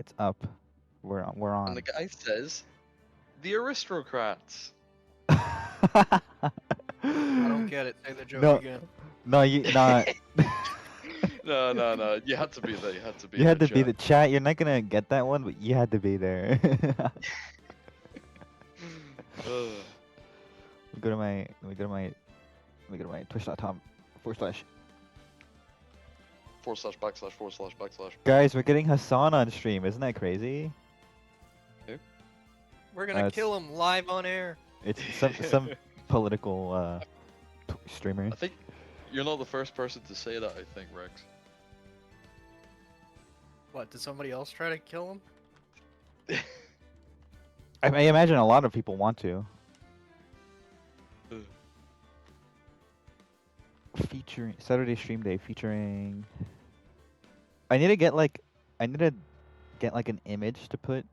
What's up? We're And the on. guy says, "The aristocrats." I don't get it. Say the joke No, again. no, you not. No. You had to be there. You had to be You there, had to be chat. the chat. You're not gonna get that one, but you had to be there. Ugh. Let me go to my. Let me go to my. Let me go to my Twitch.com /. /////. Guys, we're getting Hassan on stream. Isn't that crazy? We're gonna it's kill him live on air. it's some political streamer. I think you're not the first person to say that. I think Rex. What? Did somebody else try to kill him? I imagine a lot of people want to. Featuring Saturday stream day featuring. I need to get like an image to put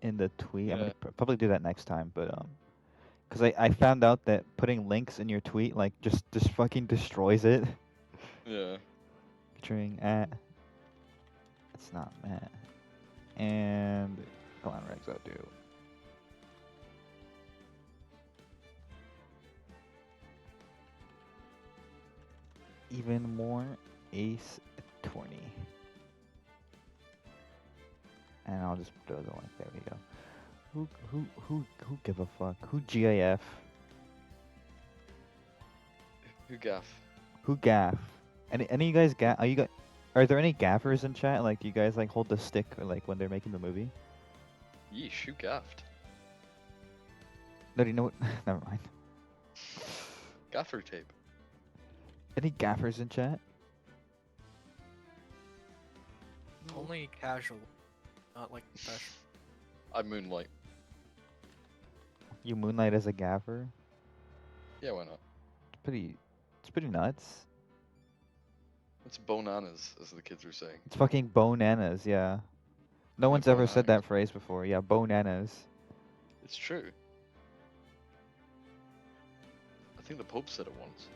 in the tweet. I'm Yeah. gonna probably do that next time, but because I found out that putting links in your tweet like just fucking destroys it. Yeah. Featuring at it's not Matt and come on Rex, I'll do. Even more ace 20. And I'll just throw the link. There we go. Who give a fuck? Who GIF? Who gaff? Who gaff? Any of you guys gaff? Are there any gaffers in chat? Like, do you guys like hold the stick or like when they're making the movie? Yeesh, who gaffed? No, do you know what? Never mind. Gaffer tape. Any gaffers in chat? Only casual, not like professional. I moonlight. You moonlight as a gaffer? Yeah, why not? It's pretty nuts. It's bonanas, as the kids are saying. It's fucking bonanas, yeah. No Yeah, one's ever said bonanas. that phrase before. Yeah, bonanas. It's true. I think the Pope said it once.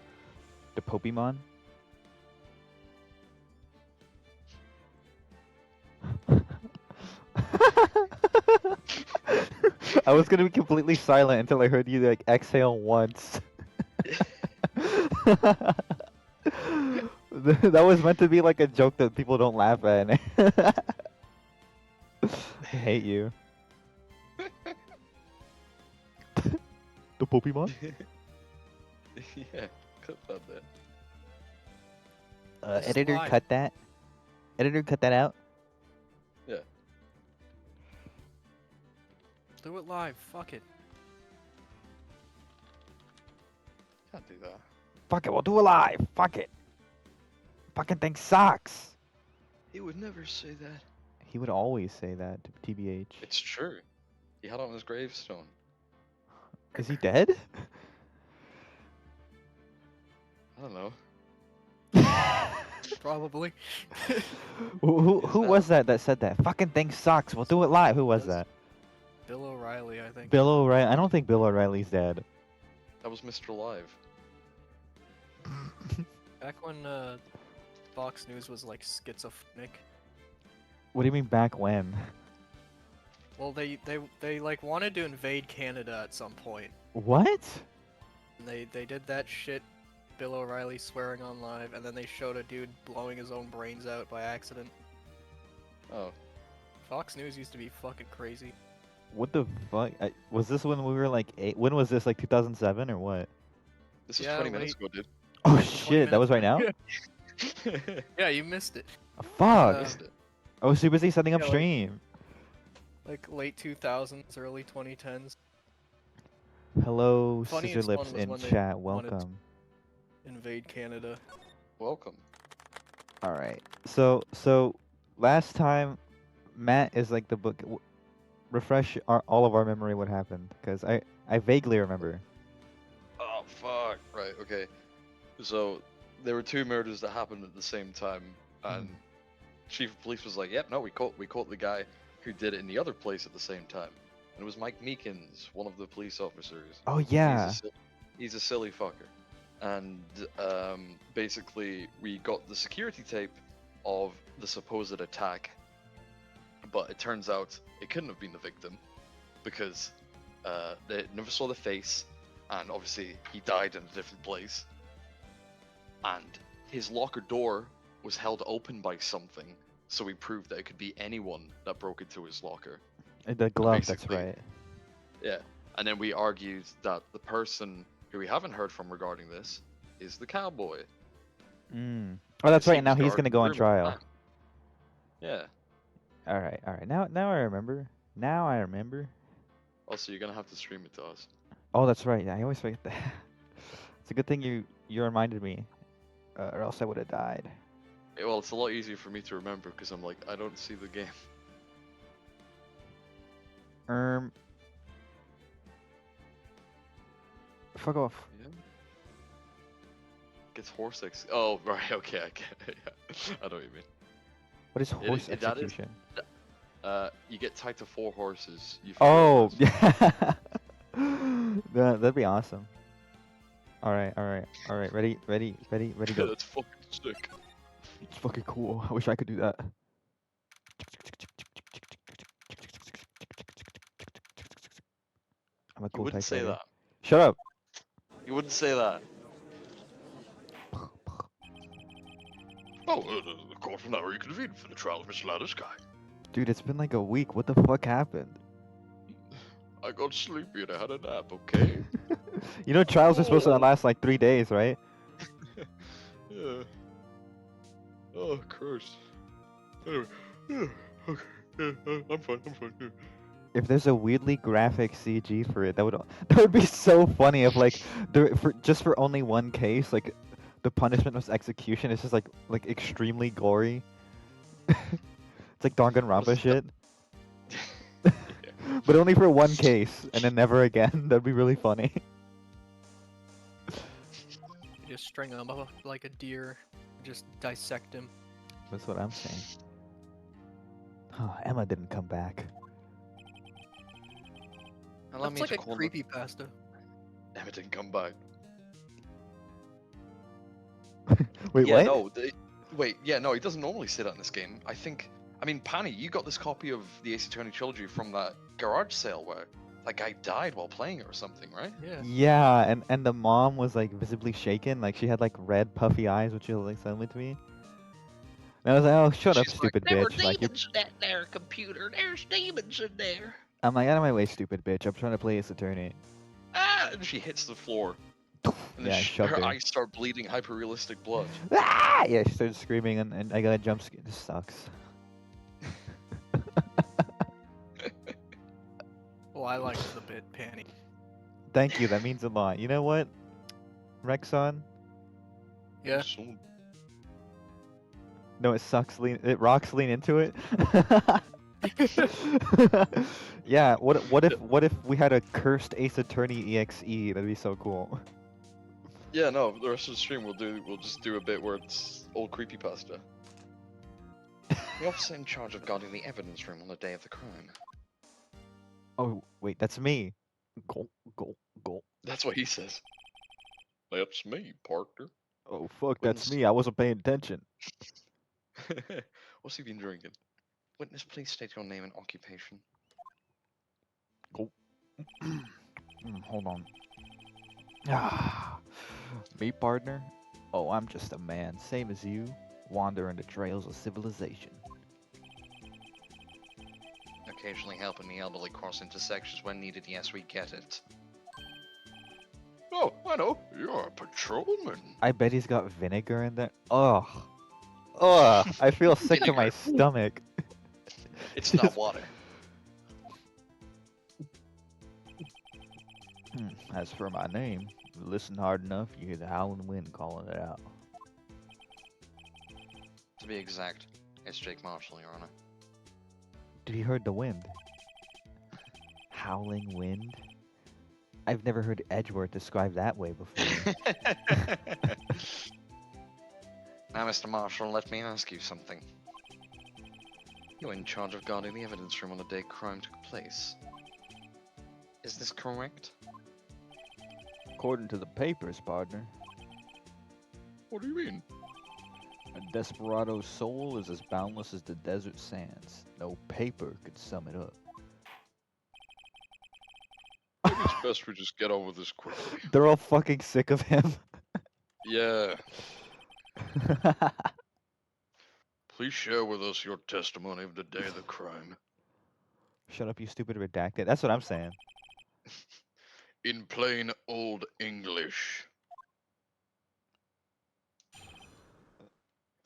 The Pokemon? I was gonna be completely silent until I heard you like exhale once. That was meant to be like a joke that people don't laugh at. I hate you. The Pokemon? Yeah, cut that there. This is Editor, live. cut that. Editor, cut that out. Yeah. Do it live. Fuck it. Can't do that. Fuck it, we'll do it live. Fuck it. Fucking thing sucks. He would never say that. He would always say that to TBH. It's true. He had it on his gravestone. Is he dead? I don't know. Probably. Who was that said that? Fucking thing sucks. We'll do it live. Who was that? Bill O'Reilly, I think. Bill O'Reilly. I don't think Bill O'Reilly's dead. That was Mr. Live. Back when Fox News was like schizophrenic. What do you mean back when? Well, they like wanted to invade Canada at some point. What? And they did that shit. Bill O'Reilly swearing on live, and then they showed a dude blowing his own brains out by accident. Oh. Fox News used to be fucking crazy. What the fuck? Was this when we were like 8? When was this? Like 2007 or what? This is Yeah, 20 minutes wait. ago, dude. Oh 20 shit! That was right now. Yeah, you missed it. Fuck! Missed it. I was too busy setting up Yeah, like- stream. Like late 2000s, early 2010s. Hello, Funniest Scissor Lips one was in when they chat. wanted to- Welcome. Invade Canada. Welcome. All right. So last time, Matt is like the book. Refresh all of our memory what happened, because I vaguely remember. Oh, fuck. Right, okay. So, there were two murders that happened at the same time, and Chief of Police was like, yep, no, we caught the guy who did it in the other place at the same time. And it was Mike Meekins, one of the police officers. Oh yeah. He's a silly fucker. And basically, we got the security tape of the supposed attack, but it turns out it couldn't have been the victim because they never saw the face, and obviously he died in a different place. And his locker door was held open by something, so we proved that it could be anyone that broke into his locker. The glove, that's basically- right. Yeah, and then we argued that the person who we haven't heard from regarding this is the cowboy. Mm. Oh, that's because he right. Now was he's gonna guarding go the on room at the trial. time. Yeah. All right. Now I remember. Now I remember. Also, you're gonna have to stream it to us. Oh, that's right. I always forget that. It's a good thing you reminded me, or else I would have died. Well, it's a lot easier for me to remember because I'm like, I don't see the game. Fuck off. Yeah. Gets horse ex. Oh, right. Okay, I get it. Yeah. I know what you mean. What is horse that is- execution? You get tied to 4 horses. You figure Oh, out what's- yeah. That'd be awesome. All right. Ready, go. That's fucking sick. It's fucking cool. I wish I could do that. I'm a You cool wouldn't say typewriter. that. Shut up. You wouldn't say that. Oh, the court will now reconvene for the trial of Mr. Laddersky. Dude, it's been like a week. What the fuck happened? I got sleepy and I had a nap, okay? You know, trials are supposed to Oh. last like 3 days, right? Yeah. Oh, Christ. Anyway, yeah, okay. Yeah, I'm fine. Yeah. If there's a weirdly graphic CG for it, that would be so funny. If like just for only one case, like the punishment was execution. It's just like extremely gory. It's like Danganronpa shit. But only for one case, and then never again. That'd be really funny. You just string him up like a deer, just dissect him. That's what I'm saying. Oh, Emma didn't come back. Allow That's me like to a call creepy pasta. Emma didn't come back. Wait, Yeah, what? no. Wait, yeah, no, he doesn't normally say that in this game. I mean, Panny, you got this copy of the Ace Attorney trilogy from that garage sale where that guy died while playing it or something, right? Yeah. Yeah, and the mom was like visibly shaken, like she had like red puffy eyes, which she was like suddenly to me. And I was like, oh, shut up, She's like, stupid There were bitch. Like, demons in that there computer. There's demons in there. I'm like, out of my way, stupid bitch. I'm trying to play Ace Attorney. Ah! And she hits the floor. And then Yeah, I shoved her her. eyes start bleeding hyper-realistic blood. Ah! Yeah, she started screaming, and I got a jump scare. This sucks. Well, I liked the bit, Panny. Thank you, that means a lot. You know what, Rexon? Yeah. So- No, it sucks. It rocks. Lean into it. Yeah. What if we had a cursed Ace Attorney EXE? That'd be so cool. Yeah, no, the rest of the stream we'll just do a bit where it's old creepypasta. The officer in charge of guarding the evidence room on the day of the crime. Oh wait, that's me. Go. That's what he says. That's me, partner. Oh fuck, that's Witness- me. I wasn't paying attention. What's he been drinking? Witness, please state your name and occupation. Hold on. Ah, me, partner? Oh, I'm just a man, same as you, wandering the trails of civilization. Occasionally helping the elderly cross intersections when needed. Yes, we get it. Oh, I know. You're a patrolman. I bet he's got vinegar in there. Ugh. Ugh. I feel sick to my stomach. It's not water. As for my name, listen hard enough, you hear the howling wind calling it out. To be exact, it's Jake Marshall, Your Honor. Dude, you heard the wind. Howling wind? I've never heard Edgeworth described that way before. Now, Mr. Marshall, let me ask you something. You're in charge of guarding the evidence room on the day crime took place. Is this correct? According to the papers, partner. What do you mean? A desperado's soul is as boundless as the desert sands. No paper could sum it up. Maybe it's best we just get on with this quickly. They're all fucking sick of him. Yeah. Please share with us your testimony of the day of the crime. Shut up, you stupid redacted. That's what I'm saying. In plain old English.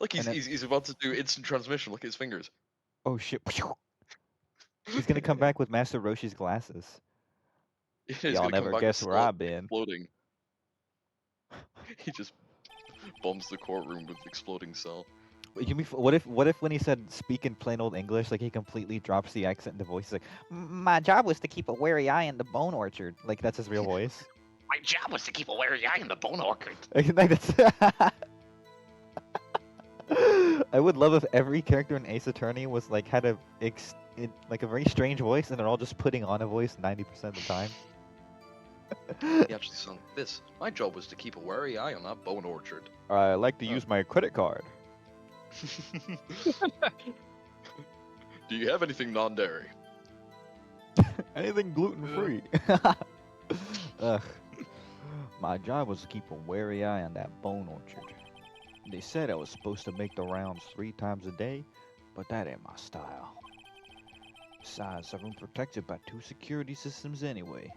Look, And then- he's about to do instant transmission. Look at his fingers. Oh shit. He's gonna come back with Master Roshi's glasses. He's Y'all gonna come never back guess with where Skull I've been. exploding. He just bombs the courtroom with exploding cell. What if when he said speak in plain old English, like he completely drops the accent and the voice? He's like, my job was to keep a wary eye in the bone orchard. Like that's his real voice. My job was to keep a wary eye in the bone orchard. Like, that's I would love if every character in Ace Attorney was like had a like a very strange voice, and they're all just putting on a voice 90% of the time. He actually sounded like this. My job was to keep a wary eye on that bone orchard. I like to Oh. use my credit card. Do you have anything non-dairy? Anything gluten free. Ugh. My job was to keep a wary eye on that bone orchard. They said I was supposed to make the rounds 3 times a day, but that ain't my style. Besides, I'm protected by 2 security systems anyway.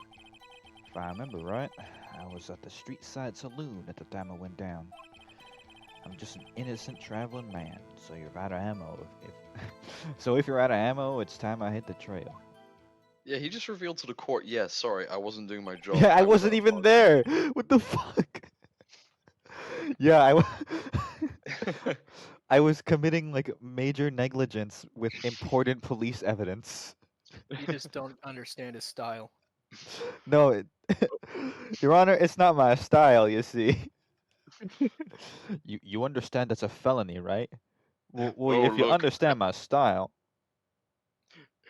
If I remember right, I was at the street side saloon at the time I went down. I'm just an innocent traveling man, so you're out of ammo. So if you're out of ammo, it's time I hit the trail. Yeah, he just revealed to the court, yeah, sorry, I wasn't doing my job. Yeah, I was wasn't out even of there. What the fuck? Yeah, I was committing like major negligence with important police evidence. You just don't understand his style. No, Your Honor, it's not my style, you see. You understand that's a felony, right? Well, Oh, if you look. understand my style.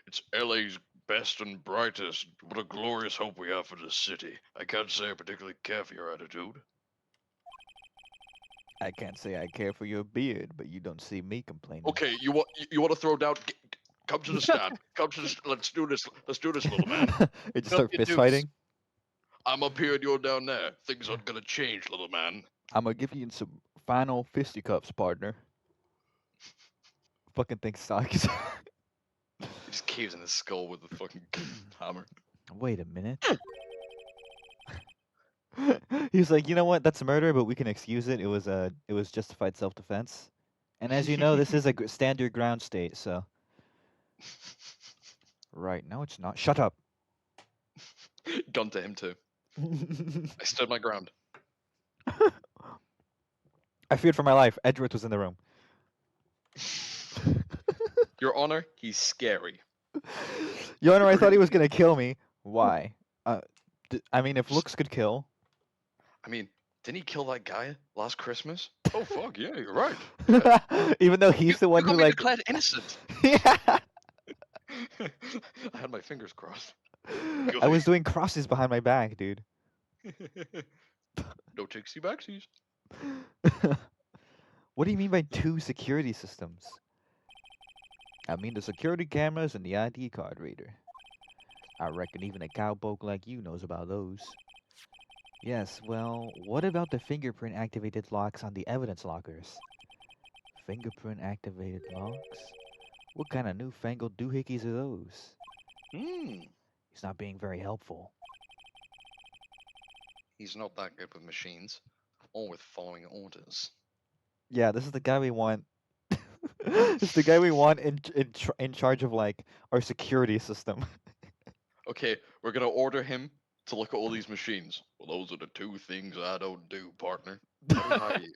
It's LA's best and brightest. What a glorious hope we have for this city. I can't say I particularly care for your attitude. I can't say I care for your beard, but you don't see me complaining. Okay, you want to throw down? Come to the stand. Come to the. Let's do this. Let's do this, little man. It just Built start your fist dukes. fighting. I'm up here and you're down there. Things aren't gonna change, little man. I'm gonna give you some final fisticuffs, partner. Fucking thing sucks. He just caves in his skull with the fucking hammer. Wait a minute. He's like, you know what? That's murder, but we can excuse it. It was justified self-defense. And as you know, this is a stand your ground state, so. Right, no, it's not. Shut up. Gun to him too. I stood my ground. I feared for my life. Edgeworth was in the room. Your Honor, he's scary. Your Honor, I thought he was gonna kill me. Why? I mean, if looks could kill. I mean, didn't he kill that guy last Christmas? Oh fuck, yeah, you're right. Even though he's the one You who got me like. declared innocent. Yeah. I had my fingers crossed. I was doing crosses behind my back, dude. No takesy backsies. What do you mean by 2 security systems? I mean the security cameras and the ID card reader. I reckon even a cowpoke like you knows about those. Yes, well, what about the fingerprint activated locks on the evidence lockers? Fingerprint activated locks? What kind of newfangled doohickeys are those? He's not being very helpful. He's not that good with machines, or with following orders. Yeah, this is the guy we want. This is the guy we want in charge of like our security system. Okay, we're gonna order him to look at all these machines. Well, those are the 2 things I don't do, partner. I don't hire you.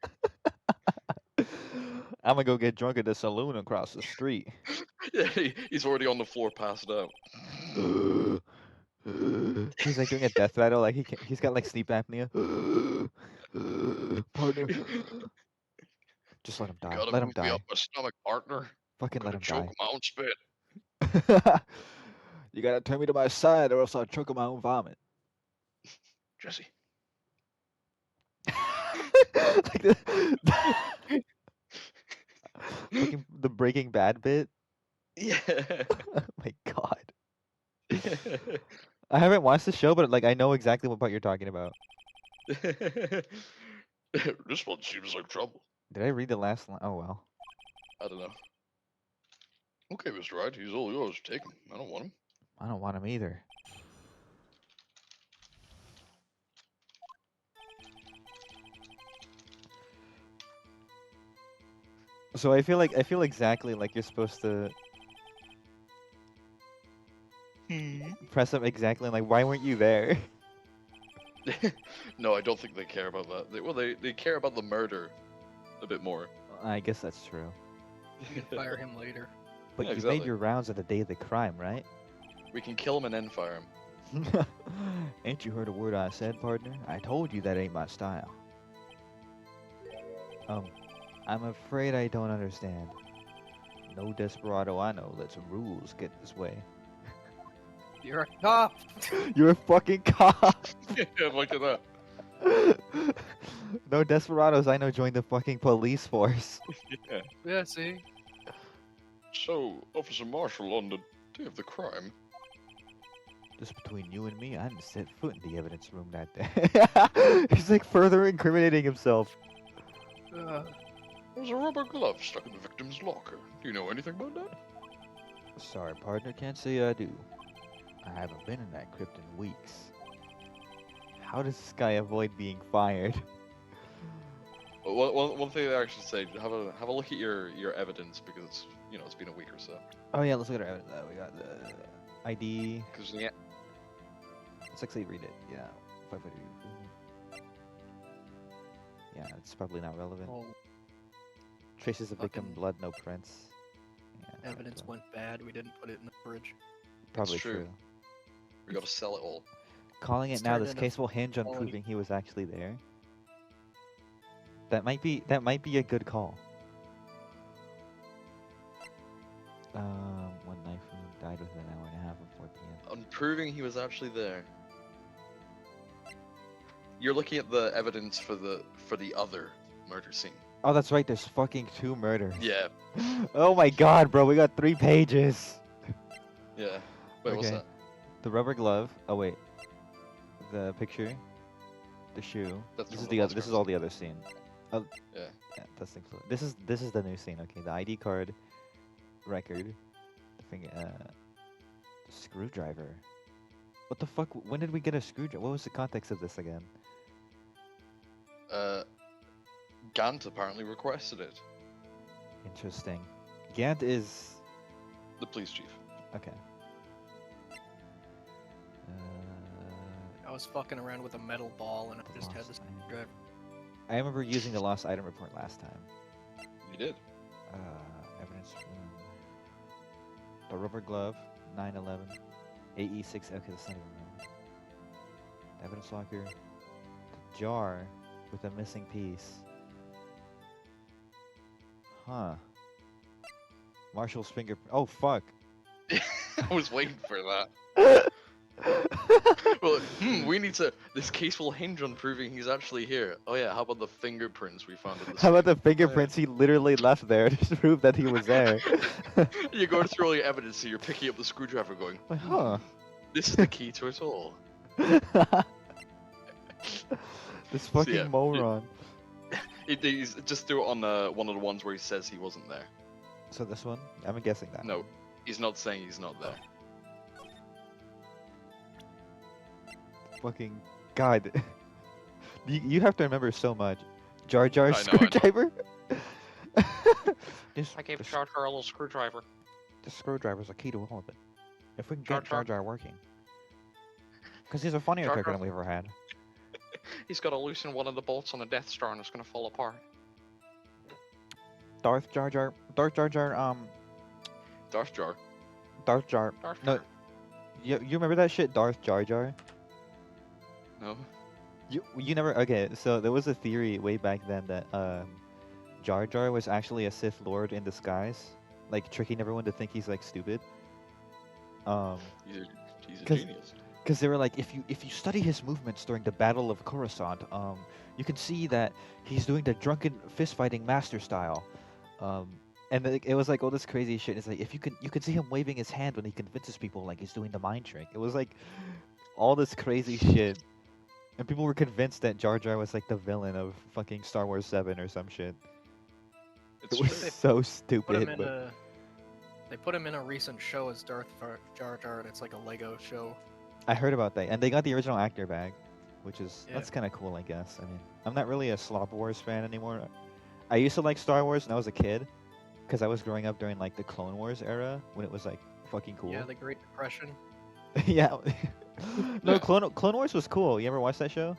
I'm gonna go get drunk at the saloon across the street. Yeah, he's already on the floor, passed out. He's like doing a death rattle, like he's got like sleep apnea. Partner, just let him You die. gotta Let him move me die. up my stomach, partner. Fucking let Gotta him choke die. my own spit. You gotta turn me to my side, or else I'll choke on my own vomit. Jesse. Like Fucking the Breaking Bad bit. Yeah. Oh my god. I haven't watched the show, but like I know exactly what part you're talking about. This one seems like trouble. Did I read the last line? Oh well. I don't know. Okay, Mr. Wright, he's all yours. Take him. I don't want him. I don't want him either. So I feel exactly like you're supposed to press up exactly like why weren't you there? No, I don't think they care about that. They care about the murder a bit more. I guess that's true. You can fire him later. But Yeah, you exactly. made your rounds at the day of the crime, right? We can kill him and then fire him. Ain't you heard a word I said, partner? I told you that ain't my style. I'm afraid I don't understand. No desperado I know lets rules get this way. You're a cop! You're a fucking cop! Yeah, look at that. No desperados I know joined the fucking police force. Yeah. Yeah, see? So, Officer Marshall, on the day of the crime, Just between you and me, I didn't set foot in the evidence room that day. He's like further incriminating himself. Uh, there was a rubber glove stuck in the victim's locker. Do you know anything about that? Sorry, partner, can't say I do. I haven't been in that crypt in weeks. How does this guy avoid being fired? One thing I actually say, have a look at your evidence because it's it's been a week or so. Oh yeah, let's look at our evidence. We got the ID. Because yeah, Let's actually read it. Yeah. 542. Yeah, it's probably not relevant. oh, Traces of victim fucking blood, no prints. Yeah, evidence so went bad. We didn't put it in the fridge. probably true. true. we gotta sell it all. Calling it It's now, turned this into case will hinge on felony. proving he was actually there. That might be a good call. One knife wound died within an hour and a half of 4 p.m. On proving he was actually there. You're looking at the evidence for the other murder scene. Oh, that's right. There's fucking 2 murders. Yeah, Oh my god, bro. We got 3 pages. yeah. Wait, what's Okay. that? The rubber glove. Oh wait. The picture. The shoe. That's This from is the the other. last This is crime all the other scene. Oh. Yeah. Yeah, that's included. This is the new scene. Okay, the ID card, record, the finger, screwdriver. What the fuck? When did we get a screwdriver? What was the context of this again? Gant apparently requested it. Interesting. Gant is The police chief. okay. I was fucking around with a metal ball and I The just had lost this item. drive. I remember using the lost item report last time. You did. Evidence room. The rubber glove, 911. AE6. Okay, that's not even real. The evidence locker. The jar with a missing piece. Huh. Marshall's fingerprint. Oh, fuck. I was waiting for that. Well, we need to. This case will hinge on proving he's actually here. Oh yeah, how about the fingerprints we found in the How about the scene? fingerprints he literally left there to prove that he was there? You're going through all your evidence, so you're picking up the screwdriver, going, Like, huh. "This is the key to it all." This fucking yeah, moron. He's just threw it on one of the ones where he says he wasn't there. So this one? I'm guessing that. No, he's not saying he's not there. Fucking God. You have to remember so much. Jar Jar I know. screwdriver? this, I gave this, Jar Jar a little screwdriver. this screwdriver's a key to all of it. If we can Jar get Jar Jar. Jar working. Because he's a funnier Jar character Jar. than we've ever had. He's got to loosen one of the bolts on the Death Star and it's gonna fall apart. Darth Jar Jar. Darth Jar Jar, Darth Jar. Darth Jar. Darth No, Jar. you remember that shit, Darth Jar Jar? No. You never. Okay, so there was a theory way back then that Jar Jar was actually a Sith Lord in disguise, like tricking everyone to think he's like stupid. He's a 'Cause- genius. Because they were like, if you study his movements during the Battle of Coruscant, you can see that he's doing the drunken fist fighting master style. and it was like all this crazy shit. It's like if you could see him waving his hand when he convinces people like he's doing the mind trick. It was like all this crazy shit, and people were convinced that Jar Jar was like the villain of fucking Star Wars 7 or some shit. It's It was true. so Put him stupid. in But a. They put him in a recent show as Jar Jar, and it's like a Lego show. I heard about that, and they got the original actor back, which is Yeah. that's kind of cool, I guess. I mean, I'm not really a Slop Wars fan anymore. I used to like Star Wars when I was a kid, because I was growing up during like the Clone Wars era when it was like fucking cool. Yeah, the Great Depression. Yeah. No, Yeah. Clone Wars was cool. You ever watch that show?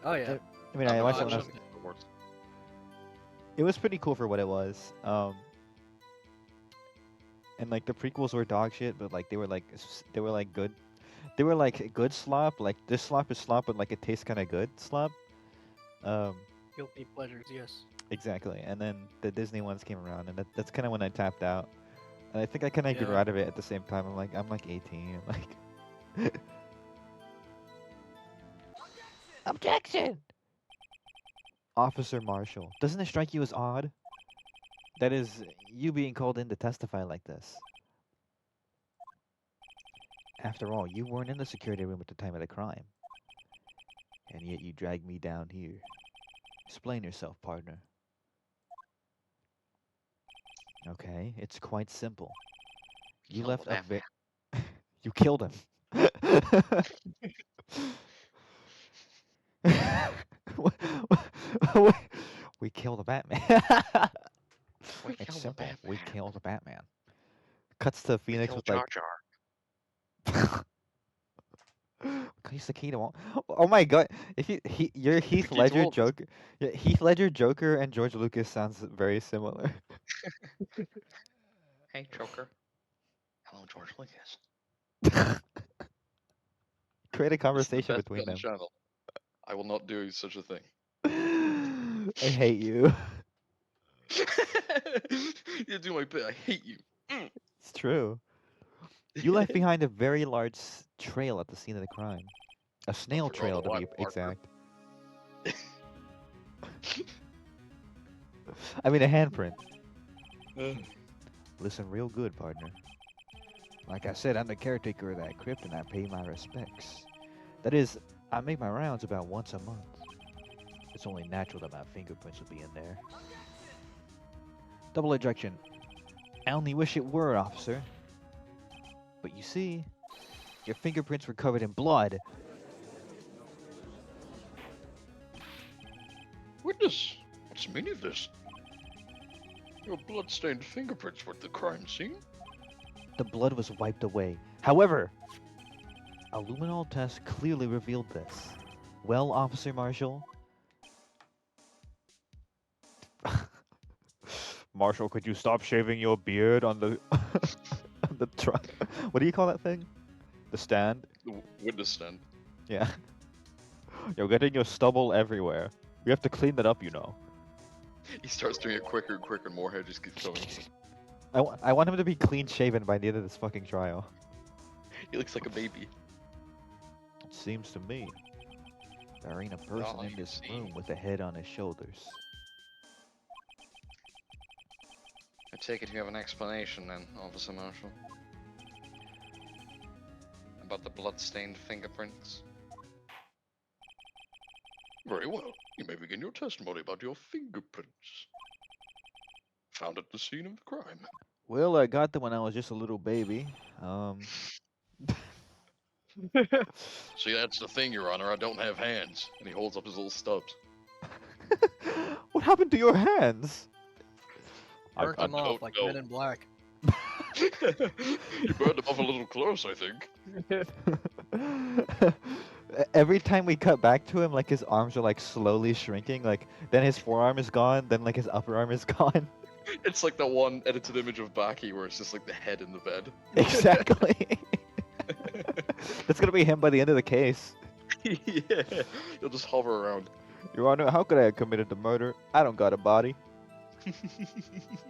Oh yeah. Yeah. I mean, I watched it when I was. watched Star Wars. It was pretty cool for what it was. And like the prequels were dog shit, but like they were like good. They were like good slop. Like this slop is slop, but like it tastes kind of good slop. Guilty pleasures, yes. Exactly. And then the Disney ones came around, and that's kind of when I tapped out. And I think I kind of grew Yeah. out of it at the same time. I'm like 18. Like objection. Officer Marshall, doesn't it strike you as odd? That is, you being called in to testify like this. After all, you weren't in the security room at the time of the crime. And yet you dragged me down here. Explain yourself, partner. Okay, it's quite simple. You Kill left the a Batman. You killed him. What- what- we killed the Batman. We It's killed the simple. We Batman. killed the Batman. Cuts to We Phoenix killed with like. Jar Jar. He's the key to all. Oh my god! If you're Heath key to Ledger all this. Joker, yeah, Heath Ledger Joker and George Lucas sounds very similar. Hey, Joker. Hello, George Lucas. Create a This is the conversation best between gun them. channel. I will not do such a thing. I hate you. You do my bit. I hate you. It's true. You left behind a very large trail at the scene of the crime. A snail forgot trail, a to white be marker. exact. I mean, a handprint. Listen real good, partner. Like I said, I'm the caretaker of that crypt and I pay my respects. That is, I make my rounds about once a month. It's only natural that my fingerprints would be in there. Double ejection. I only wish it were, officer. But you see, your fingerprints were covered in blood. Witness, what's the meaning of this? Your blood-stained fingerprints were at the crime scene? The blood was wiped away. However, a luminol test clearly revealed this. Well, Officer Marshall? Marshall, could you stop shaving your beard on the on the truck? What do you call that thing? The stand? The witness stand. Yeah. You're getting your stubble everywhere. We have to clean that up, you know. He starts doing it quicker and quicker, and more hair just keeps coming. I want him to be clean shaven by the end of this fucking trial. He looks like a baby. It seems to me there ain't a person in you this see. room with a head on his shoulders. I take it you have an explanation then, Officer Marshall. About the blood-stained fingerprints. Very well. You may begin your testimony about your fingerprints. Found at the scene of the crime. Well, I got them when I was just a little baby. See, that's the thing, Your Honor. I don't have hands. And he holds up his little stubs. What happened to your hands? Burnt them don't off like know. Men in Black. You burned him off a little close, I think. Every time we cut back to him, like his arms are like slowly shrinking. Like then his forearm is gone, then like his upper arm is gone. It's like that one edited image of Baki where it's just like the head in the bed. Exactly. That's gonna be him by the end of the case. Yeah. He'll just hover around. Your Honor, how could I have committed the murder? I don't got a body.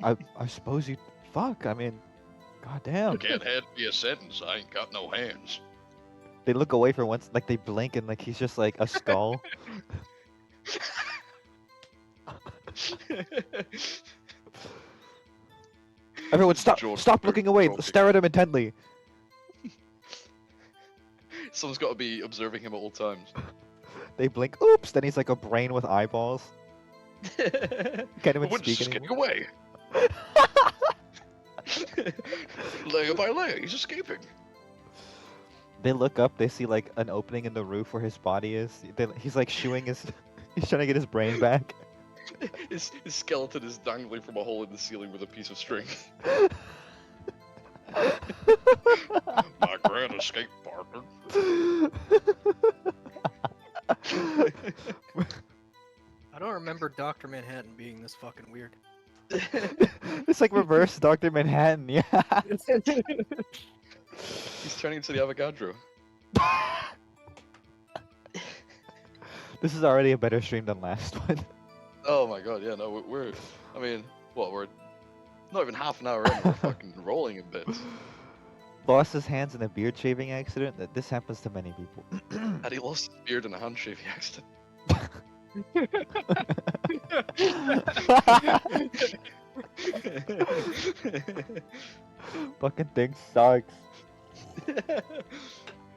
I suppose you. Fuck. I mean, goddamn. Can't hand me a sentence. I ain't got no hands. They look away for once, like they blink, and like he's just like a skull. Everyone, His stop! jaw Stop looking away! dropping. Stare at him intently. Someone's got to be observing him at all times. They blink. Oops! Then he's like a brain with eyeballs. Can't even Witness speak is getting anymore. away. Layer by layer, he's escaping. They look up. They see like an opening in the roof where his body is. He's like shooing his. He's trying to get his brain back. His skeleton is dangling from a hole in the ceiling with a piece of string. My grand escape partner. I don't remember Dr. Manhattan being this fucking weird. It's like reverse Dr. Manhattan. Yeah. He's turning into the Avogadro. This is already a better stream than last one. Oh my god, yeah, no, we're I mean, what, we're not even half an hour in, we're fucking rolling in bits. Lost his hands in a beard shaving accident. That this happens to many people. Had he lost his beard in a hand shaving accident? Fucking thing sucks.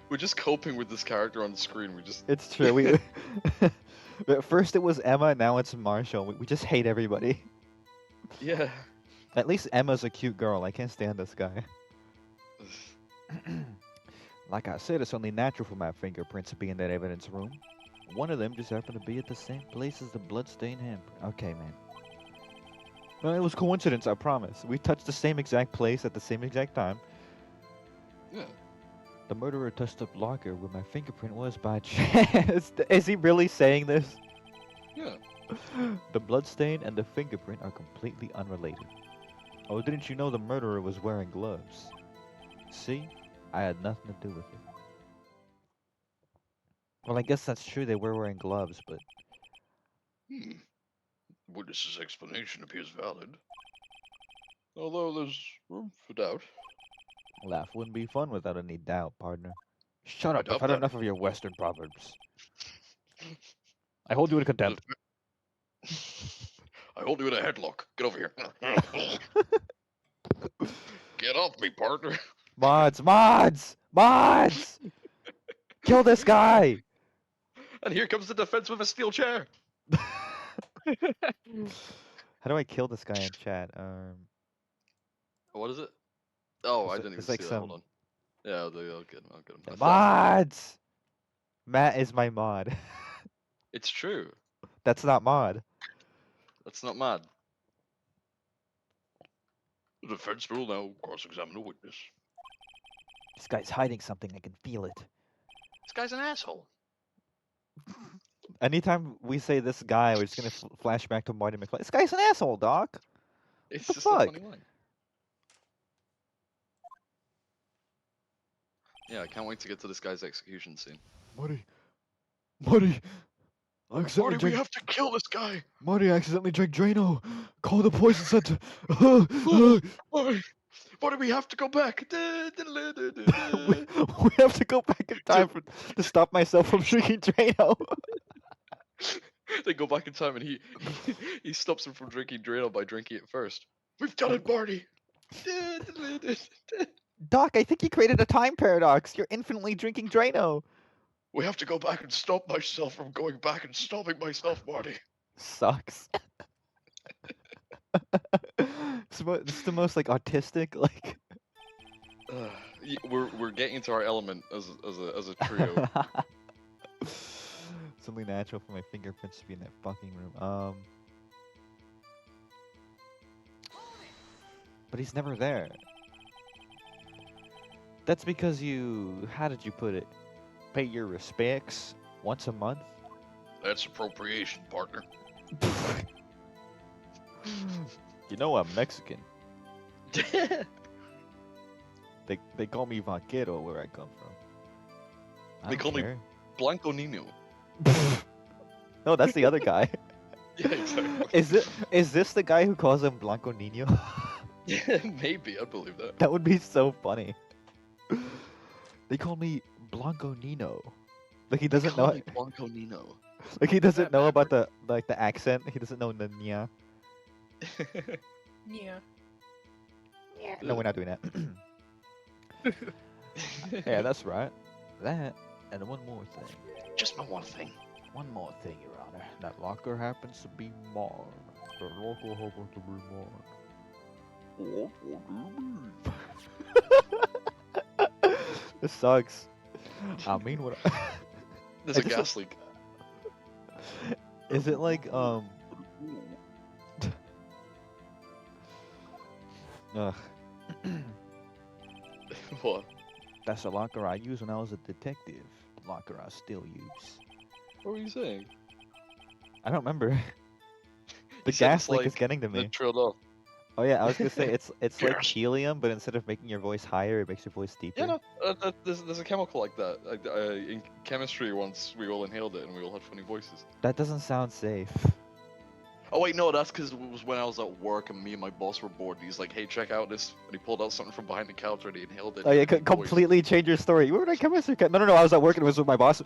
We're just coping with this character on the screen, we just... It's true. We But first it was Emma, now it's Marshall. We just hate everybody. Yeah. At least Emma's a cute girl. I can't stand this guy. Like I said, it's only natural for my fingerprints to be in that evidence room. One of them just happened to be at the same place as the bloodstained handprint. Okay, man. No, it was coincidence, I promise. We touched the same exact place at the same exact time. Yeah. The murderer touched the locker where my fingerprint was by chance. Is he really saying this? Yeah. The bloodstain and the fingerprint are completely unrelated. Oh, didn't you know the murderer was wearing gloves? See? I had nothing to do with it. Well, I guess that's true. They were wearing gloves, but... Witness's explanation appears valid. Although there's room for doubt. Laugh wouldn't be fun without any doubt, partner. Shut I up. I've doubt had that. enough of your Western proverbs. I hold you in contempt. I hold you in a headlock. Get over here. Get off me, partner. Mods! Mods! Mods! Kill this guy! And here comes the defense with a steel chair. How do I kill this guy in chat? What is it? Oh, I It's- didn't even it's see like that. some- Hold on. Yeah, I'll get him. I'll get him. I thought- Mods! Matt is my mod. It's true. That's not mod. That's not mad. The defense will now cross-examine a witness. This guy's hiding something. I can feel it. This guy's an asshole. Anytime we say this guy, we're just gonna flash back to Marty McFly. This guy's an asshole, Doc. It's The just fuck? a funny line. Yeah, I can't wait to get to this guy's execution scene. Marty, Marty, we have to kill this guy. Marty accidentally drank Drano. Call the poison center. Marty, we have to go back. we have to go back in time to stop myself from drinking Drano. They go back in time and he stops him from drinking Drano by drinking it first. We've done it, Marty. Doc, I think you created a time paradox. You're infinitely drinking Drano. We have to go back and stop myself from going back and stopping myself, Marty. Sucks. It's the most like autistic like. We're getting into our element as a trio. It's only natural for my fingerprints to be in that fucking room. But he's never there. That's because you, how did you put it? Pay your respects once a month? That's appropriation, partner. You know I'm Mexican. They call me vaquero where I come from. I They don't call me- care. Blanco Nino. No, that's the other guy. Yeah, exactly. Is this the guy who calls him Blanco Nino? Maybe, I believe that. That would be so funny. They call me Blanco Nino. Like he doesn't Call know. me Blanco Nino. Like he doesn't That know about the accent. He doesn't know the nya. Yeah. No, we're not doing that. Yeah, that's right. That, and one more thing. Just my one thing. One more thing, Your Honor. That locker happens to be marked. The locker happens to be marked. What do you mean? This sucks. I mean, what? There's I a just- gas leak. Is it like Ugh. What? That's the locker I used when I was a detective. The locker I still use. What were you saying? I don't remember. The You said gas it's leak is like getting to the me. trailed off. Oh yeah, I was gonna say it's like Gas. helium, but instead of making your voice higher, it makes your voice deeper. Yeah, no, there's a chemical like that. In chemistry, once we all inhaled it and we all had funny voices. That doesn't sound safe. Oh wait, no, that's because it was when I was at work and me and my boss were bored. And he's like, "Hey, check out this," and he pulled out something from behind the couch and he inhaled it. Oh yeah, and he voiced. completely change your story. You were in chemistry class. No, I was at work and it was with my boss.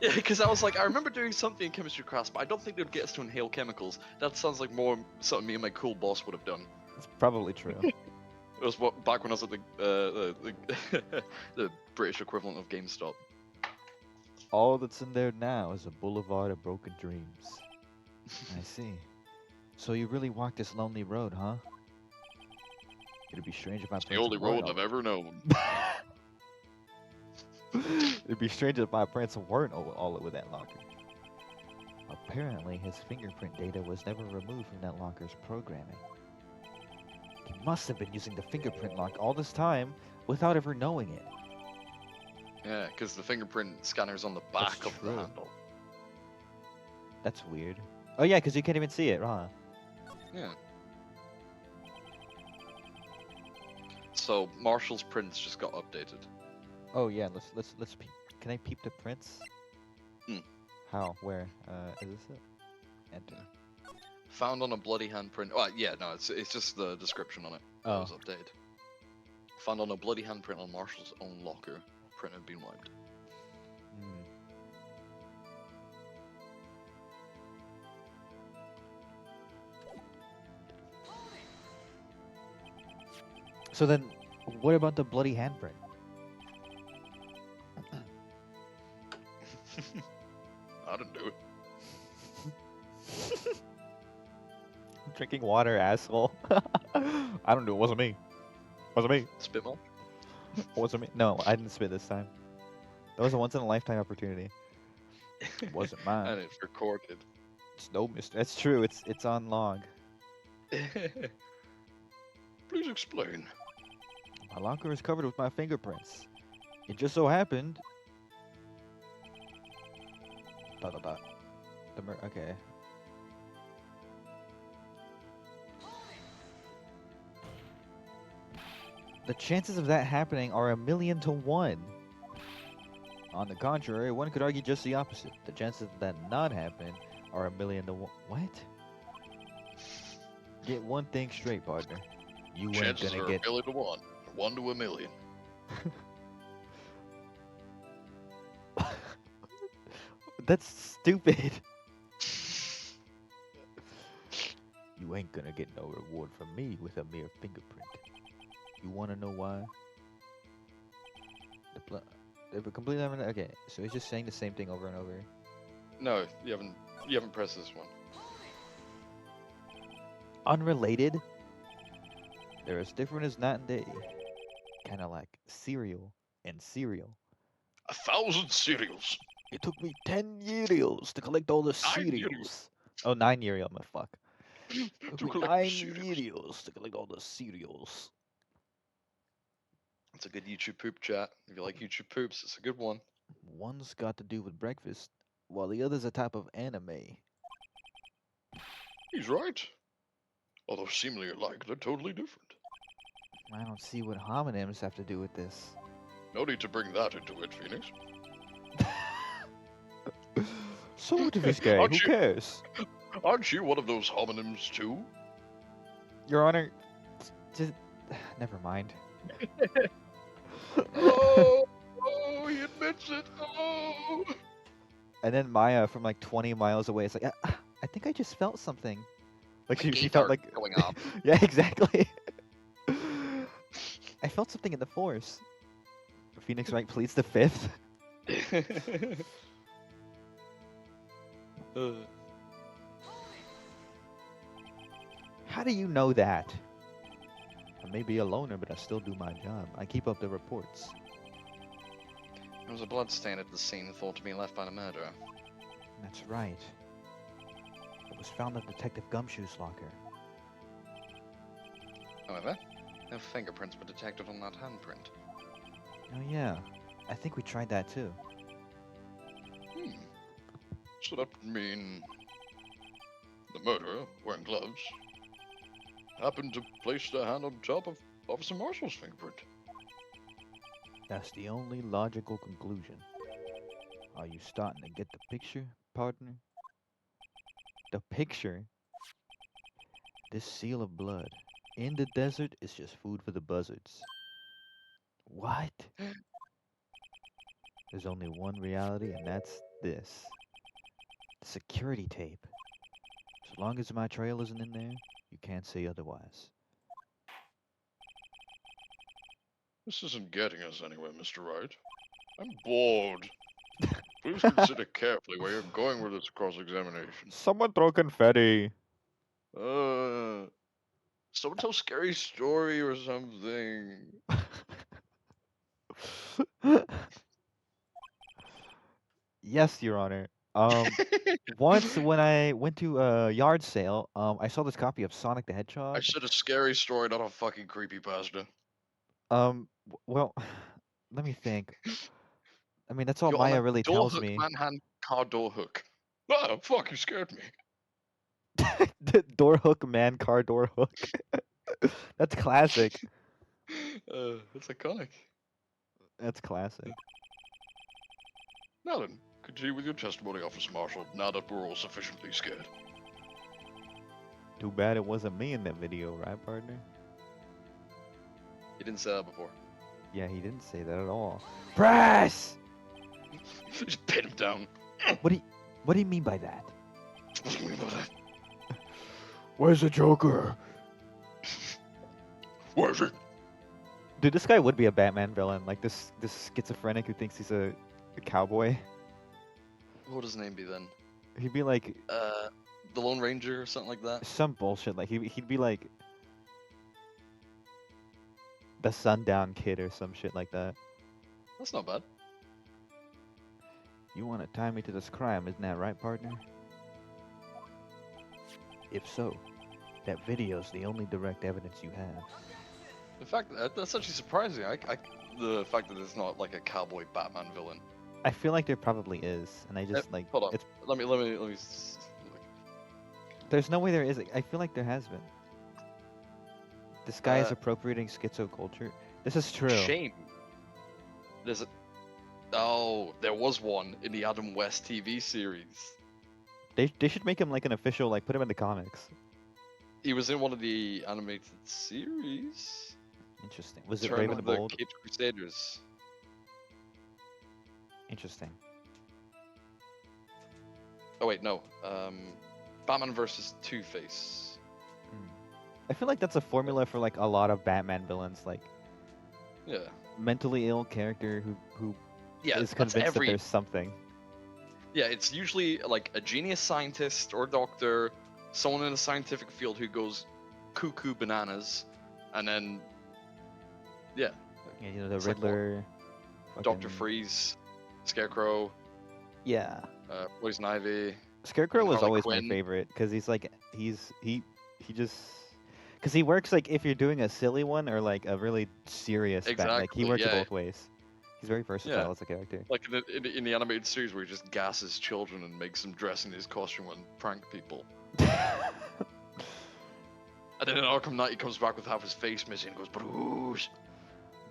Yeah, because I was like, I remember doing something in chemistry class, but I don't think they'd get us to inhale chemicals. That sounds like more something me and my cool boss would have done. It's probably true. It was back when I was at the British equivalent of GameStop. All that's in there now is a boulevard of broken dreams. I see. So you really walked this lonely road, huh? It'd be strange if my It's the parents only weren't road I've ever known. It'd be strange if my parents weren't all over that locker. Apparently, his fingerprint data was never removed from that locker's programming. He must have been using the fingerprint lock all this time without ever knowing it. Yeah, because the fingerprint scanner's on the That's back of the true. handle. That's weird. Oh yeah, because you can't even see it, huh? Yeah. So Marshall's prints just got updated. Oh yeah, let's peep. Can I peep the prints? Hmm. How? Where? Is this it? Enter. Found on a bloody handprint. Oh yeah, no, it's just the description on it. That Oh. was updated. Found on a bloody handprint on Marshall's own locker. Print had been wiped. Hmm. So then, what about the bloody handprint? I didn't do it. Drinking water, asshole. I don't know. It wasn't me. Wasn't me. Spit mark? Wasn't me. No, I didn't spit this time. That was a once in a lifetime opportunity. It wasn't mine. And it's recorded. It's no mistake. That's true. It's on log. Please explain. My locker is covered with my fingerprints. It just so happened. Dot dot dot. Okay. The chances of that happening are 1,000,000 to 1. On the contrary, one could argue just the opposite. The chances of that not happening are 1,000,000 to 1. What? Get one thing straight, partner. You ain't Chances gonna are get 1,000,000 to 1. 1 to 1,000,000. That's stupid. You ain't gonna get no reward from me with a mere fingerprint. You wanna know why? They're completely okay. So he's just saying the same thing over and over. No, you haven't pressed this one. Unrelated. They're as different as night and day. Kinda like cereal and cereal. 1,000 cereals. It took me 10 years to collect all the 9 years. cereals. Oh, 9 years, I'm a fuck. It To took me collect 9 cereals. years to collect all the cereals. It's a good YouTube poop chat. If you like YouTube poops, it's a good one. One's got to do with breakfast, while the other's a type of anime. He's right. Although seemingly alike, they're totally different. I don't see what homonyms have to do with this. No need to bring that into it, Phoenix. So what if he's gay? Who Aren't you- cares? Aren't you one of those homonyms too? Your Honor, just never mind. Oh, he admits it. Oh. And then Maya from like 20 miles away is like, I think I just felt something. Like My she gates felt are like going up. yeah, exactly. felt something in the force. Phoenix Wright pleads the fifth. Uh, How do you know that? I may be a loner, but I still do my job. I keep up the reports. There was a blood stain at the scene thought to be left by the murderer. That's right. It was found in Detective Gumshoe's locker. However, no fingerprints were detected on that handprint. Oh yeah, I think we tried that too. so that would mean the murderer, wearing gloves, happened to place their hand on top of Officer Marshall's fingerprint. That's the only logical conclusion. Are you starting to get the picture, partner? The picture? This seal of blood in the desert is just food for the buzzards. What? There's only one reality, and that's this. The security tape. As long as my trail isn't in there, you can't say otherwise. This isn't getting us anywhere, Mr. Wright. I'm bored. Please consider carefully where you're going with this cross-examination. Someone throw confetti. Someone tell a scary story or something. Yes, Your Honor. Once when I went to a yard sale, I saw this copy of Sonic the I Hedgehog. said a scary story, not a fucking creepypasta. Well, let me think. I mean, that's all You're on Maya a really door tells hook, me. manhand car door hook. Ah, fuck, you scared me. The door hook, man, car door hook. That's classic. It's iconic. That's classic. Now then, continue with your testimony, Officer Marshall, now that we're all sufficiently scared. Too bad it wasn't me in that video, right, partner? You didn't say that before. Yeah, he didn't say that at all. Press! Just pin him down. What do you mean by that? What do you mean by that? Where's the Joker? Where is it? Dude, this guy would be a Batman villain, like this schizophrenic who thinks he's a cowboy. What would his name be then? He'd be like The Lone Ranger or something like that? some bullshit. Like he'd be like the Sundown Kid or some shit like that. That's not bad. You want to tie me to this crime, isn't that right, partner? If so, that video's the only direct evidence you have. In fact, that's actually surprising. The fact that it's not like a cowboy Batman villain. I feel like there probably is, and I just like Hold on. it's. Let me. There's no way there is. I feel like there has been. This guy is Uh, appropriating schizo culture. This is true. Shame. There's a. Oh, there was one in the Adam West TV series. They should make him like an official, like put him in the comics. He was in one of the animated series. Interesting. Was it Return Raven the of the Bold? Caped Crusaders. Interesting. Oh wait, no. Batman versus Two-Face. I feel like that's a formula for like a lot of Batman villains, like Yeah. mentally ill character who Yeah, is that's convinced that every. there's something. Yeah, it's usually like a genius scientist or doctor, someone in a scientific field who goes cuckoo bananas, and then yeah, Yeah, you know, the It's like what? Riddler. Doctor fucking- Freeze, Scarecrow, Yeah. Poison Ivy. Scarecrow was Harley always Quinn. my favorite because he's like he just because he works like if you're doing a silly one or like a really serious like he Exactly, works it yeah. both ways. He's very versatile Yeah. as a character. Like in the animated series where he just gasses children and makes them dress in his costume and prank people. And then in Arkham Knight he comes back with half his face missing and goes, Bruce.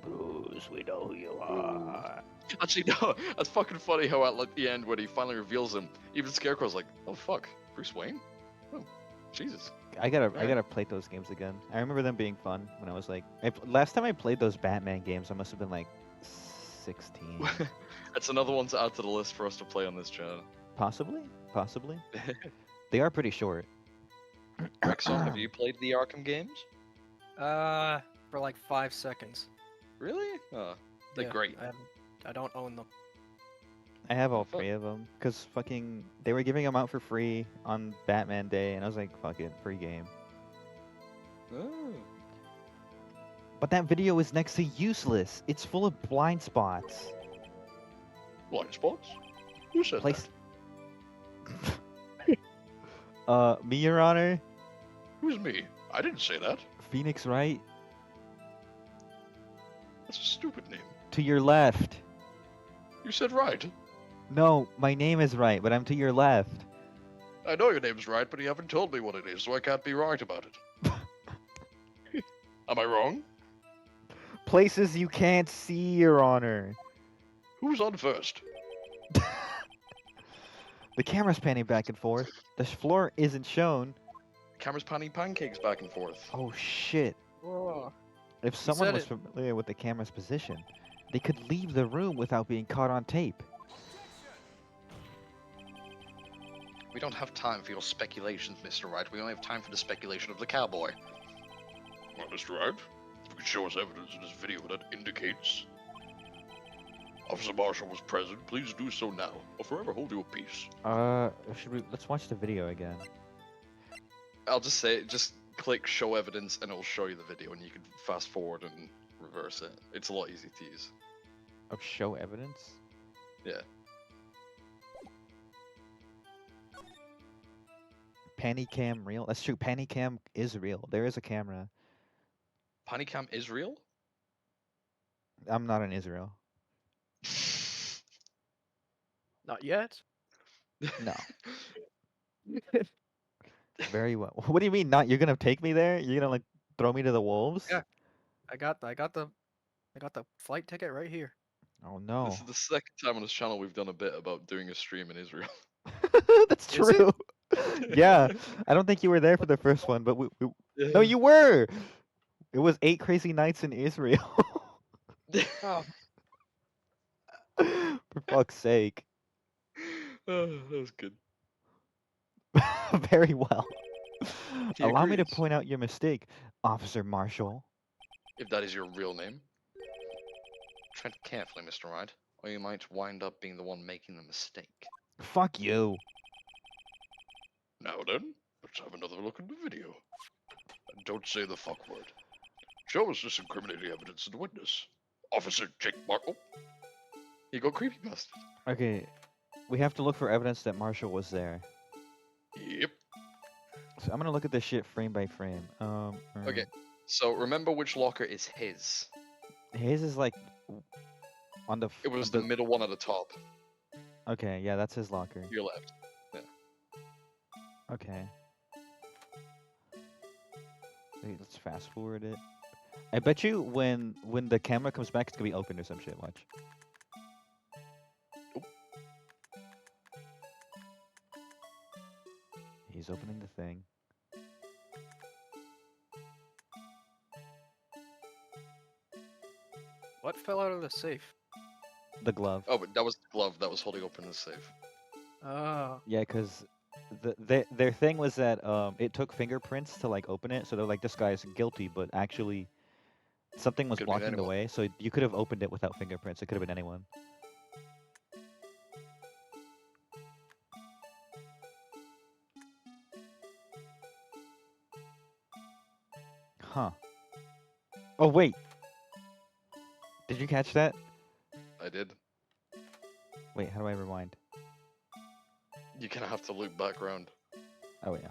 Bruce, we know who you are. Actually, no, that's fucking funny how at like the end when he finally reveals him, even Scarecrow's like, oh fuck, Bruce Wayne? Oh, Jesus. I gotta play those games again. I remember them being fun when I was like last time I played those Batman games I must have been like 16. That's another one to add to the list for us to play on this channel. Possibly. They are pretty short. Rexon, have you played the Arkham games? For like 5 seconds. Really? Oh, they're Yeah, great. I don't own them. I have all Fuck. 3 of them because fucking they were giving them out for free on Batman Day, and I was like, fuck it, free game. Oh. But that video is next to useless. It's full of blind spots. Blind spots? Who said Place. that? Me, Your Honor. Who's me? I didn't say that. Phoenix, right? That's a stupid name. To your left. You said right. No, my name is right, but I'm to your left. I know your name's right, but you haven't told me what it is, so I can't be right about it. Am I wrong? Places you can't see, Your Honor. Who's on first? The camera's panning back and forth. The floor isn't shown. Camera's panning pancakes back and forth. Oh shit. Whoa. If someone said was it. familiar with the camera's position, they could leave the room without being caught on tape. We don't have time for your speculations, Mr. Wright. We only have time for the speculation of the cowboy. Well, Mr. Wright, if you could show us evidence in this video that indicates Officer Marshall was present, please do so now. I'll forever hold you a peace. Let's watch the video again. I'll just say, just click show evidence and it'll show you the video and you can fast forward and reverse it. It's a lot easier to use. Oh, show evidence? Yeah. Pantycam real? That's true. Pantycam is real. There is a camera. Panicam is real? I'm not in Israel. Not yet. No. Very well. What do you mean not? You're gonna take me there? You're gonna like throw me to the wolves? Yeah. I got the flight ticket right here. Oh no. This is the second time on this channel we've done a bit about doing a stream in Israel. That's Is it? true. Yeah. I don't think you were there for the first one, but no, you were. It was 8 crazy nights in Israel. Oh. For fuck's sake. Oh, that was good. Very well. He Allow me to agrees. point out your mistake, Officer Marshall. If that is your real name. Tread carefully, Mr. Wright, or you might wind up being the one making the mistake. Fuck you. Now then, let's have another look at the video. And don't say the fuck word. Show us this incriminating evidence and witness. Officer Jake Markle. You go creepy bastard. Okay, we have to look for evidence that Marshall was there. Yep. So I'm gonna look at this shit frame by frame. Okay. So remember which locker is his. His is like on the. It was on the middle one at the top. Okay, yeah, that's his locker. Your left. Okay. Wait, let's fast forward it. I bet you when the camera comes back, it's gonna be open or some shit. Watch. Oop. He's opening the thing. What fell out of the safe? The glove. Oh, but that was the glove that was holding open the safe. Oh. Yeah, cause their thing was that it took fingerprints to like open it, so they're like, this guy's guilty, but actually something was Could've been blocking the anyone. way, so you could have opened it without fingerprints. It could have been anyone. Huh. Oh wait. Did you catch that? I did. Wait, how do I rewind? You kind of have to loop back around. Oh yeah.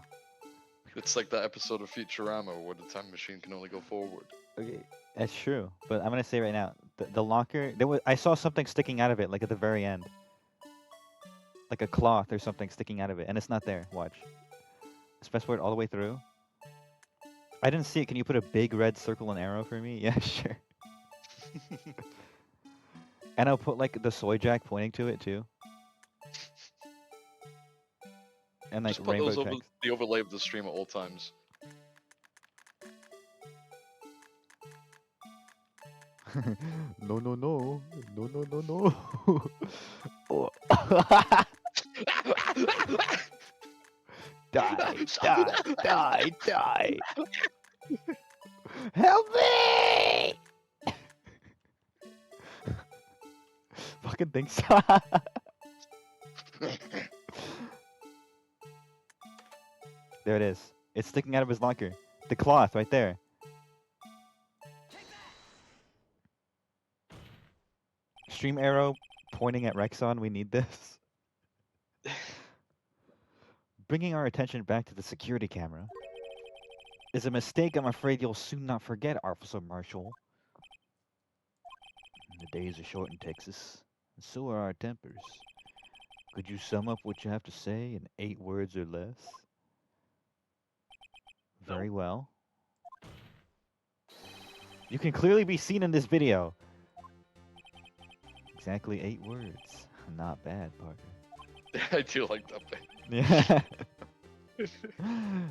It's like that episode of Futurama where the time machine can only go forward. Okay, that's true. But I'm gonna say right now, the locker. I saw something sticking out of it, like at the very end, like a cloth or something sticking out of it, and it's not there. Watch. Fast forward all the way through. I didn't see it. Can you put a big red circle and arrow for me? Yeah, sure. And I'll put like the soy jack pointing to it too. And like Just put rainbow those over tracks. the overlay of the stream at all times. No, no, no. No, no, no, no. Oh. Die, die, die, die. Help me! fucking think so. There it is. It's sticking out of his locker. The cloth right there. Stream arrow pointing at Rexon. We need this. Bringing our attention back to the security camera is a mistake I'm afraid you'll soon not forget, Officer Marshall. The days are short in Texas, and so are our tempers. Could you sum up what you have to say in 8 words or less? Very well. You can clearly be seen in this video. Exactly 8 words. Not bad, Parker. I do like that bit. Yeah.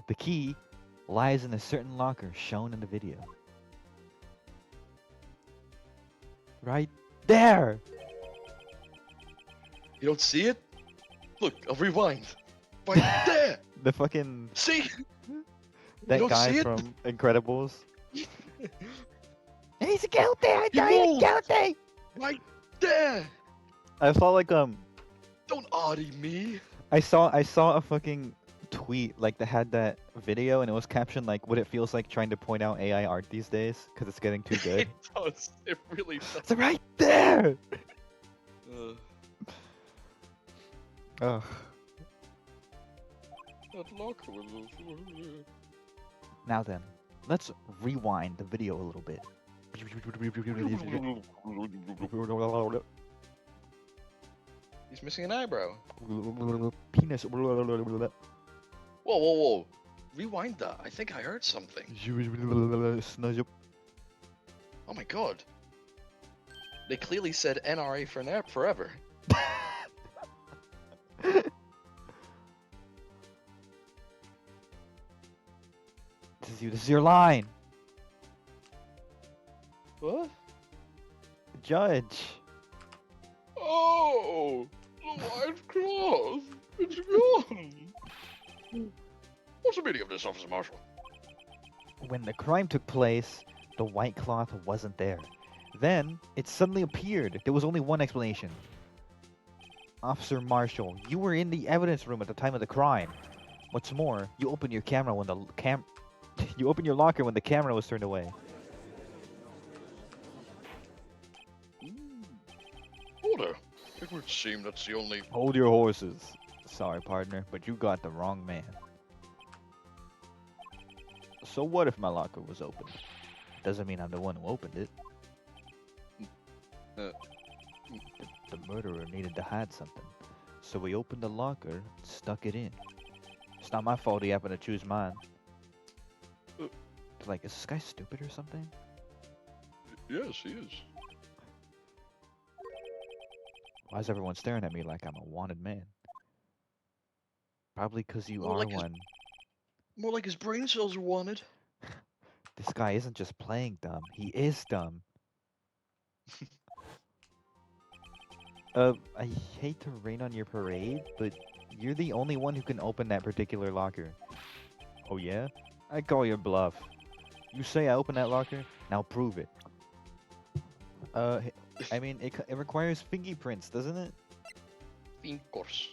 The key lies in a certain locker shown in the video. Right there! You don't see it? Look, I'll rewind. Right there! The fucking... See? That don't guy see it? from Incredibles. He's guilty! I You tell you, he's moved! guilty! Right there! I saw like Don't audie me! I saw a fucking tweet like that had that video and it was captioned like what it feels like trying to point out AI art these days because it's getting too good. It does. It really does. It's right there. Ugh. That locker was Now then, let's rewind the video a little bit. He's missing an eyebrow. Penis. Whoa, whoa, whoa. Rewind that. I think I heard something. Oh my god. They clearly said NRA for forever. This is your line. What? Judge. Oh! The white cloth! It's gone! What's the meaning of this, Officer Marshall? When the crime took place, the white cloth wasn't there. Then, it suddenly appeared. There was only one explanation. Officer Marshall, you were in the evidence room at the time of the crime. What's more, you opened your camera when the you opened your locker when the camera was turned away. Order. It would seem that's the only... Hold your horses. Sorry, partner, but you got the wrong man. So what if my locker was open? Doesn't mean I'm the one who opened it. The murderer needed to hide something. So we opened the locker and stuck it in. It's not my fault he happened to choose mine. Like, is this guy stupid or something? Yes, he is. Why is everyone staring at me like I'm a wanted man? Probably because you More are like his- one. More like his brain cells are wanted. This guy isn't just playing dumb, he is dumb. I hate to rain on your parade, but you're the only one who can open that particular locker. Oh yeah? I call your bluff. You say I opened that locker, now prove it. I mean, it requires fingerprints, doesn't it? Of course.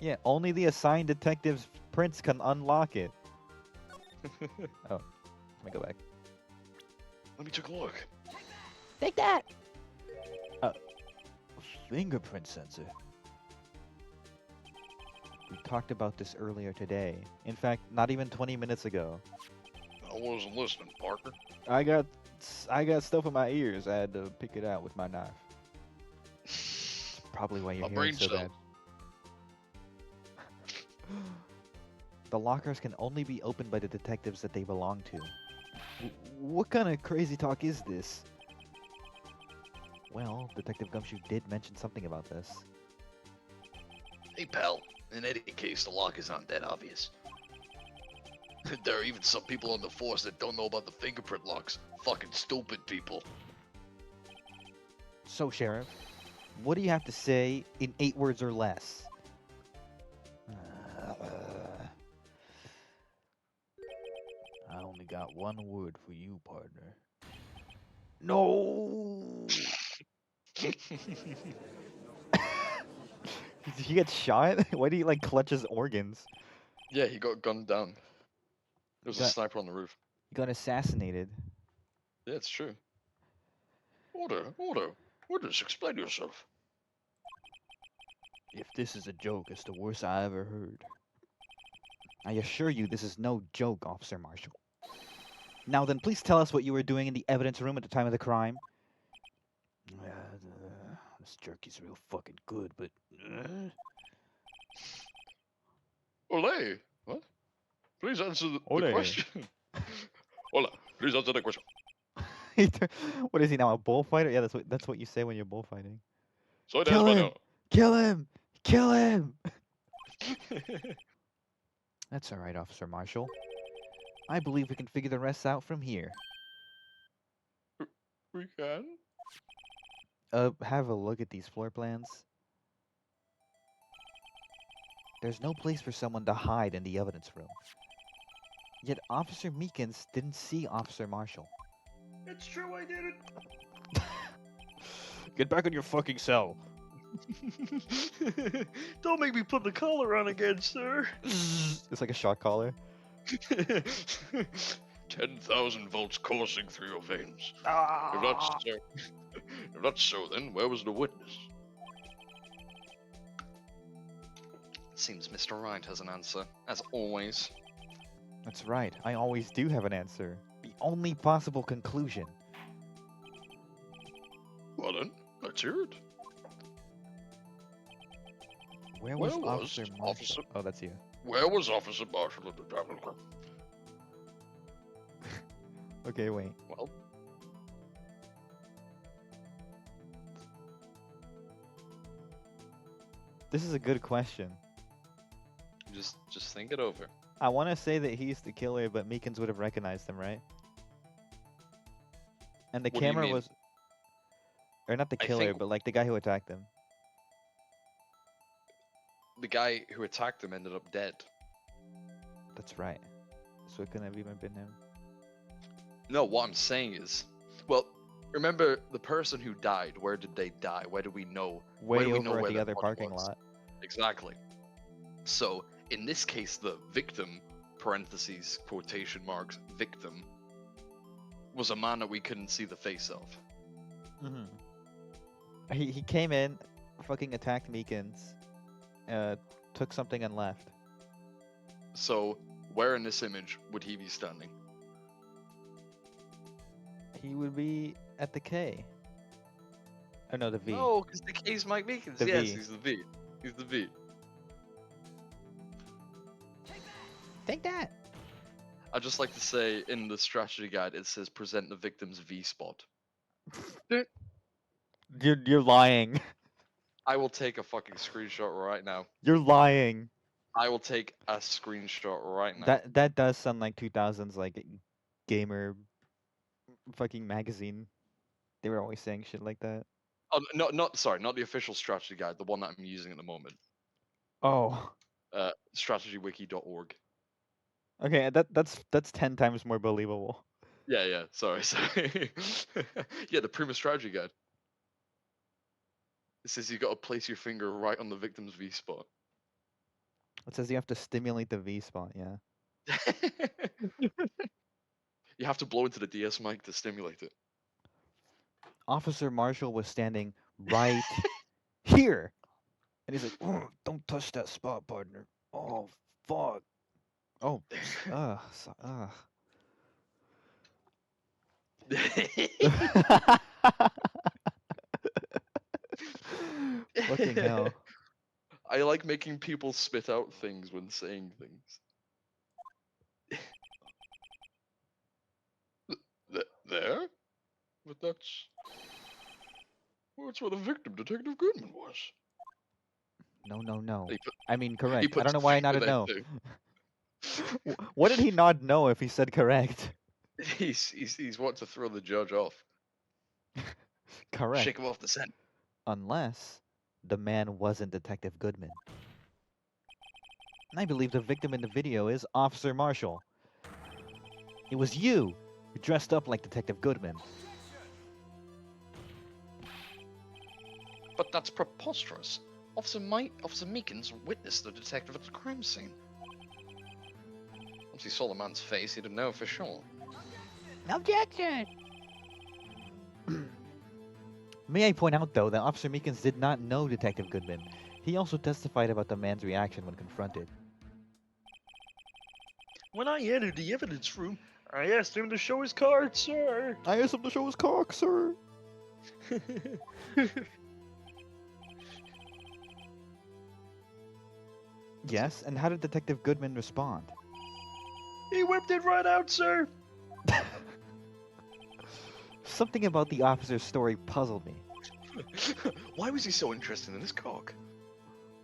Yeah, only the assigned detective's prints can unlock it. Oh, let me go back. Let me take a look. Take that! Fingerprint sensor. We talked about this earlier today. In fact, not even 20 minutes ago. I wasn't listening, Parker. I got stuff in my ears. I had to pick it out with my knife. That's probably why you're My hearing brain so cell. bad. The lockers can only be opened by the detectives that they belong to. What kind of crazy talk is this? Well, Detective Gumshoe did mention something about this. Hey, pal. In any case, the lock is not that obvious. There are even some people on the force that don't know about the fingerprint locks. Fucking stupid people. So, Sheriff, what do you have to say in 8 words or less? I only got one word for you, partner. No! Did he get shot? Why do you like clutch his organs? Yeah, he got gunned down. There was a Got sniper on the roof. he got assassinated. Yeah, it's true. Order. Orders, explain yourself. If this is a joke, it's the worst I ever heard. I assure you, this is no joke, Officer Marshall. Now then, please tell us what you were doing in the evidence room at the time of the crime. This jerky's real fucking good, but... Ole! What? Please answer the Ole. question. Hola, please answer the question. What is he now, a bullfighter? Yeah, that's what you say when you're bullfighting. Soy Kill him! Kill him! Kill him! That's alright, Officer Marshall. I believe we can figure the rest out from here. We can? Have a look at these floor plans. There's no place for someone to hide in the evidence room. Yet Officer Meekins didn't see Officer Marshall. It's true, I did Get back in your fucking cell. it. Don't make me put the collar on again, sir. It's like a shot collar. 10,000 volts coursing through your veins. Ah! If that's so, then where was the witness? Seems Mr. Wright has an answer, as always. That's right. I always do have an answer. The only possible conclusion. Well then, let's hear it. Where was Where was Officer Marshall? Officer- Oh, that's you. Where was Officer Marshall at the time of the crime? Okay, wait. Well, This is a good question. just think it over. I want to say that he's the killer, but Meekins would have recognized him, right? And the What do you camera mean? was... Or not the I killer, think- but like the guy who attacked him. The guy who attacked him ended up dead. That's right. So it couldn't have even been him. No, what I'm saying is, well, remember the person who died, where did they die? Where do we know? Where Way do we know over where at the their other body parking was? lot. Exactly. So, in this case, the victim, parentheses, quotation marks, victim, was a man that we couldn't see the face of. He came in, fucking attacked Meekins, took something and left. So, where in this image would he be standing? He would be at the K. Oh no, the V. No, because the K's Mike Meekins. The Yes, V. he's the V. He's the V. Take that! I'd just like to say in the strategy guide it says present the victim's V spot. You're lying. I will take a fucking screenshot right now. You're lying. I will take a screenshot right now. That does sound like 2000s like gamer fucking magazine. They were always saying shit like that. Oh, not the official strategy guide, the one that I'm using at the moment. Oh. Strategywiki.org. Okay, that's 10 times more believable. Yeah, sorry. Yeah, the Prima strategy guide. It says you got to place your finger right on the victim's V spot. It says you have to stimulate the V spot, yeah. You have to blow into the DS mic to stimulate it. Officer Marshall was standing right here. And he's like, "Oh, don't touch that spot, partner. Oh, fuck. Oh, Fucking hell. I like making people spit out things when saying things. There? But that's... Well, that's where the victim, Detective Goodman, was. No. He put- I mean, correct. I puts don't know why I finger nodded there no. too. What did he not know if he said correct? He's want to throw the judge off. Correct. Shake him off the scent. Unless the man wasn't Detective Goodman. And I believe the victim in the video is Officer Marshall. It was you who dressed up like Detective Goodman. But that's preposterous. Officer Meekins witnessed the detective at the crime scene. Once he saw the man's face, he'd know for sure. Objection! May I point out, though, that Officer Meekins did not know Detective Goodman. He also testified about the man's reaction when confronted. When I entered the evidence room, I asked him to show his card, sir. I asked him to show his cock, sir. Yes, and how did Detective Goodman respond? He whipped it right out, sir. Something about the officer's story puzzled me. Why was he so interested in his cock?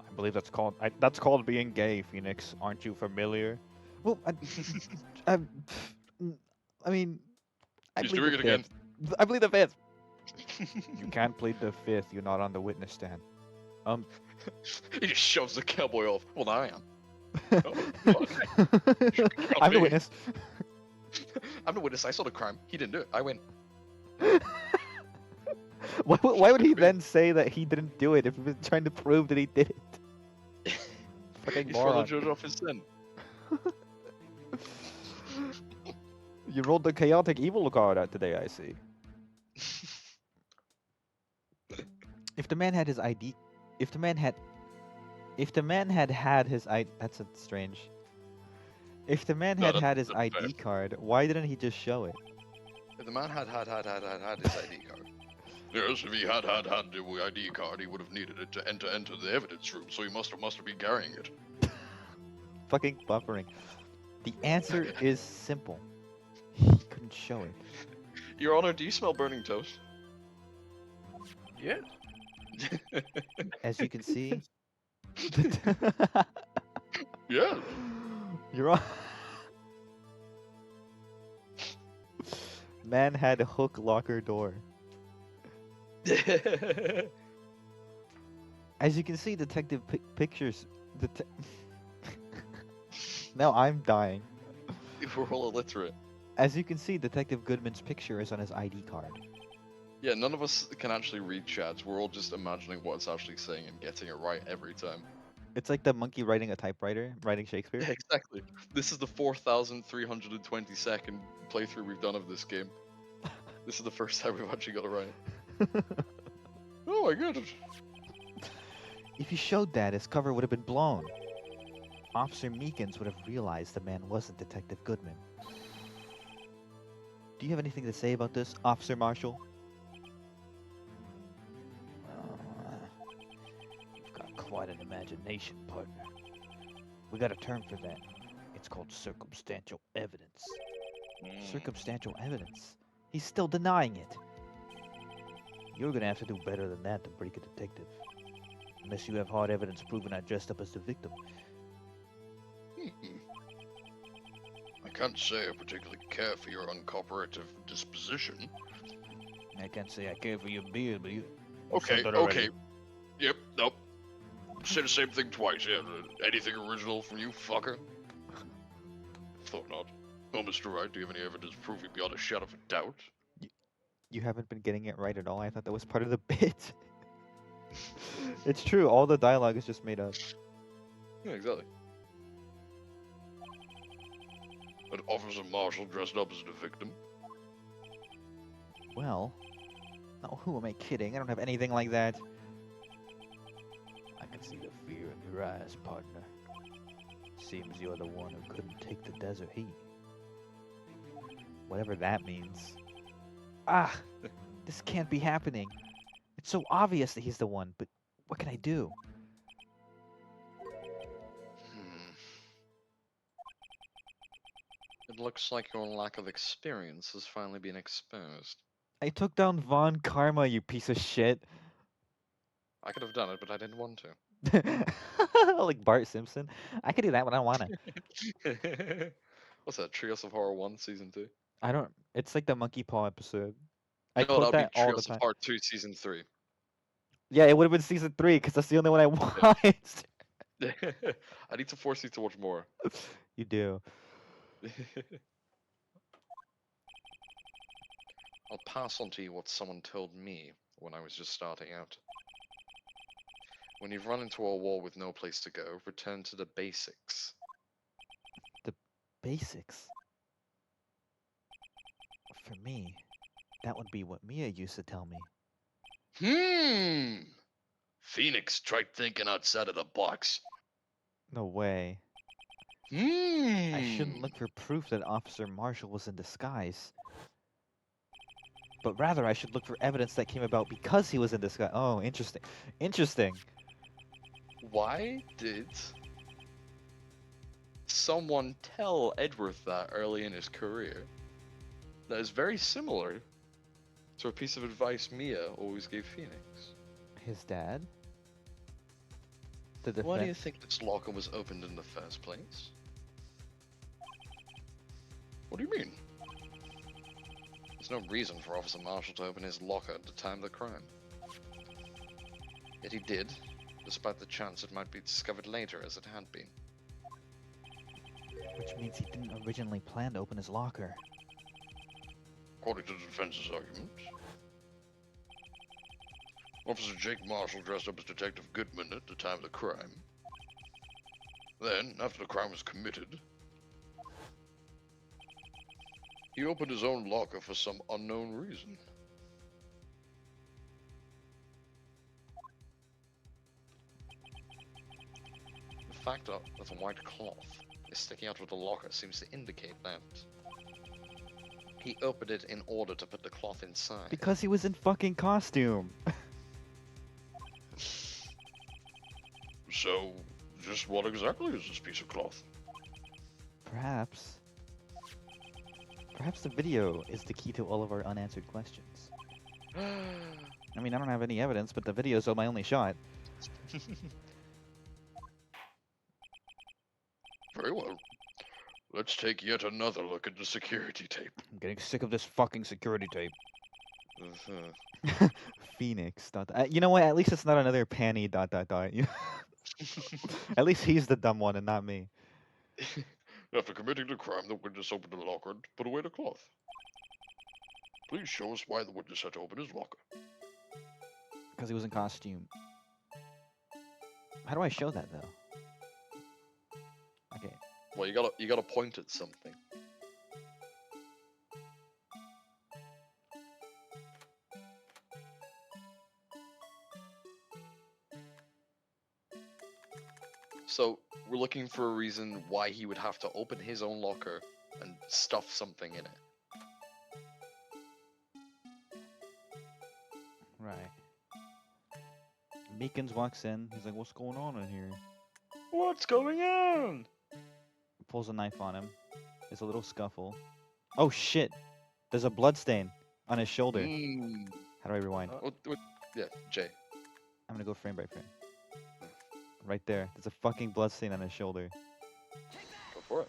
I believe that's called being gay, Phoenix. Aren't you familiar? Well, I, I mean, I He's plead doing the it again. fifth. I plead the fifth. You can't plead the fifth. You're not on the witness stand. He just shoves the cowboy off. Well, I am. I'm the witness. I'm the witness. I saw the crime. He didn't do it. I win. Why would he then say that he didn't do it if he was trying to prove that he did it? Fucking He's throwing the moron. judge off his sin. You rolled the chaotic evil card out today, I see. If the man had his ID, if the man had his ID, that's strange. If the man had had his that's ID fair. card, why didn't he just show it? If the man had his ID card. Yes, if he had the ID card, he would have needed it to enter the evidence room, so he must have been carrying it. Fucking buffering. The answer is simple. He couldn't show it. Your Honor, do you smell burning toast? Yeah. As you can see, Yeah. you're on. Man had a hook locker door. As you can see, detective pictures. Now I'm dying. We're all illiterate. As you can see, Detective Goodman's picture is on his ID card. Yeah, none of us can actually read chats. We're all just imagining what it's actually saying and getting it right every time. It's like the monkey writing a typewriter, writing Shakespeare. Yeah, exactly. This is the 4,322nd playthrough we've done of this game. This is the first time we've actually got it right. Oh my goodness. If he showed that, his cover would have been blown. Officer Meekins would have realized the man wasn't Detective Goodman. Do you have anything to say about this, Officer Marshall? You've got quite an imagination, partner. We got a term for that. It's called circumstantial evidence. Circumstantial evidence? He's still denying it. You're gonna have to do better than that to break a detective. Unless you have hard evidence proving I dressed up as the victim. I can't say I particularly care for your uncooperative disposition. I can't say I care for your beard, but you... Okay, said that already. okay. Yep, nope. Say the same thing twice, yeah. Anything original from you, fucker? Thought not. Oh, Mr. Wright, do you have any evidence proving beyond a shadow of a doubt? You haven't been getting it right at all. I thought that was part of the bit. It's true. All the dialogue is just made up. Yeah, exactly. An Officer Marshall dressed up as the victim? Well, no, who am I kidding? I don't have anything like that. I can see the fear in your eyes, partner. Seems you're the one who couldn't take the desert heat. Whatever that means. Ah! This can't be happening. It's so obvious that he's the one, but what can I do? It looks like your lack of experience has finally been exposed. I took down Von Karma, you piece of shit. I could have done it, but I didn't want to. Like Bart Simpson. I could do that when I wanna. What's that? Trios of Horror 1, Season 2? I don't. It's like the Monkey Paw episode. I No, quote that'll be that all the Trios time. of Part 2, Season 3. Yeah, it would have been season 3 because that's the only one I watched. I need to force you to watch more. You do. I'll pass on to you what someone told me when I was just starting out. When you've run into a wall with no place to go, return to the basics. Basics. For me, that would be what Mia used to tell me. Phoenix tried thinking outside of the box. No way. I shouldn't Hmm. look for proof that Officer Marshall was in disguise. But rather, I should look for evidence that came about because he was in disguise. Oh, interesting. Interesting. Why did someone tell Edworth that early in his career? That is very similar to a piece of advice Mia always gave Phoenix. His dad? The Why do you defense? think this locker was opened in the first place? What do you mean? There's no reason for Officer Marshall to open his locker at the time of the crime. Yet he did, despite the chance it might be discovered later as it had been. Which means he didn't originally plan to open his locker. According to the defense's arguments, Officer Jake Marshall dressed up as Detective Goodman at the time of the crime. Then, after the crime was committed, he opened his own locker for some unknown reason. The fact that a white cloth is sticking out of the locker seems to indicate that he opened it in order to put the cloth inside. Because he was in fucking costume. So, just what exactly is this piece of cloth? Perhaps. Perhaps the video is the key to all of our unanswered questions. I mean, I don't have any evidence, but the video's my only shot. Very well. Let's take yet another look at the security tape. I'm getting sick of this fucking security tape. Uh-huh. Phoenix. You know what? At least it's not another Panny. At least he's the dumb one and not me. After committing the crime, the witness opened the locker and put away the cloth. Please show us why the witness had to open his locker. Because he was in costume. How do I show that though? Okay. Well, you gotta point at something. So we're looking for a reason why he would have to open his own locker and stuff something in it. Right. Meekins walks in. He's like, "What's going on in here?" What's going on? Pulls a knife on him. There's a little scuffle. Oh shit! There's a blood stain on his shoulder. How do I rewind? Yeah, Jay. I'm gonna go frame by frame. Right there. There's a fucking blood stain on his shoulder. Go for it.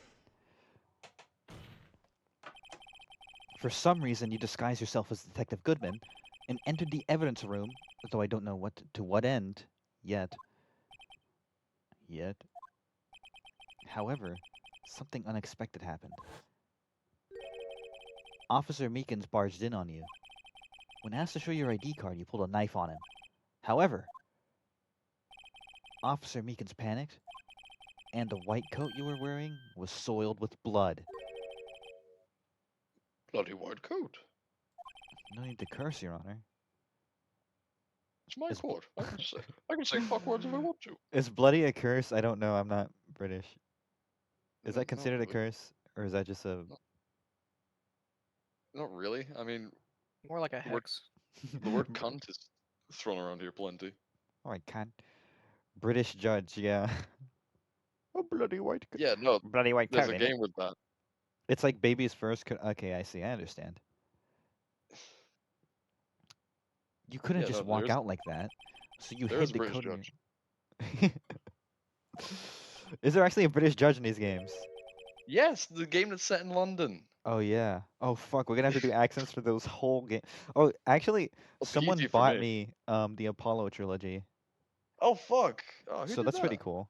For some reason, you disguise yourself as Detective Goodman and entered the evidence room, though I don't know to what end yet. However, something unexpected happened. Officer Meekins barged in on you. When asked to show your ID card, you pulled a knife on him. However, Officer Meekins panicked, and the white coat you were wearing was soiled with blood. Bloody white coat. No need to curse, Your Honor. It's my Is bl- court. I can say fuck words if I want to. Is bloody a curse? I don't know. I'm not British. Is that Not considered a really. curse, or is that just a? Not really. I mean, More like a The word- hex. the word cunt is thrown around here plenty. Oh, I can't. British judge, yeah. Oh, bloody white coat. Yeah, no, Bloody white there's coat. a Innit? game with that. It's like baby's first. Okay, I see. I understand. You couldn't Yeah, just no, walk there's out like that. So you there's hid a the British code in judge. your. Is there actually a British judge in these games? Yes, the game that's set in London. Oh yeah. Oh fuck, we're gonna have to do accents for those whole game. Oh, actually, That'll be someone easy for bought me. me the Apollo trilogy, Oh fuck! Oh, who so did that's pretty that? cool.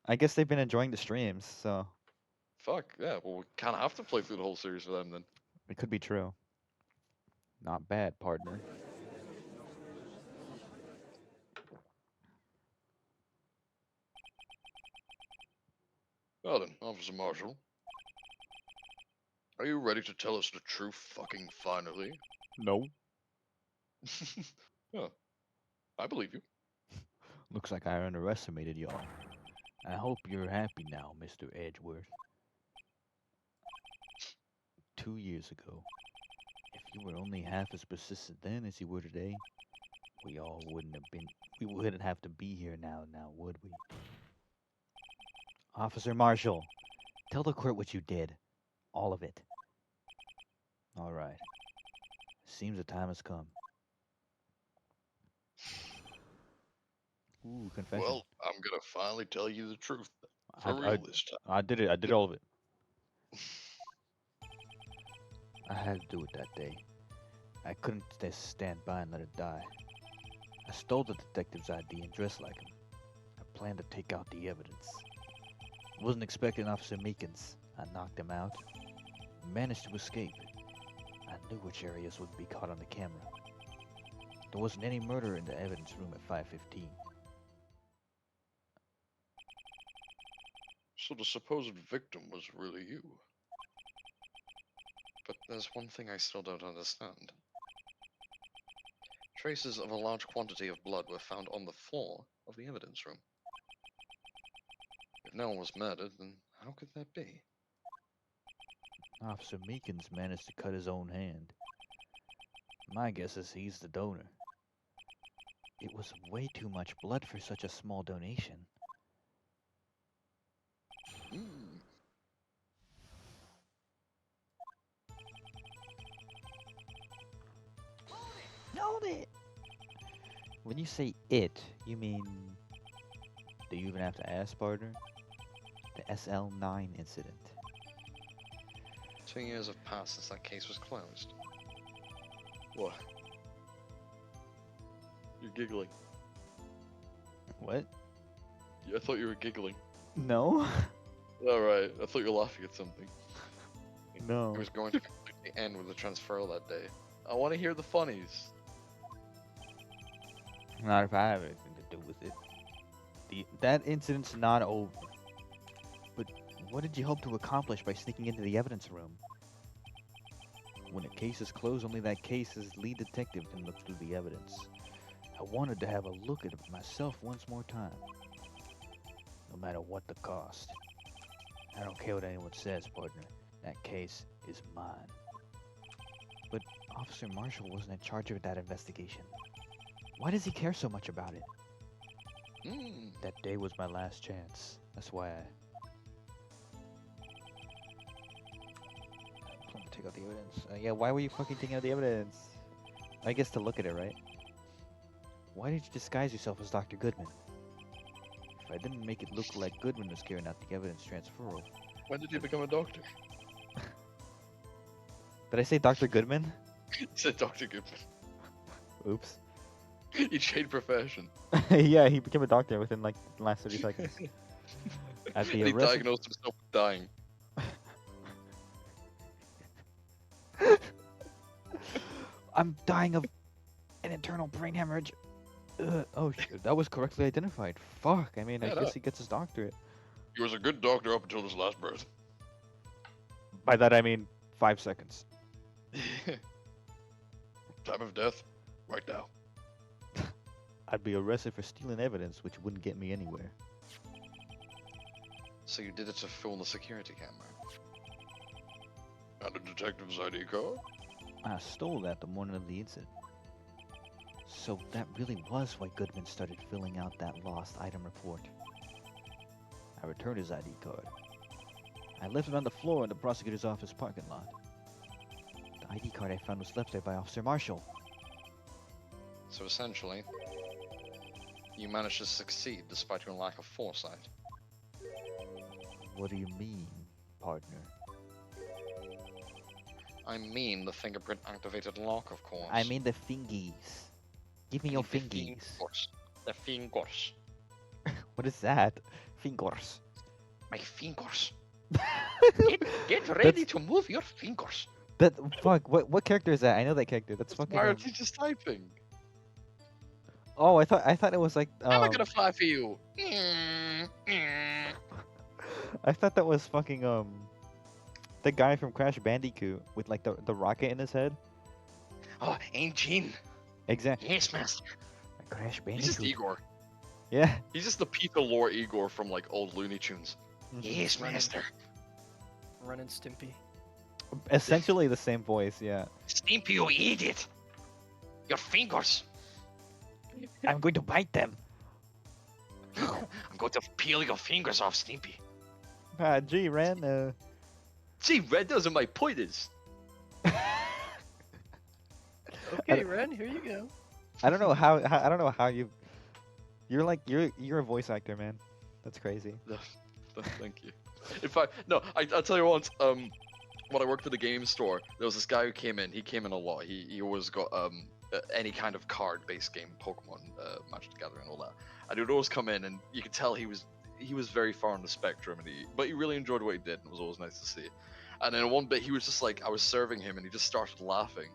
I guess they've been enjoying the streams, so Fuck yeah. Well, we kind of have to play through the whole series for them then. it could be true. Not bad, partner. Well then, Officer Marshall. Are you ready to tell us the truth fucking finally? No. Yeah, I believe you. Looks like I underestimated y'all. I hope you're happy now, Mr. Edgeworth. 2 years ago, if you were only half as persistent then as you were today, we wouldn't have to be here now, would we? Officer Marshall, tell the court what you did. All of it. All right. Seems the time has come. Ooh, confession. Well, I'm gonna finally tell you the truth. For I, real this time. I did it. I did all of it. I had to do it that day. I couldn't just stand by and let it die. I stole the detective's ID and dressed like him. I planned to take out the evidence. Wasn't expecting Officer Meekins. I knocked him out. Managed to escape. I knew which areas would be caught on the camera. There wasn't any murder in the evidence room at 5:15. So the supposed victim was really you. But there's one thing I still don't understand. Traces of a large quantity of blood were found on the floor of the evidence room. If no one was murdered, then how could that be? Officer Meekins managed to cut his own hand. My guess is he's the donor. It was way too much blood for such a small donation. Hmm. Hold it! When you say it, you mean... Do you even have to ask, partner? The SL9 incident. 2 years have passed since that case was closed. What? You're giggling. What? Yeah, I thought you were giggling. No? Alright, I thought you were laughing at something. No. It was going to completely end with the transferal that day. I want to hear the funnies. Not if I have anything to do with it. That incident's not over. But what did you hope to accomplish by sneaking into the evidence room? When a case is closed, only that case's lead detective can look through the evidence. I wanted to have a look at it myself once more time. No matter what the cost. I don't care what anyone says, partner. That case is mine. But Officer Marshall wasn't in charge of that investigation. Why does he care so much about it? Hmm. That day was my last chance. That's why I plan to take out the evidence. Yeah, why were you fucking taking out the evidence? I guess to look at it, right? Why did you disguise yourself as Dr. Goodman? If I didn't make it look like Goodman was carrying out the evidence transferal. When did you become a doctor? Did I say Dr. Goodman? You said Dr. Goodman. Oops. He changed profession. Yeah, he became a doctor within like the last 30 seconds. I'd be And he arrested. diagnosed himself with dying. I'm dying of an internal brain hemorrhage. Oh shit, that was correctly identified. Fuck, I mean, Yeah, I guess that- he gets his doctorate. He was a good doctor up until his last breath. By that I mean 5 seconds. Time of death, right now. I'd be arrested for stealing evidence, which wouldn't get me anywhere. So you did it to fool the security camera. And a detective's ID card? I stole that the morning of the incident. So that really was why Goodman started filling out that lost item report. I returned his ID card. I left it on the floor in the prosecutor's office parking lot. The ID card I found was left there by Officer Marshall. So essentially, you managed to succeed despite your lack of foresight. What do you mean, partner? I mean the fingerprint activated lock, of course. I mean the fingies. Give me your The fingies. fingers. The fingers. What is that? Fingers. My fingers. Get Ready to move your fingers. That fuck. What character is that? I know that character. That's fucking. Why aren't you just typing? Oh, I thought it was like. I'm not gonna fly for you. I thought that was fucking the guy from Crash Bandicoot with like the rocket in his head. Oh, engine. Exactly. Yes, master. Crash He's just Bandicoot. Igor. Yeah. He's just the Peter Lore Igor from like old Looney Tunes. Yes, Running. master. Ren and Stimpy. Essentially the same voice. Yeah. Stimpy, you idiot. Your fingers. I'm going to bite them. I'm going to peel your fingers off, Stimpy. Ah, gee, Ren. Gee, Red doesn't my pointers. Okay, Ren, here you go. I don't know how I don't know how you're like you're a voice actor, man. That's crazy. Thank you. In fact, no, I'll tell you once. When I worked at the game store, there was this guy who came in. He came in a lot. He always got any kind of card-based game, Pokemon, Magic the Gathering, all that. And he would always come in, and you could tell he was very far on the spectrum, but he really enjoyed what he did, and it was always nice to see. And then one bit, he was just like, I was serving him, and he just started laughing.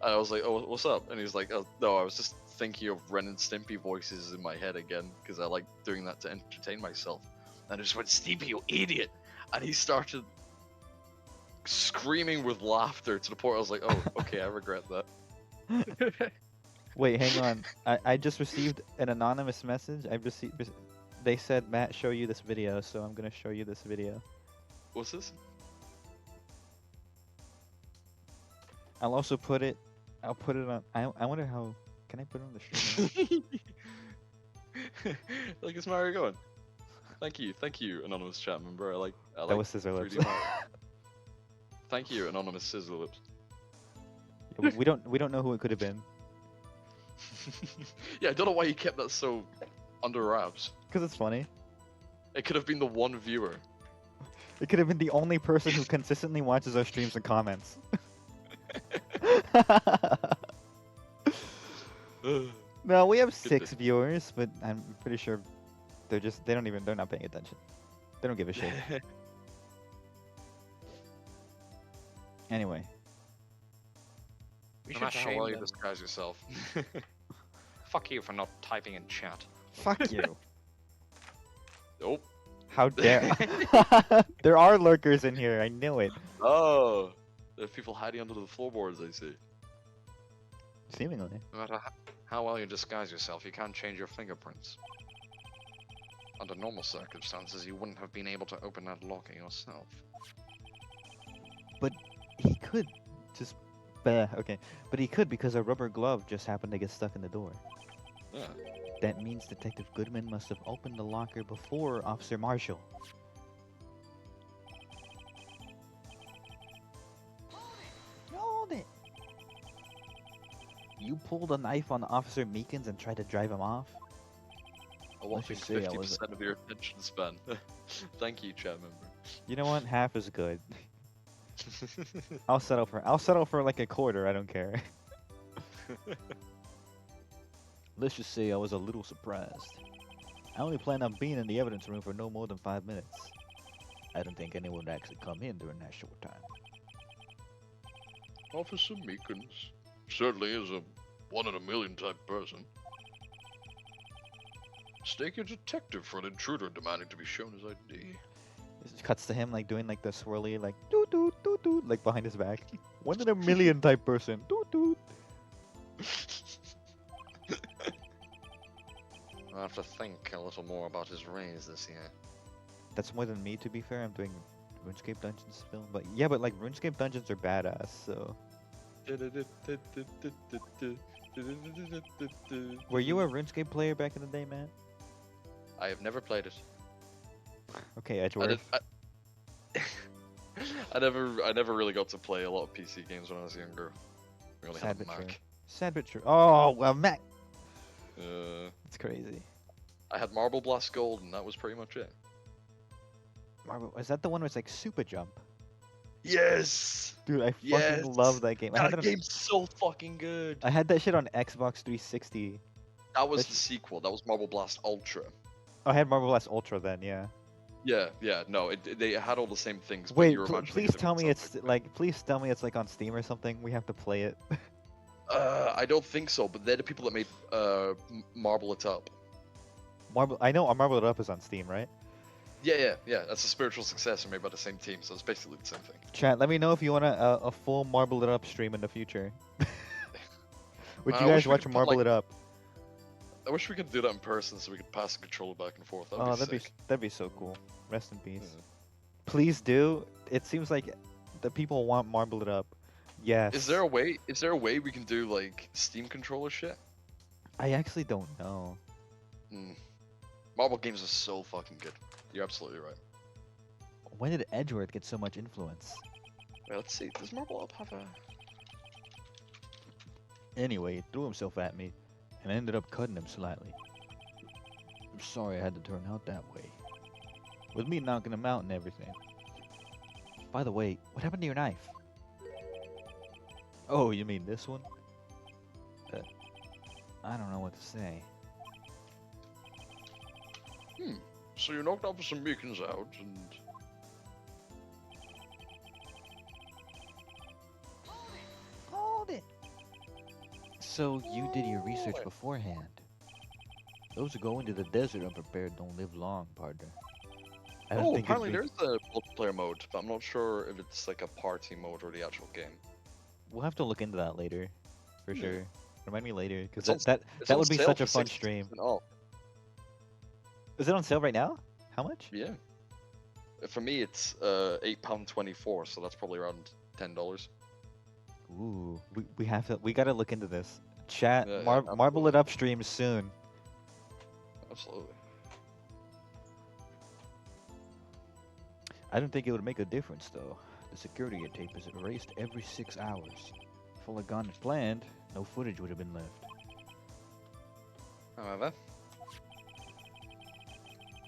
And I was like, oh, what's up? And he was like, oh, no, I was just thinking of Ren and Stimpy voices in my head again, because I like doing that to entertain myself. And I just went, Stimpy, you idiot! And he started screaming with laughter to the point I was like, oh, okay, I regret that. Wait, hang on. I just received an anonymous message. They said, Matt, show you this video, so I'm gonna show you this video. What's this? I'll also put it. I'll put it on. I wonder how. Can I put it on the stream? Like, it's Mario going. Thank you, anonymous chat member. I like That was Scissor Lips. 3D Mario. Thank you, anonymous Scissor Lips. we don't know who it could have been. Yeah, I don't know why you kept that so under wraps. Cause it's funny. It could have been the one viewer. It could have been the only person who consistently watches our streams and comments. No, we have 6 viewers, but I'm pretty sure they're not paying attention. They don't give a shit. Anyway, We No should matter how shame well you them. disguise yourself. Fuck you for not typing in chat. fuck you. Nope. How dare? There are lurkers in here. I knew it. Oh, there's people hiding under the floorboards, I see. Seemingly. No matter how well you disguise yourself, you can't change your fingerprints. Under normal circumstances, you wouldn't have been able to open that locker yourself. He could just. Okay, but he could because a rubber glove just happened to get stuck in the door. Yeah. That means Detective Goodman must have opened the locker before Officer Marshall. Hold it! You pulled a knife on Officer Meekins and tried to drive him off? A whopping just say I was- 50% of your attention span. Thank you, chat member. You know what? Half is good. I'll settle for like a quarter, I don't care. Let's just say I was a little surprised. I only planned on being in the evidence room for no more than 5 minutes. I don't think anyone would actually come in during that short time. Officer Meekins certainly is a one-in-a-million type person. Stake a detective for an intruder demanding to be shown his ID. It cuts to him like doing like the swirly like doot doot doot doot like behind his back. 1 in a million type person. Doot doot. I'll have to think a little more about his raise this year. That's more than me, to be fair. I'm doing RuneScape Dungeons still, but yeah, but like RuneScape Dungeons are badass. So, were you a RuneScape player back in the day, man? I have never played it. Okay, I, Edgeworth. did, I never really got to play a lot of PC games when I was younger. We only Sad had a but true. Mac. Sad but true. Oh well, Mac. It's crazy. I had Marble Blast Gold, and that was pretty much it. Marvel, is that the one where it's like super jump? Yes! Dude, I fucking Yes! love that game. I had That that on- game's so fucking good! I had that shit on Xbox 360. That was That's- the sequel. That was Marble Blast Ultra. Oh, I had Marvel Blast Ultra then, yeah. Yeah, no, they had all the same things. But Wait, you were imagining please a tell me different it's subject. like, please tell me it's like on Steam or something. We have to play it. I don't think so, but they're the people that made Marble It Up. Marvel, I know Marvel It Up is on Steam, right? Yeah. That's a spiritual successor made by the same team, so it's basically the same thing. Chat, let me know if you want a full Marble It Up stream in the future. Would Man, you I guys wish we watch could put, Marble like, It Up? I wish we could do that in person so we could pass the controller back and forth. That'd Oh, be sick. that'd be so cool. Rest in peace. Yeah. Please do. It seems like the people want Marble It Up. Yes. Is there a way? Is there a way we can do like Steam controller shit? I actually don't know. Hmm. Marble games are so fucking good. You're absolutely right. When did Edgeworth get so much influence? Wait, let's see. Does Marble Up have a? Anyway, he threw himself at me and ended up cutting him slightly. I'm sorry I had to turn out that way. With me knocking him out and everything. By the way, what happened to your knife? Oh, you mean this one? I don't know what to say. So you knocked Officer Meekins out, and Hold it. So you did your research beforehand. Those who go into the desert unprepared don't live long, partner. I don't think it'd apparently be- there's a multiplayer mode, but I'm not sure if it's like a party mode or the actual game. We'll have to look into that later, for Yeah. sure. Remind me later, because It's on- It's that on would be sale such for a fun 60% stream. off. Is it on sale right now? How much? Yeah. For me, it's £8.24, so that's probably around $10. Ooh, we gotta look into this. Chat, Yeah, Marble It absolutely. Up stream soon. Absolutely. I don't think it would make a difference though. The security tape is erased every 6 hours. If all had gone as planned, no footage would have been left. However,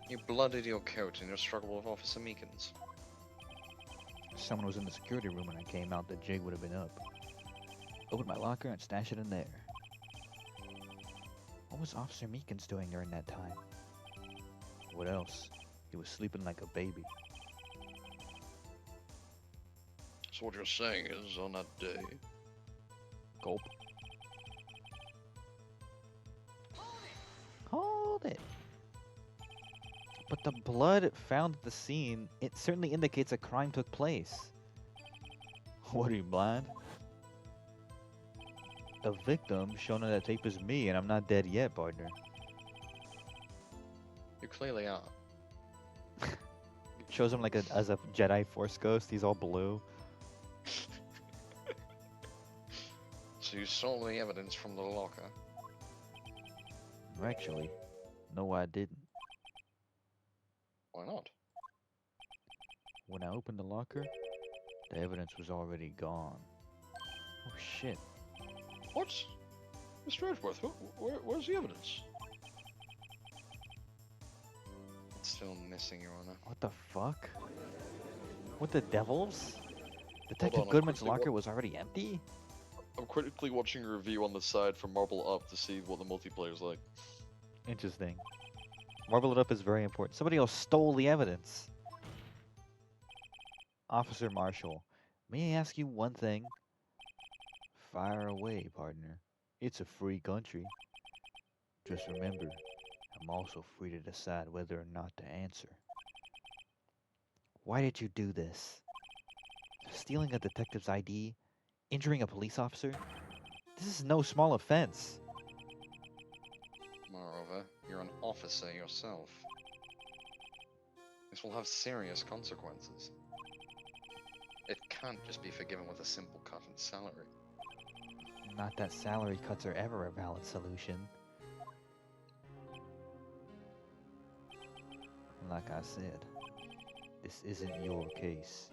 you bloodied your coat in your struggle with Officer Meekins. If someone was in the security room when I came out, the jig would have been up. Open my locker and stash it in there. What was Officer Meekins doing during that time? What else? He was sleeping like a baby. So what you're saying is, on that day, Gulp. Hold it. But the blood found at the scene, it certainly indicates a crime took place. What, are you blind? The victim shown on that tape is me, and I'm not dead yet, partner. You clearly are. Shows him like as a Jedi Force ghost. He's all blue. So you stole the evidence from the locker. Actually, no, I didn't. Why not? When I opened the locker, the evidence was already gone. Oh shit. what? Mr. Edgeworth, where's the evidence? It's still missing, Your Honor. What the fuck? What the devils? Detective on, I'm Goodman's quickly locker was already empty? I'm critically watching a review on the side for Marble Up to see what the multiplayer's like. Interesting. Marble It Up is very important. Somebody else stole the evidence. Officer Marshall, may I ask you one thing? Fire away, partner. It's a free country. Just remember, I'm also free to decide whether or not to answer. Why did you do this? Stealing a detective's ID? Injuring a police officer? This is no small offense. Moreover, you're an officer yourself. This will have serious consequences. It can't just be forgiven with a simple cut in salary. Not that salary cuts are ever a valid solution. Like I said, this isn't your case.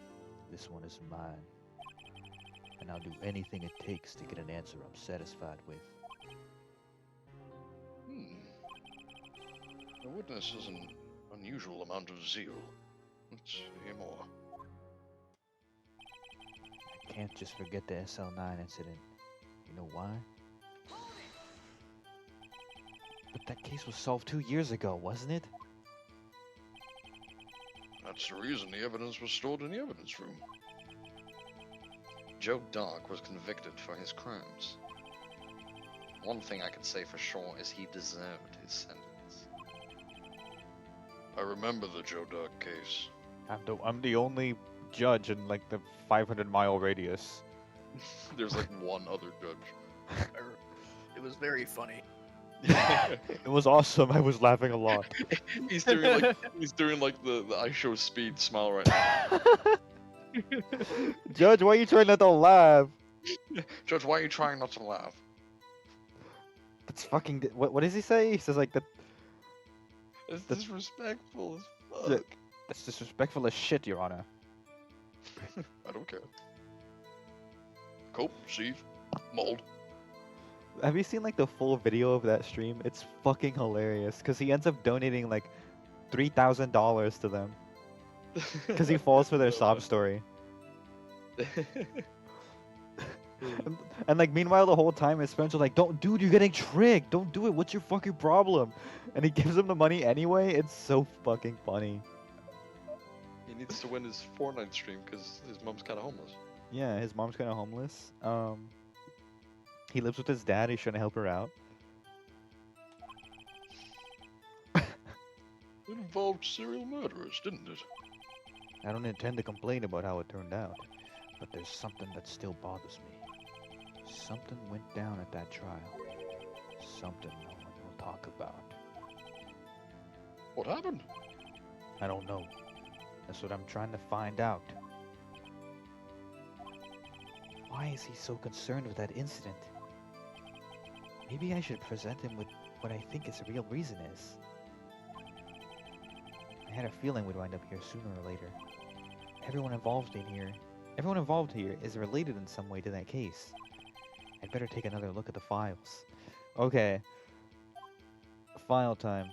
This one is mine. And I'll do anything it takes to get an answer I'm satisfied with. The witness has an unusual amount of zeal. Let's hear more. I can't just forget the SL9 incident. You know why? But that case was solved 2 years ago, wasn't it? That's the reason the evidence was stored in the evidence room. Joe Dark was convicted for his crimes. One thing I can say for sure is he deserved his sentence. I remember the Joe Duck case. I'm the only judge in like the 500-mile radius. There's like one other judge. It was very funny. It was awesome. I was laughing a lot. He's doing like the I show speed smile right now. Judge, why are you trying not to laugh? Judge, why are you trying not to laugh? That's fucking. What does he say? He says like that. It's That's- disrespectful as Yeah. fuck. That's disrespectful as shit, Your Honor. I don't care. Cope, sieve, mold. Have you seen like the full video of that stream? It's fucking hilarious because he ends up donating like $3,000 to them because he falls for their sob story. And like meanwhile the whole time his friends are like, "Don't, dude, you're getting tricked. Don't do it. What's your fucking problem?" And he gives them the money anyway. It's so fucking funny. He needs to win his Fortnite stream because his mom's kind of homeless. Yeah, his mom's kind of homeless. He lives with his dad. He's trying to help her out. It involved serial murderers, didn't it? I don't intend to complain about how it turned out, but there's something that still bothers me. Something went down at that trial. Something no one will talk about. What happened? I don't know. That's what I'm trying to find out. Why is he so concerned with that incident? Maybe I should present him with what I think his real reason is. I had a feeling we'd wind up here sooner or later. Everyone involved here is related in some way to that case. I'd better take another look at the files. Okay. File time.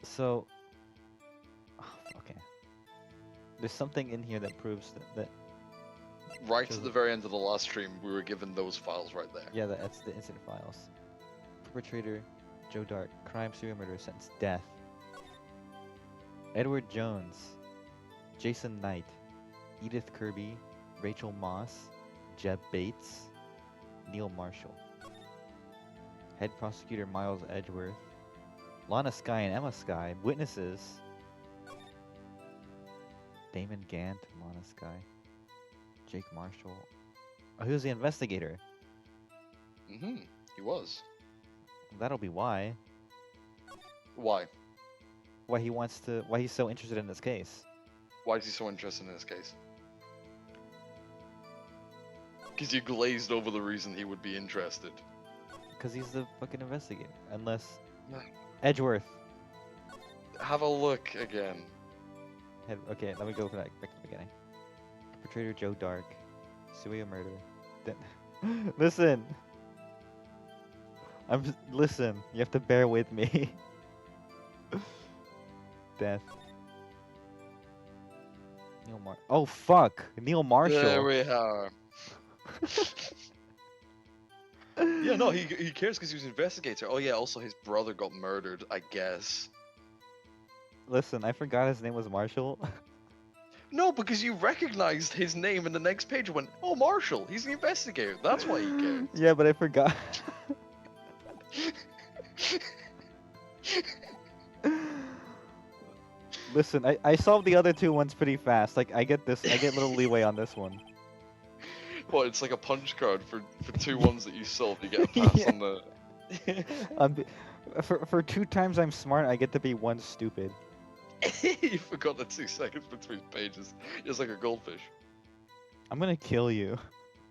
So, okay. There's something in here that proves that Right Shows at the it. very end of the last stream, we were given those files right there. yeah, that's the incident files. Perpetrator, Joe Dart, crime serial murder, sentenced death. Edward Jones, Jason Knight, Edith Kirby, Rachel Moss, Jeb Bates, Neil Marshall. Head prosecutor Miles Edgeworth, Lana Skye and Emma Skye, witnesses Damon Gant, Lana Skye, Jake Marshall. Oh, he was the investigator. Mm-hmm. He was. That'll be why. Why? Why he's so interested in this case. Why is he so interested in this case? Because you glazed over the reason he would be interested. Because he's the fucking investigator. Unless No. Edgeworth. Have a look again. Okay, let me go for that back to the beginning. Perpetrator Joe Dark. Serial murder. Listen. Listen. You have to bear with me. Death. Oh fuck! Neil Marshall. There we are. Yeah, no, he cares because he was an investigator. Oh yeah, also his brother got murdered, I guess. Listen, I forgot his name was Marshall. No, because you recognized his name in the next page and went, oh, Marshall, he's the investigator. That's why he cares. Yeah, but I forgot. Listen, I solved the other two ones pretty fast. Like I get a little leeway on this one. Well, it's like a punch card for two ones that you solved. You get a pass Yeah. on the. For 2 times I'm smart, I get to be 1 stupid. You forgot the 2 seconds between pages. It's like a goldfish. I'm gonna kill you.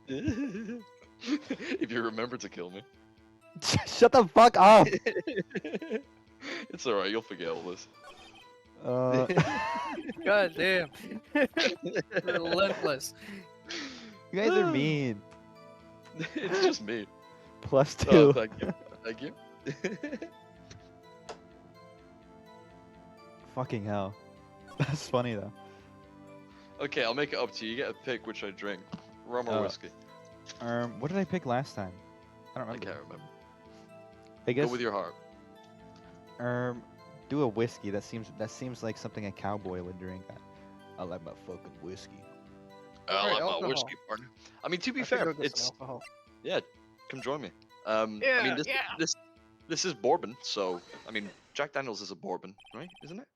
If you remember to kill me. Shut the fuck up! It's alright, you'll forget all this. God damn. Relentless. You guys are mean. It's just me. +2. Oh, thank you. Thank you. Fucking hell. That's funny though. Okay, I'll make it up to you. You get a pick which I drink. Rum or whiskey. What did I pick last time? I don't I remember. can't remember. I guess Go with your heart. do a whiskey. That seems like something a cowboy would drink. I like my fucking whiskey. I Alright, like my alcohol. whiskey partner. I mean, to be I should fair, go get some it's alcohol. yeah. Come join me. Yeah, I mean, this yeah. this This is bourbon, so I mean, Jack Daniels is a bourbon, right? Isn't it?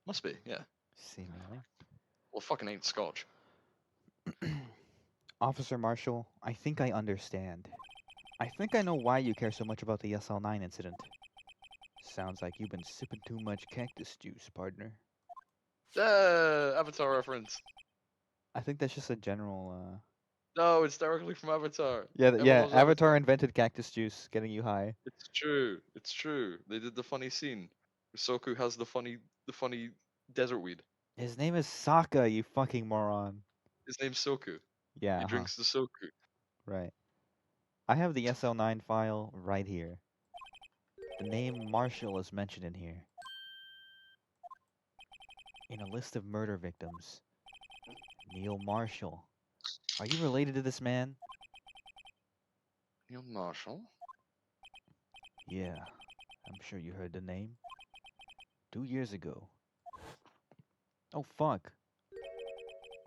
Must be, yeah. Seemingly. Well, fucking ain't Scotch. Officer Marshall, I think I understand. I think I know why you care so much about the SL9 incident. Sounds like you've been sipping too much cactus juice, partner. Avatar reference. I think that's just a general, No, it's directly from Avatar. Yeah, Everyone yeah, loves Avatar invented cactus juice, getting you high. It's true. It's true. They did the funny scene. Soku has the funny desert weed. His name is Sokka, you fucking moron. His name's Soku. Yeah, He drinks the Soku. right. I have the SL9 file right here. The name Marshall is mentioned in here. In a list of murder victims. Neil Marshall. Are you related to this man? Neil Marshall? Yeah, I'm sure you heard the name. 2 years ago. Oh, fuck.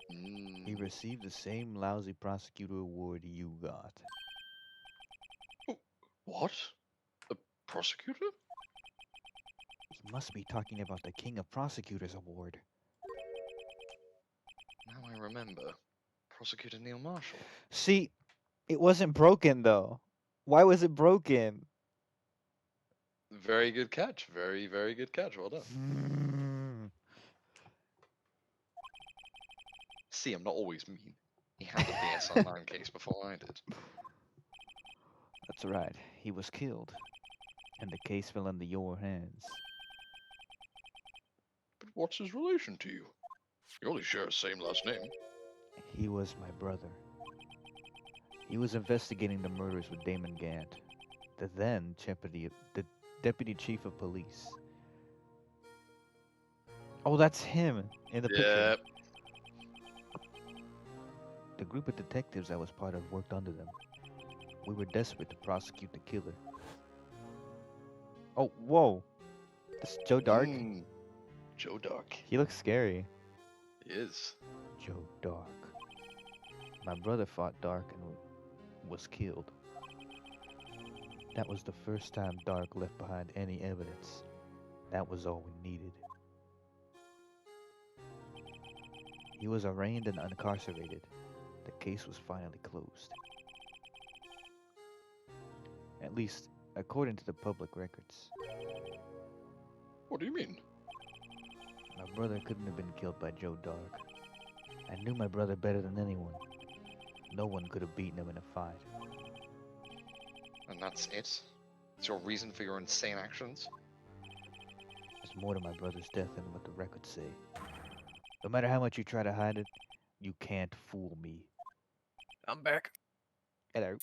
He Mm. received the same lousy prosecutor award you got. What? A prosecutor? He must be talking about the King of Prosecutors award. Now I remember. Prosecutor Neil Marshall. See, it wasn't broken though. Why was it broken? Very good catch. Very, very good catch. Well done. See, I'm not always mean. He handled the SL9 case before I did. That's right. He was killed. And the case fell into your hands. But what's his relation to you? You only share the same last name. He was my brother. He was investigating the murders with Damon Gant, the then the deputy chief of police. Oh, that's him in the picture. Yep. The group of detectives I was part of worked under them. We were desperate to prosecute the killer. Oh, whoa. This is Joe Dark? Mm. Joe Dark. He looks scary. He is. Joe Dark. My brother fought Dark and was killed. That was the first time Dark left behind any evidence. That was all we needed. He was arraigned and incarcerated. The case was finally closed. At least, according to the public records. What do you mean? My brother couldn't have been killed by Joe Dark. I knew my brother better than anyone. No one could have beaten him in a fight. And that's it? It's your reason for your insane actions? There's more to my brother's death than what the records say. No matter how much you try to hide it, you can't fool me. I'm back. Hello.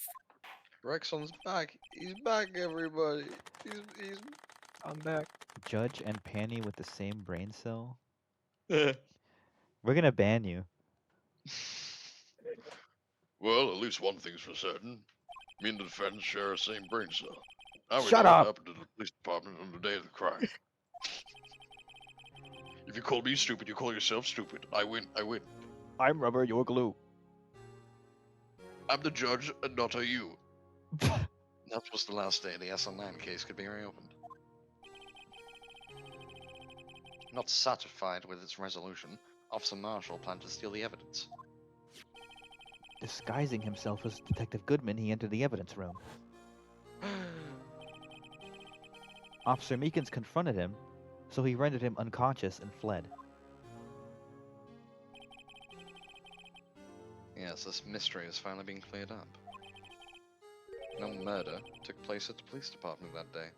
Rexon's back. He's back, everybody. He's. I'm back. Judge and Panny with the same brain cell? Well, We're gonna ban you. at least one thing's for certain. Me and the defense share the same brain cell. Now we Shut know up! what happened to the police department on the day of the crime. If you call me stupid, you call yourself stupid. I win. I win. I'm rubber, you're glue. I'm the judge and not a you. That was the last day the SL9 case could be reopened. Not satisfied with its resolution, Officer Marshall planned to steal the evidence. Disguising himself as Detective Goodman, he entered the evidence room. Officer Meekins confronted him, so he rendered him unconscious and fled. Yes, this mystery has finally been cleared up. No murder took place at the police department that day.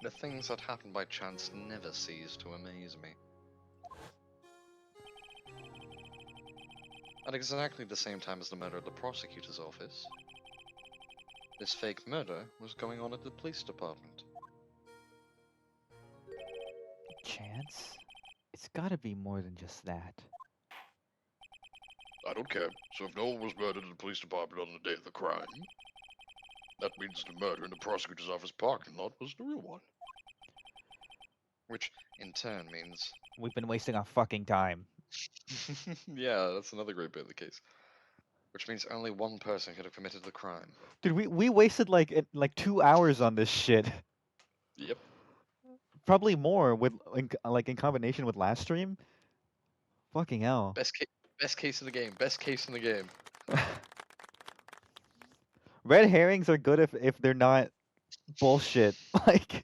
The things that happen by chance never cease to amaze me. At exactly the same time as the murder at the prosecutor's office, this fake murder was going on at the police department. Chance? It's gotta be more than just that. I don't care. So if no one was murdered at the police department on the day of the crime, that means the murder in the prosecutor's office parking lot was the real one. Which, in turn, means... We've been wasting our fucking time. Yeah, that's another great bit of the case. which means only one person could have committed the crime. Dude, we wasted like 2 hours on this shit. Yep. Probably more in combination with last stream. Fucking hell. Best case in the game. Best case in the game. Red herrings are good if they're not bullshit. Like,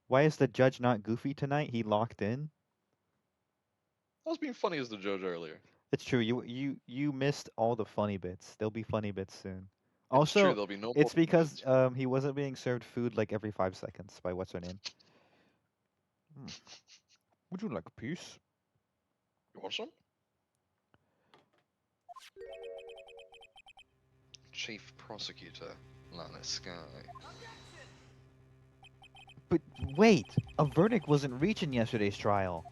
why is the judge not goofy tonight? He locked in. I was being funny as the judge earlier. It's true. You missed all the funny bits. There'll be funny bits soon. It's true. Also, There'll be no more. it's because bits. he wasn't being served food like every 5 seconds by what's her name. Would you like a piece? You want some? Chief Prosecutor, Lana Sky. But wait, a verdict wasn't reached in yesterday's trial.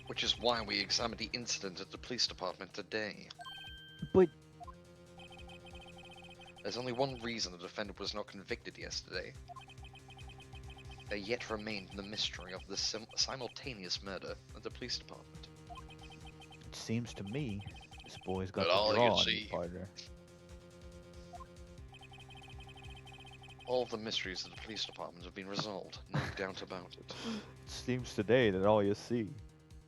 Which is why we examined the incident at the police department today. But There's only one reason the defendant was not convicted yesterday. There yet remained the mystery of the simultaneous murder at the police department. it seems to me this boy's got But the all I draw can on see- his partner. All of the mysteries of the police department have been resolved, no doubt about it. It seems today that all you see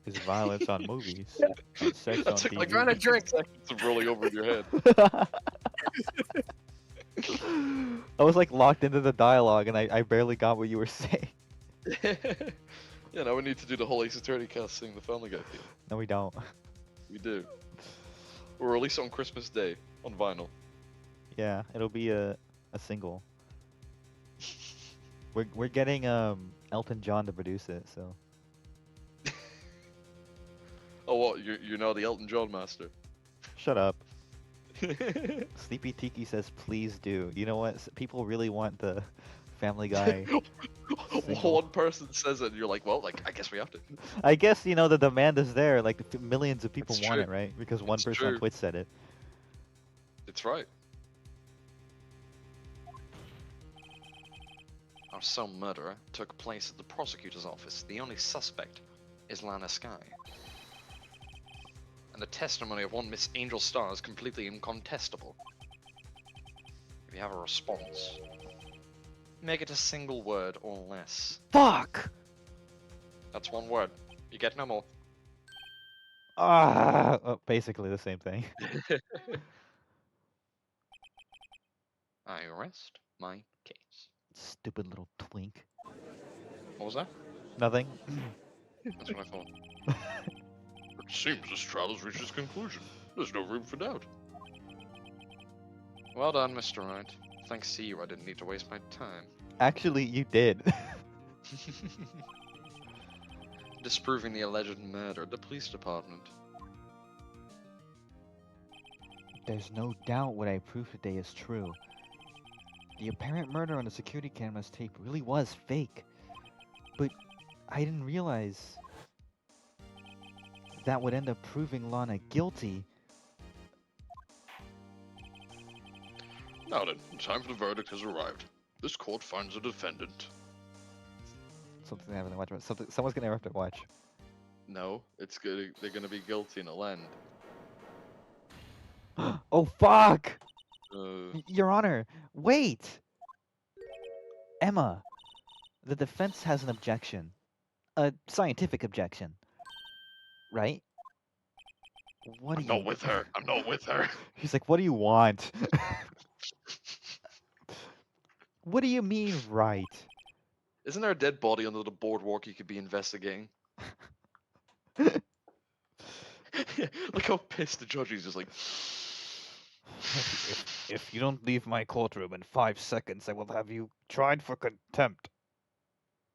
is violence on movies and sex That on took TV. like trying to drink. seconds of rolling over in your head. I was like locked into the dialogue and I barely got what you were saying. Yeah, now we need to do the whole Ace Attorney cast sing the Family Guy theme. No, we don't. We do. We'll release it on Christmas Day on vinyl. Yeah, it'll be a single. We're getting Elton John to produce it, so Oh, what? You're now the Elton John master. shut up. Sleepy Tiki says please do. You know what? People really want the Family Guy. Single. One person says it, and you're like, well, like I guess we have to. I guess the demand is there. Like millions of people It's want true. it, right? Because one It's person on true. Twitch said it. It's right. Our sole murderer took place at the prosecutor's office. The only suspect is Lana Sky. And the testimony of one Miss Angel Star is completely incontestable. If you have a response, make it a single word or less. Fuck! That's one word. You get no more. Ah, oh, basically the same thing. I rest my case. Stupid little twink. What was that? Nothing. That's what I thought. It seems this trial has reached its conclusion. There's no room for doubt. Well done, Mr. Wright. Thanks to you, I didn't need to waste my time. Actually, you did. Disproving the alleged murder at the police department. There's no doubt what I proved today is true. The apparent murder on the security camera's tape really was fake. But I didn't realize that would end up proving Lana guilty. Now then, the time for the verdict has arrived. This court finds a defendant. Something I haven't watched. Someone's gonna have to watch. No, it's good. They're gonna be guilty and it'll end. Oh fuck! Uh, Your Honor, wait! Emma, the defense has an objection. A scientific objection. Right? What do I'm you... not with her. I'm not with her. He's like, what do you want? What do you mean, right? Isn't there a dead body under the boardwalk you could be investigating? Look how pissed the judge is, just like. If you don't leave my courtroom in 5 seconds, I will have you tried for contempt.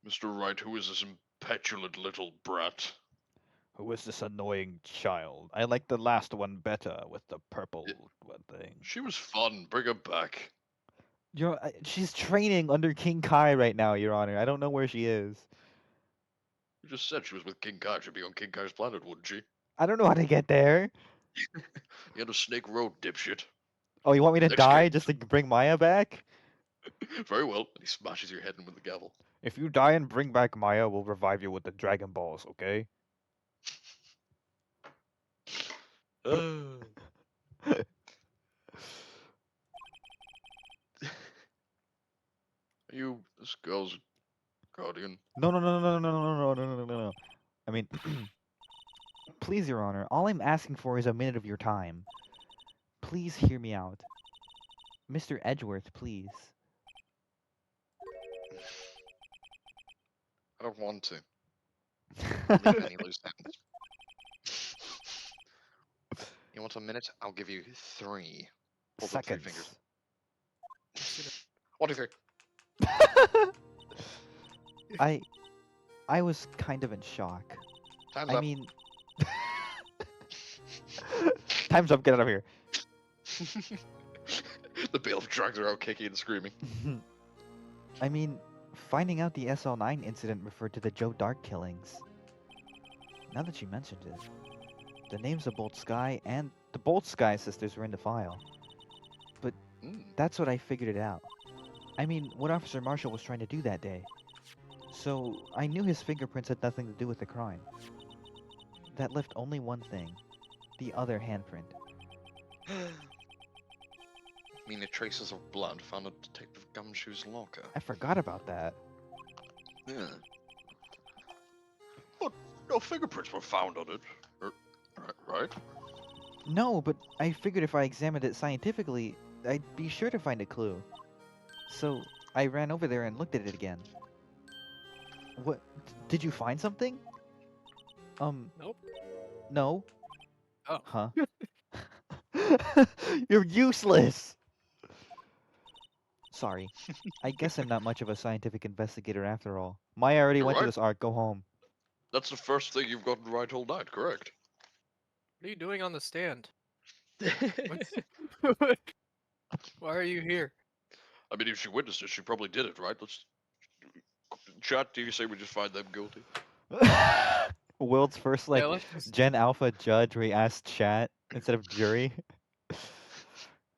Mr. Wright, who is this petulant little brat? Who is this annoying child? I like the last one better with the purple thing. She was fun. Bring her back. She's training under King Kai right now, Your Honor. I don't know where she is. You just said she was with King Kai. She'd be on King Kai's planet, wouldn't she? I don't know how to get there. You had a Snake Road, dipshit. Oh, you want me to Next die game. just to bring Maya back? Very well. And he smashes your head in with the gavel. If you die and bring back Maya, we'll revive you with the Dragon Balls, okay? You, this girl's guardian. No, no, no, no, no, no, no, no, no, no, no, no. I mean, please, Your Honor, all I'm asking for is a minute of your time. Please hear me out. Mr. Edgeworth, please. I don't want to. Leave any loose ends. You want a minute? I'll give you 3. Hold up 3 Seconds. fingers. 1, 2, 3. I was kind of in shock. Time's I up. mean, time's up. Get out of here. The bailiff drags her out, kicking and screaming. I mean, finding out the SL9 incident referred to the Joe Dark killings. Now that you mentioned it, the names of both Sky and the both Sky sisters were in the file. Mm. That's what I figured it out. I mean, what Officer Marshall was trying to do that day. So, I knew his fingerprints had nothing to do with the crime. That left only one thing. The other handprint. I mean, the traces of blood found at Detective Gumshoe's locker. I forgot about that. Yeah. Look, no fingerprints were found on it. Right? No, but I figured if I examined it scientifically, I'd be sure to find a clue. So, I ran over there and looked at it again. What? Did you find something? Nope. No? Oh. Huh? You're useless! Sorry. I guess I'm not much of a scientific investigator after all. Maya already You're went to right. this arc, go home. That's the first thing you've gotten right all night, correct? What are you doing on the stand? Why are you here? I mean, if she witnessed it, she probably did it, right? Let's. Chat, do you say we just find them guilty? World's first, Yeah, like, let's just. Gen Alpha judge where he asks chat instead of jury.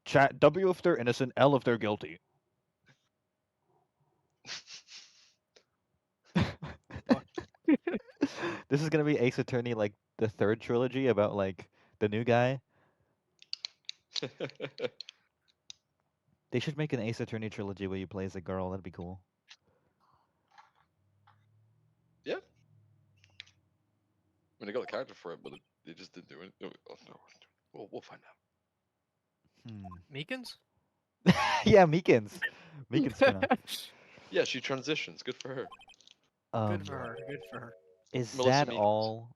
Chat, W if they're innocent, L if they're guilty. This is gonna be Ace Attorney, like, the third trilogy about, like, the new guy. They should make an Ace Attorney trilogy where you play as a girl, that'd be cool. Yeah. I mean, I got the character for it, but it just didn't do it. Oh, no. We'll find out. Meekins? Yeah, Meekins. Meekins spin-off. Yeah, she transitions. Good for her. Good for her. Good for her. Is Melissa that Meekins. all?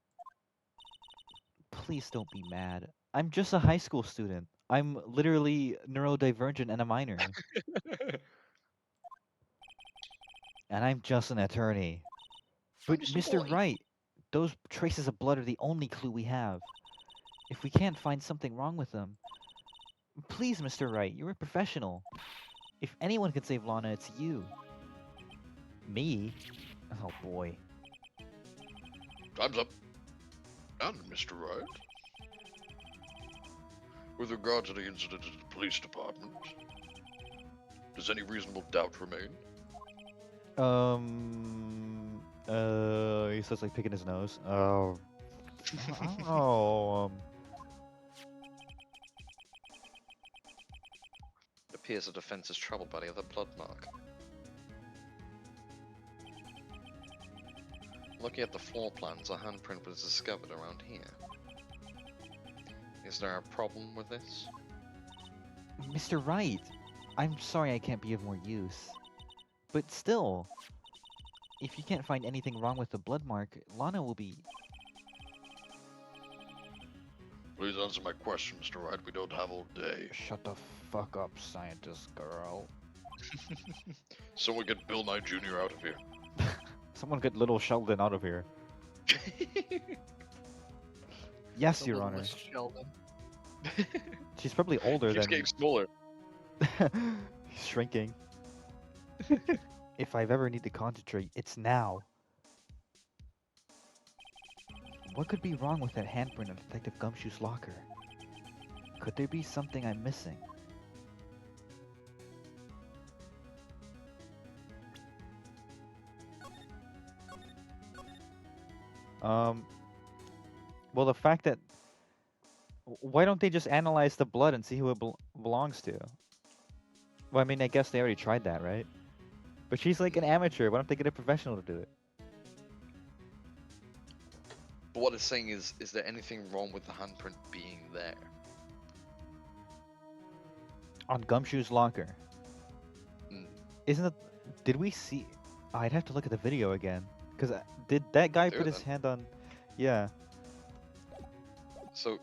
Please don't be mad. I'm just a high school student. I'm literally neurodivergent and a minor. And I'm just an attorney. But just a Mr. boy. Wright, those traces of blood are the only clue we have. If we can't find something wrong with them, please, Mr. Wright, you're a professional. If anyone can save Lana, it's you. Me? Oh boy. Time's up. And Mr. Wright. With regard to the incident at the police department, does any reasonable doubt remain? He starts like picking his nose. Oh. I don't know. It appears the defense is troubled by the other blood mark. Looking at the floor plans, a handprint was discovered around here. Is there a problem with this? Mr. Wright, I'm sorry I can't be of more use. But still, if you can't find anything wrong with the blood mark, Lana will be... Please answer my question, Mr. Wright. We don't have all day. Shut the fuck up, scientist girl. Someone get Bill Nye Jr. out of here. Someone get little Sheldon out of here. Yes, The Your Honor. littlest Sheldon. She's probably older Keeps than... getting smaller. He's shrinking. If I've ever need to concentrate, it's now. What could be wrong with that handprint of Detective Gumshoe's locker? Could there be something I'm missing? Well, the fact that why don't they just analyze the blood and see who it belongs to? Well, I mean, I guess they already tried that, right? But she's like an amateur. Why don't they get a professional to do it? But what it's saying is there anything wrong with the handprint being there? On Gumshoe's locker. Mm. Isn't it? Did we see? Oh, I'd have to look at the video again. Cause did that guy Do put it his then. hand on? Yeah. So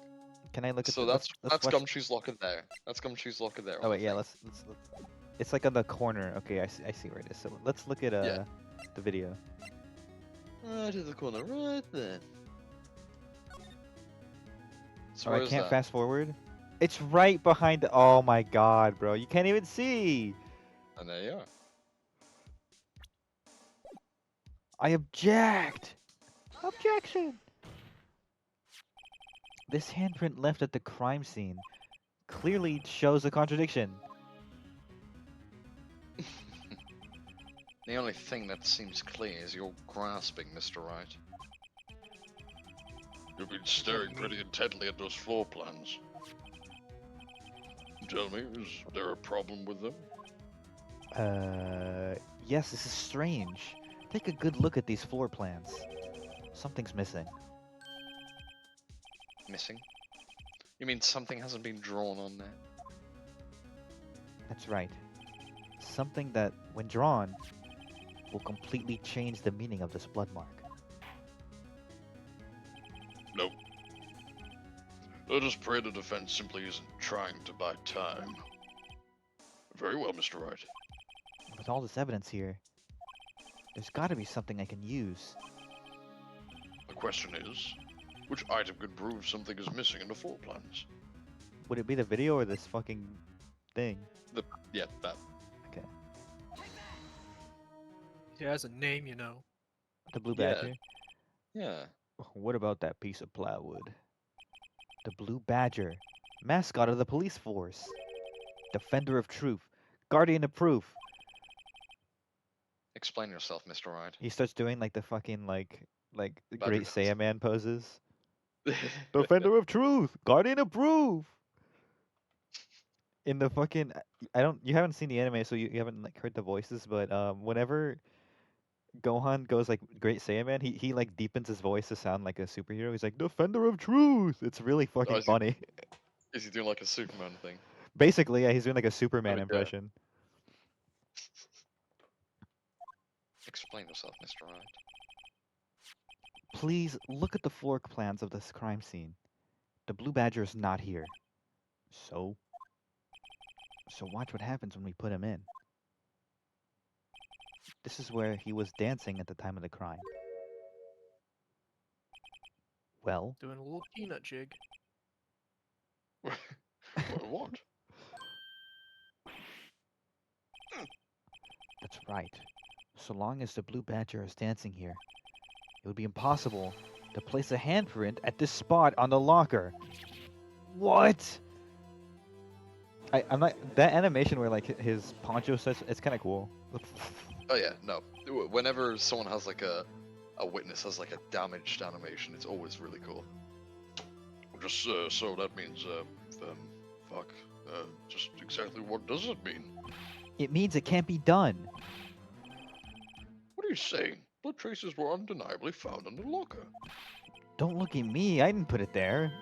Can I look at so the? that's Let's watch. Gumshoe's locker there. That's Gumshoe's locker there. Oh on wait, the yeah. thing. Let's look. It's like on the corner. Okay, I see where it is. So let's look at Yeah. the video. Right in the corner, right there. So Oh, where I is can't that? fast forward. It's right behind. Oh my god, bro! You can't even see. And there you are. I object. Objection. This handprint left at the crime scene clearly shows a contradiction. The only thing that seems clear is you're grasping, Mr. Wright. You've been staring pretty intently at those floor plans. Tell me, is there a problem with them? Yes, this is strange. Take a good look at these floor plans. Something's missing. Missing? You mean something hasn't been drawn on there? That's right. Something that, when drawn, will completely change the meaning of this blood mark. Nope. Let us pray the defense simply isn't trying to buy time. Very well, Mr. Wright. With all this evidence here, there's gotta be something I can use. The question is, which item could prove something is missing in the floor plans? Would it be the video or this fucking thing? Yeah, that. Okay. He has a name, you know. The blue Yeah. badger? Yeah. What about that piece of plywood? The blue badger, mascot of the police force. Defender of truth, guardian of proof. Explain yourself, Mr. Wright. He starts doing like the fucking like Badger great dance. Saiyaman poses. Defender of truth, guardian of proof. In the fucking, you haven't seen the anime, so you haven't like heard the voices, but whenever Gohan goes like Great Saiyaman, he like deepens his voice to sound like a superhero. He's like Defender of Truth. It's really fucking is he- funny. Is he doing like a Superman thing? Basically, yeah, he's doing like a Superman yeah. impression. Explain yourself, Mr. Wright. Please look at the floor plans of this crime scene. The blue badger is not here. So watch what happens when we put him in. This is where he was dancing at the time of the crime. Well, Doing a little peanut jig. What? that's right. So long as the blue badger is dancing here, it would be impossible to place a handprint at this spot on the locker. What? I'm not that animation where like his poncho says it's kind of cool. Oh yeah, no. Whenever someone has like a witness has like a damaged animation, it's always really cool. Just so that means fuck. Just exactly what does it mean? It means it can't be done. What are you saying? Blood traces were undeniably found in the locker. Don't look at me. I didn't put it there.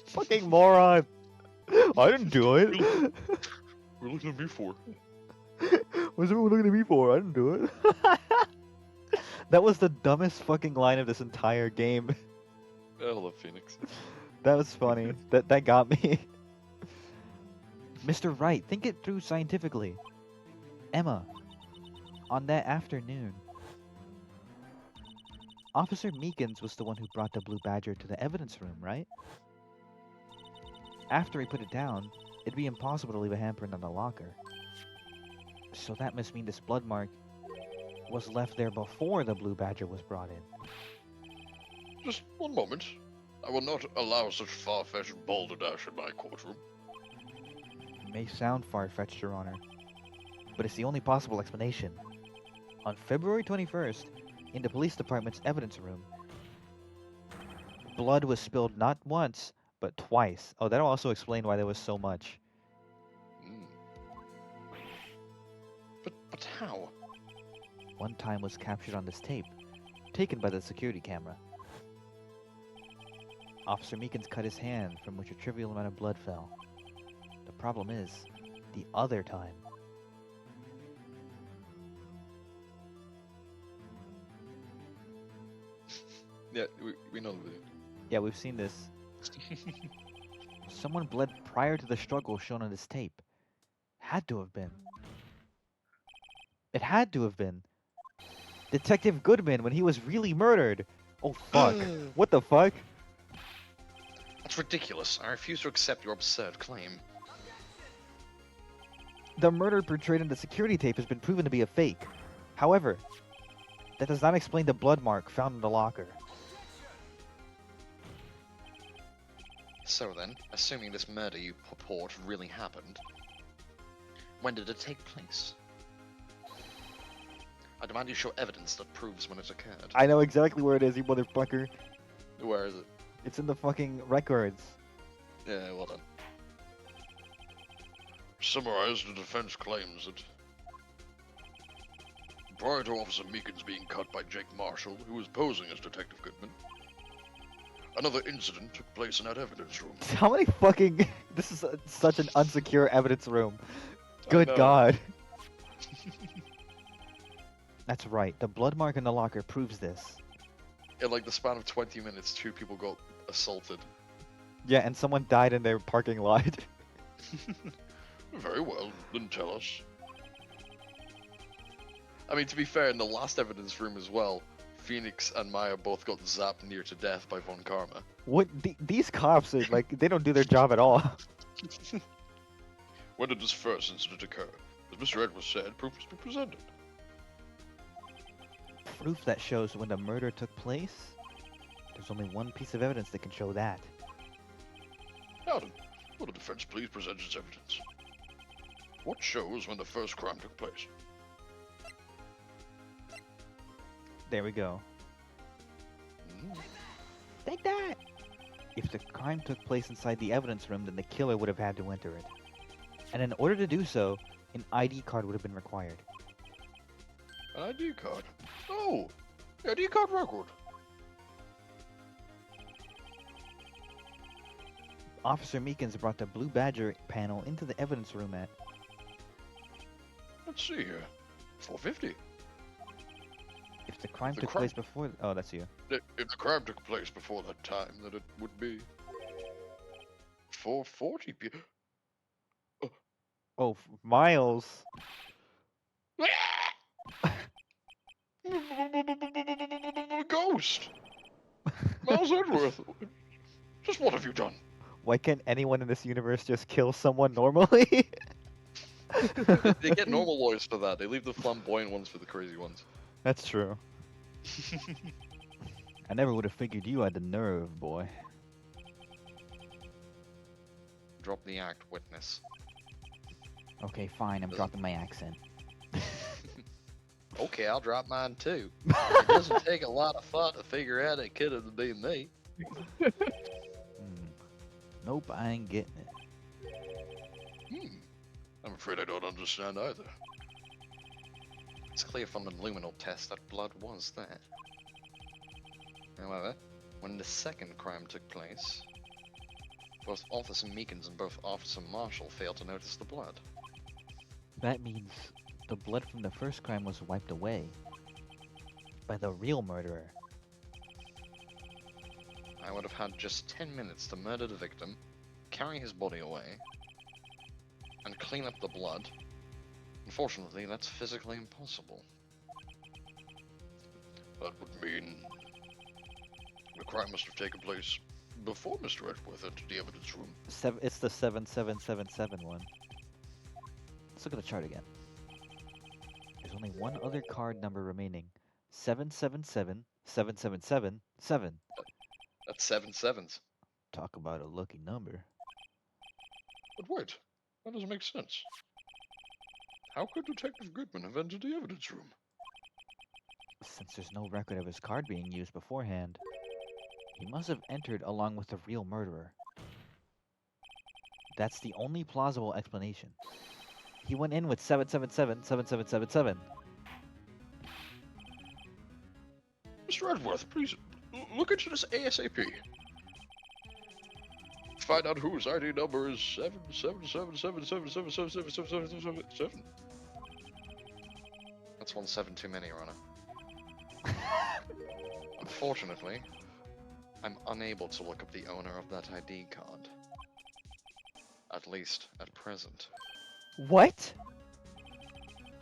Fucking moron. I didn't do it. We're looking at me for. What's everyone looking at me for? I didn't do it. That was the dumbest fucking line of this entire game. I love Phoenix. That was funny. That got me. Mr. Wright, think it through scientifically. Emma, on that afternoon, Officer Meekins was the one who brought the blue badger to the evidence room, right? After he put it down, it'd be impossible to leave a handprint on the locker. So that must mean this blood mark was left there before the blue badger was brought in. Just one moment. I will not allow such far-fetched balderdash in my courtroom. It may sound far-fetched, Your Honor, but it's the only possible explanation. On February 21st, in the police department's evidence room, Blood was spilled not once, but twice. Oh, that'll also explain why there was so much. Mm. But how? One time was captured on this tape, taken by the security camera. Officer Meekins cut his hand, from which a trivial amount of blood fell. The problem is, the other time. Yeah, we know the video. Yeah, we've seen this. Someone bled prior to the struggle shown on this tape. Had to have been. It had to have been. Detective Goodman when he was really murdered. Oh fuck. What the fuck? That's ridiculous. I refuse to accept your absurd claim. The murder portrayed in the security tape has been proven to be a fake. However, that does not explain the blood mark found in the locker. So then, assuming this murder you purport really happened, when did it take place? I demand you show evidence that proves when it occurred. I know exactly where it is, you motherfucker. Where is it? It's in the fucking records. Yeah, well done. Summarize, the defense claims that prior to Officer Meekins being cut by Jake Marshall, who was posing as Detective Goodman, another incident took place in that evidence room. How many fucking... This is such an unsecure evidence room. I Good know. God. That's right. The blood mark in the locker proves this. In like the span of 20 minutes, 2 people got assaulted. Yeah, and someone died in their parking lot. Very well, then tell us. I mean, to be fair, in the last evidence room as well, Phoenix and Maya both got zapped near to death by Von Karma. What? These cops are like, they don't do their job at all. When did this first incident occur? As Mr. Edwards said, proof must be presented. Proof that shows when the murder took place? There's only one piece of evidence that can show that. Now then, will the defense please present its evidence? What shows when the first crime took place? There we go. Mm. Take that! If the crime took place inside the evidence room, then the killer would have had to enter it. And in order to do so, an ID card would have been required. An ID card? Oh! ID card record! Officer Meekins brought the Blue Badger panel into the evidence room at... Let's see here. 450. If the crime The took crime- place before... Oh, that's you. If the crime took place before that time, then it would be 440 p. Oh, Miles! Ghost! Miles Edworth! Just what have you done? Why can't anyone in this universe just kill someone normally? They get normal lawyers for that. They leave the flamboyant ones for the crazy ones. That's true. I never would have figured you had the nerve, boy. Drop the act, witness. Okay, fine, I'm dropping my accent. Okay, I'll drop mine too. It doesn't take a lot of thought to figure out it could have been me. Nope, I ain't getting it. I'm afraid I don't understand either. It's clear from the luminal test that blood was there. However, when the second crime took place, both Officer Meekins and both Officer Marshall failed to notice the blood. That means the blood from the first crime was wiped away by the real murderer. I would have had just 10 minutes to murder the victim, carry his body away, and clean up the blood. Unfortunately, that's physically impossible. That would mean the crime must have taken place before Mr. Edgeworth entered the evidence room. It's the 7777 one. Let's look at the chart again. There's only one other card number remaining. 777 777 7. That's 7 sevens. Talk about a lucky number. But wait, that doesn't make sense. How could Detective Goodman have entered the evidence room? Since there's no record of his card being used beforehand. He must have entered along with the real murderer. That's the only plausible explanation. He went in with 777-7777. Mr. Edgeworth, please look into this ASAP. Find out whose ID number is 77777777777. That's 17 too many, Your Honor. Unfortunately, I'm unable to look up the owner of that ID card. At least, at present. What?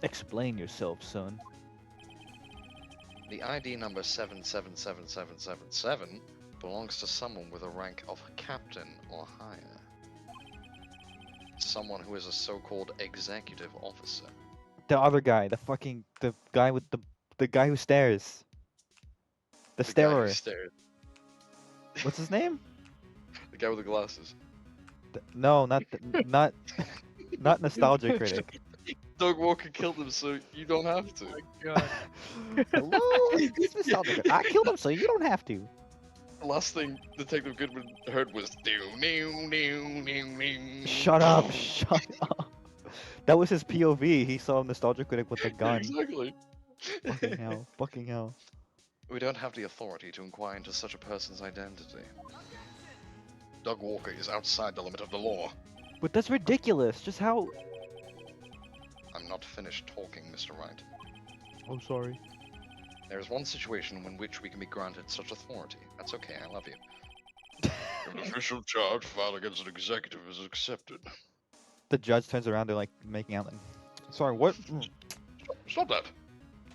Explain yourself, son. The ID number 777777 belongs to someone with a rank of captain or higher. Someone who is a so-called executive officer. The other guy, the guy with the guy who stares. The The guy who starer. stared. What's his name? The guy with the glasses. No, not not nostalgia critic. Doug Walker killed him, so you don't have to. God. Hello, it's nostalgia critic. I killed him, so you don't have to. The last thing Detective Goodman heard was do. Shut up! Shut up! That was his POV. He saw a nostalgia critic with a gun. Exactly. Fucking hell! Fucking hell! We don't have the authority to inquire into such a person's identity. Doug Walker is outside the limit of the law. But that's ridiculous. Just how? I'm not finished talking, Mr. Wright. Oh, sorry. There is one situation in which we can be granted such authority. That's okay, I love you. An official charge filed against an executive is accepted. The judge turns around. They're like making out. Like, sorry, what? Stop that!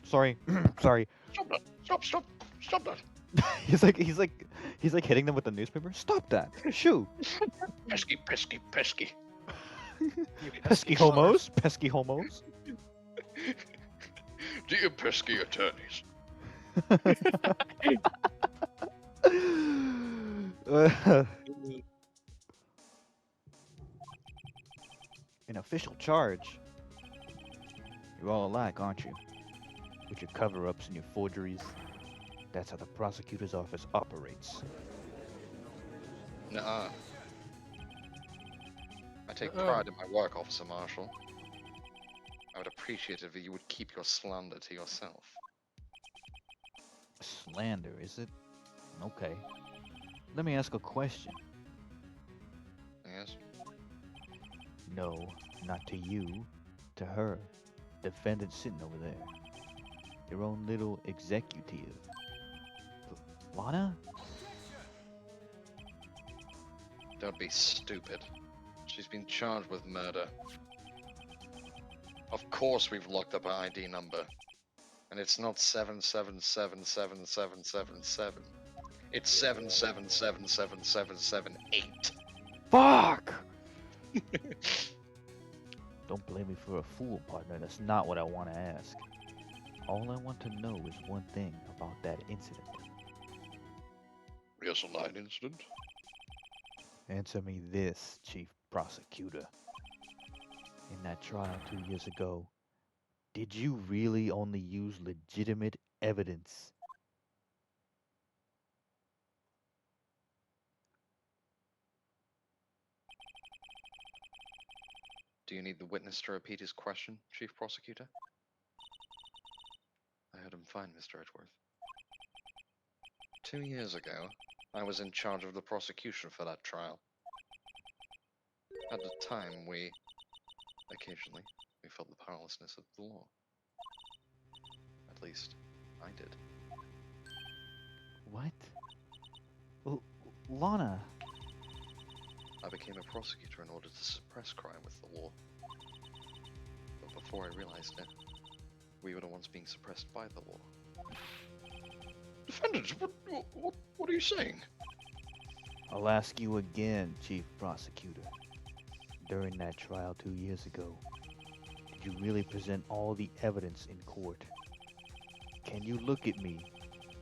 Sorry, sorry. Stop that! Stop that! he's like hitting them with the newspaper. Stop that! Shoo! Pesky. Pesky homos! Pesky homos! Dear pesky attorneys. An official charge. You're all alike, aren't you? With your cover-ups and your forgeries. That's how the prosecutor's office operates. Nuh-uh. I take pride in my work, Officer Marshall. I would appreciate it if you would keep your slander to yourself. Slander, is it? Okay. Let me ask a question. Yes? No, not to you. To her. Defendant sitting over there. Your own little executive. Lana? Don't be stupid. She's been charged with murder. Of course we've looked up her ID number. And it's not 77777777. It's 7777778. Fuck! Don't blame me for a fool, partner. That's not what I want to ask. All I want to know is one thing about that incident. Yes, a line incident. Answer me this, Chief Prosecutor. In that trial 2 years ago, did you really only use legitimate evidence? Do you need the witness to repeat his question, Chief Prosecutor? I heard him fine, Mr. Edgeworth. 2 years ago, I was in charge of the prosecution for that trial. At the time, occasionally, we felt the powerlessness of the law. At least, I did. What? Lana. I became a prosecutor in order to suppress crime with the law. But before I realized it, we were the ones being suppressed by the law. Defendant, what are you saying? I'll ask you again, Chief Prosecutor. During that trial 2 years ago, did you really present all the evidence in court? Can you look at me,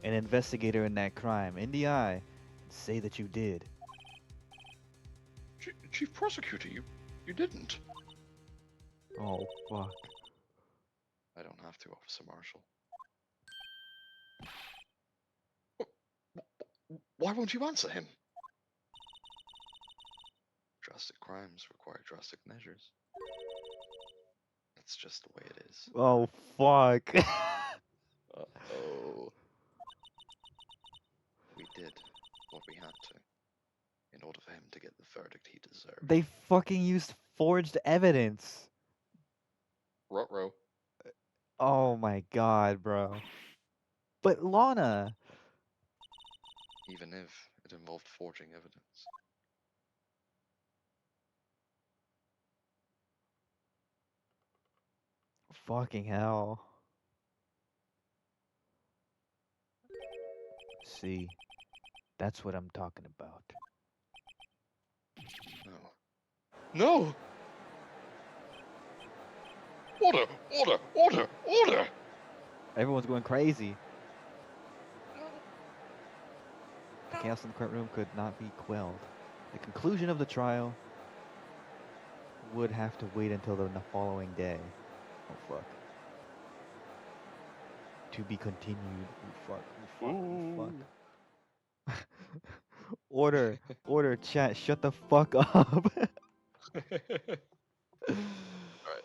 an investigator in that crime, in the eye, and say that you did? Chief Prosecutor, you didn't. Oh, fuck. I don't have to, Officer Marshall. Why won't you answer him? Drastic crimes require drastic measures. That's just the way it is. Oh fuck. Uh-oh. We did what we had to in order for him to get the verdict he deserved. They fucking used forged evidence. Ruh-roh. Oh my god, bro. But Lana. Even if it involved forging evidence. Fucking hell. See, that's what I'm talking about. No. No! Order! Order! Order! Order! Everyone's going crazy. The chaos in the courtroom could not be quelled. The conclusion of the trial would have to wait until the following day. Oh fuck. To be continued. Oh fuck. Oh fuck. Order. Order, chat. Shut the fuck up. Alright,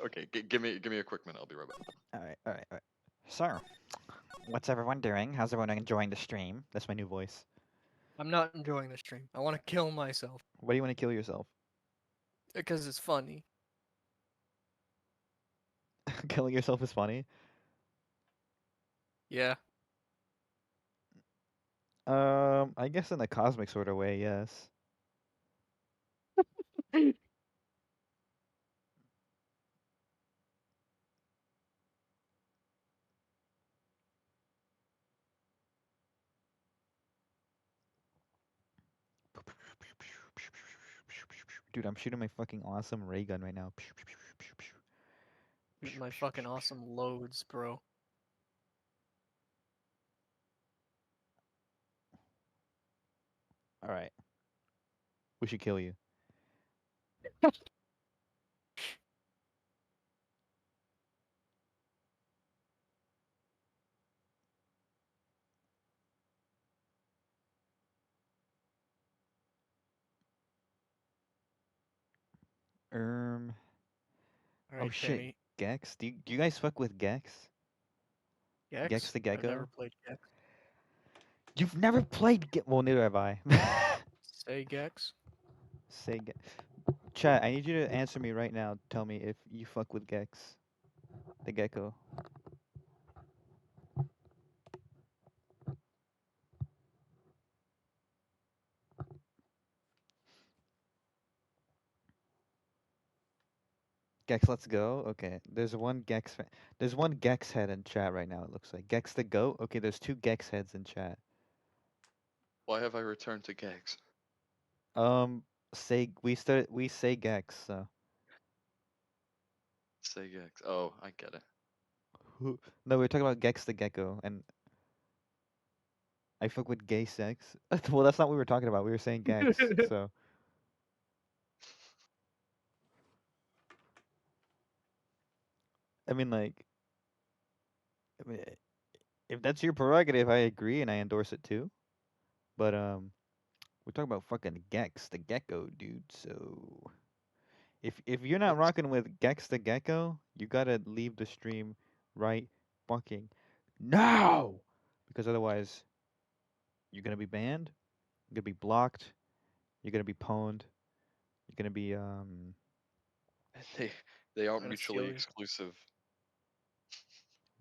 okay, give me a quick minute, I'll be right back. Alright. So, what's everyone doing? How's everyone enjoying the stream? That's my new voice. I'm not enjoying the stream. I want to kill myself Why do you want to kill yourself? because it's funny. Killing yourself is funny. Yeah. I guess in a cosmic sort of way, yes. Dude, I'm shooting my fucking awesome ray gun right now. My fucking awesome loads, bro. Alright. We should kill you. All Oh right, shit. Timmy. Gex? Do you guys fuck with Gex? Gex Gex? the I've never Gecko? played Gex. You've never played well, neither have I. Say Gex? Say Chat, I need you to answer me right now. Tell me if you fuck with Gex. The Gecko. Gex, let's go. Okay, there's one there's one Gex head in chat right now. It looks like Gex the goat. Okay, there's two Gex heads in chat. Why have I returned to Gex? We say Gex. So Say Gex. Oh, I get it. no, we're talking about Gex the Gecko, and I fuck with gay sex. Well, that's not what we were talking about. We were saying Gex. So I mean, like, I mean, if that's your prerogative, I agree and I endorse it too. But we're talking about fucking Gex the Gecko, dude. So if you're not Gex. rocking with Gex the Gecko, you gotta leave the stream right fucking now, because otherwise you're gonna be banned, you're gonna be blocked, you're gonna be pwned, you're gonna be They they I'm aren't gonna mutually steal you. exclusive.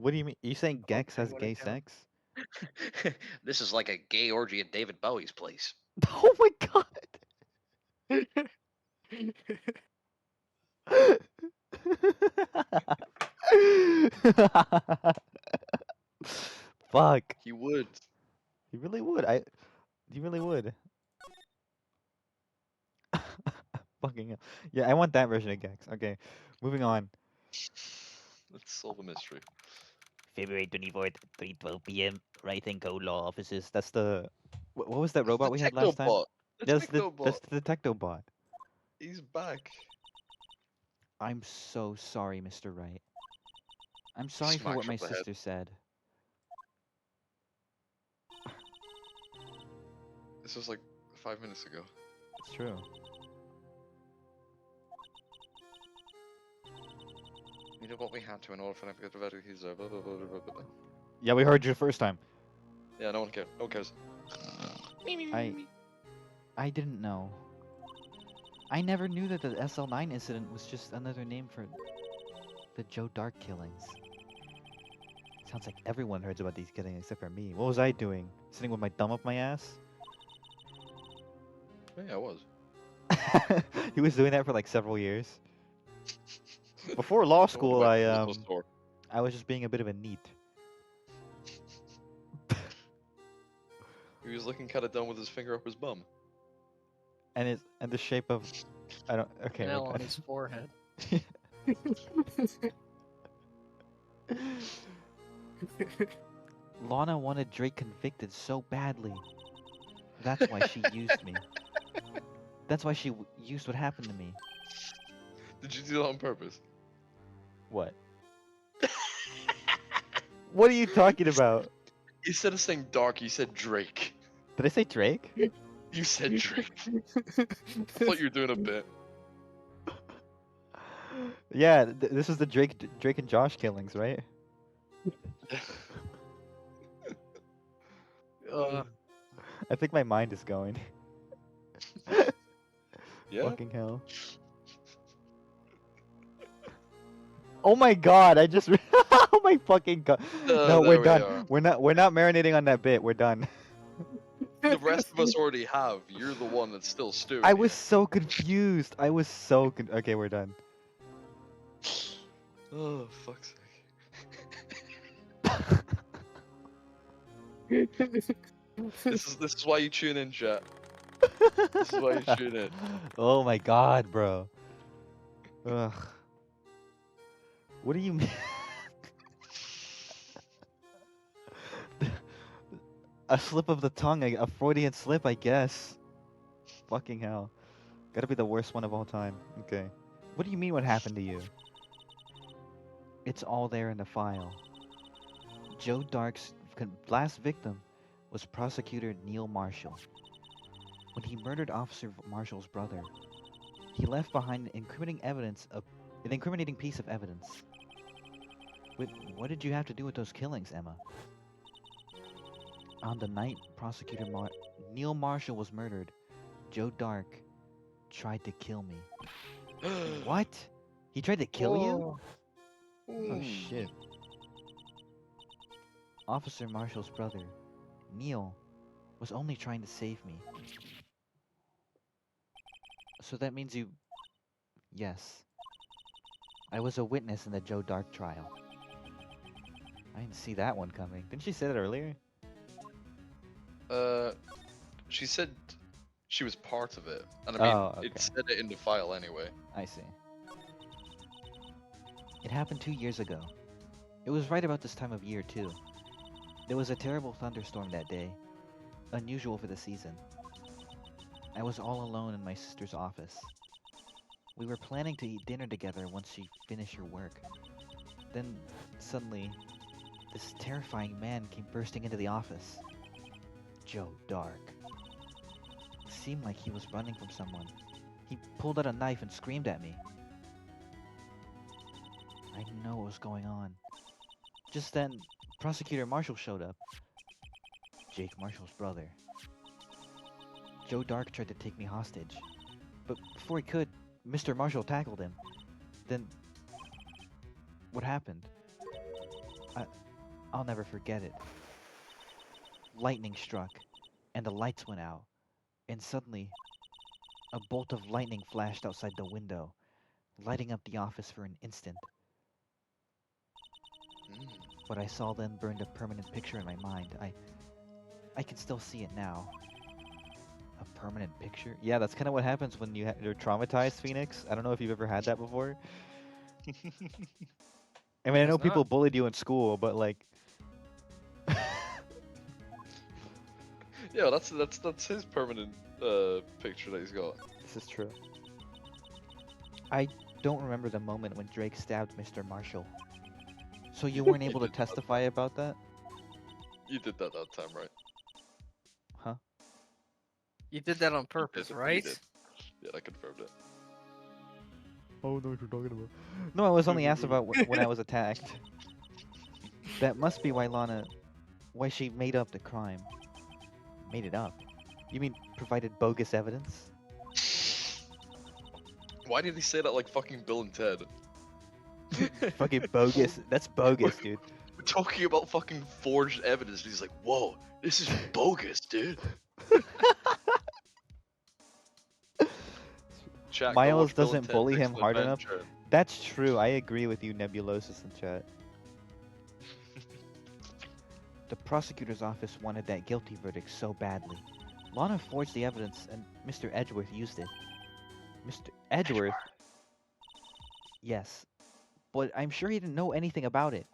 What do you mean? Are you saying Gex Okay, has what gay account? sex? This is like a gay orgy at David Bowie's place. Oh my god! Fuck. He would. He really would. He really would. Fucking hell. Yeah, I want that version of Gex. Okay, moving on. Let's solve a mystery. February 24th, 3:12 p.m. Writing code law offices. That's the. What was that That's robot the we had last time? Technobot. That's That's Technobot. the Detectobot. He's back. I'm so sorry, Mr. Wright. I'm sorry for what Smacks my up the head. sister said. This was like 5 minutes ago. It's true. We did what we had to in order for them to get to his blah, blah, blah, blah, blah, blah. Yeah, we heard you the first time. Yeah, no one cares. No one cares. I didn't know. I never knew that the SL9 incident was just another name for the Joe Dark killings. Sounds like everyone heard about these killings except for me. What was I doing? Sitting with my thumb up my ass? Yeah, I was. He was doing that for like several years. Before law school, I was just being a bit of a neat. He was looking kind of dumb with his finger up his bum. And the shape of I don't okay. An we're L on done. his forehead. Lana wanted Drake convicted so badly. That's why she used me. That's why she used what happened to me. Did you do that on purpose? What? What are you talking about? Instead of saying Dark, you said Drake. Did I say Drake? You said Drake. I thought you were doing a bit. Yeah, this is the Drake and Josh killings, right? I think my mind is going. Yeah? Fucking hell. Oh my god, I just oh my fucking god. No, we're there we done. are. We're not marinating on that bit. We're done. The rest of us already have. You're the one that's still stewing. I was so confused. I was so okay, we're done. Oh, fuck's sake. This is why you tune in, chat. This is why you tune in. Oh my god, bro. Ugh. What do you mean? A slip of the tongue, a Freudian slip, I guess. Fucking hell. Gotta be the worst one of all time. Okay. What do you mean what happened to you? It's all there in the file. Joe Dark's last victim was prosecutor Neil Marshall. When he murdered Officer Marshall's brother, he left behind an incriminating piece of evidence. What did you have to do with those killings, Emma? On the night prosecutor Neil Marshall was murdered, Joe Dark tried to kill me. What? He tried to kill you? Oh shit. Officer Marshall's brother, Neil, was only trying to save me. So that means you... Yes. I was a witness in the Joe Dark trial. I didn't see that one coming. Didn't she say that earlier? She said she was part of it. And I mean, Oh, okay. it said it in the file anyway. I see. It happened 2 years ago. It was right about this time of year, too. There was a terrible thunderstorm that day. Unusual for the season. I was all alone in my sister's office. We were planning to eat dinner together once she finished her work. Then, suddenly, this terrifying man came bursting into the office. Joe Dark. It seemed like he was running from someone. He pulled out a knife and screamed at me. I didn't know what was going on. Just then, Prosecutor Marshall showed up. Jake Marshall's brother. Joe Dark tried to take me hostage. But before he could, Mr. Marshall tackled him. Then... what happened? I'll never forget it. Lightning struck, and the lights went out. And suddenly, a bolt of lightning flashed outside the window, lighting up the office for an instant. What I saw then burned a permanent picture in my mind. I can still see it now. A permanent picture? Yeah, that's kind of what happens when you're traumatized, Phoenix. I don't know if you've ever had that before. I mean, I know Guess people not. bullied you in school, but like... Yeah, that's his permanent picture that he's got. This is true. I don't remember the moment when Drake stabbed Mr. Marshall. So you weren't able to did that. testify about that? You did that time, right? Huh? You did that on You purpose, did, you right? did. Yeah, I confirmed it. Oh, no, what you're talking about. No, I was only asked about when I was attacked. That must be why she made up the crime. Made it up? You mean provided bogus evidence? Why did he say that like fucking Bill and Ted? Fucking bogus. That's bogus, dude. We're talking about fucking forged evidence. And he's like, whoa, this is bogus, dude. Chat, go Miles watch Bill and doesn't Ted bully him Excellent hard enough. Adventure. That's true. I agree with you, Nebulosis in chat. The prosecutor's office wanted that guilty verdict so badly. Lana forged the evidence and Mr. Edgeworth used it. Mr. Edgeworth? Yes. But I'm sure he didn't know anything about it.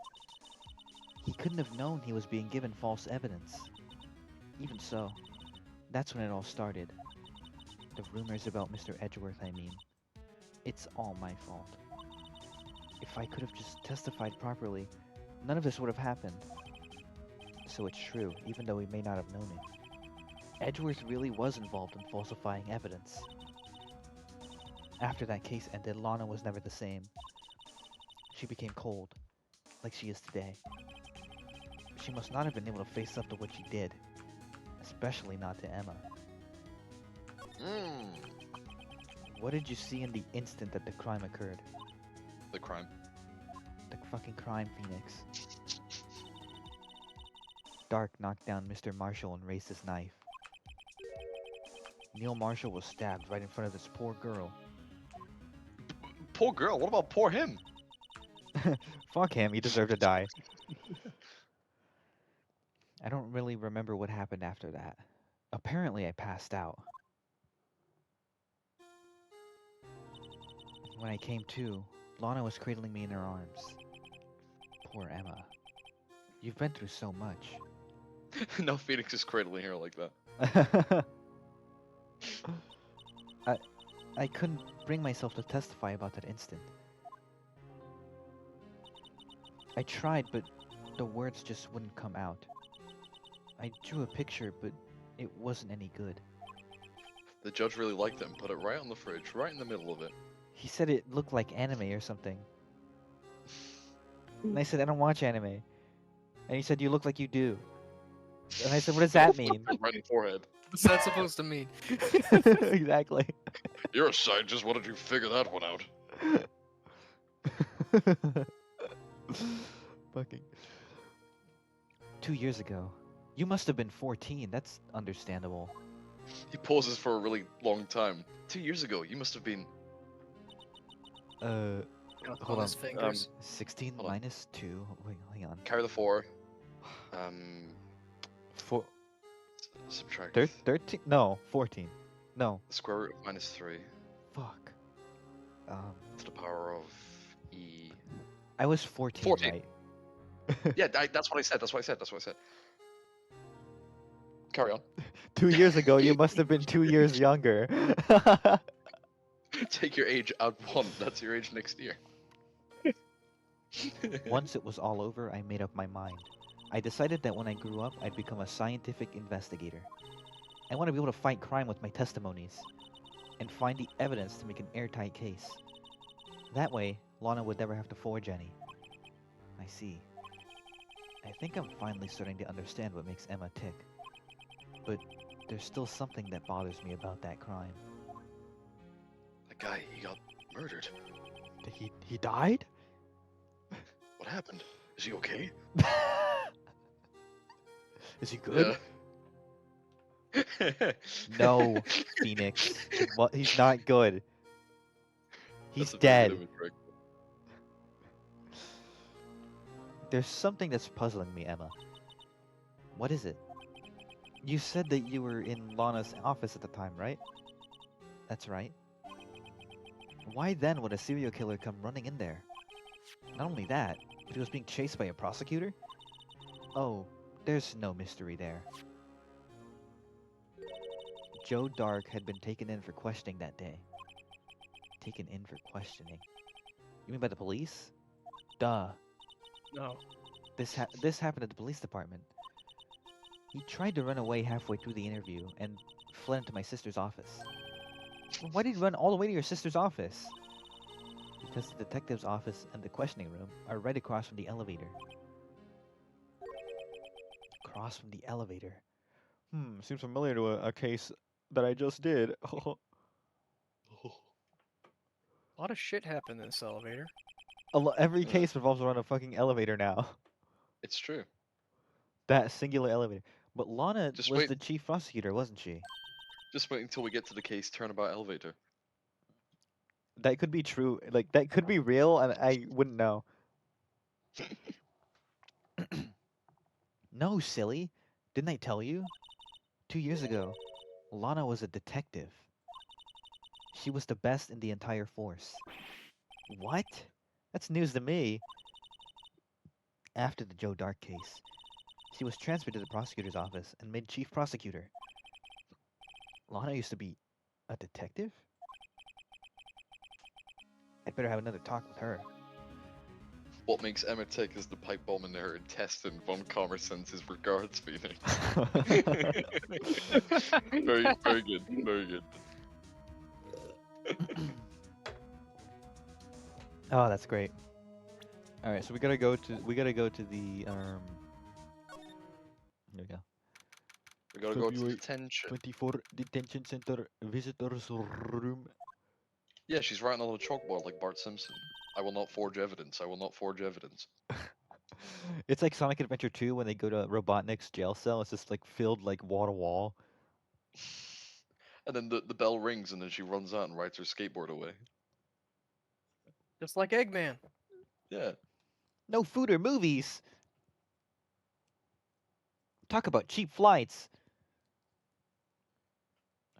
He couldn't have known he was being given false evidence. Even so, that's when it all started. The rumors about Mr. Edgeworth, I mean. It's all my fault. If I could have just testified properly, none of this would have happened. So it's true, even though we may not have known it. Edgeworth really was involved in falsifying evidence. After that case ended, Lana was never the same. She became cold, like she is today. She must not have been able to face up to what she did, especially not to Emma. Hmm. What did you see in the instant that the crime occurred? The crime. The fucking crime, Phoenix. Dark knocked down Mr. Marshall and raised his knife. Neil Marshall was stabbed right in front of this poor girl. Poor girl, what about poor him? Fuck him, he deserved to die. I don't really remember what happened after that. Apparently I passed out. When I came to, Lana was cradling me in her arms. Poor Emma. You've been through so much. Now Phoenix is cradling her like that. I couldn't bring myself to testify about that instant. I tried, but the words just wouldn't come out. I drew a picture, but it wasn't any good. The judge really liked them, put it right on the fridge, right in the middle of it. He said it looked like anime or something. And I said, I don't watch anime. And he said, you look like you do. And I said, what does that mean? Right in the forehead. What's that supposed to mean? Exactly. You're a scientist, why did you figure that one out? Fucking. 2 years ago. You must have been 14. That's understandable. He pauses for a really long time. 2 years ago, you must have been... On Hold his on. fingers. 16 Hold on. minus 2. Wait, hang on. Carry the 4. Four, Subtract 13? No, 14. No. the square root of minus 3 Fuck. to the power of e. I was 14, 14. right? Yeah, that's what I said. That's what I said. Carry on. 2 years ago, you must have been 2 years younger. Take your age out 1. That's your age next year. Once it was all over, I made up my mind. I decided that when I grew up, I'd become a scientific investigator. I want to be able to fight crime with my testimonies, and find the evidence to make an airtight case. That way, Lana would never have to forge any. I see. I think I'm finally starting to understand what makes Emma tick. But there's still something that bothers me about that crime. That guy, he got murdered. He died? What happened? Is he okay? Is he good? Yeah. No, Phoenix. He's not good. He's That's a very good dead. image, right? There's something that's puzzling me, Emma. What is it? You said that you were in Lana's office at the time, right? That's right. Why then would a serial killer come running in there? Not only that, but he was being chased by a prosecutor? Oh, there's no mystery there. Joe Dark had been taken in for questioning that day. Taken in for questioning? You mean by the police? Duh. No. This happened at the police department. He tried to run away halfway through the interview and fled into my sister's office. Well, why did he run all the way to your sister's office? Because the detective's office and the questioning room are right across from the elevator. Across from the elevator. Seems familiar to a case that I just did. A lot of shit happened in this elevator. Every Yeah. case revolves around a fucking elevator now. It's true. That singular elevator. But Lana Just was wait. the chief prosecutor, wasn't she? Just wait until we get to the case turnabout elevator. That could be true. Like, that could be real, and I wouldn't know. No, silly. Didn't I tell you? 2 years ago, Lana was a detective. She was the best in the entire force. What? That's news to me. After the Joe Dark case, she was transferred to the prosecutor's office and made chief prosecutor. Lana used to be a detective? I'd better have another talk with her. What makes Emma tick is the pipe bomb in her intestine. Von Karmer sends his regards, Phoenix. Very, very good. Very good. Oh, that's great. All right, so we gotta go to the Here we go. We gotta go to February detention. 24 detention center visitors room. Yeah, she's writing on a chalkboard like Bart Simpson. I will not forge evidence. I will not forge evidence. It's like Sonic Adventure 2 when they go to Robotnik's jail cell. It's just like filled like wall to wall. And then the bell rings, and then she runs out and rides her skateboard away. Just like Eggman. Yeah. No food or movies. Talk about cheap flights.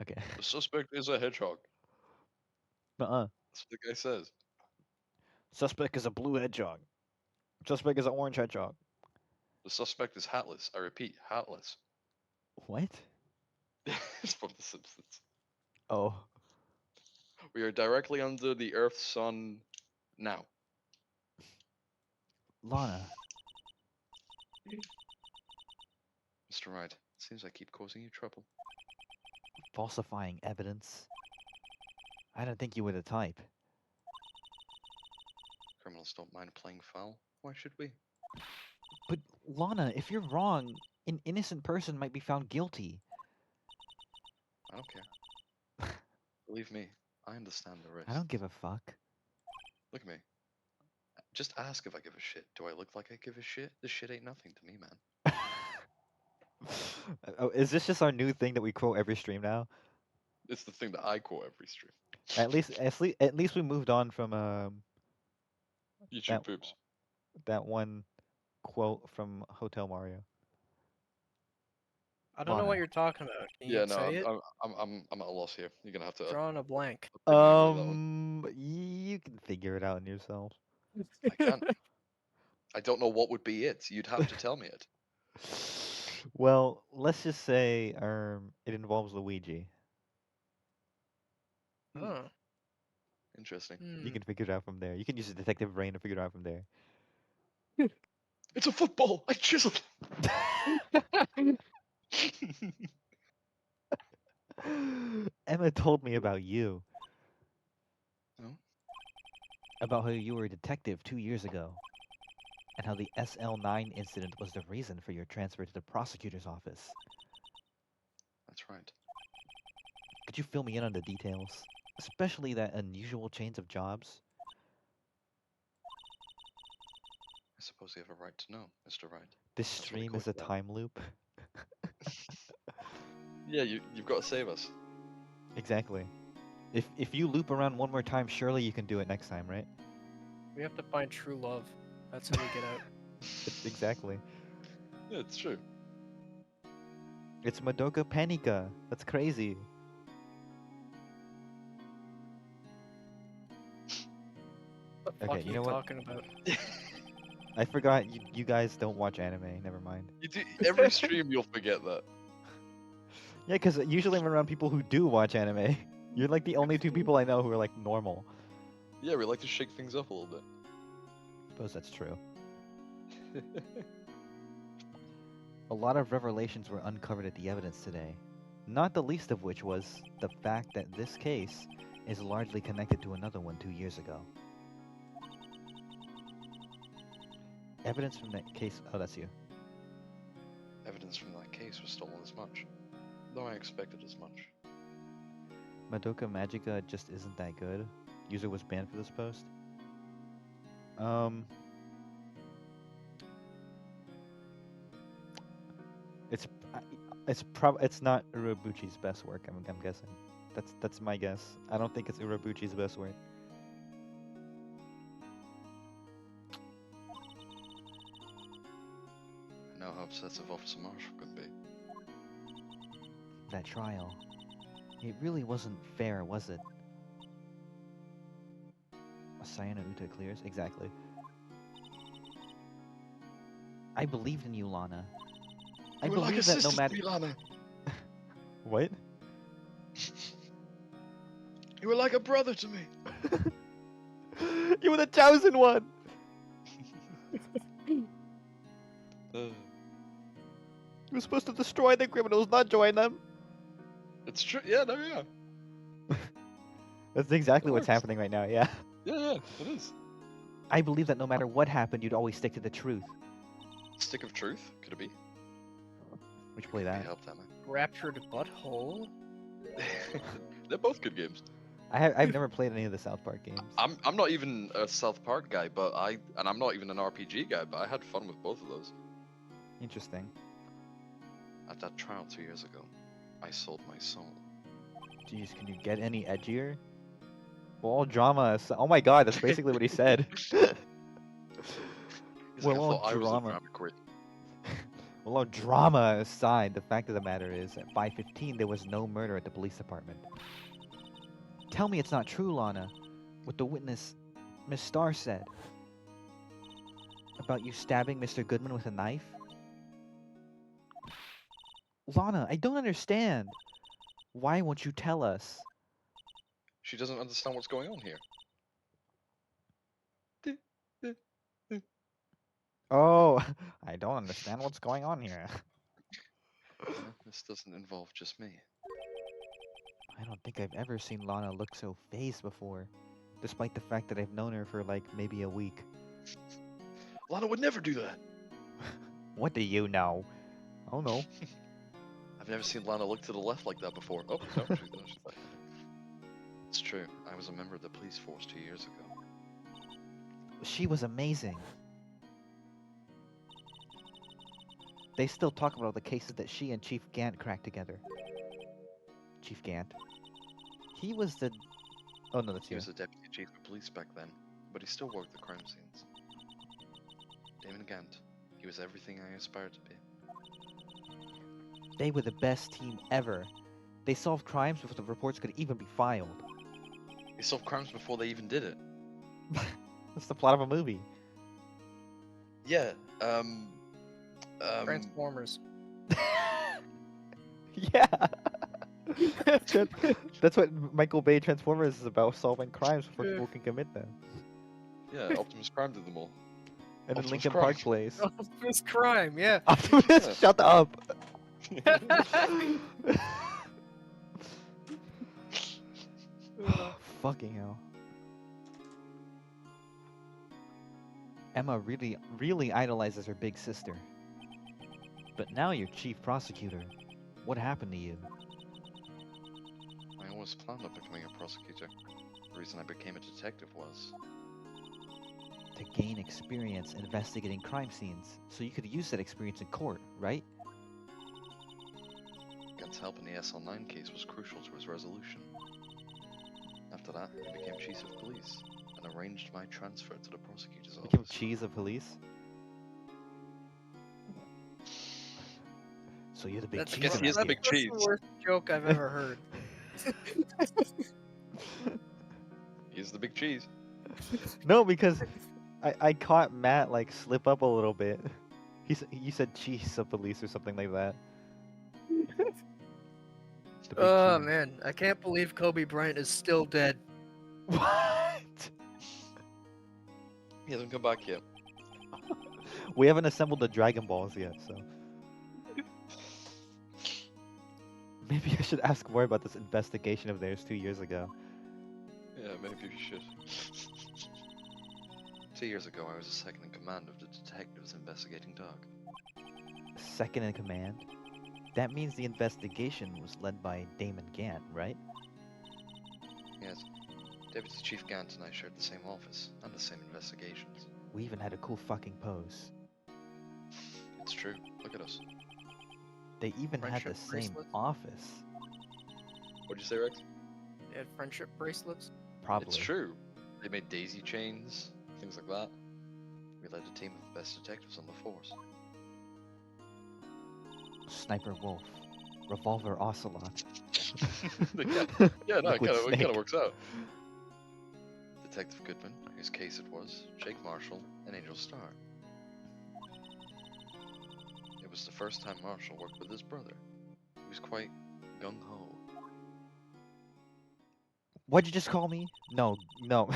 Okay. The suspect is a hedgehog. Uh-uh. That's what the guy says. Suspect is a blue hedgehog. Suspect is an orange hedgehog. The suspect is hatless. I repeat, hatless. What? It's from The Simpsons. Oh. We are directly under the Earth's sun now. Lana. Mr. Wright, seems I keep causing you trouble. Falsifying evidence. I don't think you were the type. Criminals don't mind playing foul. Why should we? But Lana, if you're wrong, an innocent person might be found guilty. I don't care. Believe me, I understand the risk. I don't give a fuck. Look at me. Just ask if I give a shit. Do I look like I give a shit? This shit ain't nothing to me, man. Oh, is this just our new thing that we quote every stream now? It's the thing that I quote every stream. At least we moved on from YouTube that poops. that one quote from Hotel Mario. I don't know Lana. what you're talking about. Can you Yeah, no, say it? I'm at a loss here. You're gonna have to. Drawing a blank. Google that one. You can figure it out in yourself. I can't. I don't know what would be it. You'd have to tell me it. Well, let's just say it involves Luigi. Oh. Interesting. You can figure it out from there. You can use a detective brain to figure it out from there. It's a football. I chiseled. Emma told me about you. Oh? About how you were a detective 2 years ago. And how the SL9 incident was the reason for your transfer to the prosecutor's office. That's right. Could you fill me in on the details? Especially that unusual change of jobs? I suppose you have a right to know, Mr. Wright. This That's what I stream call is a it now. time loop? Yeah, you've got to save us. Exactly. If you loop around one more time, surely you can do it next time, right? We have to find true love. That's how we get out. Exactly. Yeah, it's true. It's Madoka Panica. That's crazy. What the Okay, fuck you are know you what? talking about? I forgot you guys don't watch anime. Never mind. You do every stream. You'll forget that. Yeah, because usually I'm around people who do watch anime. You're like the only two people I know who are like normal. Yeah, we like to shake things up a little bit. Suppose that's true. A lot of revelations were uncovered at the evidence today, not the least of which was the fact that this case is largely connected to another one 2 years ago. Evidence from that case. Oh, that's you. Evidence from that case was stolen as much, though I expected as much. Madoka Magica just isn't that good. User was banned for this post. It's it's not Urabuchi's best work. I'm guessing. That's my guess. I don't think it's Urabuchi's best work. I know how obsessive Officer Marshall could be. That trial. It really wasn't fair, was it? Sayana Uta clears? Exactly. I believed in you, Lana. I You were like a believe that no sister matter. to me, Lana. What? You were like a brother to me. You were the chosen one! Uh, You were supposed to destroy the criminals, not join them! it's true. Yeah, no, yeah. That's exactly what's works. happening right now, yeah. Yeah, it is. I believe that no matter what happened, you'd always stick to the truth. Stick of truth? Could it be? We should play Could be that. help that, man. Raptured Butthole? They're both good games. I've never played any of the South Park games. I'm not even a South Park guy, but I'm not even an RPG guy, but I had fun with both of those. Interesting. At that trial 2 years ago, I sold my soul. Jeez, can you get any edgier? Well, all drama. Oh my god, that's basically what he said. He's like, Well, I all thought I was a drama. drama queen. Well, all drama aside, the fact of the matter is, at 5:15 there was no murder at the police department. Tell me it's not true, Lana. What the witness, Miss Starr, said about you stabbing Mr. Goodman with a knife. Lana, I don't understand. Why won't you tell us? She doesn't understand what's going on here. Oh, I don't understand what's going on here. This doesn't involve just me. I don't think I've ever seen Lana look so phased before, despite the fact that I've known her for like maybe a week. Lana would never do that. What do you know? Oh no. I've never seen Lana look to the left like that before. Oh, no, she's back. It's true. I was a member of the police force 2 years ago. She was amazing. They still talk about the cases that she and Chief Gant cracked together. Chief Gant. He was the... Oh no, that's He you. was the deputy chief of police back then, but he still worked the crime scenes. Damon Gant. He was everything I aspired to be. They were the best team ever. They solved crimes before the reports could even be filed. They solved crimes before they even did it. That's the plot of a movie. Yeah, Transformers. Yeah. That's what Michael Bay Transformers is about, solving crimes before people can commit them. yeah, Optimus Prime did them all. And then Optimus Lincoln Prime. Park Place. Optimus Crime, yeah. Optimus, Yeah. shut up! Fucking hell. Emma really idolizes her big sister. But now you're chief prosecutor. What happened to you? I always planned on becoming a prosecutor. The reason I became a detective was To gain experience investigating crime scenes, so you could use that experience in court, right? Gant's help in the SL9 case was crucial to his resolution. After that, I became chief of police and arranged my transfer to the prosecutor's Became office. cheese of police? So you're the big That's, cheese. guess he is the that's big cheese. the worst joke I've ever heard. He's the big cheese. No, because I caught Matt like slip up a little bit. You said cheese of police or something like that. The big Oh cheese. man, I can't believe Kobe Bryant is still dead. What? He hasn't come back yet. We haven't assembled the Dragon Balls yet, so. Maybe I should ask more about this investigation of theirs 2 years ago. Yeah, maybe you should. 2 years ago, I was the second in command of the detectives investigating Doug. Second in command? That means the investigation was led by Damon Gant, right? Yes, Deputy Chief Gant and I shared the same office and the same investigations. We even had a cool fucking pose. It's true. Look at us. They even had the Friendship same bracelets? office. What'd you say, Rex? They had friendship bracelets. Probably. It's true. They made daisy chains, things like that. We led a team of the best detectives on the force. Sniper Wolf. Revolver Ocelot. Yeah, no, it Liquid kind Snake. of works out. Detective Goodman, whose case it was, Jake Marshall, and Angel Starr. It was the first time Marshall worked with his brother. He was quite gung-ho. What'd you just call me? No, no.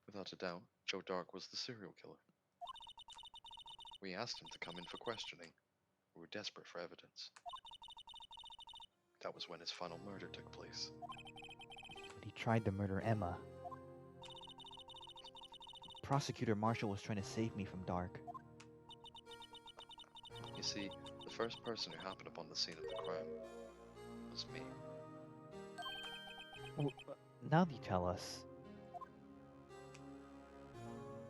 Without a doubt, Joe Dark was the serial killer. We asked him to come in for questioning. We were desperate for evidence. That was when his final murder took place. He tried to murder Emma. Prosecutor Marshall was trying to save me from Dark. You see, the first person who happened upon the scene of the crime was me. Now that you tell us.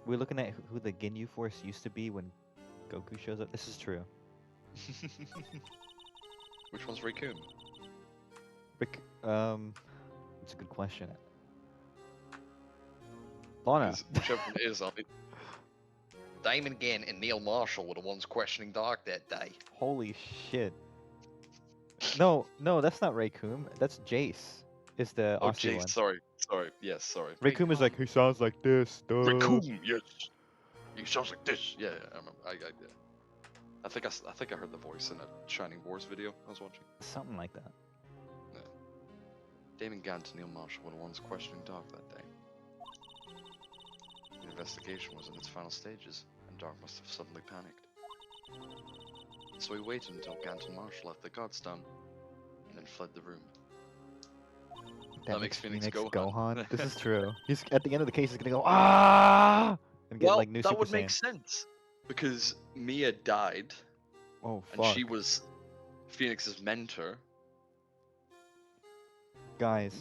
We're looking at who the Ginyu Force used to be when Goku shows up. This is true. Which one's Raccoon? Rick, it's a good question. Lana. Whichever one it is, I'll be... Diamond Gant and Neil Marshall were the ones questioning Dark that day. Holy shit. No, that's not Raycoon. That's Jace. Is the Oh, Aussie Jace, one. sorry. Yes, sorry. Raycoon is like, he sounds like this. Duh. Raccoon, yes. He sounds like this. Yeah, I remember. Yeah. I think I heard the voice in a Shining Wars video I was watching. Something like that. Damon Gant and Neil Marshall were the ones questioning Dark that day. The investigation was in its final stages, and Dark must have suddenly panicked. So we waited until Gant and Marshall left the guards down, and then fled the room. That makes Phoenix Gohan. Gohan. This is true. He's at the end of the case. He's gonna go ah and get Well, like new that Super would Saiyan. make sense because Mia died, Oh and fuck, she was Phoenix's mentor. guys.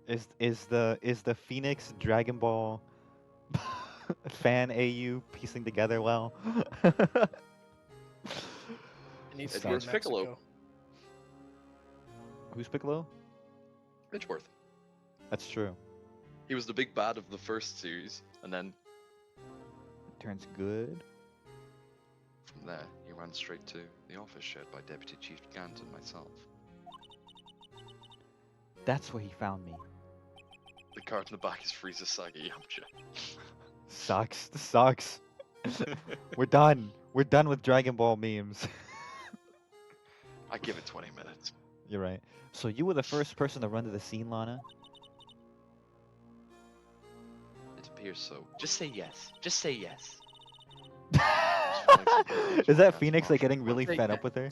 Mm. Is the Phoenix Dragon Ball fan AU piecing together well? It needs to be in Edward's Piccolo. Mexico. Who's Piccolo? Richworth. That's true. He was the big bad of the first series, and then Turns good. From there, he ran straight to the office shared by Deputy Chief Gant and myself. That's where he found me. the card in the back is Frieza Saga Yamcha. Sucks. This sucks. We're done. We're done with Dragon Ball memes. I give it 20 minutes. You're right. So you were the first person to run to the scene, Lana? It appears so. Just say yes. Just say yes. Is that Phoenix like getting really Say fed yes. up with her?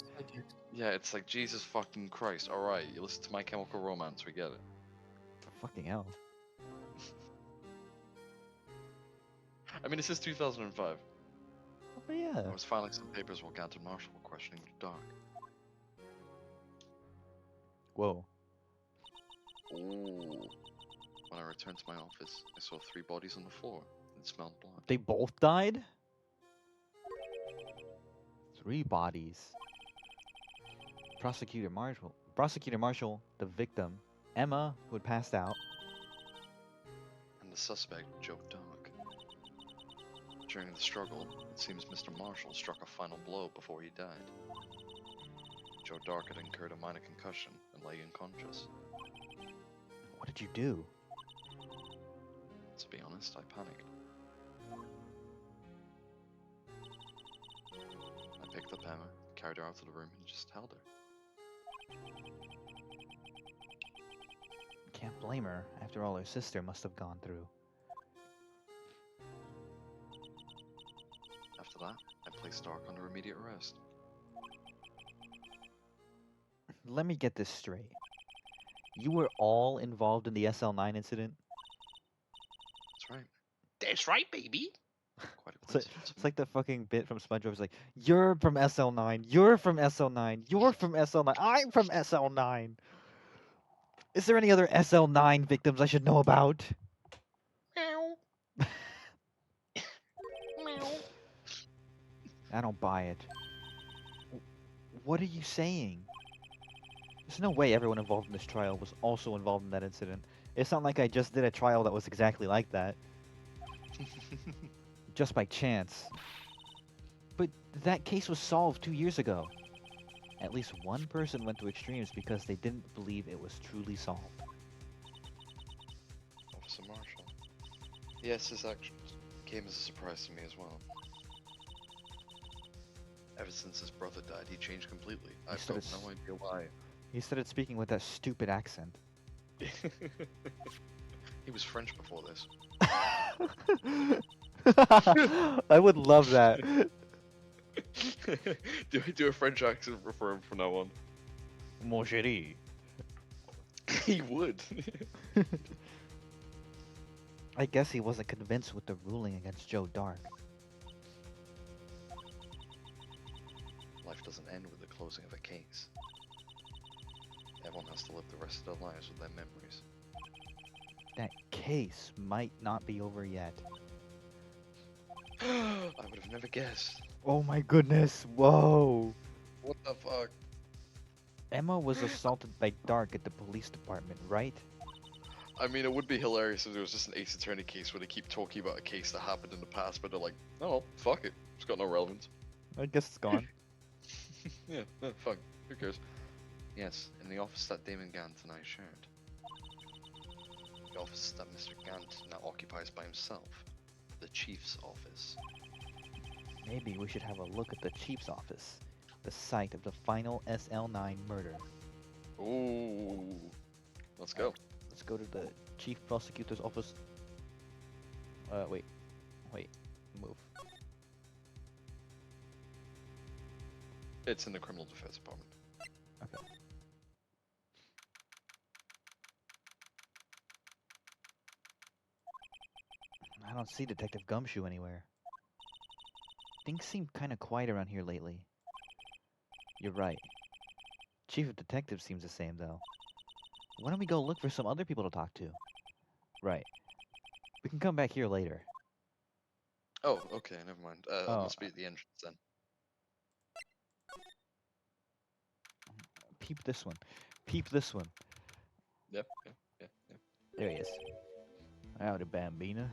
Yeah, it's like Jesus fucking Christ. Alright, you listen to My Chemical Romance, we get it. Fucking hell. I mean, this is 2005. Oh yeah. I was filing some papers while Gant and Marshall were questioning Dark. Whoa. Ooh. When I returned to my office, I saw 3 bodies on the floor. It smelled blood. They both died? 3 bodies. Prosecutor Marshall, the victim. Emma, who had passed out. And the suspect, Joe Dark. During the struggle, it seems Mr. Marshall struck a final blow before he died. Joe Dark had incurred a minor concussion and lay unconscious. What did you do? To be honest, I panicked. I picked up Emma, carried her out of the room, and just held her. Can't blame her, after all her sister must have gone through. After that, I placed Dark under immediate arrest. Let me get this straight. You were all involved in the SL9 incident? That's right. That's right, baby. Quite a It's like, coincidence. it's like the fucking bit from SpongeBob. It's like, you're from SL9, you're from SL9, you're from SL9, I'm from SL9. Is there any other SL9 victims I should know about? Meow. Meow. I don't buy it. What are you saying? There's no way everyone involved in this trial was also involved in that incident. It's not like I just did a trial that was exactly like that, just by chance. But that case was solved 2 years ago. At least one person went to extremes because they didn't believe it was truly solved. Officer Marshall. Yes, his actions came as a surprise to me as well. Ever since his brother died, he changed completely. I've got started no idea why. He started speaking with that stupid accent. He was French before this. I would love that. do a French accent for him from now on. Mon chéri. He would. I guess he wasn't convinced with the ruling against Joe Dark. Life doesn't end with the closing of a case. Everyone has to live the rest of their lives with their memories. That case might not be over yet. I would have never guessed. Oh my goodness, whoa! What the fuck? Emma was assaulted by Dark at the police department, right? I mean, it would be hilarious if there was just an Ace Attorney case where they keep talking about a case that happened in the past, but they're like, oh, well, fuck it. It's got no relevance. I guess it's gone. Yeah, fuck. Who cares? Yes, in the office that Damon Gant and I shared. The office that Mr. Gant now occupies by himself. The chief's office. Maybe we should have a look at the chief's office, the site of the final SL9 murder. Ooh. Let's go. Let's go to the chief prosecutor's office. Wait, move. It's in the criminal defense department. Okay. I don't see Detective Gumshoe anywhere. Things seem kind of quiet around here lately. You're right. Chief of Detectives seems the same, though. Why don't we go look for some other people to talk to? Right. We can come back here later. Oh, okay, never mind. I Oh. must be at the entrance then. Peep this one. Peep this one. Yep. There he is. Howdy, Bambina.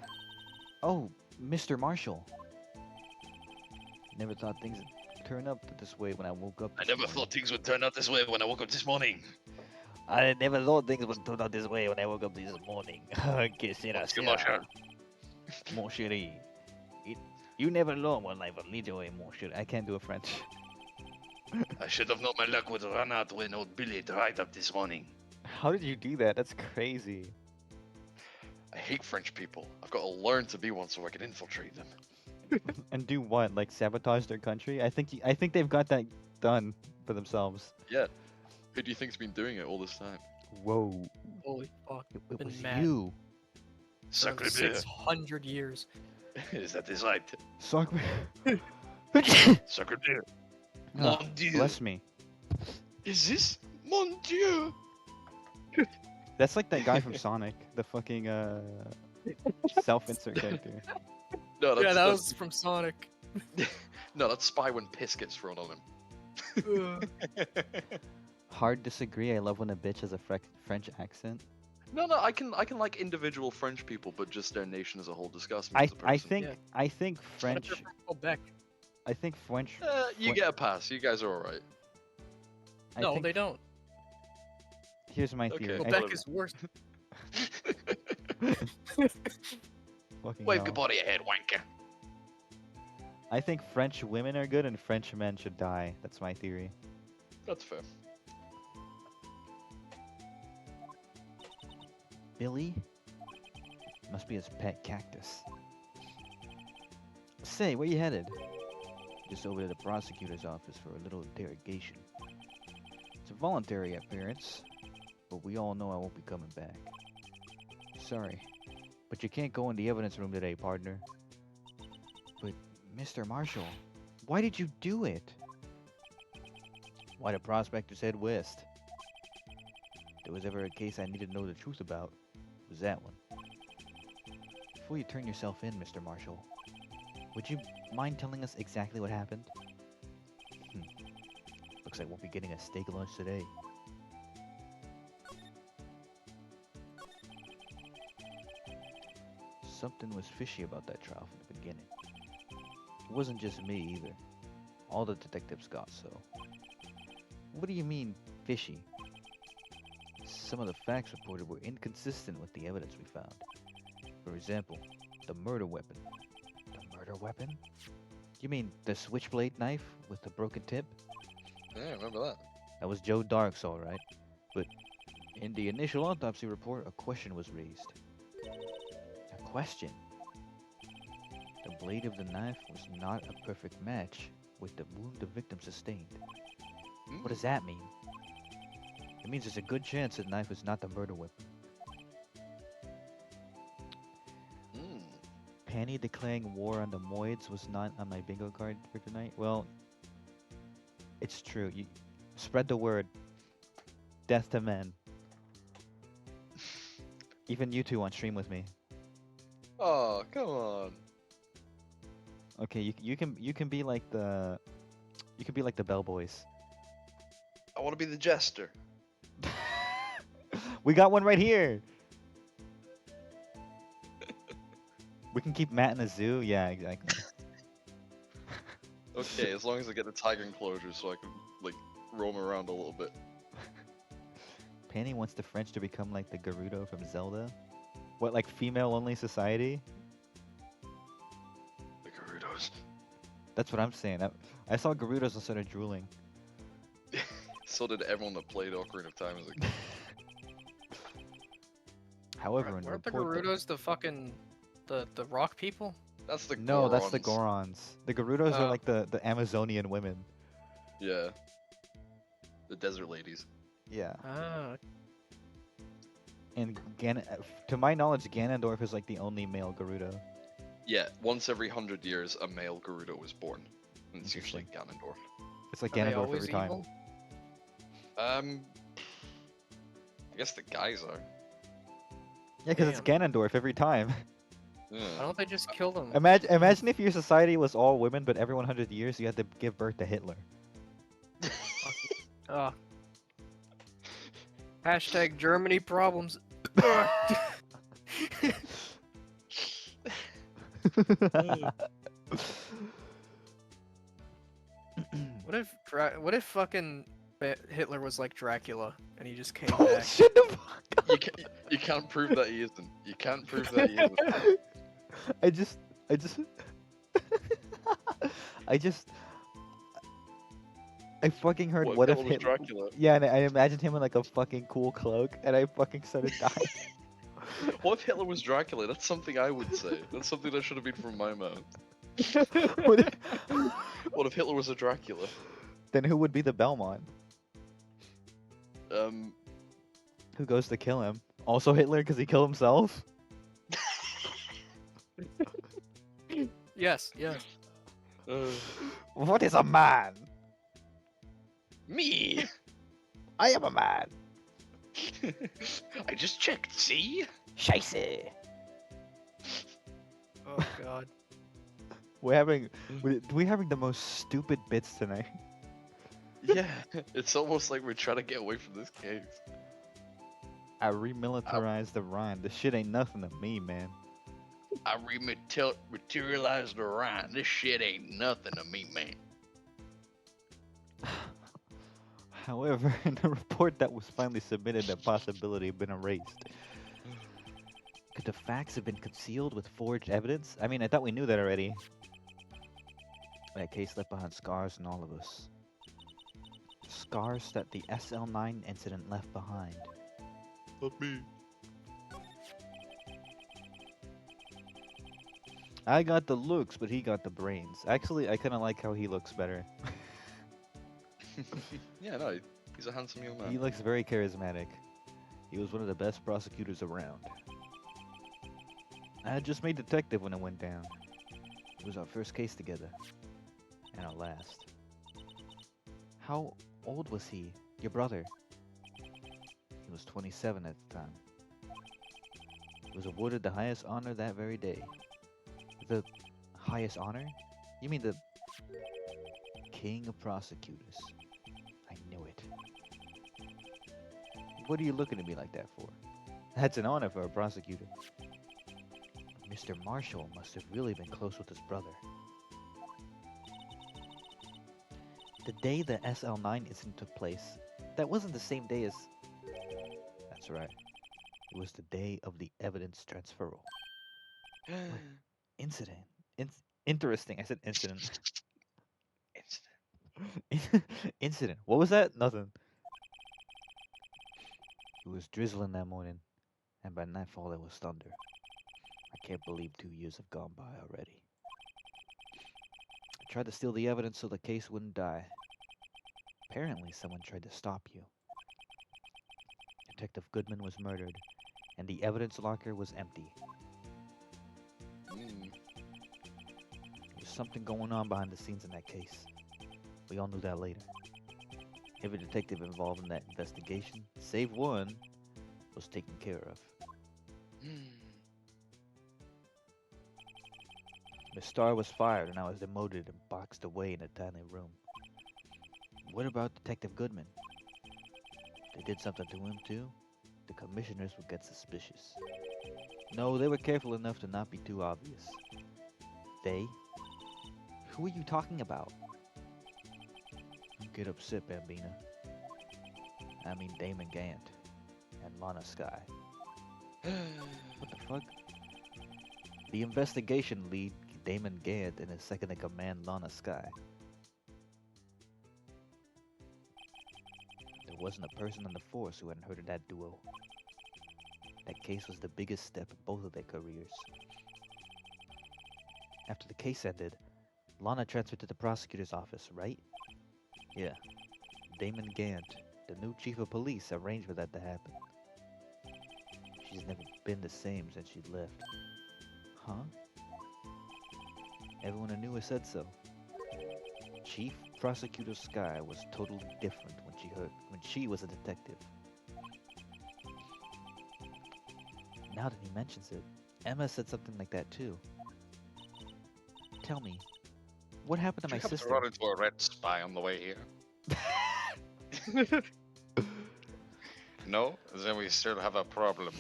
Oh, Mr. Marshall. Never thought things would turn up this way when I woke up. I this never morning. thought things would turn out this way when I woke up this morning. I never thought things would turn out this way when I woke up this morning. Que sera, What's good, sera. Marshall? Mon chéri. You never know what life will lead you away, mon chéri. I can't do a French. I should have known my luck would run out when old Billy dried up this morning. How did you do that? That's crazy. I hate French people. I've got to learn to be one so I can infiltrate them. And do what? Like sabotage their country? I think they've got that done for themselves. Yeah. Who do you think's been doing it all this time? Whoa. Holy fuck. It Been was mad. you. Sacre bleu. 600 years. Is that his right? Sacre. Sacre bleu. Ah, Mon Dieu. bless me. Is this Mon Dieu? That's like that guy from Sonic, the fucking self-insert character. No, Yeah, that that's- was from Sonic. No, that's Spy when piss gets thrown on him. Hard disagree. I love when a bitch has a French accent. No, I can like individual French people, but just their nation as a whole disgusts me as a person. I think French. Quebec. I think French. You get a pass. You guys are alright. I No, think, they don't. Here's my Okay, theory. well, I, Quebec is worse. fucking Wave hell. goodbye to your head, wanker. I think French women are good and French men should die. That's my theory. That's fair. Billy? Must be his pet cactus. Say, where you headed? Just over to the prosecutor's office for a little interrogation. It's a voluntary appearance, but we all know I won't be coming back. Sorry, but you can't go in the evidence room today, partner. But, Mr. Marshall, why did you do it? Why the prospectors head west? If there was ever a case I needed to know the truth about, it was that one. Before you turn yourself in, Mr. Marshall, would you mind telling us exactly what happened? Looks like we'll be getting a steak lunch today. Something was fishy about that trial from the beginning. It wasn't just me either. All the detectives got so. What do you mean, fishy? Some of the facts reported were inconsistent with the evidence we found. For example, the murder weapon. The murder weapon? You mean the switchblade knife with the broken tip? Yeah, I remember that. That was Joe Dark's, alright. But in the initial autopsy report, a question was raised. A question? The blade of the knife was not a perfect match with the wound the victim sustained. What does that mean? It means there's a good chance the knife is not the murder weapon. Penny declaring war on the Moids was not on my bingo card for tonight. Well, it's true. You spread the word. Death to men. Even you two on stream with me. Oh, come on. Okay, you can be like the bellboys. I want to be the jester. We got one right here. We can keep Matt in a zoo. Yeah, exactly. Okay, as long as I get the tiger enclosure so I can, like, roam around a little bit. Penny wants the French to become like the Gerudo from Zelda. What, like female-only society? The Gerudos. That's what I'm saying. I saw Gerudos and started drooling. So did everyone that played Ocarina of Time as a kid. However, in the Weren't the report, Gerudos the fucking the rock people? That's the no, that's the Gorons. Gorons. The Gerudos are Oh. like the Amazonian women. Yeah. The desert ladies. Yeah. Ah, And to my knowledge, Ganondorf is like the only male Gerudo. Yeah, once every 100 years, a male Gerudo is born. And it's usually Ganondorf. It's like are they Ganondorf always every time. evil? I guess the guys are. Yeah, because it's Ganondorf every time. Why Yeah. don't they just kill them? Imagine if your society was all women, but every 100 years you had to give birth to Hitler. Oh. Hashtag Germany problems. What if fucking Hitler was like Dracula and he just came back? Shut the fuck up. You can't prove that he isn't. You can't prove that he isn't. I just I fucking heard what if Hitler was Hitler. Dracula? Yeah, and I imagined him in like a fucking cool cloak, and I fucking started dying. What if Hitler was Dracula? That's something I would say. That's something that should have been from my mouth. What if- What if Hitler was a Dracula? Then who would be the Belmont? Who Who goes to kill him? Also Hitler because he killed himself? Yes, yes. What is a man? Me! I am a man. I just checked, see? Scheisse. Oh god. We're having the most stupid bits tonight. Yeah, it's almost like we're trying to get away from this case. I remilitarized the Rhine. This shit ain't nothing to me, man. I materialized the Rhine. This shit ain't nothing to me, man. However, in the report that was finally submitted, that possibility had been erased. Could the facts have been concealed with forged evidence? I mean, I thought we knew that already. That case left behind scars in all of us. Scars that the SL9 incident left behind. Not me. I got the looks, but he got the brains. Actually, I kind of like how he looks better. Yeah, no, he's a handsome young He man. looks very charismatic. He was one of the best prosecutors around. I had just made detective when it went down. It was our first case together. And our last. How old was he? Your brother? He was 27 at the time. He was awarded the highest honor that very day. The highest honor? You mean the king of prosecutors? I knew it. What are you looking at me like that for? That's an honor for a prosecutor. Mr. Marshall must have really been close with his brother. The day the SL9 incident took place, that wasn't the same day as... That's right. It was the day of the evidence transferal. What? Incident? Interesting. I said incident. Incident. Incident. What was that? Nothing. It was drizzling that morning, and by nightfall it was thunder. I can't believe 2 years have gone by already. I tried to steal the evidence so the case wouldn't die. Apparently, someone tried to stop you. Detective Goodman was murdered, and the evidence locker was empty. Mm. There's something going on behind the scenes in that case. We all knew that later. Every detective involved in that investigation, save one, was taken care of. Mm. Miss Starr was fired, and I was demoted and boxed away in a tiny room. What about Detective Goodman? They did something to him too? The commissioners would get suspicious. No, they were careful enough to not be too obvious. They? Who are you talking about? Don't get upset, Bambina. I mean Damon Gant and Lana Sky. What the fuck? The investigation lead, Damon Gant, and his second in command, Lana Sky. There wasn't a person on the force who hadn't heard of that duo. That case was the biggest step in both of their careers. After the case ended, Lana transferred to the prosecutor's office, right? Yeah. Damon Gant, the new chief of police, arranged for that to happen. She's never been the same since she left. Huh? Everyone I knew has said so. Chief Prosecutor Sky was totally different when she was a detective. Now that he mentions it, Emma said something like that too. Tell me, what happened to Did my you happen to sister? run into a red spy on the way here? No? Then we still have a problem.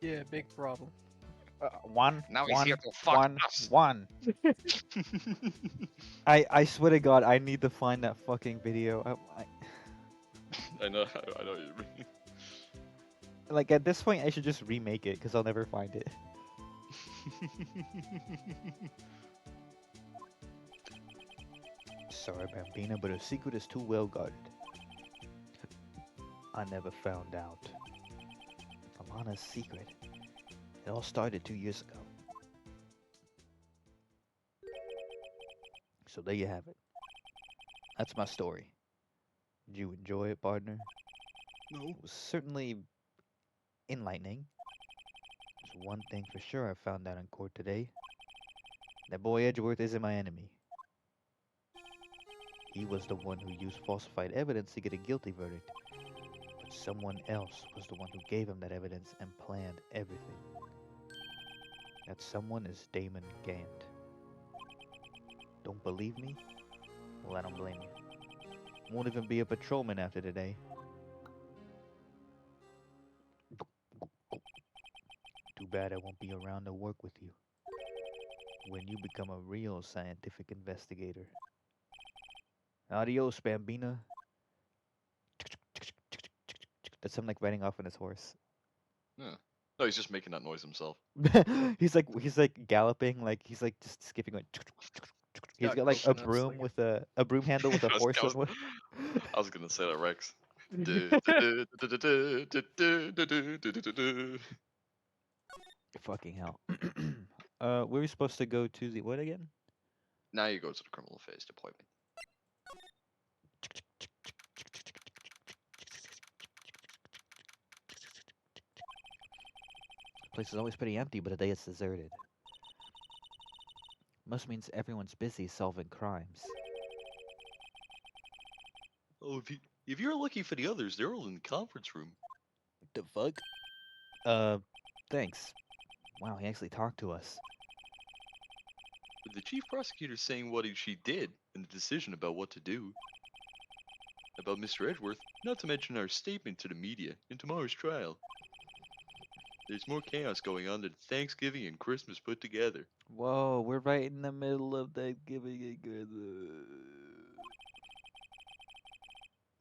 Yeah, big problem. Now he's here to fuck us. one. I swear to God, I need to find that fucking video. I know what you mean. Like at this point, I should just remake it because I'll never find it. Sorry, Bambina, but her secret is too well guarded. I never found out. Alana's secret. It all started 2 years ago. So there you have it. That's my story. Did you enjoy it, partner? No. It was certainly enlightening. There's one thing for sure I found out in court today. That boy Edgeworth isn't my enemy. He was the one who used falsified evidence to get a guilty verdict. But someone else was the one who gave him that evidence and planned everything. That someone is Damon Gant. Don't believe me? Well, I don't blame you. Won't even be a patrolman after today. Too bad I won't be around to work with you when you become a real scientific investigator. Adios, Bambina. That's him like riding off on his horse. Yeah. No, he's just making that noise himself. he's like galloping, like he's like just skipping like he's got like a coconuts broom like with a broom handle with a I was, horse I was, on. I was gonna say that, Rex. Fucking hell. where are we supposed to go to the what again? Now you go to the criminal affairs department. Place is always pretty empty, but today it's deserted. Must means everyone's busy solving crimes. Oh, if you're looking for the others, they're all in the conference room. The fuck? Thanks. Wow, he actually talked to us. With the chief prosecutor saying what she did and the decision about what to do. About Mr. Edgeworth, not to mention our statement to the media in tomorrow's trial. There's more chaos going on than Thanksgiving and Christmas put together. Whoa, we're right in the middle of Thanksgiving and Christmas.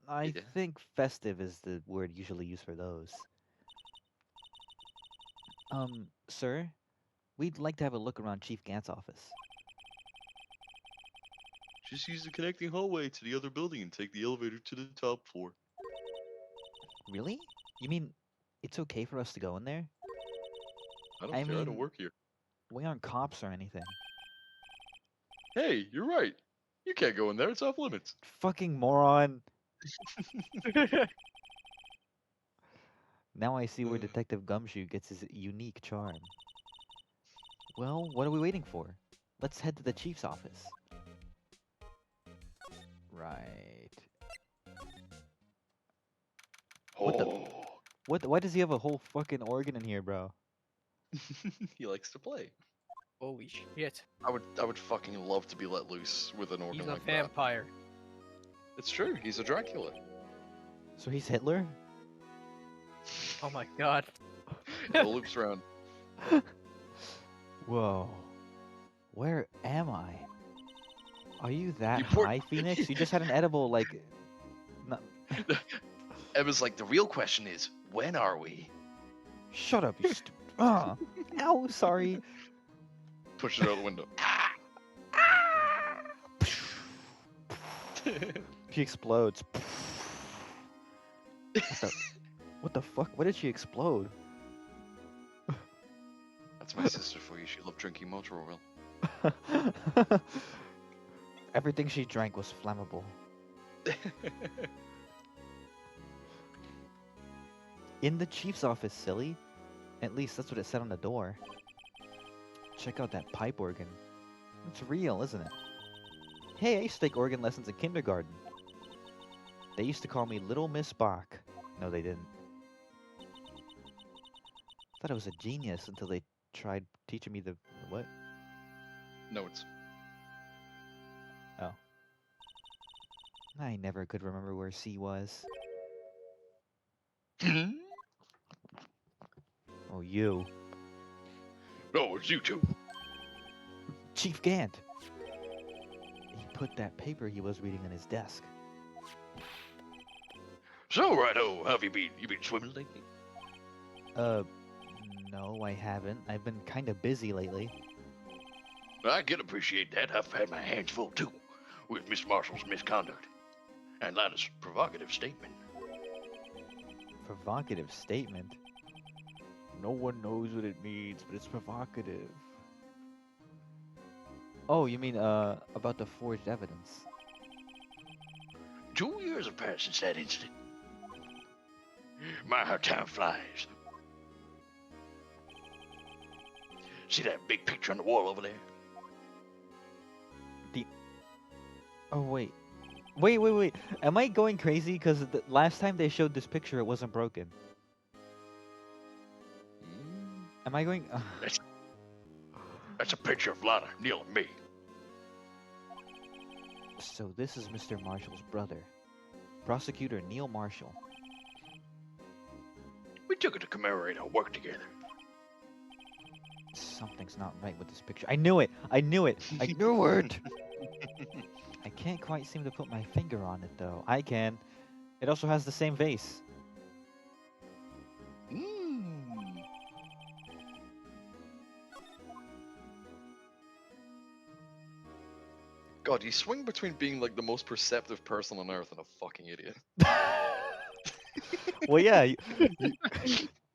I Yeah. think festive is the word usually used for those. Sir, we'd like to have a look around Chief Gant's office. Just use the connecting hallway to the other building and take the elevator to the top floor. Really? You mean it's okay for us to go in there? I don't I care, I don't mean- work here. We aren't cops or anything. Hey, you're right. You can't go in there, it's off limits. Fucking moron. Now I see where Ugh. Detective Gumshoe gets his unique charm. Well, what are we waiting for? Let's head to the chief's office. Right. What the- Oh. Why does he have a whole fucking organ in here, bro? He likes to play. Holy shit. I would fucking love to be let loose with an organ He's a like that. vampire. It's true, he's a Dracula. So he's Hitler? Oh my god. It all loops around. Whoa. Where am I? Are you that You poor- high, Phoenix? You just had an edible, like... Emma's like, the real question is, when are we? Shut up, you stupid... Ow, sorry. Push it out the window. She explodes. What the fuck? Why did she explode? That's my sister for you. She loved drinking motor oil. Everything she drank was flammable. In the chief's office, silly. At least that's what it said on the door. Check out that pipe organ. It's real, isn't it? Hey, I used to take organ lessons in kindergarten. They used to call me Little Miss Bach. No, they didn't. Thought I was a genius until they tried teaching me the... what? Notes. I never could remember where C was. Oh, you. No, it's you two. Chief Gant! He put that paper he was reading on his desk. So, righto, how have you been? You been swimming lately? No, I haven't. I've been kind of busy lately. I can appreciate that. I've had my hands full too, with Miss Marshall's misconduct and Lana's provocative statement. Provocative statement? No one knows what it means, but it's provocative. Oh, you mean, about the forged evidence? 2 years have passed since that incident. My, how time flies. See that big picture on the wall over there? Oh, wait. Wait. Am I going crazy? Because the last time they showed this picture, it wasn't broken. Am I going... That's a picture of Lana, Neil, and me. So this is Mr. Marshall's brother. Prosecutor Neil Marshall. We took it to commemorate our work together. Something's not right with this picture. I knew it! I knew it! I knew it! I can't quite seem to put my finger on it, though. I can. It also has the same face. God, you swing between being like the most perceptive person on earth and a fucking idiot. Well, yeah,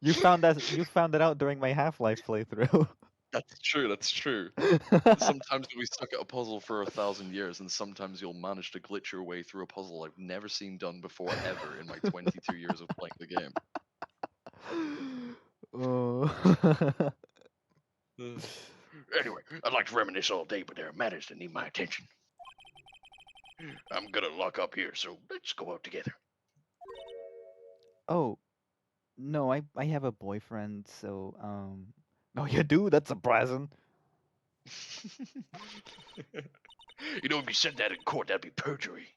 you found that out during my Half-Life playthrough. That's true. That's true. Sometimes you'll be stuck at a puzzle for 1,000 years, and sometimes you'll manage to glitch your way through a puzzle I've never seen done before ever in my 22 years of playing the game. Oh. Anyway, I'd like to reminisce all day, but there are matters that need my attention. I'm gonna lock up here, so let's go out together. Oh, no, I have a boyfriend, so Oh, you do? That's surprising. You know, if you said that in court, that'd be perjury.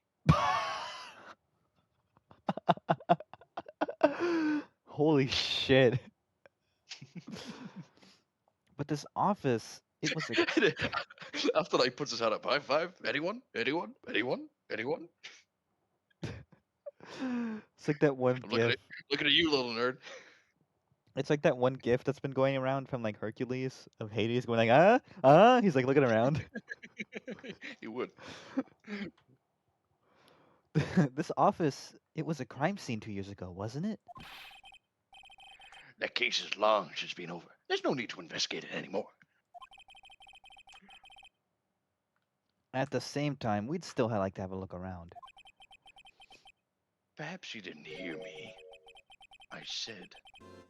Holy shit. But this office, it was like After that, he puts his hand up. High five. Anyone? Anyone? Anyone? Anyone? it's like that one I'm looking gif. at looking at you, little nerd. It's like that one gif that's been going around from like Hercules of Hades going like he's like looking around. He would. This office, it was a crime scene 2 years ago, wasn't it? That case is long since been over. There's no need to investigate it anymore. At the same time, we'd still like to have a look around. Perhaps you didn't hear me. I said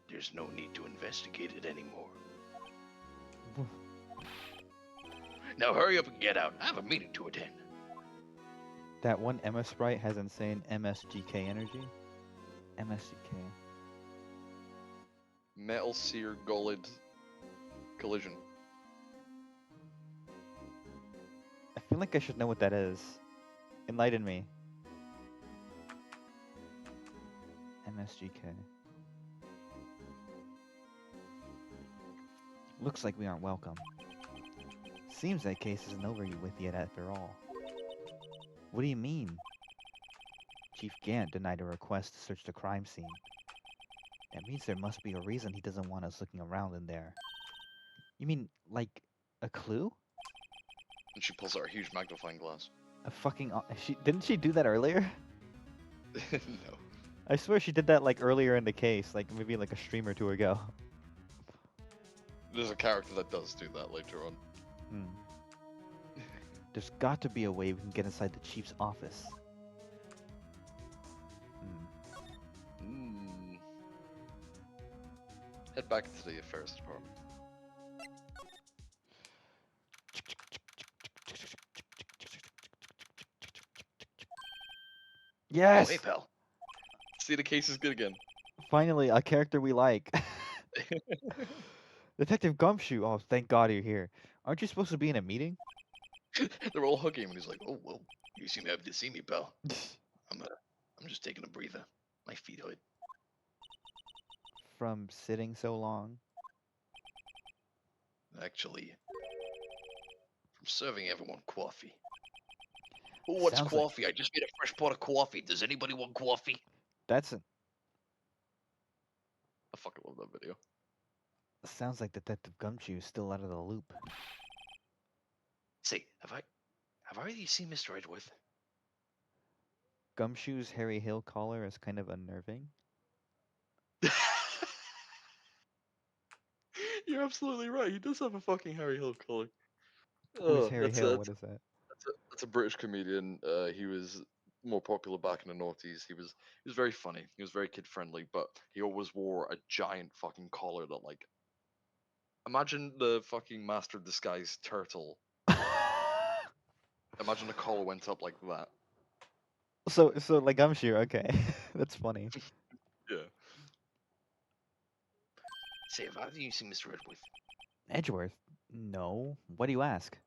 there's no need to investigate it anymore. Now hurry up and get out. I have a meeting to attend. That one MS sprite has insane MSGK energy. MSGK. Metal Sear Golid Collision. I feel like I should know what that is. Enlighten me. MSGK. Looks like we aren't welcome. Seems that case isn't over with yet after all. What do you mean? Chief Gant denied a request to search the crime scene. That means there must be a reason he doesn't want us looking around in there. You mean, like, a clue? And she pulls out a huge magnifying glass. A fucking... Didn't she do that earlier? No. I swear she did that, like, earlier in the case. Like, maybe, like, a stream or two ago. There's a character that does do that later on. There's got to be a way we can get inside the chief's office. Head back to the affairs department. Yes! Oh, hey, pal. See, the case is good again. Finally, a character we like. Detective Gumshoe. Oh, thank God you're here. Aren't you supposed to be in a meeting? They're all hugging him, and he's like, Oh, well, you seem happy to see me, pal. I'm just taking a breather. My feet hurt. From sitting so long. Actually, from serving everyone coffee. Oh, what's Sounds like- coffee? I just made a fresh pot of coffee. Does anybody want coffee? That's I fucking love that video. sounds like Detective Gumshoe is still out of the loop. Say, have I already seen Mr. Edgeworth? Gumshoe's Harry Hill collar is kind of unnerving. You're absolutely right. He does have a fucking Harry Hill collar. Who's Harry Hill? What is that? That's a British comedian. He was more popular back in the noughties. He was very funny. He was very kid friendly, but he always wore a giant fucking collar that, like, imagine the fucking Master of Disguise turtle. Imagine the collar went up like that. So like Gumshoe, okay. That's funny. Yeah. Say, have either of you seen Mr. Edgeworth? Edgeworth? No. What do you ask?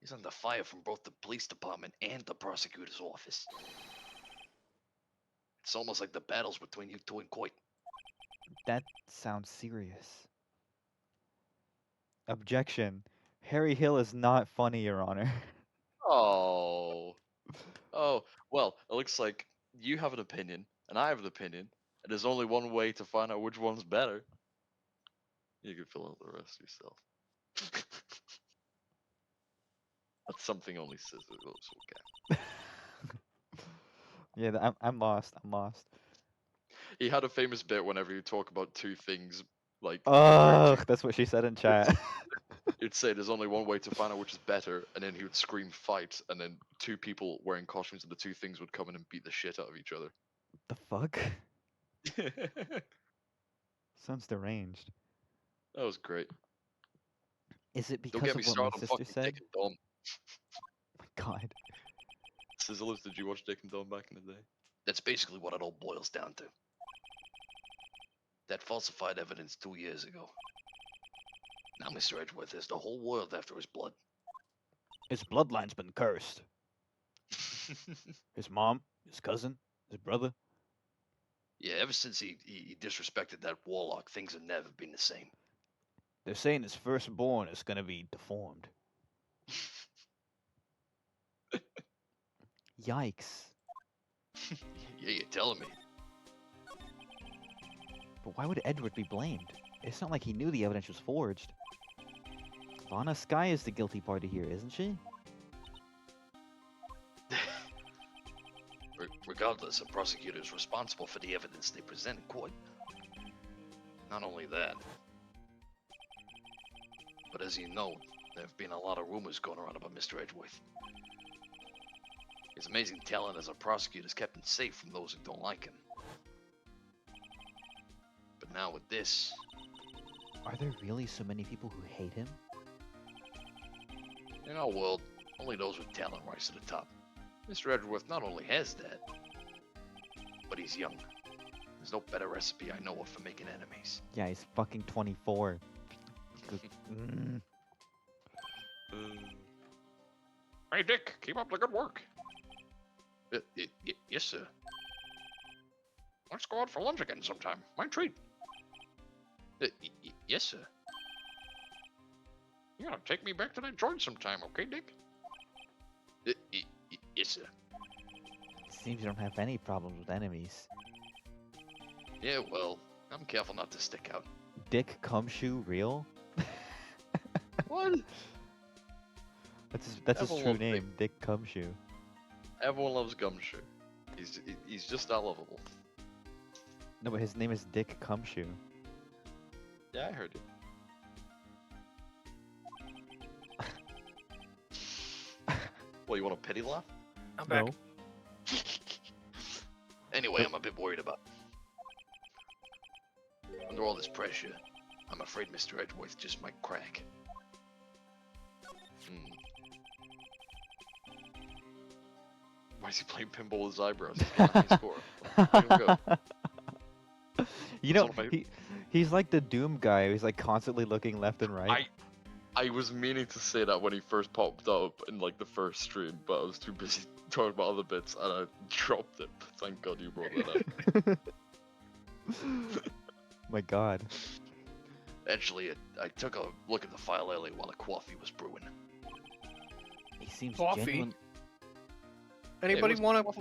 He's under fire from both the police department and the prosecutor's office. It's almost like the battle's between you two in court. That sounds serious. Objection. Harry Hill is not funny, Your Honor. Oh. Oh, well, it looks like you have an opinion, and I have an opinion, and there's only one way to find out which one's better. You can fill out the rest yourself. That's something only scissors will get. Yeah, I'm lost. I'm lost. He had a famous bit whenever you talk about two things Like, Ugh, that's what she said in chat. it'd say there's only one way to find out which is better, and then he would scream fight, and then two people wearing costumes of the two things would come in and beat the shit out of each other. The fuck? That Sounds deranged. was great. Is it Don't because get me of what started my on sister fucking said? Dick and Dom. My God. Sizzlers, did you watch Dick and Dom back in the day? That's basically what it all boils down to. That falsified evidence 2 years ago. Now Mr. Edgeworth has the whole world after his blood. His bloodline's been cursed. His mom, his cousin, his brother. Yeah, ever since he disrespected that warlock, things have never been the same. They're saying his firstborn is gonna be deformed. Yikes. Yeah, you're telling me. But why would Edward be blamed? It's not like he knew the evidence was forged. Lana Sky is the guilty party here, isn't she? Regardless, a prosecutor is responsible for the evidence they present in court. Not only that, but as you know, there have been a lot of rumors going around about Mr. Edgeworth. His amazing talent as a prosecutor has kept him safe from those who don't like him. But now with this, Are there really so many people who hate him? in our world, only those with talent rise to the top. Mr. Edgeworth not only has that, but he's young. There's no better recipe I know of for making enemies. Yeah, he's fucking 24. Mm. Hey Dick, keep up the good work. Yes, sir. Let's go out for lunch again sometime. My treat. Yes, sir. You gotta take me back to that joint sometime, okay, Dick? Yes, sir. Seems you don't have any problems with enemies. Yeah, well, I'm careful not to stick out. Dick Cumshoe real? What? That's his Everyone true loves name, Dick Cumshoe. Everyone loves Gumshoe. He's just that lovable. No, but his name is Dick Cumshoe. Yeah, I heard you. Well, you want a pity laugh? I'm back. No. Anyway, I'm a bit worried about. Under all this pressure, I'm afraid Mr. Edgeworth just might crack. Why is he playing pinball with his eyebrows? He's got a high score. Let him go. You know, It's one of my- he's like the Doom guy. He's like constantly looking left and right. I was meaning to say that when he first popped up in like the first stream, but I was too busy talking about other bits and I dropped it. Thank God you brought that up. My God. Actually, I took a look at the file earlier while the coffee was brewing. He seems Coffee? genuine. Anybody was want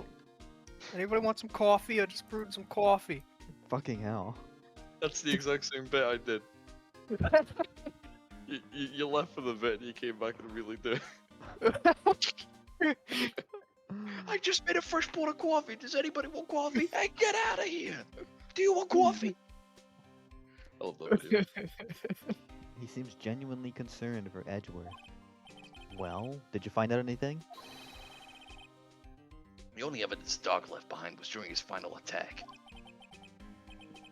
Anybody want some coffee? I just brewed some coffee. Fucking hell. That's the exact same bit I did. You left for the bit and you came back and really did. I just made a fresh pot of coffee. Does anybody want coffee? Hey, get out of here! Do you want coffee? I love that video. He seems genuinely concerned for Edgeworth. Well, did you find out anything? The only evidence Doc left behind was during his final attack.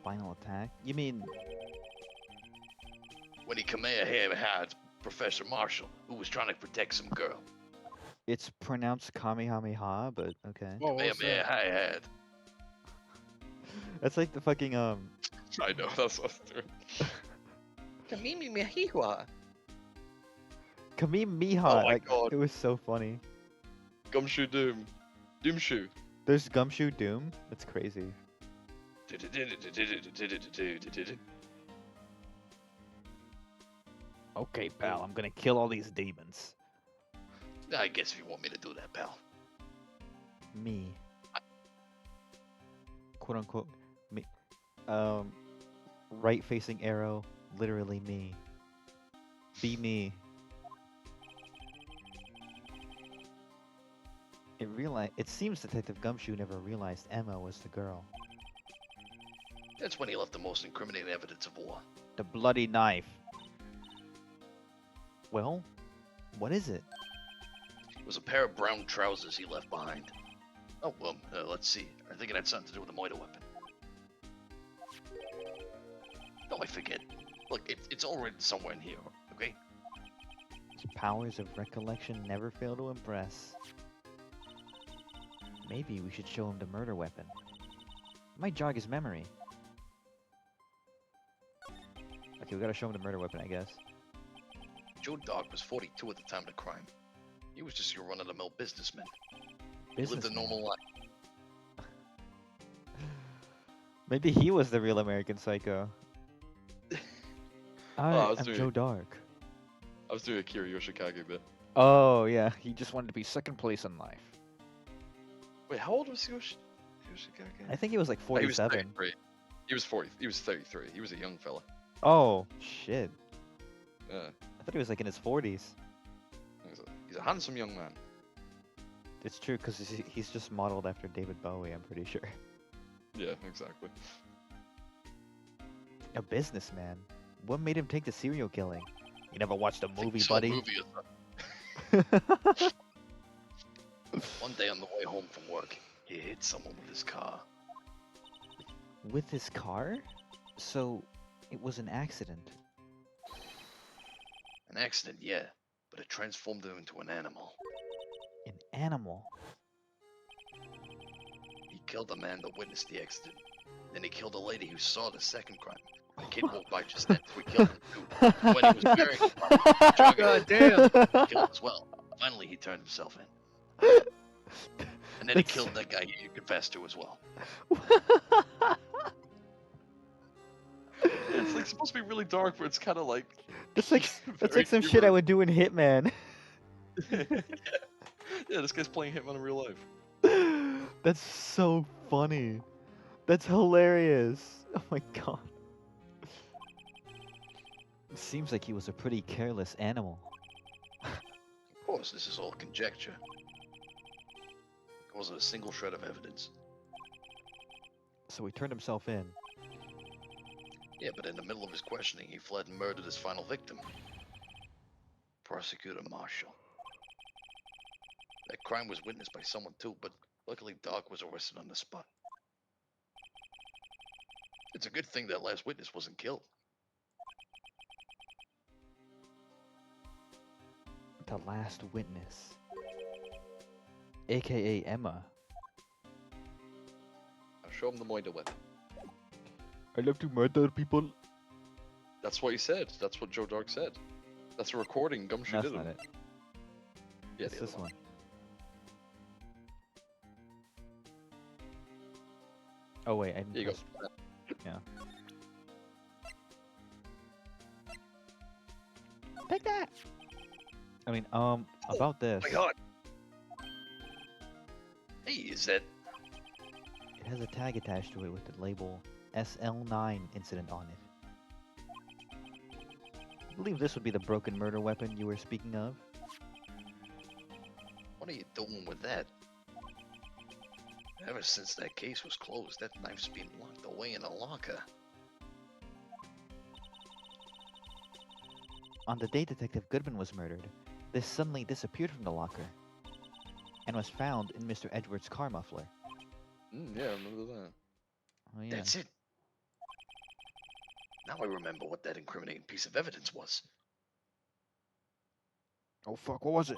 Final attack? You mean When he Kamehameha had Professor Marshall, who was trying to protect some girl. it's pronounced Kamehameha, but okay. Whoa, what was Kamehameha that? had. That's like the fucking I know, that's what I was doing. Kamehameha. Kamehameha. Oh my like, God. It was so funny. Gumshoe Doom. Doomshoe. There's Gumshoe Doom. That's crazy. Okay, pal, I'm gonna kill all these demons. I guess if you want me to do that, pal. Me. Quote unquote me. Right facing arrow, literally me. Be me. It seems Detective Gumshoe never realized Emma was the girl. That's when he left the most incriminating evidence of war. The bloody knife. Well, what is it? It was a pair of brown trousers he left behind. Oh, well, let's see. I think it had something to do with a murder weapon. No, I forget. Look, it's all written somewhere in here, okay? His powers of recollection never fail to impress. Maybe we should show him the murder weapon. It might jog his memory. Okay, we gotta show him the murder weapon, I guess. Joe Dog was 42 at the time of the crime. He was just your run-of-the-mill businessman. He lived a Businessman. normal life. Maybe he was the real American Psycho. I was I'm doing- Joe Dark. I was doing a Kira Yoshikage bit. Oh yeah, he just wanted to be second place in life. Wait, how old was Yoshikage? I think he was like Oh, he was 47. 33. He was 40. He was 33. He was a young fella. Oh shit! Yeah. I thought he was like in his 40s. He's a handsome young man. It's true because he's just modeled after David Bowie. I'm pretty sure. Yeah, exactly. A businessman. What made him take to serial killing? You never watched a I think movie, he saw a buddy? movie or something. One day on the way home from work, he hit someone with his car. With his car? So, it was an accident. An accident, yeah, but it transformed him into an animal. An animal? He killed the man that witnessed the accident. Then he killed a lady who saw the second crime. The kid walked by just then, so he killed him too. When he was burying him, jogging, God damn! he killed as well. Finally, he turned himself in. And then he That's- killed that guy you confessed to as well. It's like supposed to be really dark, but it's kind of like That's like that's very like some shit I humorous. would do in Hitman. Yeah, this guy's playing Hitman in real life. That's so funny. That's hilarious. Oh my god. Seems like he was a pretty careless animal. Of course, this is all conjecture. There wasn't a single shred of evidence. So he turned himself in. Yeah, but in the middle of his questioning, he fled and murdered his final victim. Prosecutor Marshall. That crime was witnessed by someone too, but luckily Doc was arrested on the spot. It's a good thing that last witness wasn't killed. The last witness. AKA Emma. I'll show him the murder weapon. I love to murder people. That's what he said. That's what Joe Dark said. That's a recording Gumshoe That's did. not him. it. Yeah, It's the other this one. Oh wait, I didn't There you go. press- Yeah. Take that. I mean, about this. Oh my god! Hey, is that... It has a tag attached to it with the label SL9 incident on it. I believe this would be the broken murder weapon you were speaking of. What are you doing with that? Ever since that case was closed, that knife's been locked away in a locker. On the day Detective Goodman was murdered, this suddenly disappeared from the locker and was found in Mr. Edwards' car muffler. Yeah, I remember that. Oh yeah. That's it. Now I remember what that incriminating piece of evidence was. Oh fuck, what was it?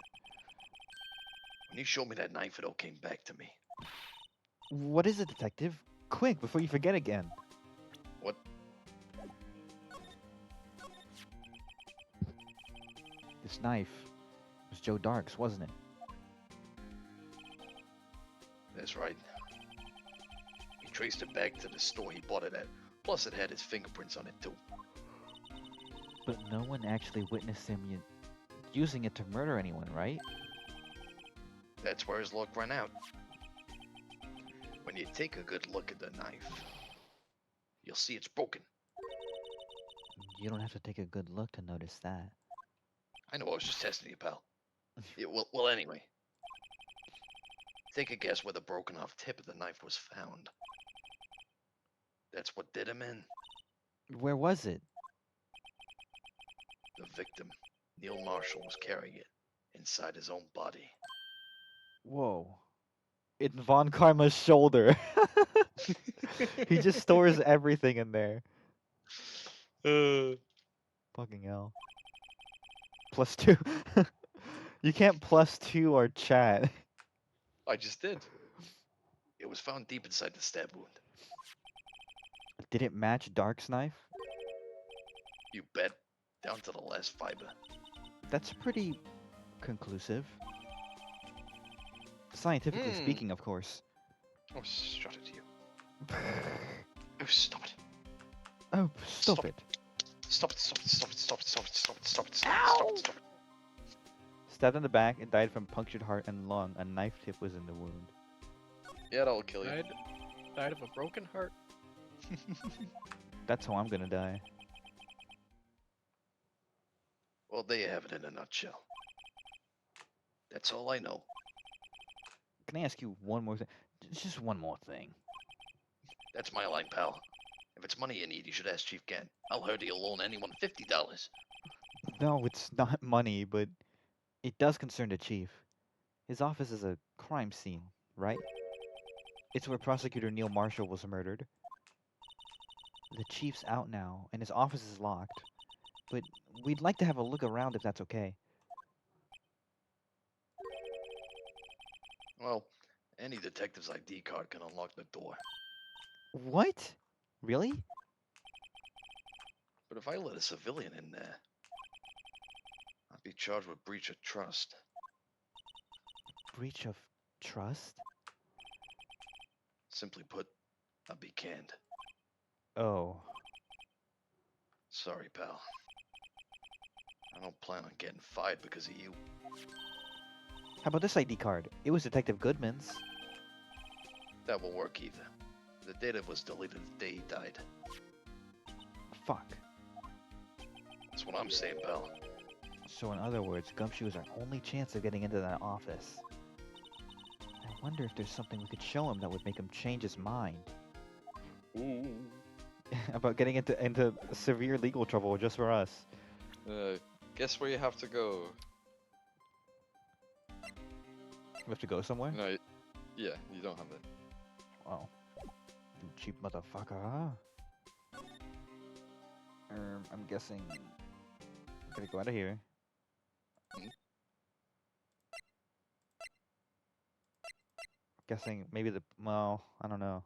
When you showed me that knife, it all came back to me. What is it, Detective? Quick, before you forget again. What? This knife was Joe Dark's, wasn't it? That's right. He traced it back to the store he bought it at. Plus, it had his fingerprints on it, too. But no one actually witnessed him using it to murder anyone, right? That's where his luck ran out. When you take a good look at the knife, you'll see it's broken. You don't have to take a good look to notice that. I know, I was just testing you, pal. Yeah, well, anyway. Take a guess where the broken off tip of the knife was found. That's what did him in. Where was it? The victim, Neil Marshall, was carrying it inside his own body. Whoa. In Von Karma's shoulder. He just stores everything in there. Fucking hell. +2. You can't +2 our chat. I just did. It was found deep inside the stab wound. Did it match Dark's knife? You bet. Down to the last fiber. That's pretty conclusive. Scientifically speaking, of course. Oh, shut it, you. Oh, stop it. Oh, stop it. Stop it, stop it, stop it, stop it, stop it, stop it, stop it, stop it, stop it, stop it. Stabbed in the back and died from punctured heart and lung. A knife tip was in the wound. Yeah, that'll kill you. Died of a broken heart. That's how I'm gonna die. Well, there you have it in a nutshell. That's all I know. Can I ask you one more thing? Just one more thing. That's my line, pal. If it's money you need, you should ask Chief Kent. I'll hardly loan anyone $50. No, it's not money, but it does concern the chief. His office is a crime scene, right? It's where prosecutor Neil Marshall was murdered. The chief's out now, and his office is locked. But we'd like to have a look around if that's okay. Well, any detective's ID card can unlock the door. What? Really? But if I let a civilian in there, I'd be charged with breach of trust. Breach of trust? Simply put, I'd be canned. Oh. Sorry, pal. I don't plan on getting fired because of you. How about this ID card? It was Detective Goodman's. That won't work either. The data was deleted the day he died. Fuck. That's what I'm saying, pal. So in other words, Gumshoe is our only chance of getting into that office. I wonder if there's something we could show him that would make him change his mind. Ooh. About getting into severe legal trouble just for us. Guess where you have to go? We have to go somewhere? No, yeah, you don't have it. Oh. You cheap motherfucker. I'm guessing... I'm gonna go out of here. Guessing maybe well, I don't know.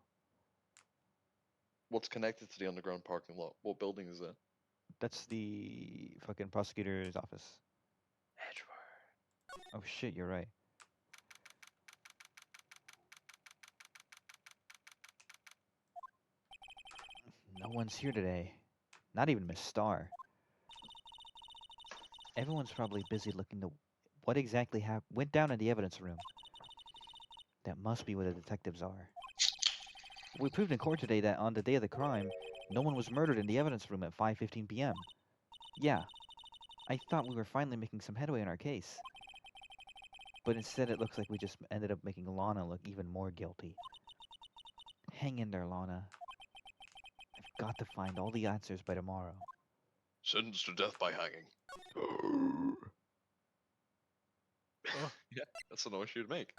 What's connected to the underground parking lot? What building is that? That's the fucking prosecutor's office. Edgeworth. Oh shit, you're right. No one's here today. Not even Miss Starr. Everyone's probably busy looking to what exactly went down in the evidence room. That must be where the detectives are. We proved in court today that on the day of the crime, no one was murdered in the evidence room at 5:15 p.m. Yeah, I thought we were finally making some headway in our case. But instead it looks like we just ended up making Lana look even more guilty. Hang in there, Lana. I've got to find all the answers by tomorrow. Sentenced to death by hanging. Yeah, that's the noise you'd make.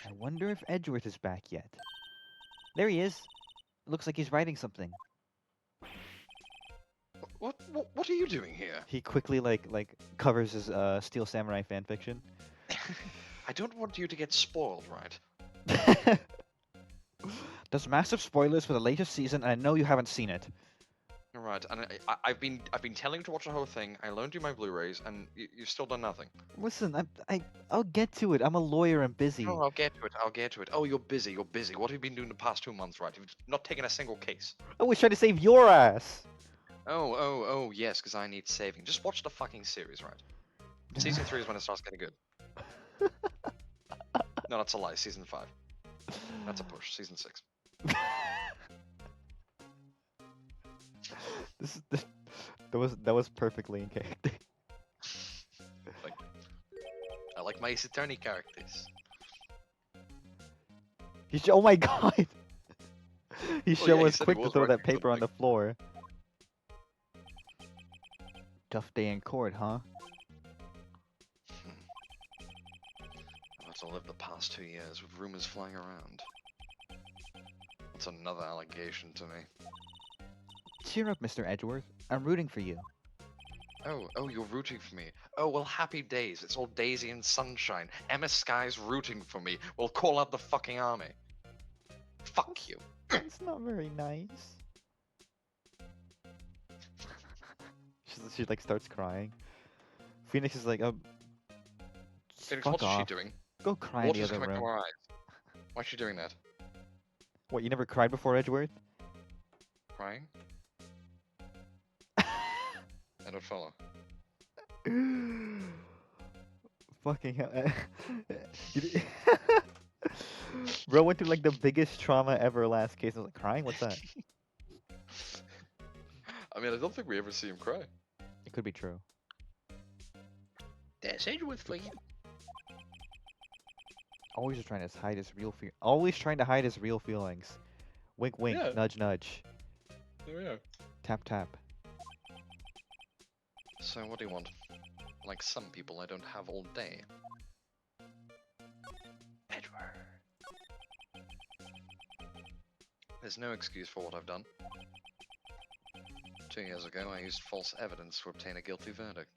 I wonder if Edgeworth is back yet. There he is. Looks like he's writing something. What are you doing here? He quickly like covers his Steel Samurai fanfiction. I don't want you to get spoiled, right? There's massive spoilers for the latest season, and I know you haven't seen it. Right, and I've been telling you to watch the whole thing. I loaned you my Blu-rays, and you've still done nothing. Listen, I'll get to it. I'm a lawyer and busy. No, I'll get to it. I'll get to it. Oh, you're busy. You're busy. What have you been doing the past 2 months, right? You've not taken a single case. I was trying to save your ass. Oh, yes, because I need saving. Just watch the fucking series, right? Season 3 is when it starts getting good. No, that's a lie. Season 5. That's a push. Season 6. That was perfectly in character. I like my Ace Attorney characters. Oh my god! He Well, yeah, he was said he quick to was throw writing that paper on the something. floor. Tough day in court, huh? I've had to live the past 2 years with rumors flying around. That's another allegation to me. Cheer up, Mr. Edgeworth. I'm rooting for you. Oh, you're rooting for me. Oh, well, happy days. It's all daisy and sunshine. Emma Sky's rooting for me. We'll call out the fucking army. Fuck you. That's not very nice. She like starts crying. Phoenix is like, Phoenix, fuck what's she off. doing? Go cry in the Water's other coming from room. her eyes. Why's she doing that? What, you never cried before, Edgeworth? Crying? I don't follow. Fucking hell. You- Bro went through like the biggest trauma ever last case. I was like, crying? What's that? I mean, I don't think we ever see him cry. It could be true. That's Edgeworth for you. Always trying to hide his real Always trying to hide his real feelings. Wink, wink. Yeah. Nudge, nudge. Oh yeah. Tap, tap. So what do you want? Like some people I don't have all day. Edgeworth. There's no excuse for what I've done. 2 years ago, I used false evidence to obtain a guilty verdict.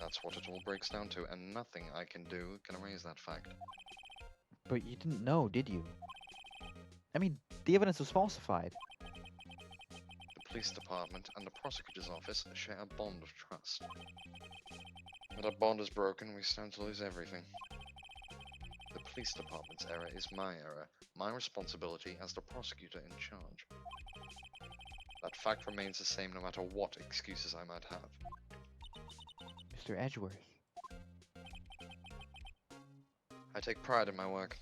That's what it all breaks down to, and nothing I can do can erase that fact. But you didn't know, did you? I mean, the evidence was falsified. The police department and the prosecutor's office share a bond of trust. When that bond is broken, we stand to lose everything. The police department's error is my error, my responsibility as the prosecutor in charge. That fact remains the same no matter what excuses I might have. Mr. Edgeworth. I take pride in my work.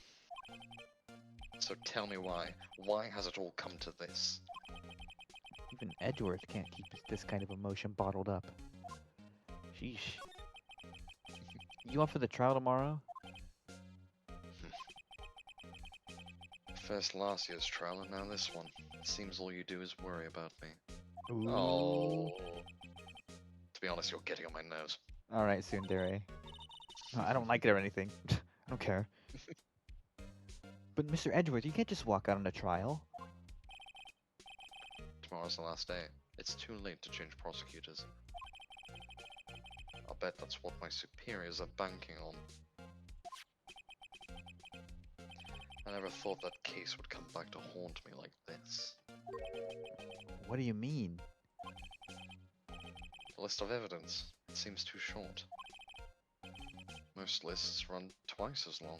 So tell me why. Why has it all come to this? Even Edgeworth can't keep this kind of emotion bottled up. Sheesh. You up for the trial tomorrow? First last year's trial and now this one. It seems all you do is worry about me. Ooh. Oh. To be honest, you're getting on my nerves. Alright, Tsundere. No, I don't like it or anything. I don't care. But Mr. Edgeworth, you can't just walk out on a trial. Tomorrow's the last day. It's too late to change prosecutors. I'll bet that's what my superiors are banking on. I never thought that case would come back to haunt me like this. What do you mean? The list of evidence. It seems too short. Most lists run twice as long.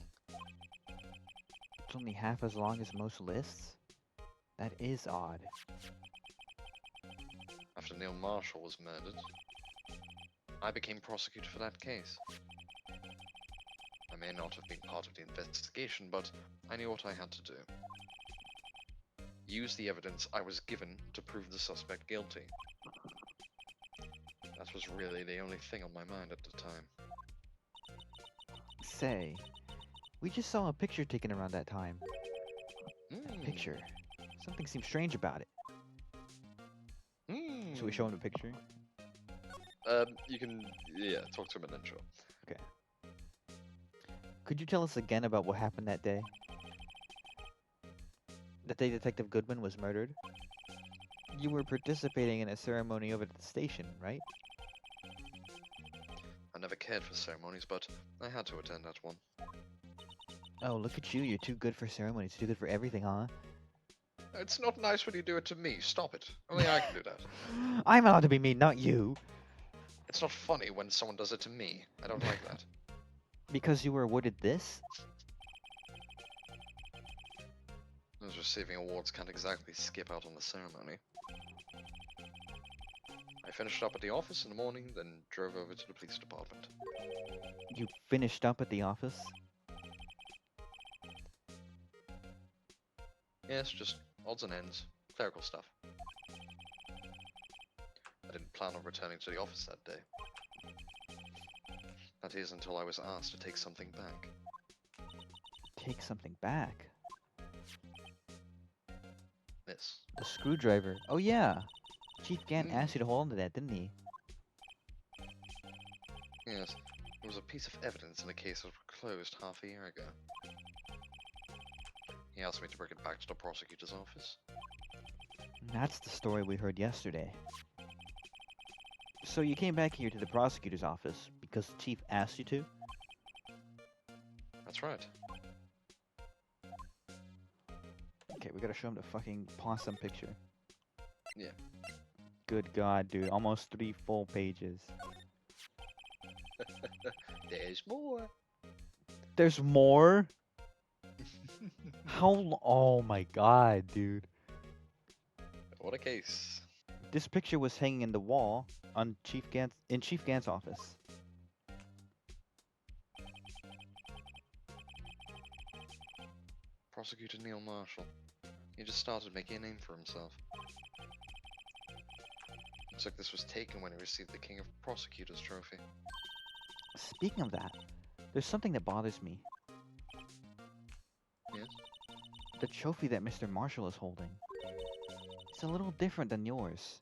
It's only half as long as most lists? That is odd. After Neil Marshall was murdered, I became prosecutor for that case. I may not have been part of the investigation, but I knew what I had to do. Use the evidence I was given to prove the suspect guilty. That was really the only thing on my mind at the time. Say, we just saw a picture taken around that time. Mm. Picture. Something seems strange about it. Mm. Should we show him the picture? You can, yeah, talk to him and then show. Could you tell us again about what happened that day? That day Detective Goodman was murdered? You were participating in a ceremony over at the station, right? I never cared for ceremonies, but I had to attend that one. Oh, look at you. You're too good for ceremonies. Too good for everything, huh? It's not nice when you do it to me. Stop it. Only I can do that. I'm allowed to be mean, not you. It's not funny when someone does it to me. I don't like that. Because you were awarded this? Those receiving awards can't exactly skip out on the ceremony. I finished up at the office in the morning, then drove over to the police department. You finished up at the office? Yes, just odds and ends. Clerical stuff. I didn't plan on returning to the office that day. That is until I was asked to take something back. Take something back. The screwdriver. Oh yeah. Chief Gant Hmm. asked you to hold on to that, didn't he? Yes, it was a piece of evidence in a case that was closed half a year ago. He asked me to bring it back to the prosecutor's office. That's the story we heard yesterday. So you came back here to the prosecutor's office because the chief asked you to? That's right. Okay, we gotta show him the fucking possum picture. Yeah. Good god, dude. Almost 3 full pages. There's more. There's more? Oh my god, dude. What a case. This picture was hanging in the wall on Chief Gant's office. Prosecutor Neil Marshall. He just started making a name for himself. Looks like this was taken when he received the King of Prosecutors trophy. Speaking of that, there's something that bothers me. Yes? The trophy that Mr. Marshall is holding. It's a little different than yours.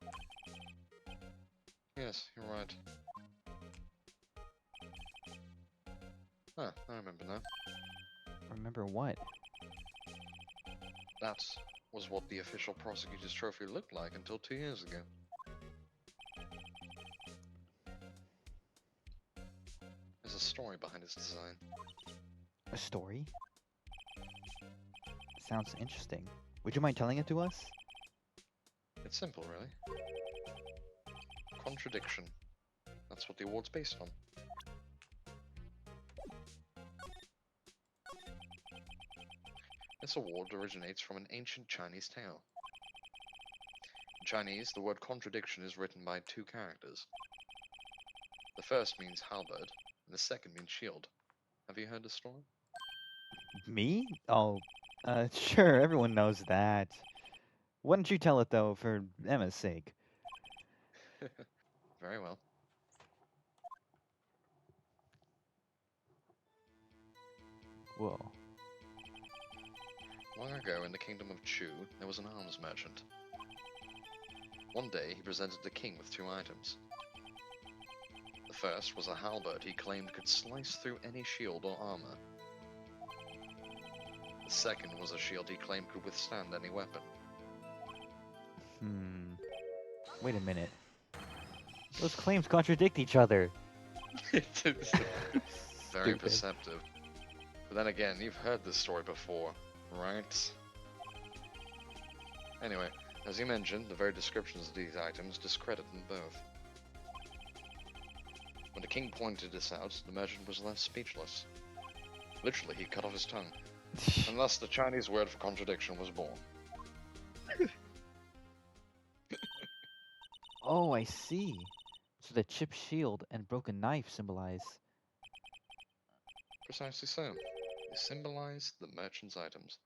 Yes, you're right. Ah, I remember now. Remember what? That was what the official prosecutor's trophy looked like until 2 years ago. There's a story behind its design. A story? Sounds interesting. Would you mind telling it to us? It's simple, really. Contradiction. That's what the award's based on. This award originates from an ancient Chinese tale. In Chinese, the word contradiction is written by 2 characters. The first means halberd, and the second means shield. Have you heard the story? Me? Oh, sure, everyone knows that. Why don't you tell it, though, for Emma's sake? Very well. Whoa. Long ago in the kingdom of Chu, there was an arms merchant. One day, he presented the king with 2 items. The first was a halberd he claimed could slice through any shield or armor. The second was a shield he claimed could withstand any weapon. Wait a minute. Those claims contradict each other. It's very Stupid. perceptive. But then again, you've heard this story before, right? Anyway, as you mentioned, the very descriptions of these items discredit them both. When the king pointed this out, the merchant was left speechless. Literally, he cut off his tongue. And thus the Chinese word for contradiction was born. Oh, I see. So the chipped shield and broken knife symbolize... Precisely so. They symbolize the merchant's items.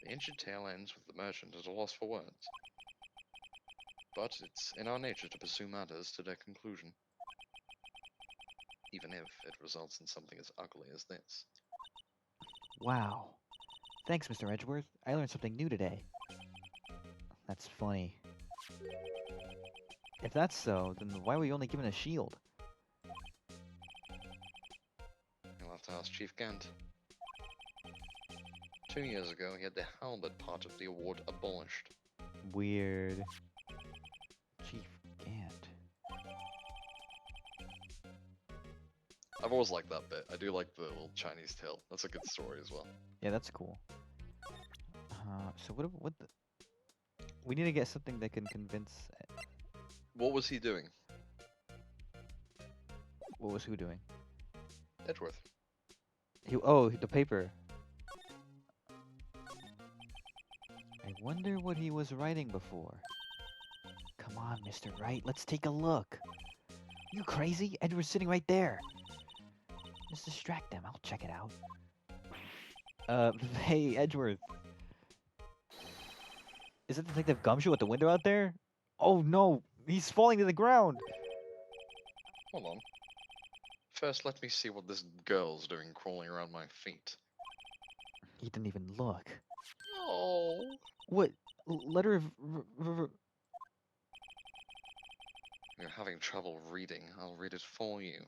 The ancient tale ends with the merchant at a loss for words. But it's in our nature to pursue matters to their conclusion. Even if it results in something as ugly as this. Wow. Thanks, Mr. Edgeworth. I learned something new today. That's funny. If that's so, then why were you only given a shield? You'll have to ask Chief Gant. 2 years ago, he had the halberd part of the award abolished. Weird. Chief Gant. I've always liked that bit. I do like the little Chinese tale. That's a good story as well. Yeah, that's cool. So what the... We need to get something that can convince... What was he doing? What was who doing? Edgeworth. The paper. I wonder what he was writing before. Come on, Mr. Wright, let's take a look. You crazy? Edward's sitting right there. Just distract them. I'll check it out. Hey, Edgeworth. Is it Detective Gumshoe at the window out there? Oh no, he's falling to the ground. Hold on. First, let me see what this girl's doing crawling around my feet. He didn't even look. Oh. What? Letter of... You're having trouble reading. I'll read it for you.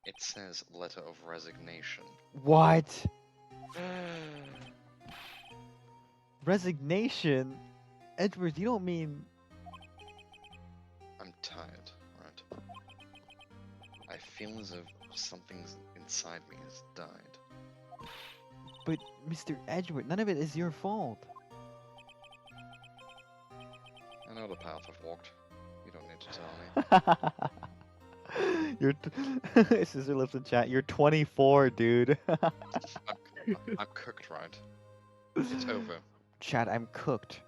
It says letter of resignation. What? Resignation? Edward, you don't mean... I'm tired, right? I feel as if something inside me has died. But, Mr. Edward, none of it is your fault. I know the path I've walked. You don't need to tell me. You're Scissor Lips in chat. You're 24, dude. I'm cooked, right? It's over. Chat, I'm cooked.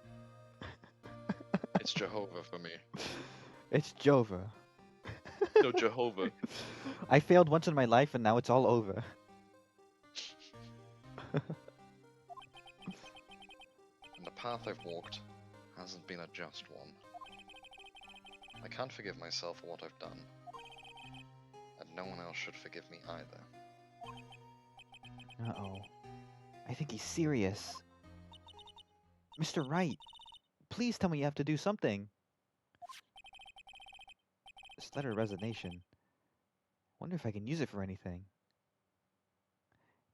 It's Jehovah for me. It's Jova. No, Jehovah. I failed once in my life and now it's all over. And the path I've walked hasn't been a just one. I can't forgive myself for what I've done. And no one else should forgive me either. Uh-oh. I think he's serious. Mr. Wright, please tell me you have to do something. This letter of resignation. Wonder if I can use it for anything.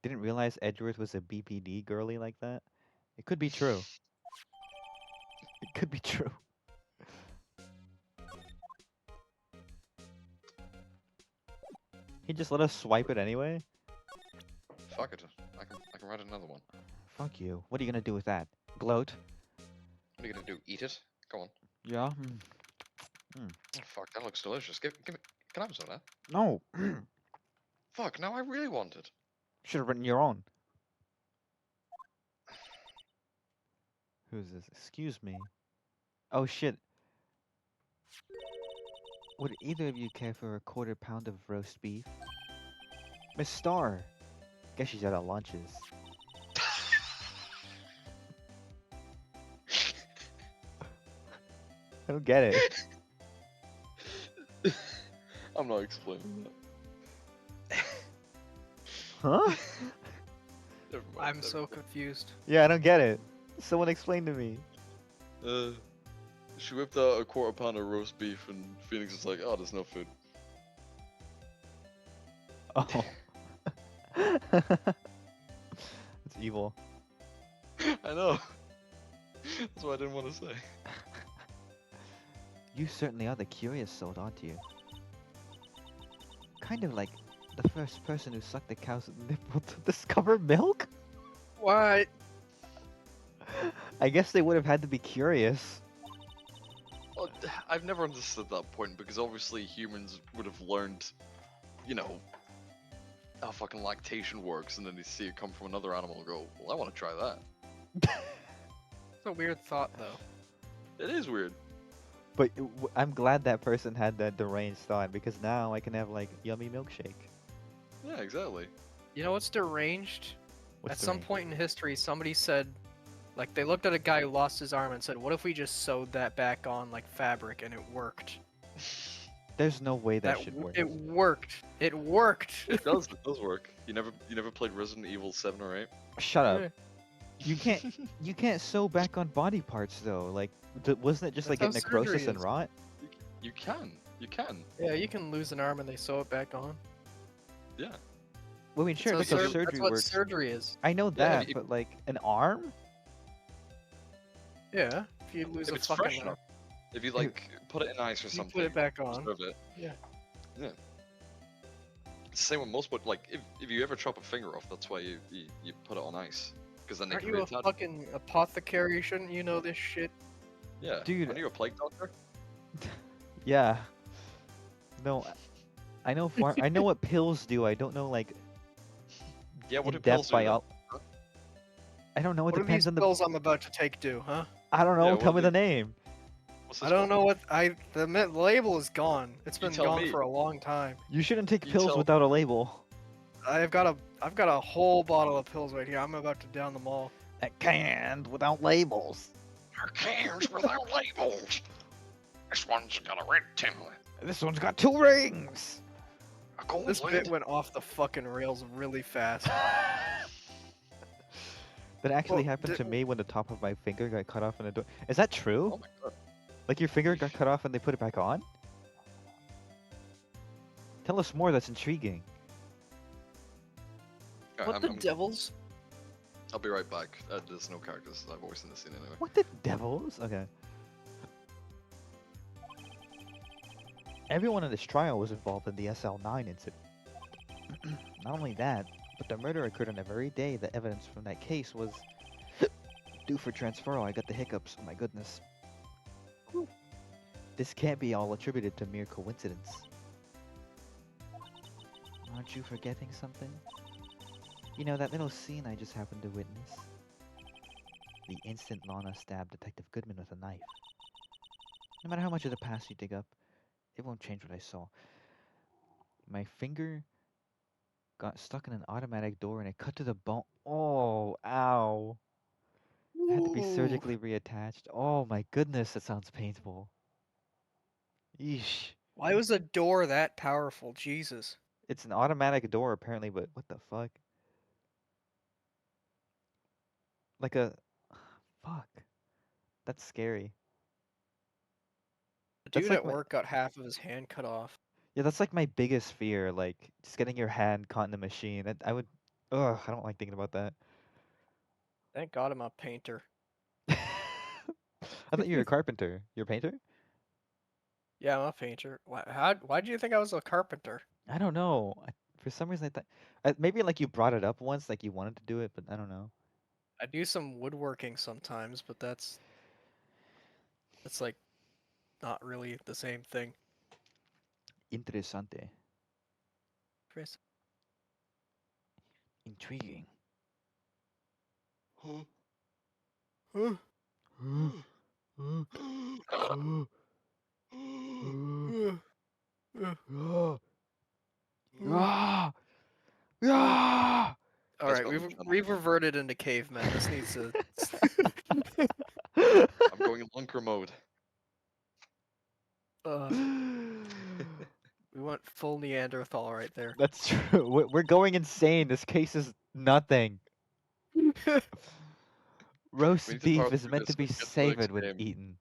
Didn't realize Edgeworth was a BPD girly like that. It could be true. It could be true. He just let us swipe it anyway? Fuck it. I can write another one. Fuck you. What are you gonna do with that? Gloat? What are you gonna do? Eat it? Go on. Yeah? Oh, fuck, that looks delicious. Give me. Can I have some of that? No! Fuck, now I really want it. Should have written your own. Who's this? Excuse me. Oh shit. Would either of you care for a quarter-pound of roast beef? Miss Star! Guess she's out of lunches. I don't get it. I'm not explaining that. Huh? Never mind, I'm never so mind. confused. Yeah, I don't get it. Someone explain to me. She whipped out a quarter pound of roast beef, and Phoenix is like, "Oh, there's no food." Oh. That's evil. I know. That's what I didn't want to say. You certainly are the curious sort, aren't you? Kind of like the first person who sucked a cow's nipple to discover milk? What? I guess they would have had to be curious. Well, I've never understood that point because obviously humans would have learned, you know, how fucking lactation works, and then they see it come from another animal and go, "Well, I want to try that." It's a weird thought, though. It is weird. But I'm glad that person had that deranged thought because now I can have like yummy milkshake. Yeah, exactly. You know what's deranged? What's At some deranged? point in history, somebody said, like, they looked at a guy who lost his arm and said, what if we just sewed that back on like fabric and it worked? There's no way that should work. It worked. It worked. It does work. You never played Resident Evil 7 or 8? Shut up. Yeah. You can't sew back on body parts though. Like, wasn't it just like That's get how surgery necrosis and is. rot? You can. Yeah, you can lose an arm and they sew it back on. Yeah. Well, I mean, sure, That's that's how how surgery that's what works. surgery is. I know Yeah, that, if- but like an arm? Yeah, if you lose If a it's fresh fucking arm, enough. If you like put it in ice or you something. put it back on. preserve it. Yeah. Yeah. It's the same with most, but like if you ever chop a finger off, that's why you put it on ice, because then they Aren't can you a reattach. fucking apothecary? Shouldn't you know this shit? Yeah. Dude. Aren't you a plague doctor? Yeah. No, I know I know what pills do. I don't know like Yeah. What do in-depth pills do? then? bio. I don't know. It What do depends these on the. pills I'm about to take do, huh? I don't know. Yeah, Tell what me do the name. What's I this don't called? know what the label is gone. It's You been tell gone me. for a long time. You shouldn't take You pills tell- without a label. I've got a whole bottle of pills right here. I'm about to down them all. Canned without labels. Her cans without labels. This one's got a red template. This one's got 2 rings. A gold This lid. bit went off the fucking rails really fast. That actually Well, happened d- to me when the top of my finger got cut off in a door. Is that true? Oh my god. Like your finger got cut off and they put it back on? Tell us more, that's intriguing. Alright, what the devils? I'll be right back. There's no characters that I've always in the scene anyway. What the devils? Okay. Everyone in this trial was involved in the SL9 incident. Not only that, but the murder occurred on the very day the evidence from that case was due for transferal. I got the hiccups. Oh my goodness. Whew. This can't be all attributed to mere coincidence. Aren't you forgetting something? You know, that little scene I just happened to witness? The instant Lana stabbed Detective Goodman with a knife. No matter how much of the past you dig up, it won't change what I saw. My finger got stuck in an automatic door and it cut to the bone. Oh, ow. It had to be Ooh. surgically reattached. Oh my goodness, that sounds painful. Yeesh. Why was a door that powerful? Jesus. It's an automatic door apparently, but what the fuck? Like a... Fuck. That's scary. The That's dude like at my... work got half of his hand cut off. Yeah, that's like my biggest fear, like just getting your hand caught in the machine. I would... Ugh, I don't like thinking about that. Thank God I'm a painter. I thought you were a carpenter. You're a painter? Yeah, I'm a painter. Why do you think I was a carpenter? I don't know. For some reason I thought... maybe like you brought it up once, like you wanted to do it, but I don't know. I do some woodworking sometimes, but that's like not really the same thing. Interessante. Chris. Intriguing. Huh? All Guys right, got we've them channel. we've reverted into cavemen. This needs to. I'm going in lunker mode. We went full Neanderthal right there. That's true. We're going insane. This case is nothing. We Roast need to power beef is through meant to this be and get to the next savored when game. eaten.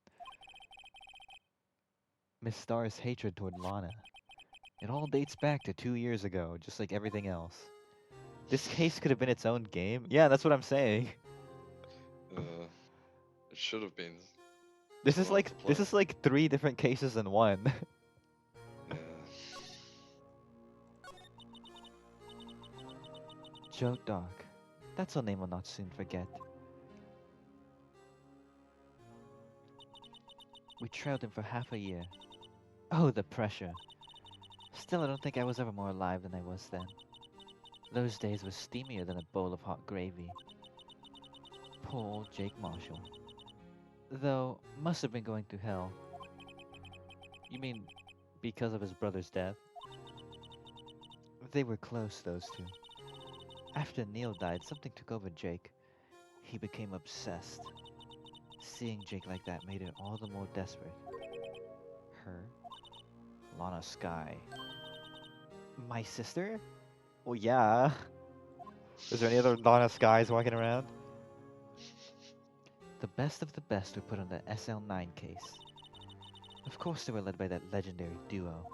Miss Star's hatred toward Lana. It all dates back to 2 years ago, just like everything else. This case could have been its own game. Yeah, that's what I'm saying. It should have been. This So is I have to like play. 3 different cases in one. Yeah. Joe Dog. That's a name we'll not soon forget. We trailed him for half a year. Oh, the pressure. Still, I don't think I was ever more alive than I was then. Those days were steamier than a bowl of hot gravy. Poor old Jake Marshall. Though, must have been going to hell. You mean, because of his brother's death? They were close, those two. After Neil died, something took over Jake. He became obsessed. Seeing Jake like that made it all the more desperate. Her? Lana Skye. My sister? Well, yeah. Is there any other Lana Skies walking around? The best of the best were put on the SL9 case. Of course they were led by that legendary duo.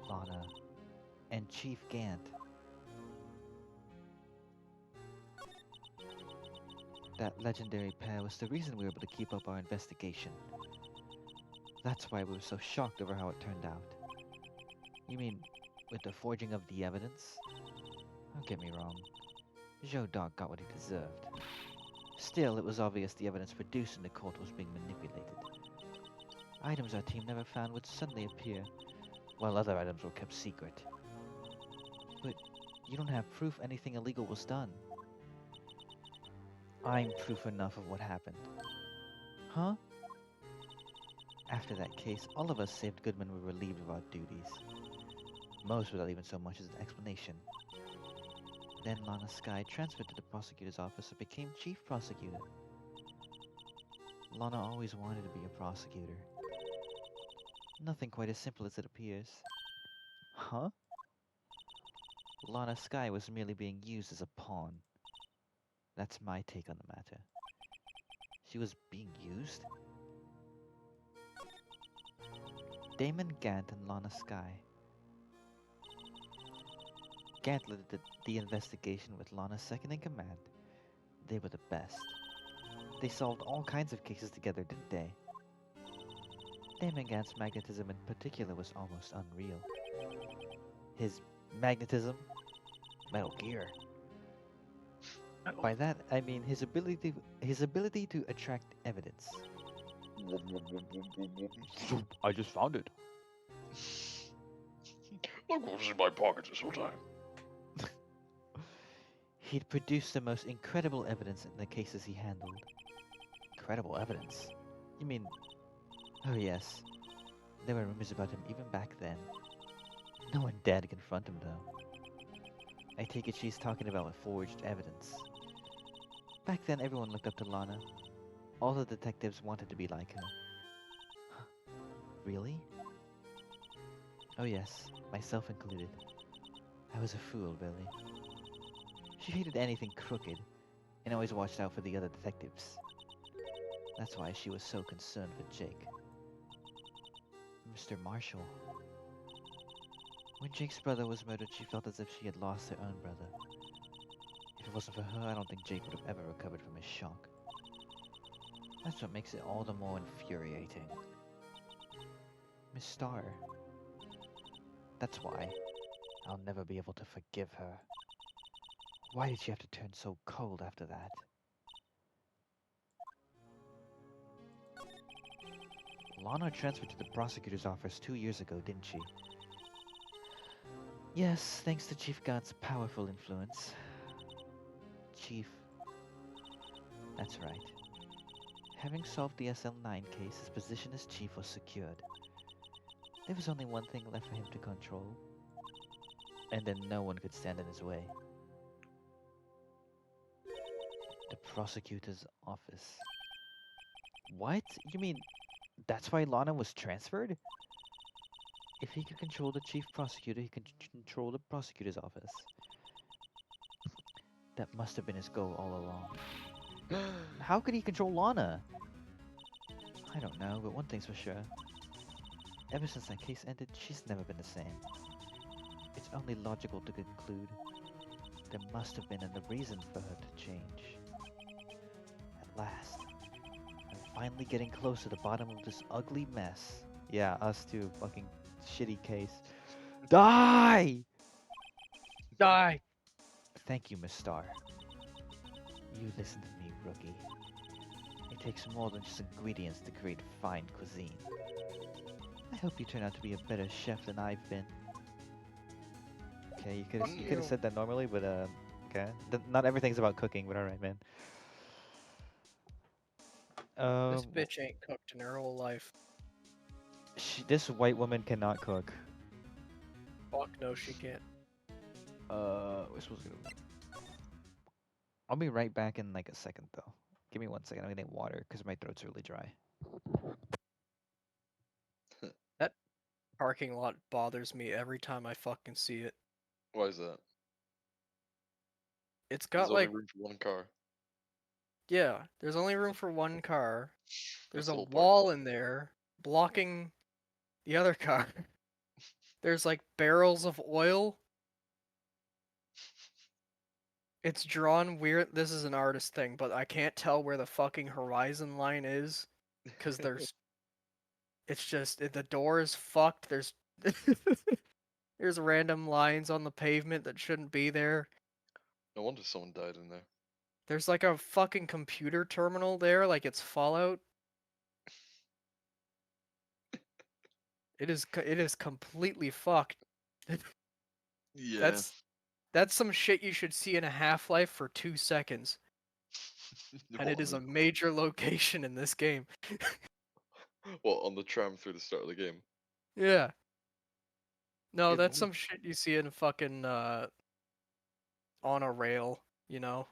Lana and Chief Gant. That legendary pair was the reason we were able to keep up our investigation. That's why we were so shocked over how it turned out. You mean, with the forging of the evidence? Don't get me wrong. Joe Dog got what he deserved. Still, it was obvious the evidence produced in the court was being manipulated. Items our team never found would suddenly appear, while other items were kept secret. But you don't have proof anything illegal was done. I'm proof enough of what happened. Huh? After that case, all of us saved Goodman were relieved of our duties. Most without even so much as an explanation. Then Lana Skye transferred to the prosecutor's office and became chief prosecutor. Lana always wanted to be a prosecutor. Nothing quite as simple as it appears. Huh? Lana Skye was merely being used as a pawn. That's my take on the matter. She was being used? Damon Gant and Lana Sky. Gant led the investigation with Lana second in command. They were the best. They solved all kinds of cases together, didn't they? Damon Gant's magnetism in particular was almost unreal. His magnetism? Metal Gear. By that, I mean his ability to attract evidence. I just found it. Look what was in my pocket this whole time. He'd produced the most incredible evidence in the cases he handled. Incredible evidence? You mean... Oh yes. There were rumors about him even back then. No one dared confront him though. I take it she's talking about forged evidence. Back then everyone looked up to Lana. All the detectives wanted to be like her. Really? Oh yes, myself included. I was a fool, really. She hated anything crooked, and always watched out for the other detectives. That's why she was so concerned with Jake. Mr. Marshall. When Jake's brother was murdered, she felt as if she had lost her own brother. If it wasn't for her, I don't think Jake would have ever recovered from his shock. That's what makes it all the more infuriating. Miss Starr. That's why. I'll never be able to forgive her. Why did she have to turn so cold after that? Lana transferred to the prosecutor's office 2 years ago, didn't she? Yes, thanks to Chief God's powerful influence. Chief. That's right. Having solved the SL9 case, his position as chief was secured. There was only one thing left for him to control. And then no one could stand in his way. The prosecutor's office. What? You mean that's why Lana was transferred? If he could control the chief prosecutor, he can control the prosecutor's office. That must have been his goal all along. How could he control Lana? I don't know, but one thing's for sure. Ever since that case ended, she's never been the same. It's only logical to conclude there must have been a reason for her to change. At last, I'm finally getting close to the bottom of this ugly mess. Yeah, us too. Fucking shitty case. Die! Die! Thank you, Miss Starr. You listen to me, rookie. It takes more than just ingredients to create fine cuisine. I hope you turn out to be a better chef than I've been. Okay, you could Fuck have you. said that normally, but okay. Not everything's about cooking, but alright, man. This Um, bitch ain't cooked in her whole life. this white woman cannot cook. Fuck no, she can't. We're supposed to go. I'll be right back in like a second, though. Give me 1 second. I'm gonna get water because my throat's really dry. That parking lot bothers me every time I fucking see it. Why is that? It's There's got only like, room for one car. yeah, there's only room for one car. There's That's a the whole parking wall lot. in there blocking the other car. There's like barrels of oil. It's drawn weird. This is an artist thing, but I can't tell where the fucking horizon line is because there's. It's just the door is fucked. There's there's random lines on the pavement that shouldn't be there. No wonder someone died in there. There's like a fucking computer terminal there, like it's Fallout. It is completely fucked. Yeah. That's some shit you should see in a Half-Life for 2 seconds. And it is a major location in this game. What, on the tram through the start of the game? Yeah. No, Yeah, that's no- some shit you see in fucking on a rail, you know?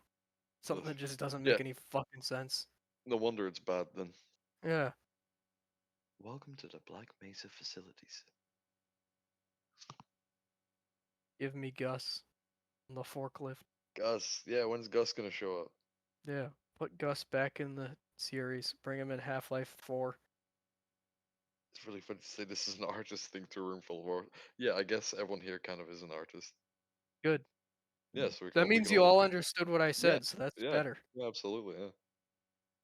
Something that just doesn't Yeah, make any fucking sense. no wonder it's bad then. Yeah. Welcome to the Black Mesa facilities. Give me Gus on the forklift. Gus, yeah, when's Gus gonna show up? Yeah, put Gus back in the series. Bring him in Half-Life 4. It's really funny to say this is an artist thing to a room full of art. Yeah, I guess everyone here kind of is an artist. Good. Yeah, so we That we means can you all all agree. understood what I Yeah, said, so that's yeah, better. yeah, absolutely. Yeah,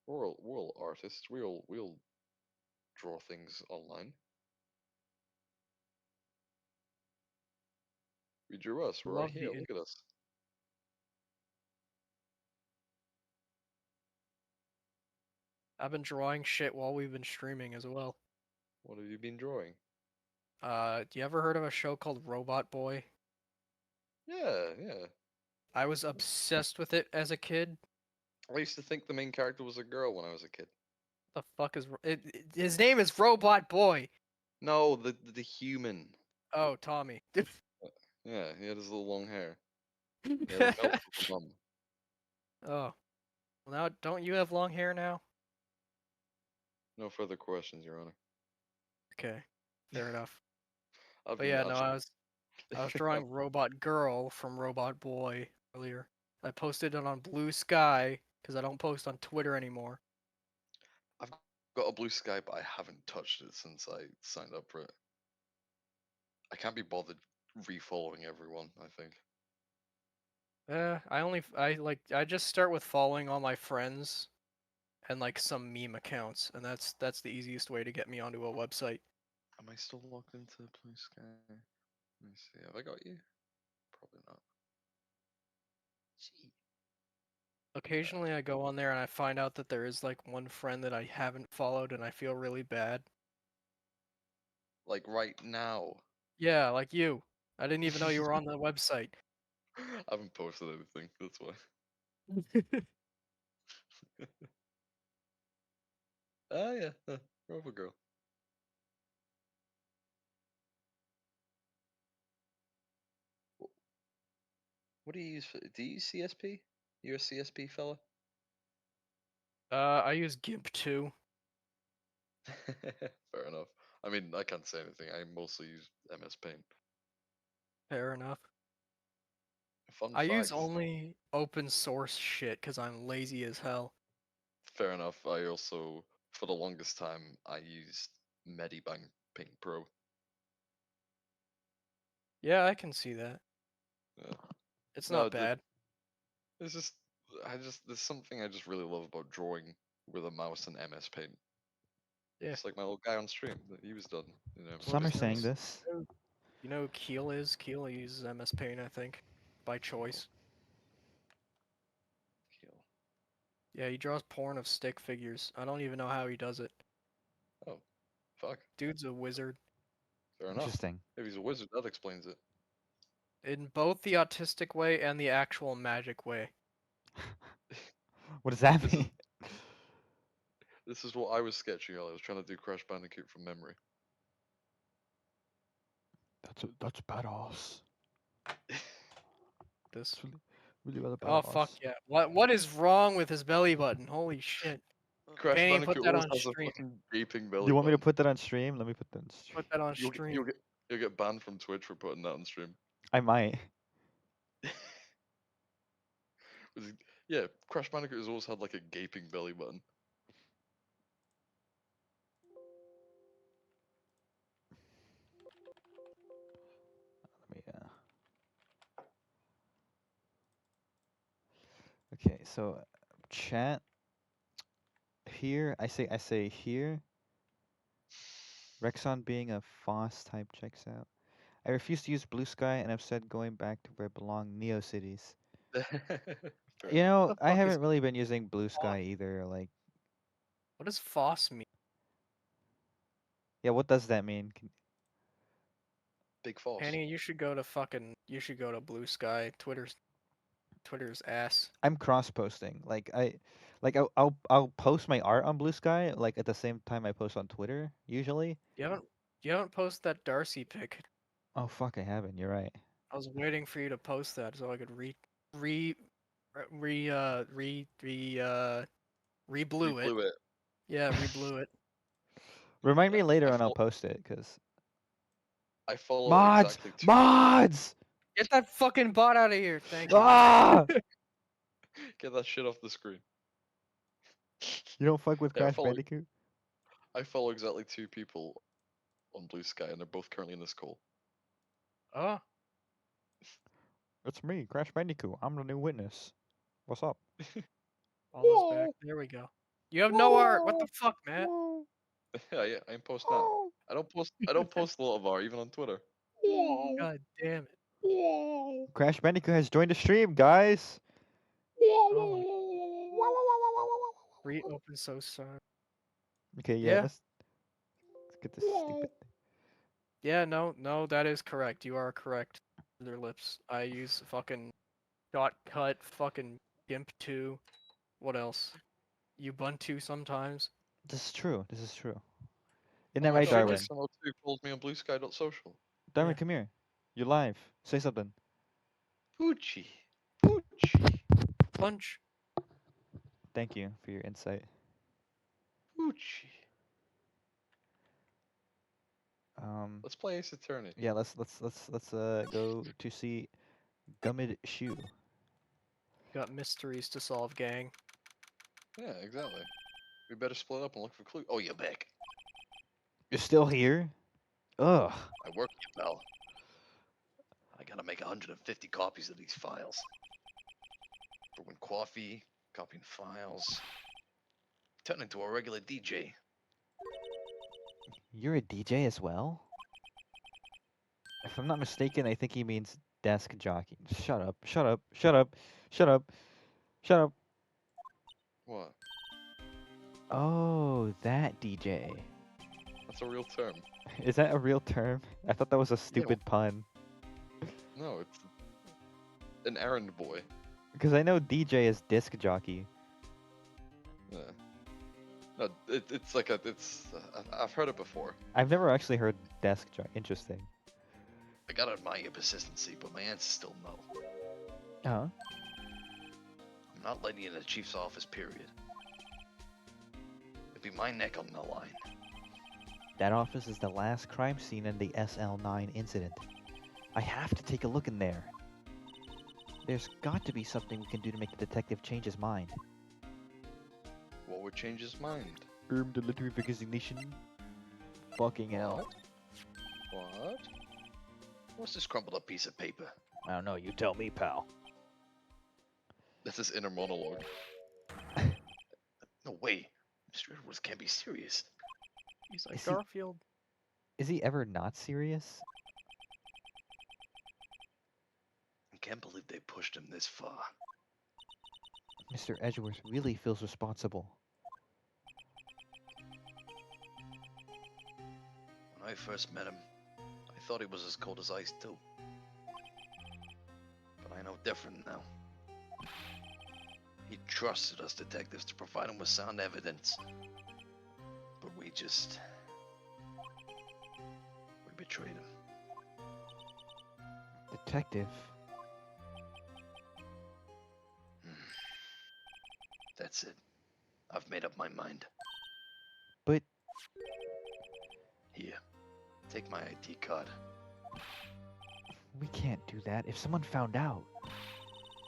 we're all artists. We all draw things online. We drew us. We're right Love here. the Look at us. I've been drawing shit while we've been streaming as well. What have you been drawing? You ever heard of a show called Robot Boy? Yeah, yeah. I was obsessed with it as a kid. I used to think the main character was a girl when I was a kid. The fuck is his name is Robot Boy. No, the human. Oh, Tommy. Yeah, he had his little long hair. He had a belt for the mum. Oh, well now don't you have long hair now? No further questions, Your Honor. Okay, fair enough. I've But been yeah, no, absolutely. I was drawing Robot Girl from Robot Boy earlier. I posted it on Blue Sky because I don't post on Twitter anymore. I've got a blue sky, but I haven't touched it since I signed up for it. I can't be bothered re-following everyone, I think. I just start with following all my friends and like some meme accounts, and that's the easiest way to get me onto a website. Am I still logged into blue sky? Let me see. Have I got you? Probably not. Gee. Occasionally I go on there and I find out that there is like one friend that I haven't followed and I feel really bad. Like right now. Yeah, like you. I didn't even know you were on the website. I haven't posted anything, that's why. Ah, yeah. Robot Girl. What do you use for? Do you use CSP? You're a CSP fella? I use GIMP too. Fair enough. I mean, I can't say anything. I mostly use MS Paint. Fair enough. Fun I use fact. only open source shit because I'm lazy as hell. Fair enough. I also, for the longest time, I used Medibang Paint Pro. Yeah, I can see that. Yeah. It's No, not bad. it's just, there's something I just really love about drawing with a mouse and MS Paint. Yeah. Just like my little guy on stream, he was done in MS Some are Paint. saying this. You know who Keel is? Keel uses MS Paint, I think, by choice. Kill. Yeah, he draws porn of stick figures. I don't even know how he does it. Oh, fuck. Dude's a wizard. Fair enough. Interesting. If he's a wizard, that explains it. In both the autistic way and the actual magic way. What does that This is mean? this is what I was sketching earlier. I was trying to do Crash Bandicoot from memory. That's badass. This. Really well Oh fuck badass. yeah! What is wrong with his belly button? Holy shit! Crash Can't even put Bandicoot that always on has a stream. fucking gaping Do belly you want me to button. put that on stream? Let me put that on stream. Put that on You'll stream. you'll get banned from Twitch for putting that on stream. I might. Yeah, Crash Bandicoot has always had like a gaping belly button. Let me, Okay, so chat here. I say here. Rexon being a FOSS type checks out. I refuse to use Blue Sky and have said going back to where it belong, Neo Cities. Fair You enough. know, What the I fuck is haven't really been using Blue FOSS? Sky either. Like, What does FOSS mean? yeah, what does that mean? Big Foss. Penny, you should go to Blue Sky. Twitter's ass. I'm cross posting. I'll post my art on Blue Sky like at the same time I post on Twitter usually. You haven't posted that Darcy pic. Oh fuck, I haven't. You're right. I was waiting for you to post that so I could re-blew it. Blew it. Yeah, re-blew it. Remind me later I and I'll fol- post it, cause I follow mods, exactly two. mods. Get that fucking bot out of here. Thank you. Ah! Get that shit off the screen. You don't fuck with Yeah, Crash Bandicoot? I follow exactly 2 people on Blue Sky, and they're both currently in this call. Oh, It's me, Crash Bandicoot. I'm the new witness. What's up? all is back. There we go. You have no art. What the fuck, Matt? Yeah, I post now. I don't post a lot of art, even on Twitter. God damn it. Crash Bandicoot has joined the stream, guys. Oh my. Reopen so sorry. Okay, yeah, Yeah. let's get this stupid. Yeah, no, that is correct. You are correct. Their lips. I use fucking shortcut, fucking gimp 2. What else? Ubuntu sometimes. This is true. This is true. Isn't Oh that my right, shit, Darwin? this- Someone who follows me on bluesky.social. Darwin, Yeah. come here. You're live. Say something. Poochie. Poochie. Punch. Thank you for your insight. Poochie. Let's play Ace Attorney. Yeah, let's go to see Gummid Shoe. Got mysteries to solve, gang. Yeah, exactly. We better split up and look for clues. Oh, you're back. You're still here? Ugh. I work you, pal. I gotta make 150 copies of these files. Brewing coffee, copying files. Turn into a regular DJ. You're a DJ as well? If I'm not mistaken, I think he means desk jockey. Shut up. Shut up. Shut up. Shut up. Shut up. What? Oh, that DJ. That's a real term. Is that a real term? I thought that was a stupid pun. No, it's an errand boy. Because I know DJ is disc jockey. Yeah. No, it's like I've heard it before. I've never actually heard desk jockey. Interesting. I gotta admire your persistency, but my answer's still no. Huh? I'm not letting you in the chief's office, period. It'd be my neck on the line. That office is the last crime scene in the SL9 incident. I have to take a look in there. There's got to be something we can do to make the detective change his mind. What would change his mind? The letter of resignation. Fucking hell. What? What's this crumpled up piece of paper? I don't know, you tell me, pal. That's his inner monologue. No way. Mr. Edwards can't be serious. He's like Is he- Garfield. Is he ever not serious? I can't believe they pushed him this far. Mr. Edgeworth really feels responsible. When I first met him, I thought he was as cold as ice too. But I know different now. He trusted us detectives to provide him with sound evidence. But we betrayed him. Detective? That's it. I've made up my mind. But Here, take my ID card. we can't do that. If someone found out,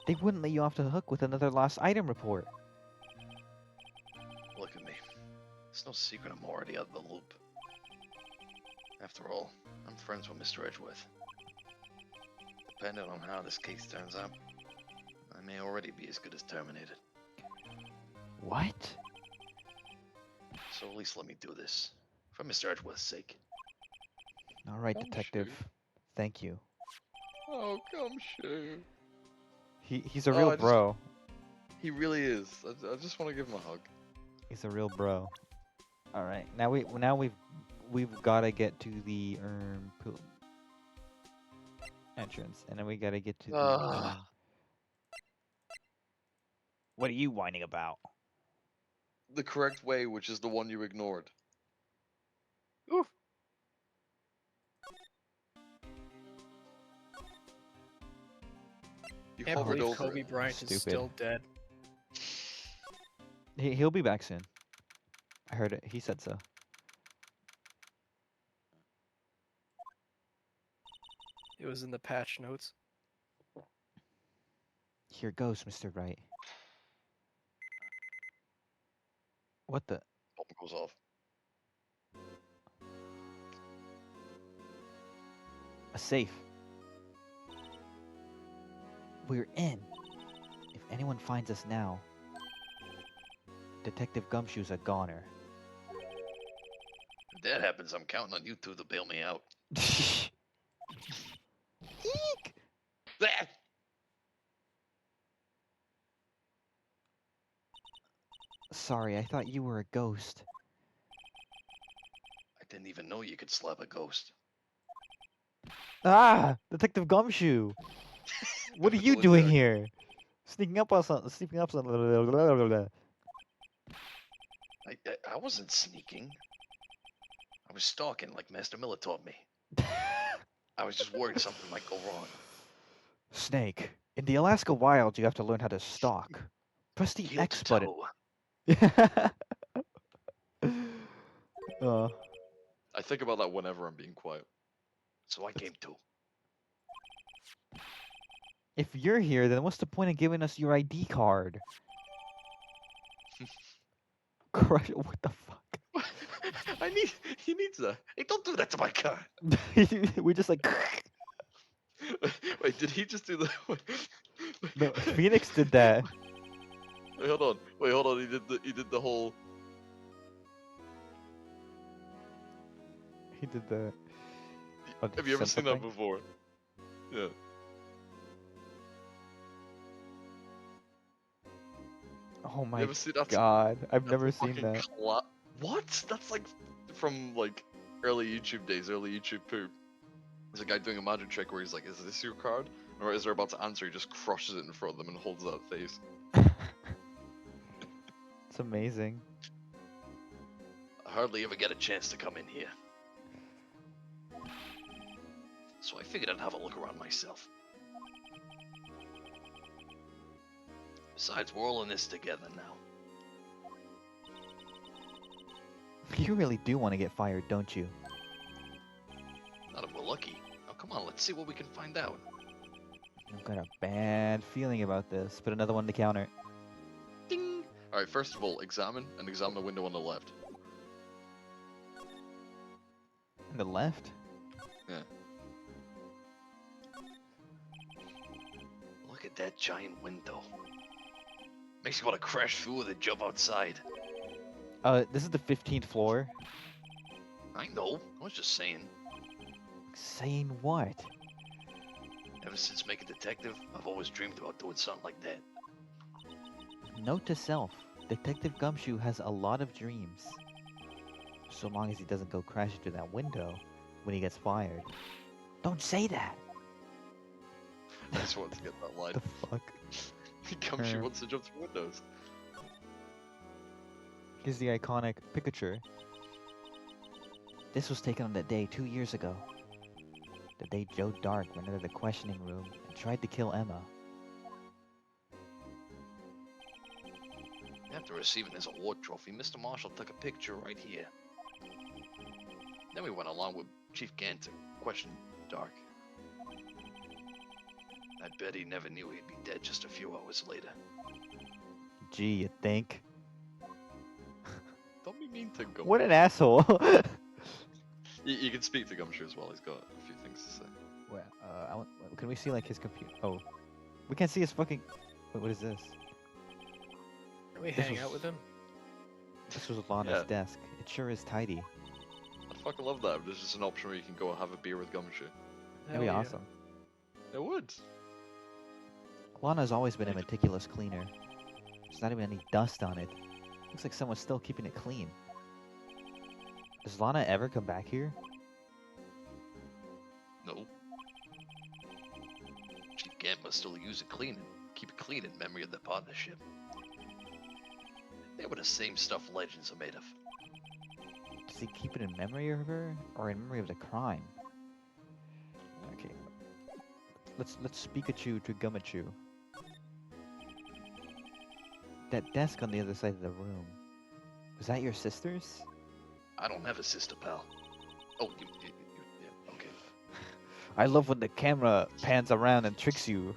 they wouldn't let you off the hook with another lost item report. Look at me. It's no secret I'm already out of the loop. After all, I'm friends with Mr. Edgeworth. Depending on how this case turns out, I may already be as good as terminated. What? So at least let me do this. For Mr. Edgeworth's sake. All right, Come detective. shoot. Thank you. Oh, come shoot. He's a Oh, real I just- bro. He really is. I just want to give him a hug. He's a real bro. All right, now we've got to get to the pool entrance, and then we got to get to the. Ah. What are you whining about? The correct way, which is the one you ignored. Oof. You Can't hovered believe over Kobe it. Bryant is Stupid. still dead. He'll be back soon. I heard it. He said so. It was in the patch notes. Here goes, Mr. Wright. What the? Bomb goes off. A safe. We're in. If anyone finds us now, Detective Gumshoe's a goner. If that happens, I'm counting on you two to bail me out. Eek! Ah! Sorry, I thought you were a ghost. I didn't even know you could slap a ghost. Ah! Detective Gumshoe! What are you Go in doing there. here? Sneaking up on something. Sneaking up something. I wasn't sneaking. I was stalking like Master Miller taught me. I was just worried something might go wrong. Snake, in the Alaska wild, you have to learn how to stalk. Press the Heel X to button. toe. I think about that whenever I'm being quiet. So I came too. If you're here, then what's the point of giving us your ID card? Crush. What the fuck? He needs that. Hey, don't do that to my car. We just like. Wait, did he just do the? No, Phoenix did that. Wait, hold on. Wait, hold on. He did the whole. He did the. Oh, Have you ever seen that something? before? Yeah. Oh You my ever see that? god! I've That's never a seen fucking that. What? That's like from like early YouTube days, early YouTube poop. There's a guy doing a magic trick where he's like, "Is this your card?" Or as they're about to answer, he just crushes it in front of them and holds that face. It's amazing. I hardly ever get a chance to come in here. So I figured I'd have a look around myself. Besides, we're all in this together now. You really do want to get fired, don't you? Not if we're lucky. Now come on, let's see what we can find out. I've got a bad feeling about this. Put another one on the counter. Ding! Alright, first of all, examine the window on the left. On the left? Yeah. Look at that giant window. Makes you want to crash through it and jump outside. This is the 15th floor. I know, I was just saying. Saying what? Ever since making detective, I've always dreamed about doing something like that. Note to self, Detective Gumshoe has a lot of dreams. So long as he doesn't go crashing through that window when he gets fired. Don't say that! I just wanted to get that line. The fuck? Gumshoe wants to jump through windows. Here's the iconic picture. This was taken on that day 2 years ago. The day Joe Dark went into the questioning room and tried to kill Emma. After receiving his award trophy, Mr. Marshall took a picture right here. Then we went along with Chief Gant to question Dark. I bet he never knew he'd be dead just a few hours later. Gee, you think? Don't be mean to Gumshoe. What an asshole! You can speak to Gumshoe as well, he's got a few things to say. Well, can we see like his computer? Oh, we can't see his fucking. Wait, what is this? Can we This hang was- out with him? This was Lana's Yeah. desk. It sure is tidy. I fucking love that. There's just an option where you can go and have a beer with Gumshoe. That'd be Hell yeah. awesome. It would. Lana's always been a meticulous cleaner. There's not even any dust on it. Looks like someone's still keeping it clean. Does Lana ever come back here? No. Chief Gant must still use it clean and keep it clean in memory of their partnership. They were the same stuff legends are made of. Does he keep it in memory of her, or in memory of the crime? Okay. Let's Pikachu to Gumachu. That desk on the other side of the room. Was that your sister's? I don't have a sister, pal. Oh, yeah, okay. I love when the camera pans around and tricks you.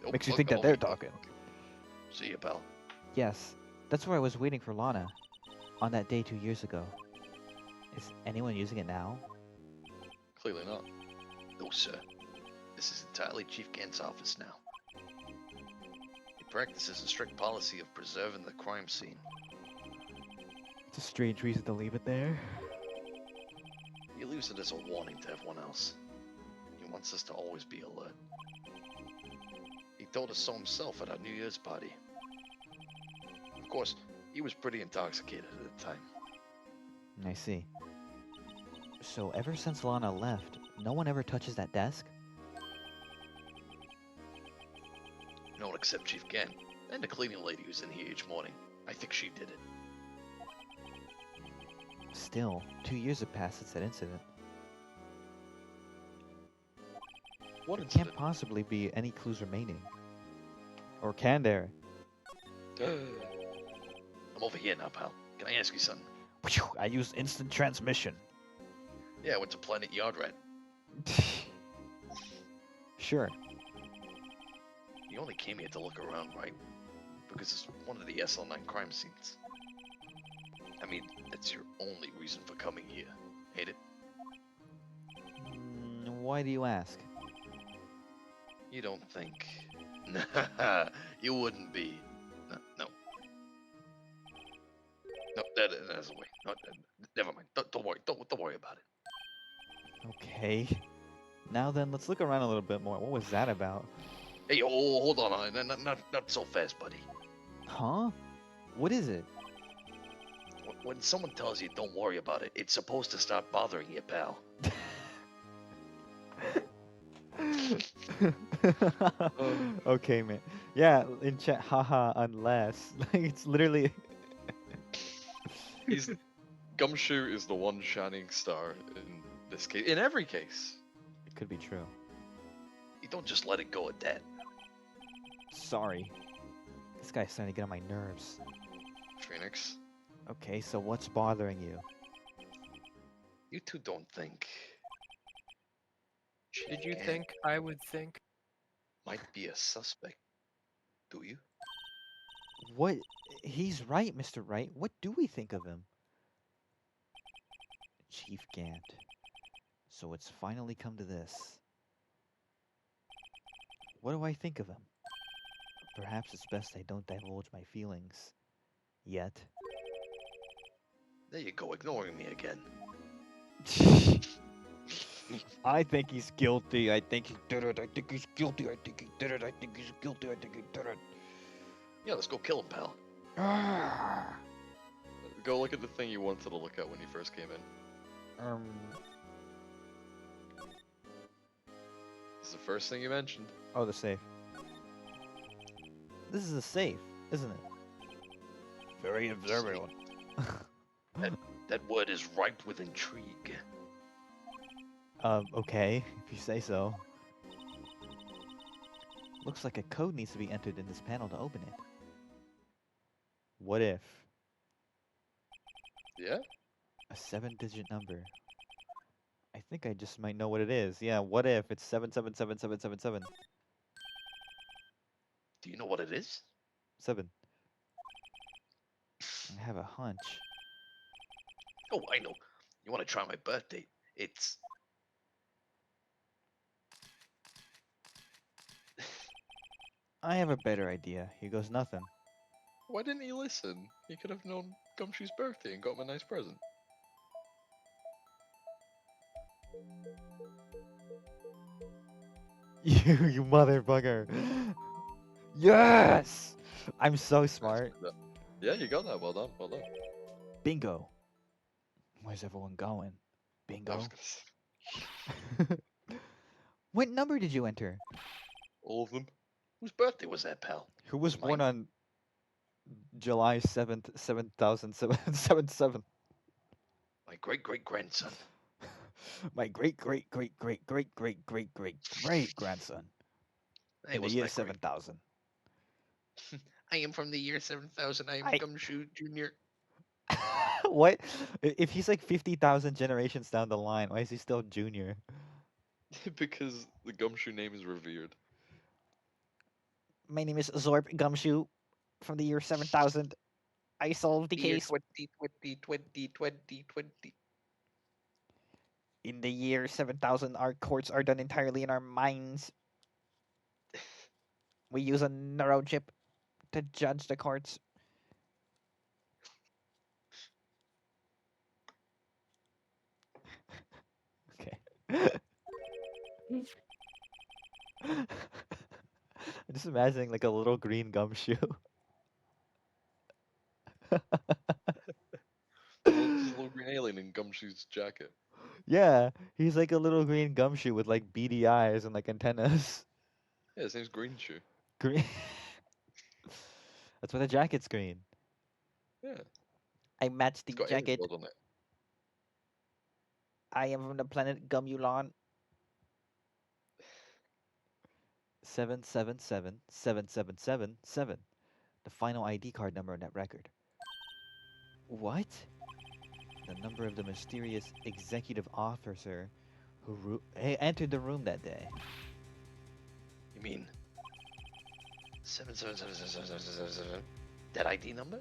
Oh, Makes you fuck, think that oh, they're okay. talking. See ya, pal. Yes, that's where I was waiting for Lana. On that day 2 years ago. Is anyone using it now? Clearly not. No, sir. This is entirely Chief Gant's office now. He practices a strict policy of preserving the crime scene. It's a strange reason to leave it there. He leaves it as a warning to everyone else. He wants us to always be alert. He told us so himself at our New Year's party. Of course, he was pretty intoxicated at the time. I see. So ever since Lana left, no one ever touches that desk? No one except Chief Gant and the cleaning lady who's in here each morning. I think she did it. Still, 2 years have passed since that incident. What There incident? can't possibly be any clues remaining. Or can there? I'm over here now, pal. Can I ask you something? I used instant transmission. Yeah, I went to Planet Yardrat. Sure. You only came here to look around, right? Because it's one of the SL9 crime scenes. I mean, that's your only reason for coming here. Hate it? Why do you ask? You don't think... Nah, you wouldn't be. No. No, that's the way. No, never mind. Don't worry. Don't worry about it. Okay. Now then, let's look around a little bit more. What was that about? Hey, hold on. Not so fast, buddy. Huh? What is it? When someone tells you don't worry about it, it's supposed to stop bothering you, pal. Okay, man. Yeah, in chat, haha, unless. Like, it's literally. He's Gumshoe is the one shining star in this case. In every case. It could be true. You don't just let it go at that. Sorry. This guy's starting to get on my nerves. Phoenix. Okay, so what's bothering you? You two don't think... Did you Gant think I would think? might be a suspect, do you? What? He's right, Mr. Wright. What do we think of him? Chief Gant. So it's finally come to this. What do I think of him? Perhaps it's best I don't divulge my feelings. Yet. There you go, ignoring me again. I think he's guilty. I think he did it. I think he's guilty. I think he did it. I think he's guilty. I think he did it. Yeah, let's go kill him, pal. Go look at the thing you wanted to look at when you first came in. This is the first thing you mentioned. Oh, the safe. This is a safe, isn't it? Very observant. That word is ripe with intrigue. Okay, if you say so. Looks like a code needs to be entered in this panel to open it. What if? Yeah? A 7-digit number. I think I just might know what it is. Yeah, what if it's 777777? Do you know what it is? 7. I have a hunch. Oh, I know. You want to try my birth date? It's... I have a better idea. Here goes nothing. Why didn't he listen? He could have known Gumshoe's birthday and got him a nice present. You motherfucker. Yes! I'm so smart. Yeah, you got that. Well done. Well done. Bingo. Where's everyone going? I Bingo. was gonna say, What number did you enter? all of them. Whose birthday was that, pal? Who was Was born mine. on July 7th, 7777? My great-great-grandson. My great great great great great great great great great grandson. Hey, In the wasn't year that great? 7000. I am from the year 7000. I am I- Gumshoe Jr. What? If he's like 50,000 generations down the line, why is he still junior? Because the Gumshoe name is revered. My name is Zorp Gumshoe from the year 7000. I solved the Year case. 2020, 2020. In the year 7000, our courts are done entirely in our minds. We use a neurochip to judge the courts. Okay. I'm just imagining like a little green gumshoe. Just a little green alien in Gumshoe's jacket. Yeah, he's like a little green gumshoe with like beady eyes and like antennas. Yeah, his name's Green Shoe. Green. That's why the jacket's green. Yeah, I matched the it's got alien jacket. blood on it. I am from the planet Gumulon. 7777777. The final ID card number on that record. What? The number of the mysterious executive officer who entered the room that day. You mean 7777777? That ID number?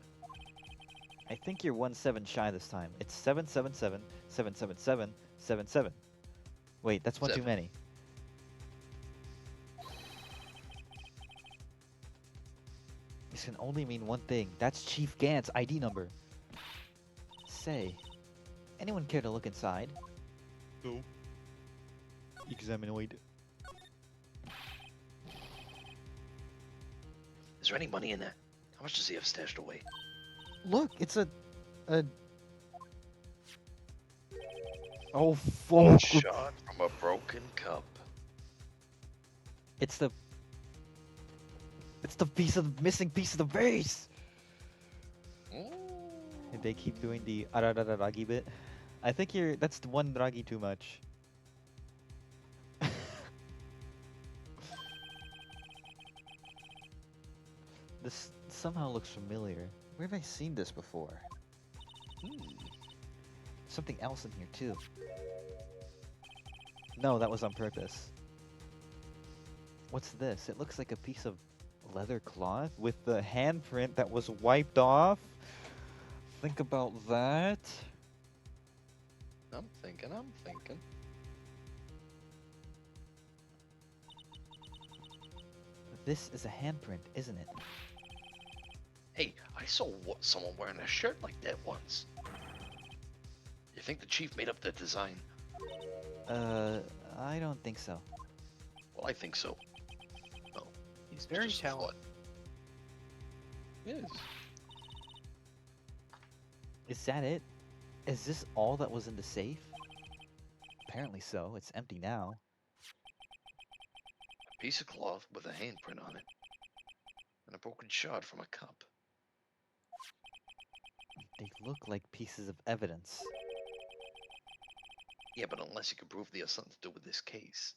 I think you're 1-7 shy this time. It's 777777777. Wait, that's one too 7. many. This can only mean one thing. That's Chief Gant's ID number. Say, anyone care to look inside? No. Examinoid. Is there any money in there? How much does he have stashed away? Look, it's a oh fuck! Shot from a broken cup. It's the missing piece of the vase. Mm. And they keep doing the arararagi bit. I think that's the one ragi too much. This somehow looks familiar. Where have I seen this before? Something else in here too. No, that was on purpose. What's this? It looks like a piece of leather cloth with the handprint that was wiped off. Think about that. I'm thinking. This is a handprint, isn't it? Hey, I saw someone wearing a shirt like that once. You think the chief made up the design? I don't think so. Well, I think so. No, He's very just talented. Yes. Is that it? Is this all that was in the safe? Apparently so. It's empty now. A piece of cloth with a handprint on it, and a broken shard from a cup. They look like pieces of evidence. Yeah, but unless you can prove they have something to do with this case,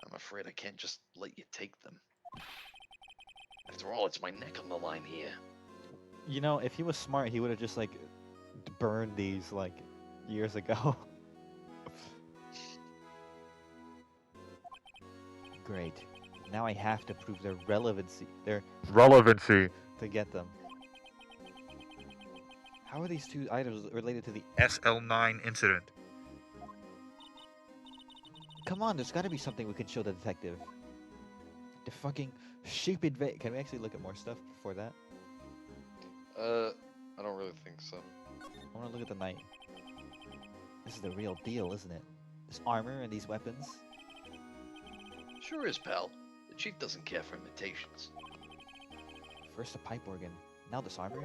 I'm afraid I can't just let you take them. After all, it's my neck on the line here. You know, if he was smart, he would have just like burned these like years ago. Great. Now I have to prove their relevancy. To get them. How are these two items related to the SL9 incident? Come on, there's got to be something we can show the detective. The fucking stupid Can we actually look at more stuff before that? I don't really think so. I want to look at the knight. This is the real deal, isn't it? This armor and these weapons. Sure is, pal. The chief doesn't care for imitations. First a pipe organ, now this armor.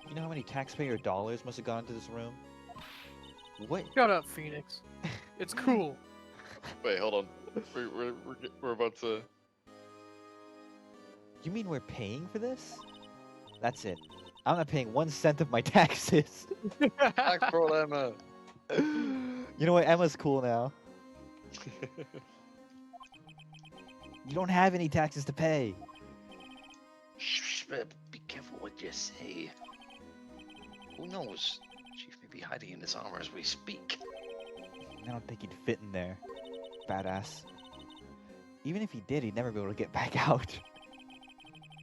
You know how many taxpayer dollars must have gone into this room? What? Shut up, Phoenix. It's cool. Wait, hold on. We're about to. You mean we're paying for this? That's it. I'm not paying 1 cent of my taxes. Back for Emma. You know what? Emma's cool now. You don't have any taxes to pay. Shh, be careful what you say. Who knows? Chief may be hiding in his armor as we speak. I don't think he'd fit in there. Badass. Even if he did, he'd never be able to get back out.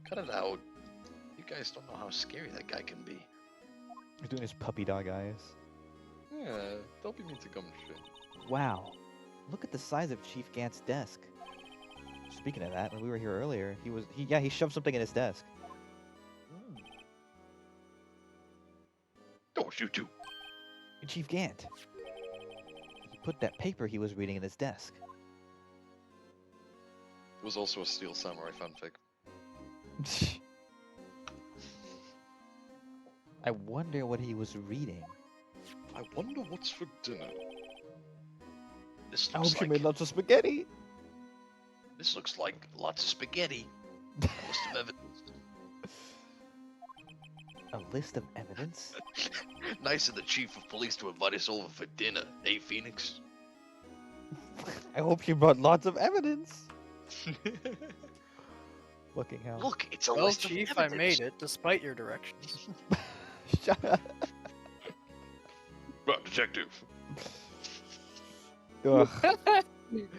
Cut it out. You guys don't know how scary that guy can be. He's doing his puppy dog eyes. Yeah, don't be mean to Gumshoe. Wow. Look at the size of Chief Gant's desk. Speaking of that, when we were here earlier, he shoved something in his desk. Oh, you too. Chief Gant. He put that paper he was reading in his desk. It was also a Steel Samurai fanfic. I wonder what he was reading. I wonder what's for dinner. This I looks hope she like made lots of spaghetti. this looks like lots of spaghetti. A list of evidence. A list of evidence? Nice of the chief of police to invite us over for dinner, eh, Phoenix? I hope she brought lots of evidence. Fucking hell. Look, it's a Well, list Chief, of I evidence. made it despite your directions. Shut up. Right, detective. Ugh. Ugh.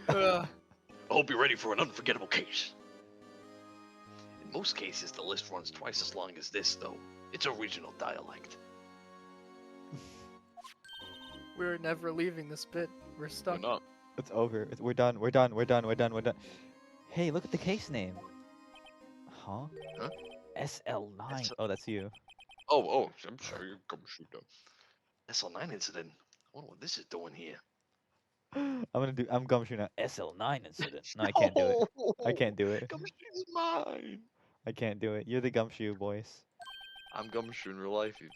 I hope you're ready for an unforgettable case. In most cases, the list runs twice as long as this, though. It's a regional dialect. We're never leaving this bit. We're We're stuck. not. It's over. We're done. We're done. We're done. We're done. We're done. Hey, look at the case name. Huh? Huh? SL9. S- Oh, that's you. Oh, I'm sorry, Gumshoe. SL9 incident. I wonder what this is doing here. I'm Gumshoe now. SL9 incident. No, I can't do it. I can't do it. Gumshoe's mine. I can't do it. You're the Gumshoe voice. I'm Gumshoe in real life. Even.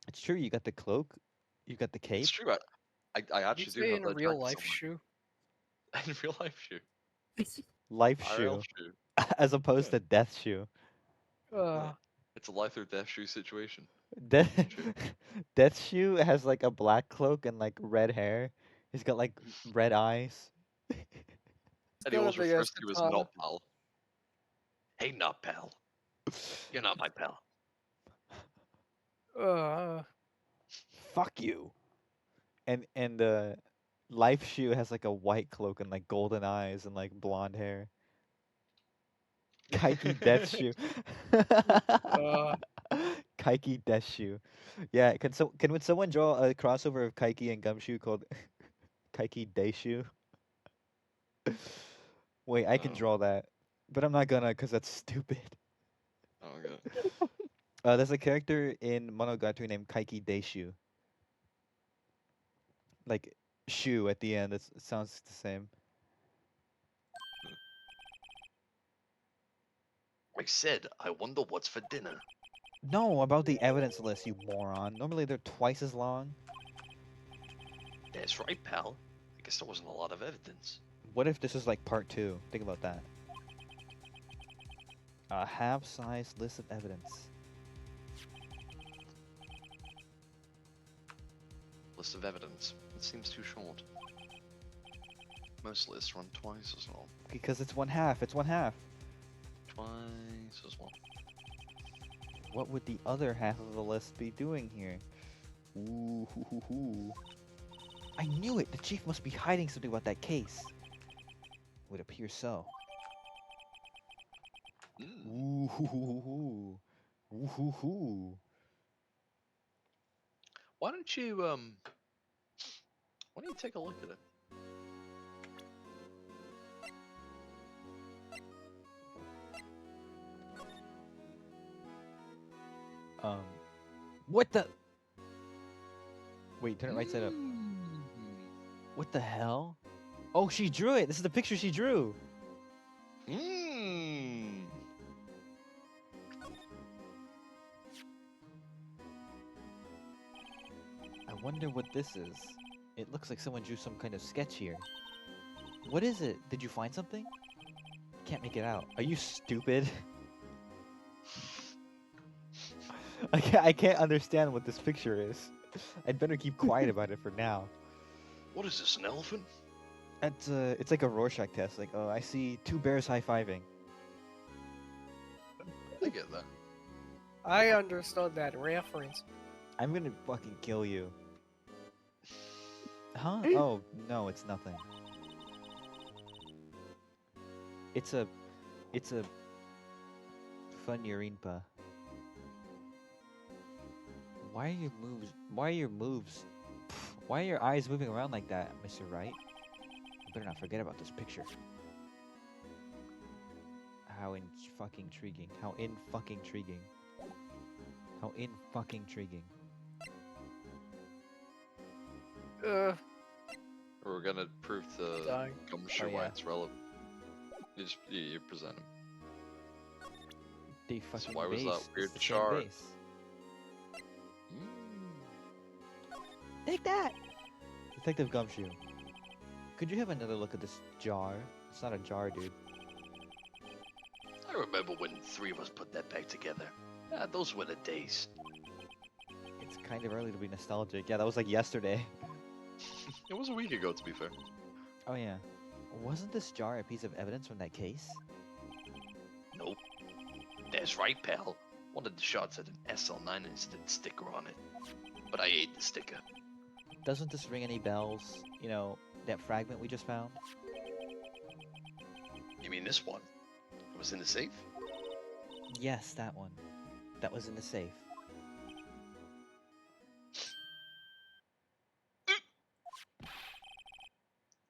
It's true. You got the cloak. You got the cape. It's true. I You actually do say have in a that real jacket life somewhere. shoe. In real life shoe. Life IRL shoe. shoe. As opposed Yeah. to death shoe. It's a life or death shoe situation. Death, Shoe. Death shoe has like a black cloak and like red hair. He's got like red eyes. And he got a always big refers ass to you as katana. not pal. Hey, not pal. You're not my pal. Fuck you. And the life shoe has like a white cloak and like golden eyes and like blonde hair. Kaiki Death shoe. Kaiki Death shoe. Yeah, can someone draw a crossover of Kaiki and Gumshoe called Kaiki Deishu? Wait, I can No. draw that, but I'm not gonna because that's stupid. Oh, okay. There's a character in Monogatari named Kaiki Deishu. Like shoe at the end. It sounds the same. I said, I wonder what's for dinner. No, about the evidence list, you moron. Normally they're twice as long. That's right, pal. I guess there wasn't a lot of evidence. What if this is like part 2? Think about that. A half-size list of evidence. List of evidence. It seems too short. Most lists run twice as long. Because it's one half. It's one half. Twice as long. What would the other half of the list be doing here? Ooh, hoo, hoo, hoo. I knew it! The chief must be hiding something about that case. Would appear so. Ooh, hoo, hoo, hoo, hoo. Ooh, hoo, hoo. Why don't you take a look at it? What the? Wait, turn it right side up. What the hell? Oh, she drew it! This is the picture she drew! Mmm. I wonder what this is. It looks like someone drew some kind of sketch here. What is it? Did you find something? Can't make it out. Are you stupid? I can't understand what this picture is. I'd better keep quiet about it for now. What is this, an elephant? It's like a Rorschach test. Like, oh, I see 2 bears high-fiving. I get that. I understood that reference. I'm gonna fucking kill you. Huh? Oh, no, it's nothing. It's a Funyurinpa. Why are your moves? Why are your moves? Why are your eyes moving around like that, Mr. Wright? You better not forget about this picture. How fucking intriguing. How fucking intriguing. How fucking intriguing. We're gonna prove to Dying. Gumshoe Oh, why yeah. it's relevant. You present him. The So fucking why was base. that It's weird the same chart? base. Mm. Take that! Detective Gumshoe. Could you have another look at this jar? It's not a jar, dude. I remember when the three of us put that back together. Ah, those were the days. It's kind of early to be nostalgic. Yeah, that was like yesterday. It was a week ago, to be fair. Oh yeah. Wasn't this jar a piece of evidence from that case? Nope. That's right, pal. One of the shots had an SL9 incident sticker on it. But I ate the sticker. Doesn't this ring any bells? You know, that fragment we just found? You mean this one? It was in the safe? Yes, that one. That was in the safe.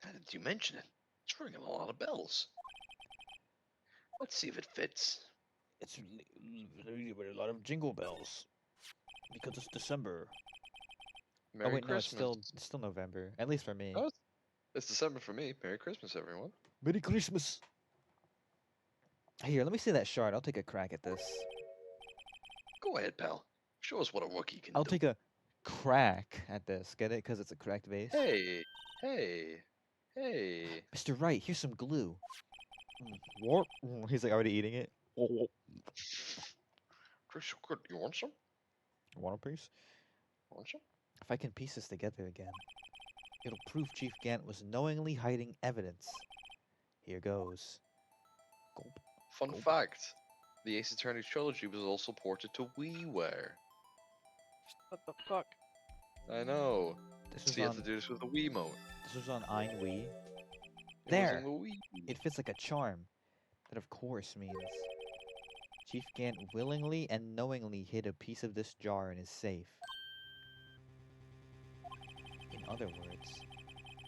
Now that you mention it, it's ringing a lot of bells. Let's see if it fits. It's really a lot of jingle bells. Because it's December. Merry Oh wait, no, Christmas. it's still November. At least for me. Oh, it's December for me. Merry Christmas, everyone. Merry Christmas! Here, let me see that shard. I'll take a crack at this. Go ahead, pal. Show us what a rookie can I'll do. take a crack at this. Get it? Because it's a cracked base. Hey, hey, hey. Mr. Wright, here's some glue. What? He's like already eating it. Chris, good. You want some? Want a piece? Want some? If I can piece this together again, it'll prove Chief Gant was knowingly hiding evidence. Here goes. Gulp. Fun Gulp. fact: the Ace Attorney trilogy was also ported to WiiWare. What the fuck? I know. This So was you on. have to do this with a Wiimote. This was on Wii. It There! was on the Wii. It fits like a charm. That, of course, means Chief Gant willingly and knowingly hid a piece of this jar in his safe. In other words,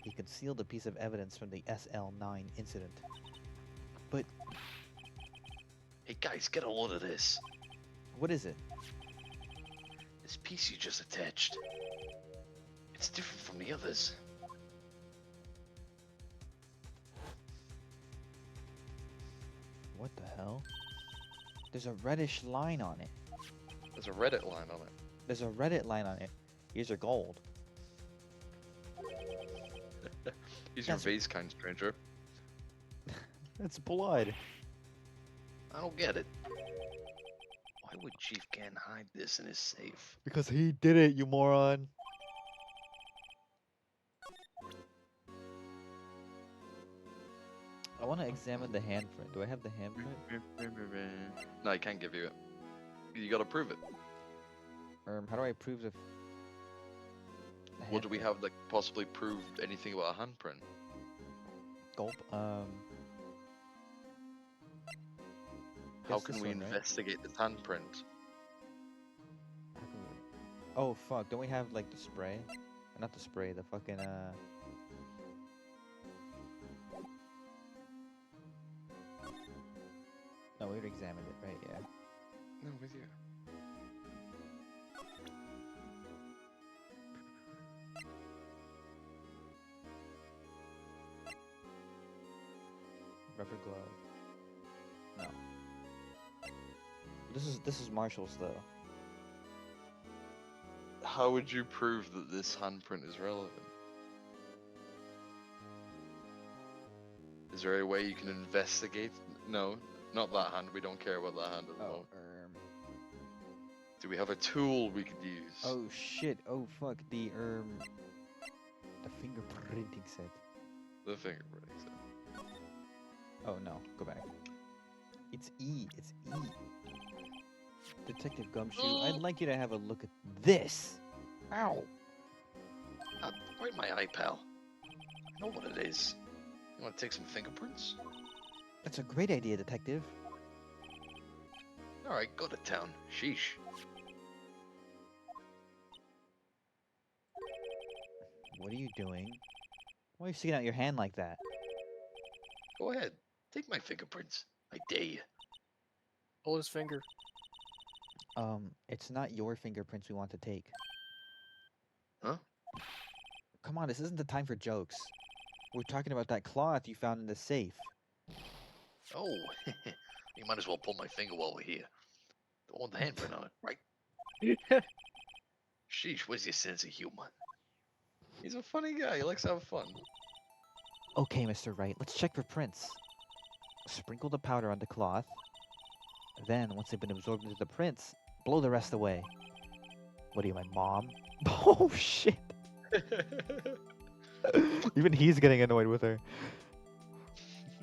he concealed a piece of evidence from the SL9 incident. But Hey guys, get a load of this. what is it? This piece you just attached. It's different from the others. What the hell? There's a reddish line on it. There's a Reddit line on it. There's a Reddit line on it. These are gold. He's your That's- vase kind stranger. It's blood. I don't get it. Why would Chief Gan hide this in his safe? Because he did it, you moron. I want to examine the handprint. Do I have the handprint? No, I can't give you it. You gotta prove it. How do I prove the Well, do we handprint? have like possibly prove anything about a handprint? Gulp. How Guess can this we one, right? investigate this handprint? How can we- Oh fuck! Don't we have like the spray? Not the spray. The fucking No, we already examined it, right? Yeah. No, with you. Rubber glove. No. This is Marshall's though. How would you prove that this handprint is relevant? Is there a way you can investigate? No, not that hand. We don't care about that hand at the moment. Do we have a tool we could use? Oh shit! Oh fuck! The fingerprinting set. The fingerprinting set. Oh no! Go back. It's E. It's E. Detective Gumshoe, I'd like you to have a look at this. Ow! Right my eye, pal. I know what it is. You want to take some fingerprints? That's a great idea, Detective. Alright, go to town. Sheesh. What are you doing? Why are you sticking out your hand like that? Go ahead. Take my fingerprints. I dare you. Pull his finger. It's not your fingerprints we want to take. Huh? Come on, this isn't the time for jokes. We're talking about that cloth you found in the safe. Oh, you might as well pull my finger while we're here. The one with the handprint on it, right? Sheesh, where's your sense of humor? He's a funny guy. He likes to have fun. Okay, Mr. Wright, let's check for prints. Sprinkle the powder on the cloth. Then, once they've been absorbed into the prints, blow the rest away. What are you, my mom? Oh, shit! Even he's getting annoyed with her.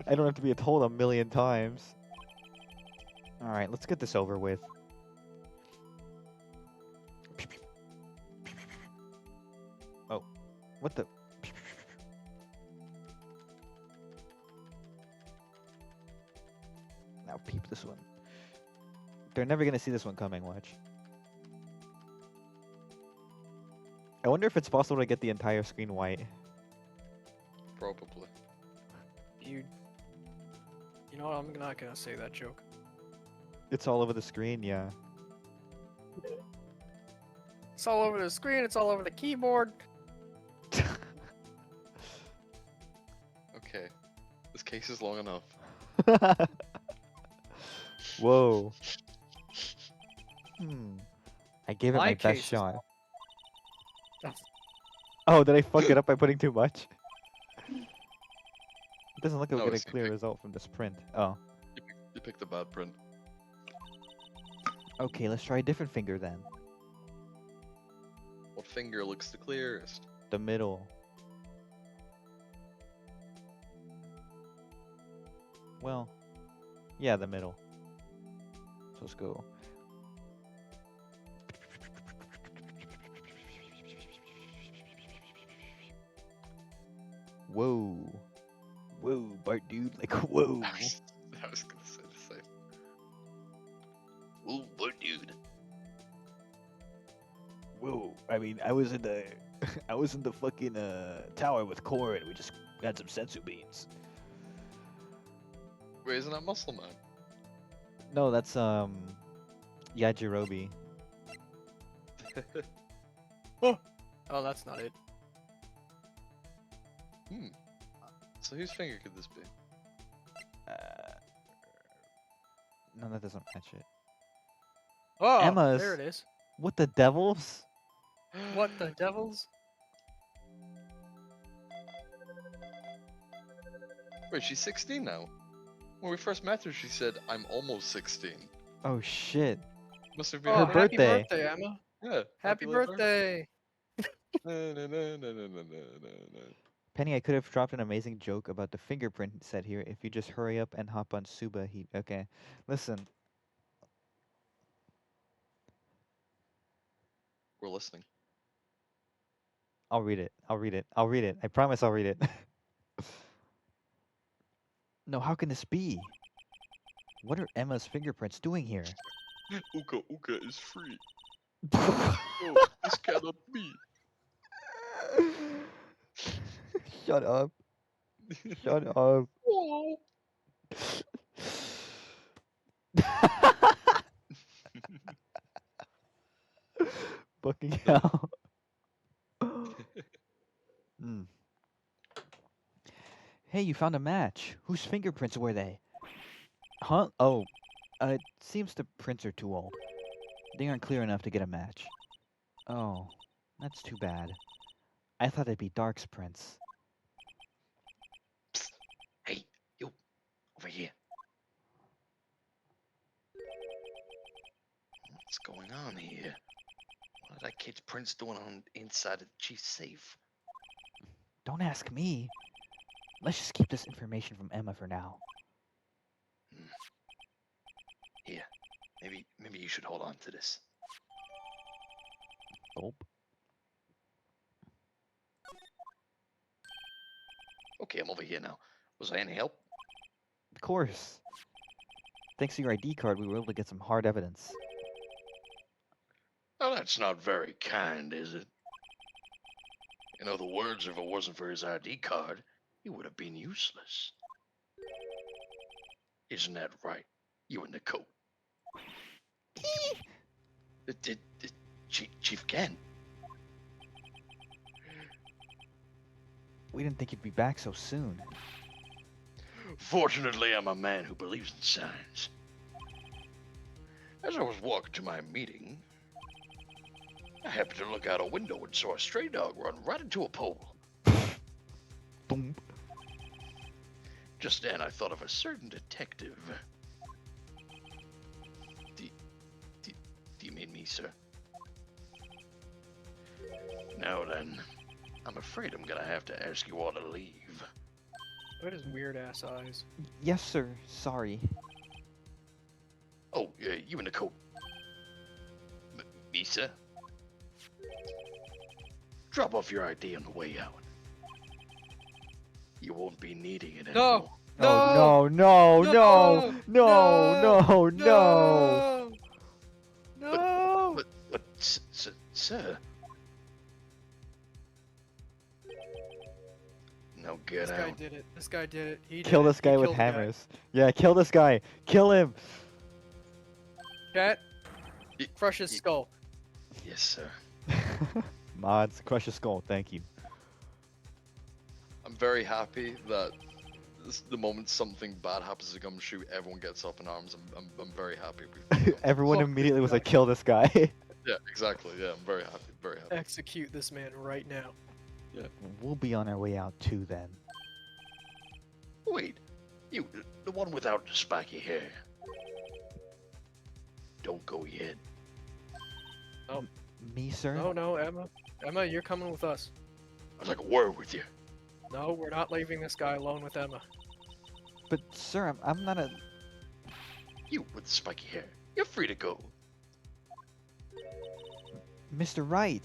I don't have to be told a million times. Alright, let's get this over with. Oh, what the? Now peep this one. They're never gonna see this one coming, watch. I wonder if it's possible to get the entire screen white. Probably. You know what? I'm not gonna say that joke. It's all over the screen, yeah. It's all over the screen. It's all over the keyboard. Okay. This case is long enough. Whoa. I gave it My my case best is shot. long. Oh, did I fuck it up by putting too much? It doesn't look like No, we'll get it's- a clear result from this print. Oh. You picked the bad print. Okay, let's try a different finger then. What finger looks the clearest? The middle. Well, yeah, the middle. So let's go. Whoa. Whoa, Bart dude, like whoa. I was gonna say the same. Ooh, what dude? Whoa. I mean, I was in the I was in the fucking tower with Corin. We just got some sensu beans. Wait, isn't that Muscle Man? No, that's Yajirobe. Oh, that's not it. So whose finger could this be? No, that doesn't match it. Oh, Emma's. there it is. What the devils? What the devils? Wait, she's 16 now. When we first met her, she said, "I'm almost 16." Oh shit. Must have been Oh, Her happy birthday. birthday, Emma. Yeah. Happy late birthday. Na, na, na, na, na, na, na, na. Penny, I could have dropped an amazing joke about the fingerprint set here if you just hurry up and hop on Suba Heat. Okay. Listen. We're listening. I'll read it. I'll read it. I'll read it. I promise I'll read it. No, how can this be? What are Emma's fingerprints doing here? Uka Uka is free. Oh, this cannot be. Shut up. Shut up. Oh. Fucking hell. Hey, you found a match. Whose fingerprints were they? Huh? Oh, it seems the prints are too old. They aren't clear enough to get a match. Oh, that's too bad. I thought it'd be Dark's prints. Hey, you, over here. What's going on here? What are that kid's prints doing on inside of the chief's safe? Don't ask me. Let's just keep this information from Emma for now. Here, maybe you should hold on to this. Gulp. Okay, I'm over here now. Was I any help? Of course. Thanks to your ID card, we were able to get some hard evidence. Oh, that's not very kind, is it? In other words, if it wasn't for his ID card, he would have been useless. Isn't that right? You in the coat. Chief Kent. We didn't think you'd be back so soon. Fortunately, I'm a man who believes in signs. As I was walking to my meeting, I happened to look out a window and saw a stray dog run right into a pole. Boom. Just then, I thought of a certain detective. Do you mean me, sir? Now then, I'm afraid I'm gonna have to ask you all to leave. What is weird ass eyes? Yes, sir. Sorry. Oh, you in the coat. Me, sir? Drop off your ID on the way out. You won't be needing it No! anymore. No, no, no, no, no, no. No! No! But, sir. Now get This guy out. did it. This guy did it. He Kill did it. this He guy with killed the guy. hammers. Yeah, kill this guy. Kill him. Cat, Y- crush his y- skull. Yes, sir. Mods, crush his skull. Thank you. I'm very happy that the moment something bad happens to Gumshoe, everyone gets up in arms. I'm very happy. Everyone Fuck immediately this was like, guy. kill this guy. Yeah, exactly. Yeah, I'm very happy. Very happy. Execute this man right now. We'll be on our way out too then. Wait, you, the one without the spiky hair. Don't go yet. Me, sir? No, no, Emma. Emma, you're coming with us. I'd like a word with you. No, we're not leaving this guy alone with Emma. But, sir, I'm not a... You with the spiky hair. You're free to go. Mr. Wright.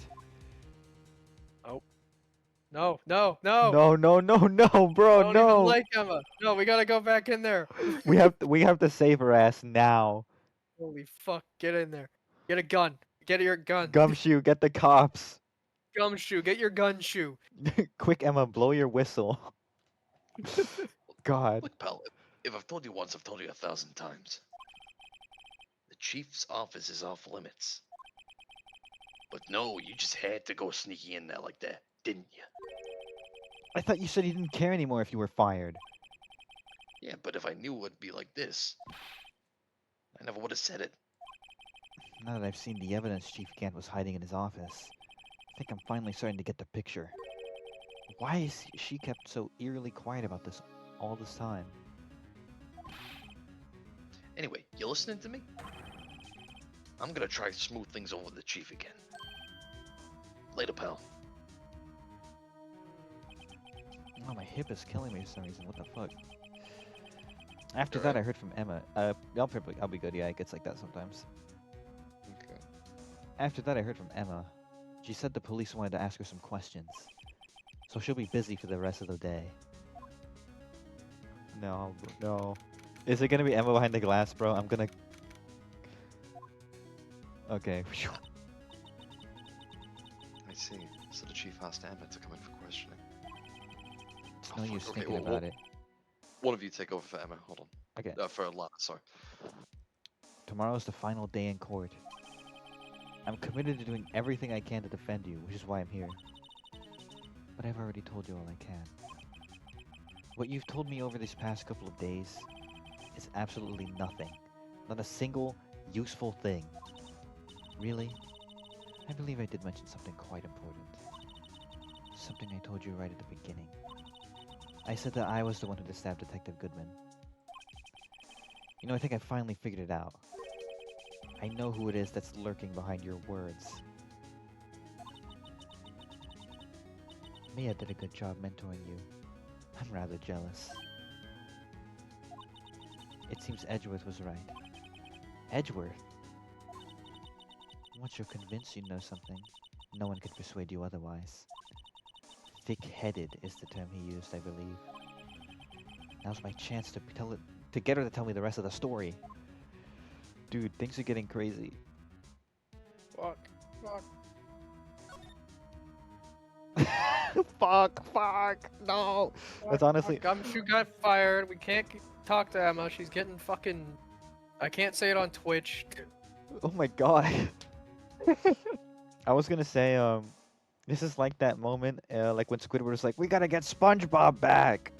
No, no, no! No, no, no, no, bro, I don't no. even like Emma. No, we gotta go back in there. We have to save her ass now. Holy fuck, get in there. Get a gun. Get your gun. Gumshoe, get the cops. Gumshoe, get your gun shoe. Quick, Emma, blow your whistle. God. Look, pal, if I've told you once, I've told you 1,000 times. The chief's office is off limits. But no, you just had to go sneaky in there like that, didn't you? I thought you said you didn't care anymore if you were fired. Yeah, but if I knew it would be like this, I never would have said it. Now that I've seen the evidence Chief Gant was hiding in his office, I think I'm finally starting to get the picture. Why is she kept so eerily quiet about this all this time? Anyway, you listening to me? I'm gonna try to smooth things over with the chief again. Later, pal. Oh, my hip is killing me for some reason. What the fuck? After that, I heard from Emma. I'll be good. Yeah, it gets like that sometimes. Okay. After that, I heard from Emma. She said the police wanted to ask her some questions, so she'll be busy for the rest of the day. No, no. Is it gonna be Emma behind the glass, bro? I'm gonna. Okay. I see. So the chief asked Emma to come in for questioning. It's Oh, no fuck, use okay, thinking well, about it. One of you take over for Emma. Hold on. Okay. For Lana, sorry. Tomorrow's the final day in court. I'm committed to doing everything I can to defend you, which is why I'm here. But I've already told you all I can. What you've told me over these past couple of days is absolutely nothing. Not a single useful thing. Really? I believe I did mention something quite important. Something I told you right at the beginning. I said that I was the one who stabbed Detective Goodman. You know, I think I finally figured it out. I know who it is that's lurking behind your words. Mia did a good job mentoring you. I'm rather jealous. It seems Edgeworth was right. Edgeworth? Once you're convinced you know something, no one can persuade you otherwise. Thick-headed is the term he used, I believe. Now's my chance to get her to tell me the rest of the story. Dude, things are getting crazy. Fuck. Fuck. Fuck, no. That's honestly. Gumshoe got fired. We can't talk to Emma. She's getting fucking. I can't say it on Twitch. Oh my god. I was gonna say, this is like that moment, like when Squidward was like, "We gotta get SpongeBob back."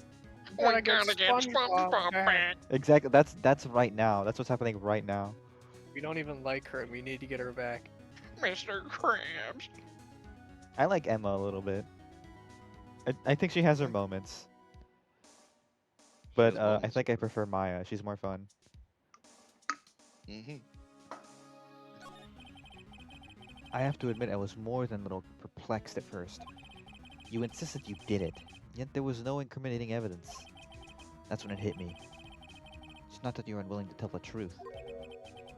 We gotta get SpongeBob back. Exactly. That's right now. That's what's happening right now. We don't even like her, and we need to get her back. Mr. Krabs. I like Emma a little bit. I think she has her moments, but I think I prefer Maya. She's more fun. Mm-hmm. I have to admit, I was more than a little perplexed at first. You insisted you did it, yet there was no incriminating evidence. That's when it hit me. It's not that you're unwilling to tell the truth.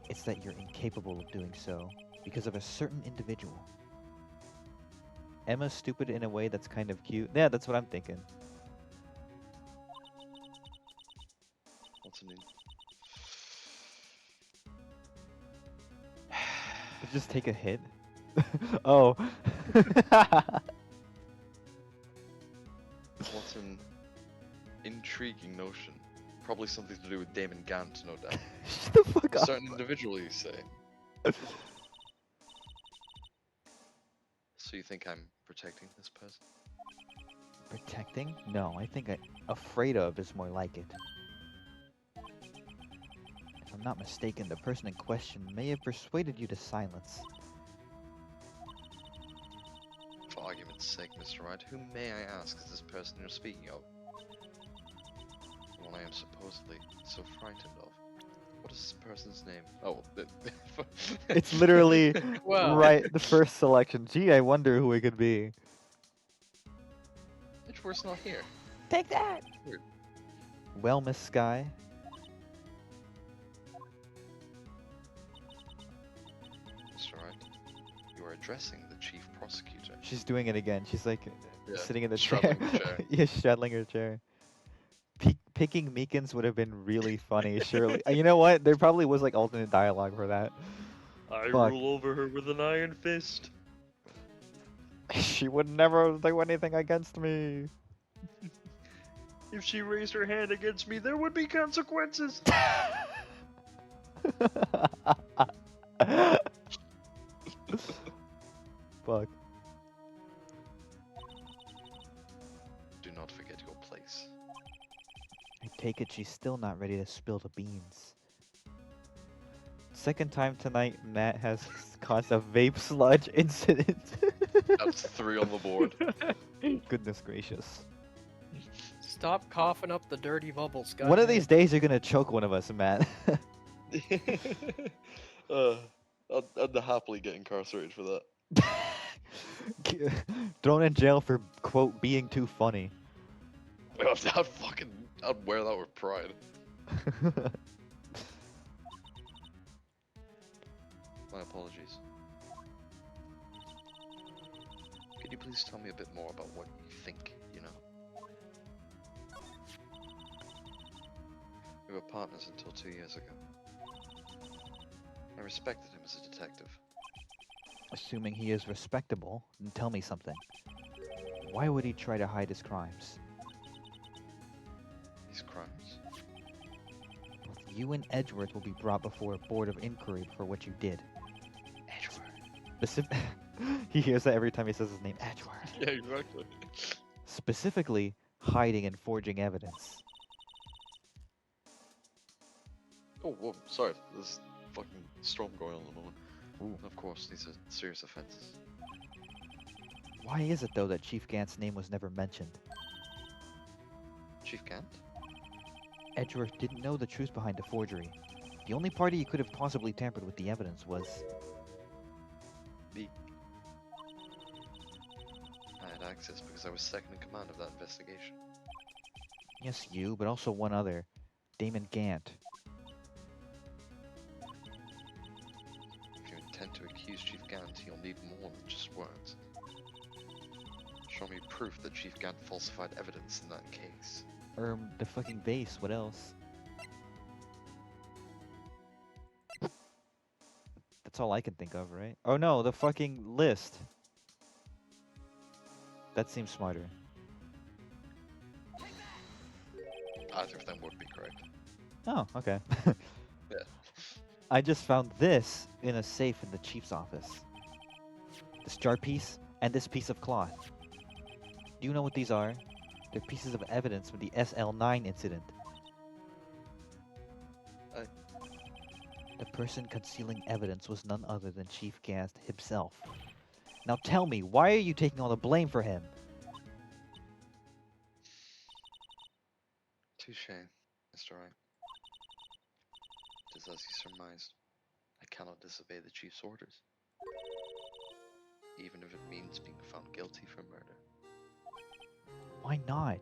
It's that you're incapable of doing so because of a certain individual. Emma's stupid in a way that's kind of cute. Yeah, that's what I'm thinking. What's her name? Just take a hit. Oh. What's an intriguing notion? Probably something to do with Damon Gant, no doubt. Shut the fuck A up. certain individual, you say? So you think I'm protecting this person? Protecting? No, I think afraid of is more like it. If I'm not mistaken, the person in question may have persuaded you to silence. For argument's sake, Mr. Wright, who may I ask is this person you're speaking of? The one I am supposedly so frightened of. What is this person's name? Oh, It's literally Well, right the first selection. Gee, I wonder who it could be. Edgeworth's not here. Take that! Weird. Well, Miss Sky. Mr. Wright, you are addressing the chief prosecutor. She's doing it again. She's like Yeah, sitting in the straddling chair. the chair. Yeah, straddling her chair. Picking Meekins would have been really funny, surely. You know what? There probably was like alternate dialogue for that. I Fuck. rule over her with an iron fist. She would never do anything against me. If she raised her hand against me, there would be consequences. Fuck. Do not forget your place. I take it she's still not ready to spill the beans. Second time tonight, Matt has caused a vape sludge incident. That's 3 on the board. Goodness gracious. stop coughing up the dirty bubbles, guys. One of these days you're gonna choke one of us, Matt. I'd happily get incarcerated for that. Thrown in jail for, quote, being too funny. I'd wear that with pride. My apologies. Could you please tell me a bit more about what you think you know? We were partners until 2 years ago. I respected him as a detective. Assuming he is respectable, then tell me something. Why would he try to hide his crimes? His crimes? Both you and Edgeworth will be brought before a board of inquiry for what you did. Edgeworth. He hears that every time he says his name. Edgeworth. Yeah, exactly. Specifically, hiding and forging evidence. Oh, whoa, sorry. There's fucking storm going on at the moment. Ooh. Of course, these are serious offenses. Why is it, though, that Chief Gant's name was never mentioned? Chief Gant? Edgeworth didn't know the truth behind the forgery. The only party he could have possibly tampered with the evidence was... Me. I had access because I was second in command of that investigation. Yes, you, but also one other. Damon Gant. If you intend to accuse Chief Gant, you'll need more than just words. Show me proof that Chief Gant falsified evidence in that case. The fucking base, what else? That's all I can think of, right? Oh no, the fucking list. That seems smarter. Either of them would be correct. Oh, okay. Yeah. I just found this in a safe in the chief's office. This jar piece and this piece of cloth. Do you know what these are? They're pieces of evidence from the SL9 incident. The person concealing evidence was none other than Chief Gast himself. Now tell me, why are you taking all the blame for him? Touche, Mr. Wright. It is as you surmised. I cannot disobey the chief's orders, even if it means being found guilty for murder. Why not?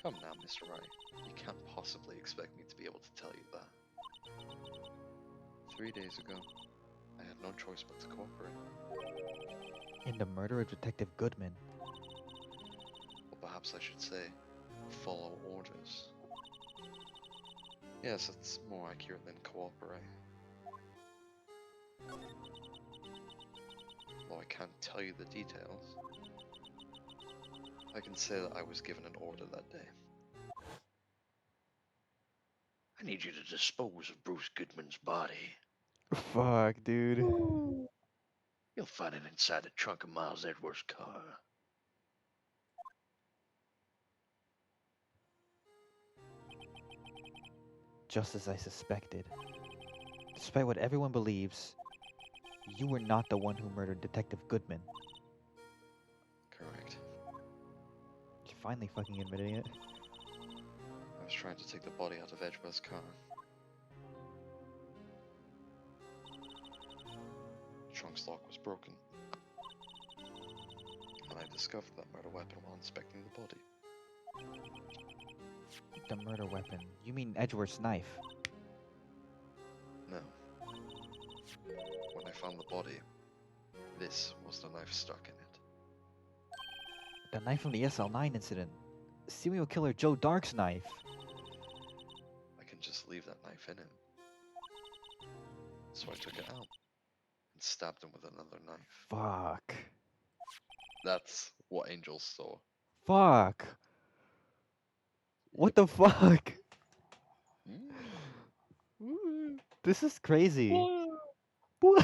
Come now, Mr. Wright. You can't possibly expect me to be able to tell you that. 3 days ago, I had no choice but to cooperate. In the murder of Detective Goodman. Or perhaps I should say, follow orders. Yes, it's more accurate than cooperate. Though I can't tell you the details, I can say that I was given an order that day. I need you to dispose of Bruce Goodman's body. Fuck, dude. You'll find it inside the trunk of Miles Edwards' car. Just as I suspected. Despite what everyone believes, you were not the one who murdered Detective Goodman. Correct. You're finally fucking admitting it. I was trying to take the body out of Edgeworth's car. The trunk's lock was broken. And I discovered that murder weapon while inspecting the body. The murder weapon. You mean Edgeworth's knife? No. When I found the body, this was the knife stuck in it. The knife from the SL9 incident. Serial killer Joe Dark's knife. I can just leave that knife in him. So I took it out and stabbed him with another knife. Fuck. That's what Angel saw. Fuck. What the fuck? This is crazy. Blah.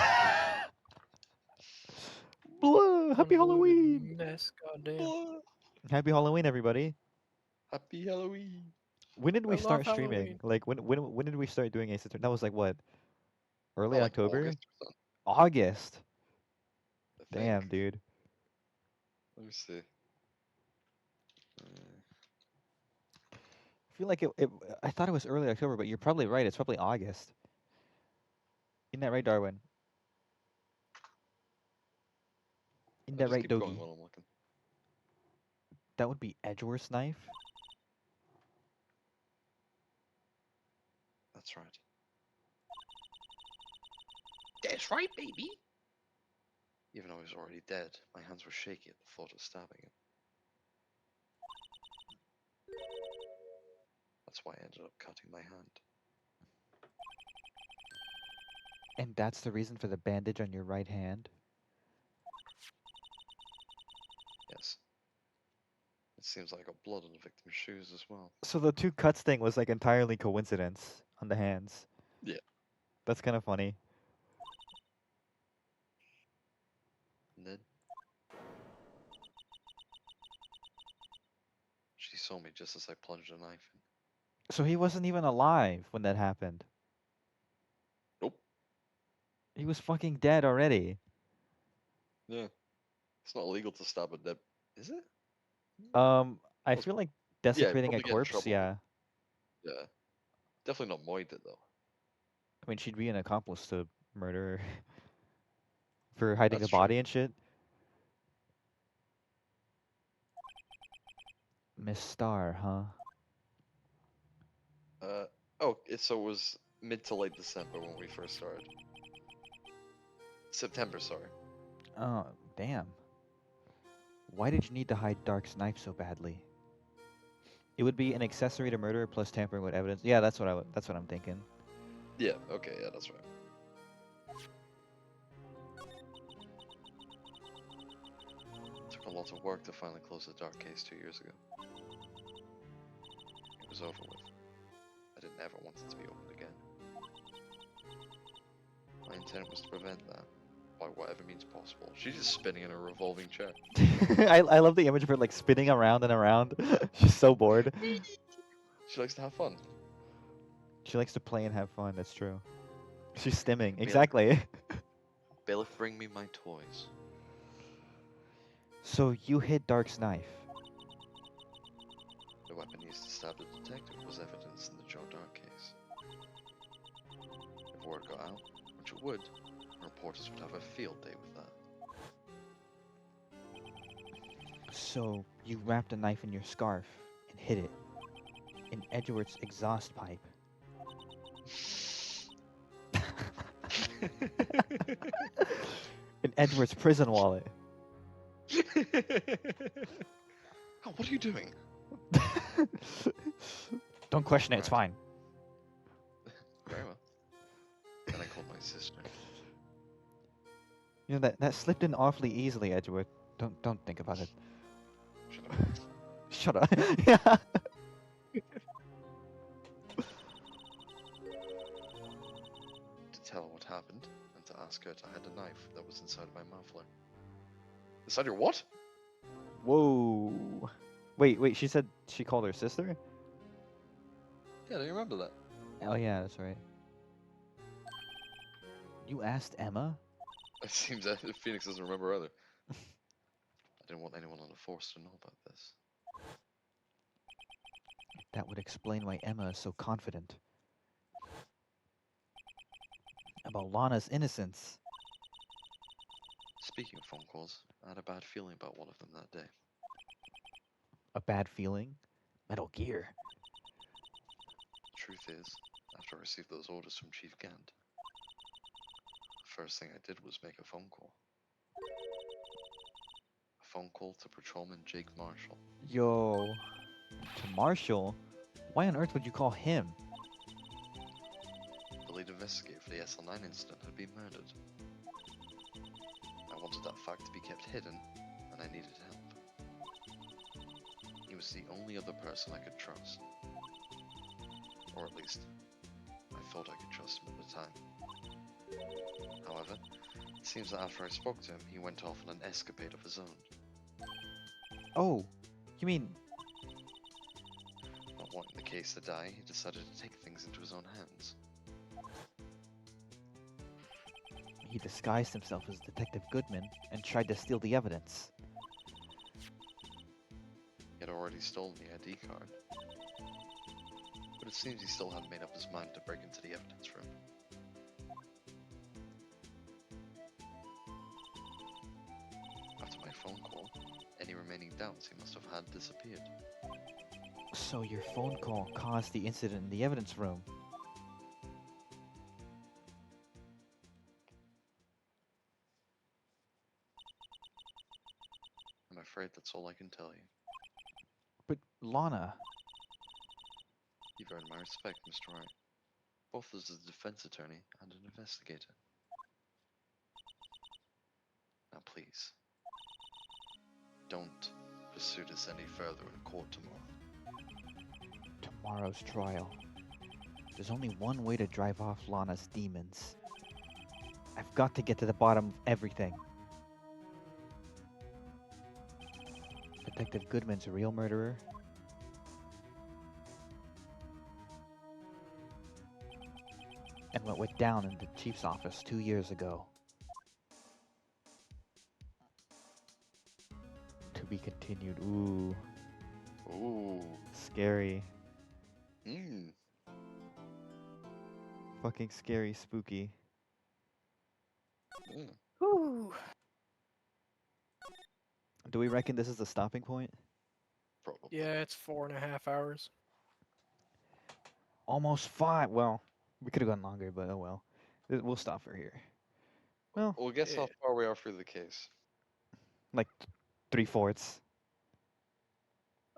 Blah. Happy Halloween. Mess, goddamn. Happy Halloween, everybody. Happy Halloween. When did we I love start streaming? Halloween. Like when did we start doing Ace Attorney? That was like what? Early Oh, like October? August or something, August. I Damn, think. dude. Let me see. I feel like I thought it was early October, but you're probably right. It's probably August. Isn't that right, Darwin? Isn't I'll that just right, keep going Dogi? while I'm looking. That would be Edgeworth's knife? That's right. That's right, baby. Even though he was already dead, my hands were shaky at the thought of stabbing him. That's why I ended up cutting my hand. And that's the reason for the bandage on your right hand? Yes. It seems like I got blood on the victim's shoes as well. So the two cuts thing was like entirely coincidence on the hands. Yeah. That's kind of funny. And then she saw me just as I plunged a knife in. So he wasn't even alive when that happened. Nope. He was fucking dead already. Yeah. It's not illegal to stab a dead. Is it? I That's feel like Yeah, desecrating a probably get in corpse, trouble. yeah. Yeah. Definitely not Moid it though. I mean, she'd be an accomplice to murder for hiding That's the body true. and shit. Miss Star, huh? So it was mid to late December when we first started. September, sorry. Oh, damn. Why did you need to hide Dark's knife so badly? It would be an accessory to murder plus tampering with evidence. Yeah, that's what that's what I'm thinking. Yeah, okay, yeah, that's right. a lot of work to finally close the dark case 2 years ago. It was over with. I didn't ever want it to be opened again. My intent was to prevent that, by whatever means possible. She's just spinning in a revolving chair. I love the image of her like spinning around and around. She's so bored. She likes to have fun. She likes to play and have fun. That's true. She's stimming. Yeah. Exactly. Bailiff, bring me my toys. So you hid Dark's knife. The weapon used to stab the detective was evidence in the Joe Dark case. If word got out, which it would, reporters would have a field day with that. So you wrapped a knife in your scarf and hid it in Edward's exhaust pipe. In Edward's prison wallet. Oh, what are you doing? Don't question it, it's Right. fine. Very well. Then I called my sister. You know that slipped in awfully easily, Edward. Don't think about it. Shut up. Shut up. Yeah. To tell her what happened, and to ask her to hide a knife that was inside my muffler. Inside your what? Whoa. Wait, she said she called her sister? Yeah, do you remember that? Oh yeah, that's right. You asked Emma? It seems that Phoenix doesn't remember either. I didn't want anyone on the force to know about this. That would explain why Emma is so confident. About Lana's innocence. Speaking of phone calls, I had a bad feeling about one of them that day. A bad feeling? Metal Gear. Truth is, after I received those orders from Chief Gant, the first thing I did was make a phone call. A phone call to Patrolman Jake Marshall. Yo. To Marshall? Why on earth would you call him? The lead investigator for the SL9 incident had been murdered. I wanted that fact to be kept hidden, and I needed help. He was the only other person I could trust. Or at least, I thought I could trust him at the time. However, it seems that after I spoke to him, he went off on an escapade of his own. Oh, you mean... Not wanting the case to die, he decided to take things into his own hands. He disguised himself as Detective Goodman and tried to steal the evidence. He had already stolen the ID card. But it seems he still hadn't made up his mind to break into the evidence room. After my phone call, any remaining doubts he must have had disappeared. So your phone call caused the incident in the evidence room. I'm afraid that's all I can tell you. But Lana... You've earned my respect, Mr. Wright, both as a defense attorney and an investigator. Now please, don't pursue this any further in court tomorrow. Tomorrow's trial. There's only one way to drive off Lana's demons. I've got to get to the bottom of everything. Detective Goodman's a real murderer. And what went down in the chief's office 2 years ago. To be continued. Ooh, Ooh. scary. Hmm. Fucking scary, spooky. Yeah. Whew. Do we reckon this is the stopping point? Probably. Yeah, it's 4.5 hours. Almost 5. Well, we could have gone longer, but oh well. We'll stop for here. Well, Well, guess how Yeah. far we are through the case. like 3/4.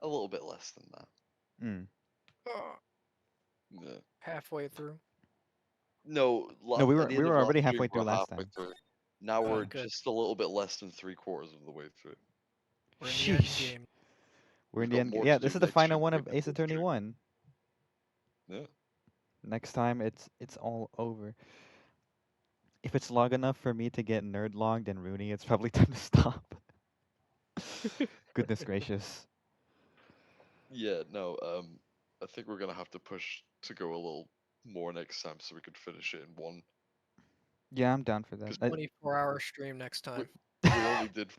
A little bit less than that. Mm. Yeah. Halfway through. No, No, we at the end were of last already week, halfway we through were last halfway time. through. Now Oh, we're good. just a little bit less than 3/4 of the way through. We're in the end Sheesh. game. We're in We've the got end. more Yeah, to this do is the next final stream one than we of did Ace this Attorney stream. 1. Yeah. Next time it's all over. If it's long enough for me to get nerd logged and Rooney, it's probably time to stop. Goodness gracious. Yeah, no, I think we're gonna have to push to go a little more next time so we could finish it in one. Yeah, I'm down for that. 'Cause 24-hour stream next time. We only did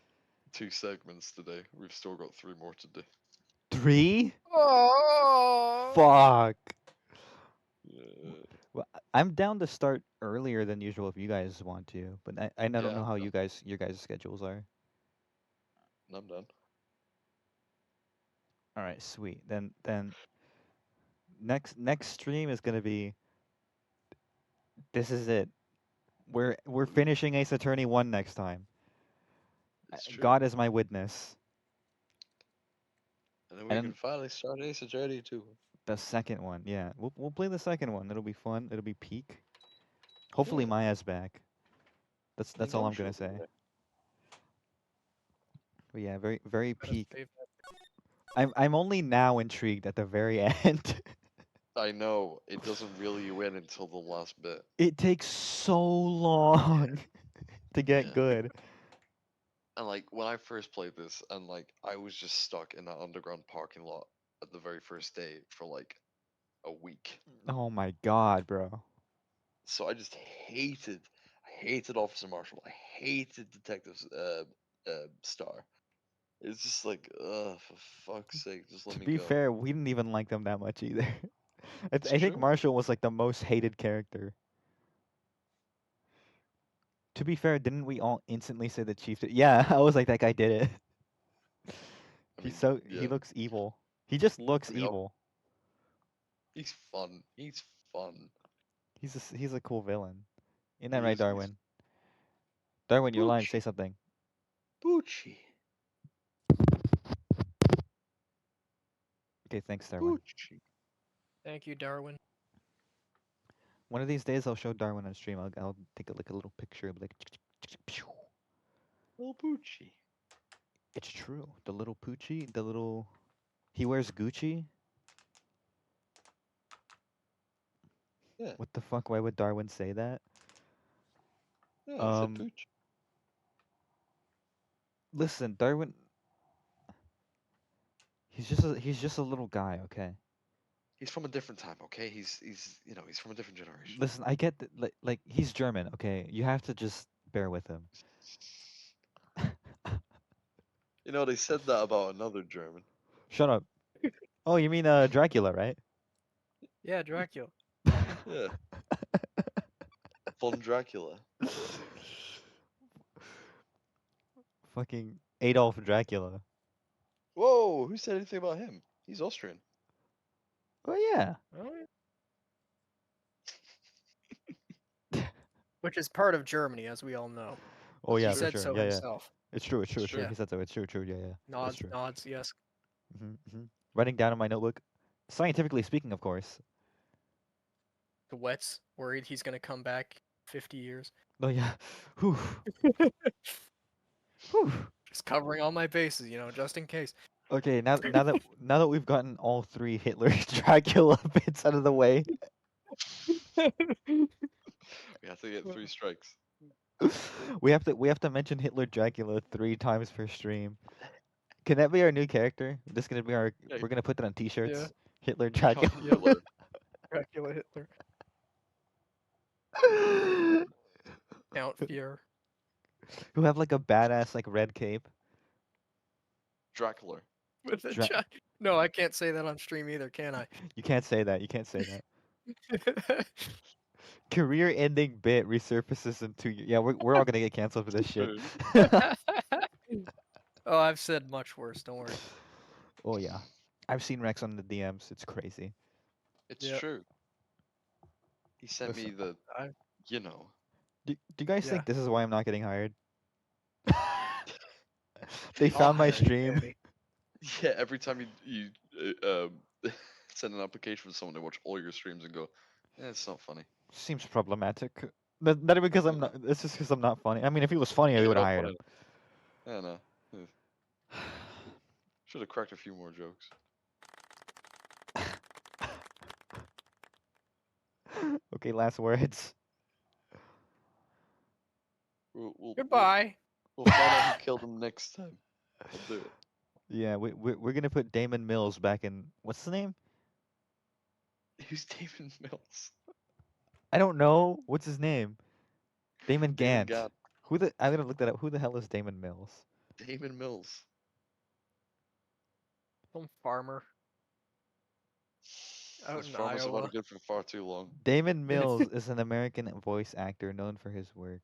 2 segments today. We've still got 3 more to do. 3? Oh. Fuck. Yeah, Well, I'm down to start earlier than usual if you guys want to, but I don't Yeah, know I'm how down. your guys' schedules are. I'm done. All right, sweet. Then next stream is gonna be. This is it. We're finishing Ace Attorney 1 next time. It's true. God is my witness. And then we And can then finally start Ace Attorney 2. the second one, yeah, we'll play the second one. It'll be fun. It'll be peak. Hopefully Yeah, Maya's back. you That's all know I'm gonna she'll be say. there. But yeah, very Gotta peak. save that. I'm only now intrigued at the very end. I know, it doesn't reel you in until the last bit. It takes so long to get Yeah. good. And like when I first played this, and like I was just stuck in that underground parking lot at the very first day for like a week. Oh my god, bro. So I just I hated Officer Marshall. I hated Detective Star. It's just like, for fuck's sake, just let To me be go. fair, we didn't even like them that much either. It's I think true. Marshall was like the most hated character. To be fair, didn't we all instantly say the chief did? Yeah, I was like, that guy did it. I He's mean, so yeah. he looks evil. He just looks I mean, evil. he's fun. He's fun. He's a cool villain. Isn't that He right, is. Darwin? Darwin, you're lying. Poochie. Say something. Poochie. Okay, thanks, Darwin. Poochie. Thank you, Darwin. One of these days, I'll show Darwin on stream. I'll take a little picture. I'll be like, "Pew." Little Poochie. It's true. The little Poochie, the little. He wears Gucci. Yeah. What the fuck? Why would Darwin say that? Yeah, he said Pooch. Listen, Darwin. He's just a little guy, okay. He's from a different time, okay? He's he's from a different generation. Listen, I get that, like he's German, okay. You have to just bear with him. You know, they said that about another German. Shut up. Oh, you mean Dracula, right? Yeah, Dracula. Yeah. Von Dracula. Fucking Adolf Dracula. Whoa, who said anything about him? He's Austrian. Oh yeah. Which is part of Germany, as we all know. Oh That's yeah, He for true. said sure. so Yeah, yeah. himself. It's true. It's true. It's It's true. true. He said so. It's true. True. Yeah, yeah. That's Nods, true. nods, yes. Writing down in my notebook. Scientifically speaking, of course. The Wet's worried he's gonna come back 50 years. Oh yeah. Whew. Whew. Just covering all my bases, just in case. Okay, now that we've gotten all 3 Hitler Dracula bits out of the way, We have to get 3 strikes. we have to mention Hitler Dracula 3 times per stream. Can that be our new character? This gonna be our. Yeah. We're gonna put that on T-shirts. Yeah. Hitler Count Dracula. Hitler. Dracula Hitler. Count Fear. Who have like a badass like red cape. Dracula. With a Dra- No, I can't say that on stream either, can I? You can't say that. You can't say that. Career-ending bit resurfaces in 2 years. Yeah, we're all gonna get canceled for this shit. Oh, I've said much worse, don't worry. Oh yeah, I've seen Rex on the DMs. It's crazy. It's Yep. true. He sent me Listen, the, I- you know. Do you guys Yeah. think this is why I'm not getting hired? They I'll found my hire you, stream. Danny. Yeah, every time you send an application for someone to watch all your streams and go, it's not funny. Seems problematic. Not because I'm Yeah. not. It's just because I'm not funny. I mean, if he was funny, I You're would have not hired him. funny. Yeah, no. Should have cracked a few more jokes. Okay, last words. We'll Goodbye. find out who killed him next time. We'll do it. Yeah, we're gonna put Damon Mills back in. What's his name? Who's Damon Mills? I don't know. What's his name? Damon Damon Gant. Gant. I'm gonna look that up. Who the hell is Damon Mills? Damon Mills. Some farmer out Those in farmers have had Iowa. it good for far too long. Damon Mills is an American voice actor known for his work.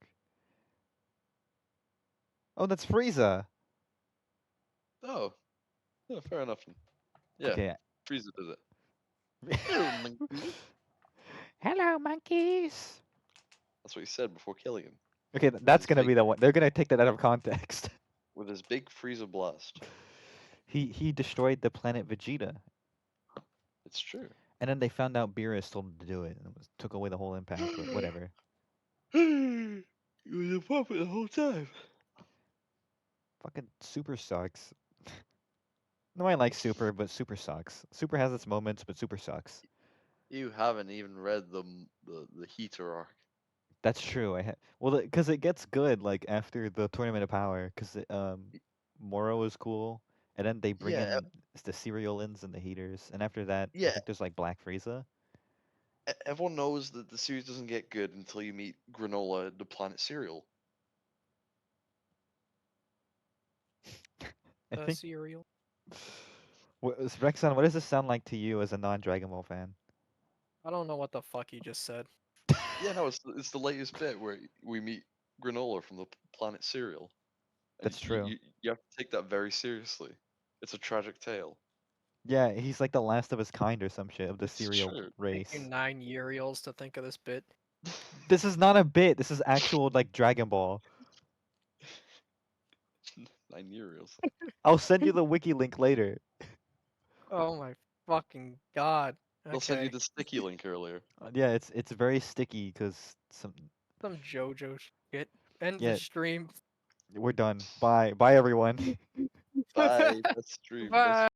Oh, that's Frieza. Oh, yeah, fair enough. Yeah, Okay. Frieza did it. Hello, monkey. Hello, monkeys. That's what he said before killing him. Okay, that's his gonna big- be the one. They're gonna take that out of context. With his big Frieza blast. He destroyed the planet Vegeta, It's true. and then they found out Beerus told him to do it, and took away the whole impact. But whatever. He was a puppet the whole time. Fucking Super sucks. No, I like Super, but Super sucks. Super has its moments, but Super sucks. You haven't even read the heater arc. That's true. Well, because it gets good like after the Tournament of Power, because Moro is cool, and then they bring Yeah, in the Cerealins and the Heaters, and after that, I yeah. think there's like Black Frieza. Everyone knows that the series doesn't get good until you meet Granola, the planet cereal. I think. Cereal. Rexon, what does this sound like to you as a non-Dragon Ball fan? I don't know what the fuck he just said. Yeah, no, it's the latest bit where we meet Granola from the planet cereal. And That's true. You have to take that very seriously. It's a tragic tale. Yeah, he's like the last of his kind or some shit of the It's cereal true. race. Taking 9 Uriels to think of this bit. This is not a bit. This is actual like Dragon Ball. 9 Uriels. I'll send you the wiki link later. Oh my fucking god. They'll send you Okay. the sticky link earlier. Yeah, it's very sticky because some. Some JoJo shit. End Yeah. the stream. We're done. Bye, everyone. Bye. That's stream. Bye.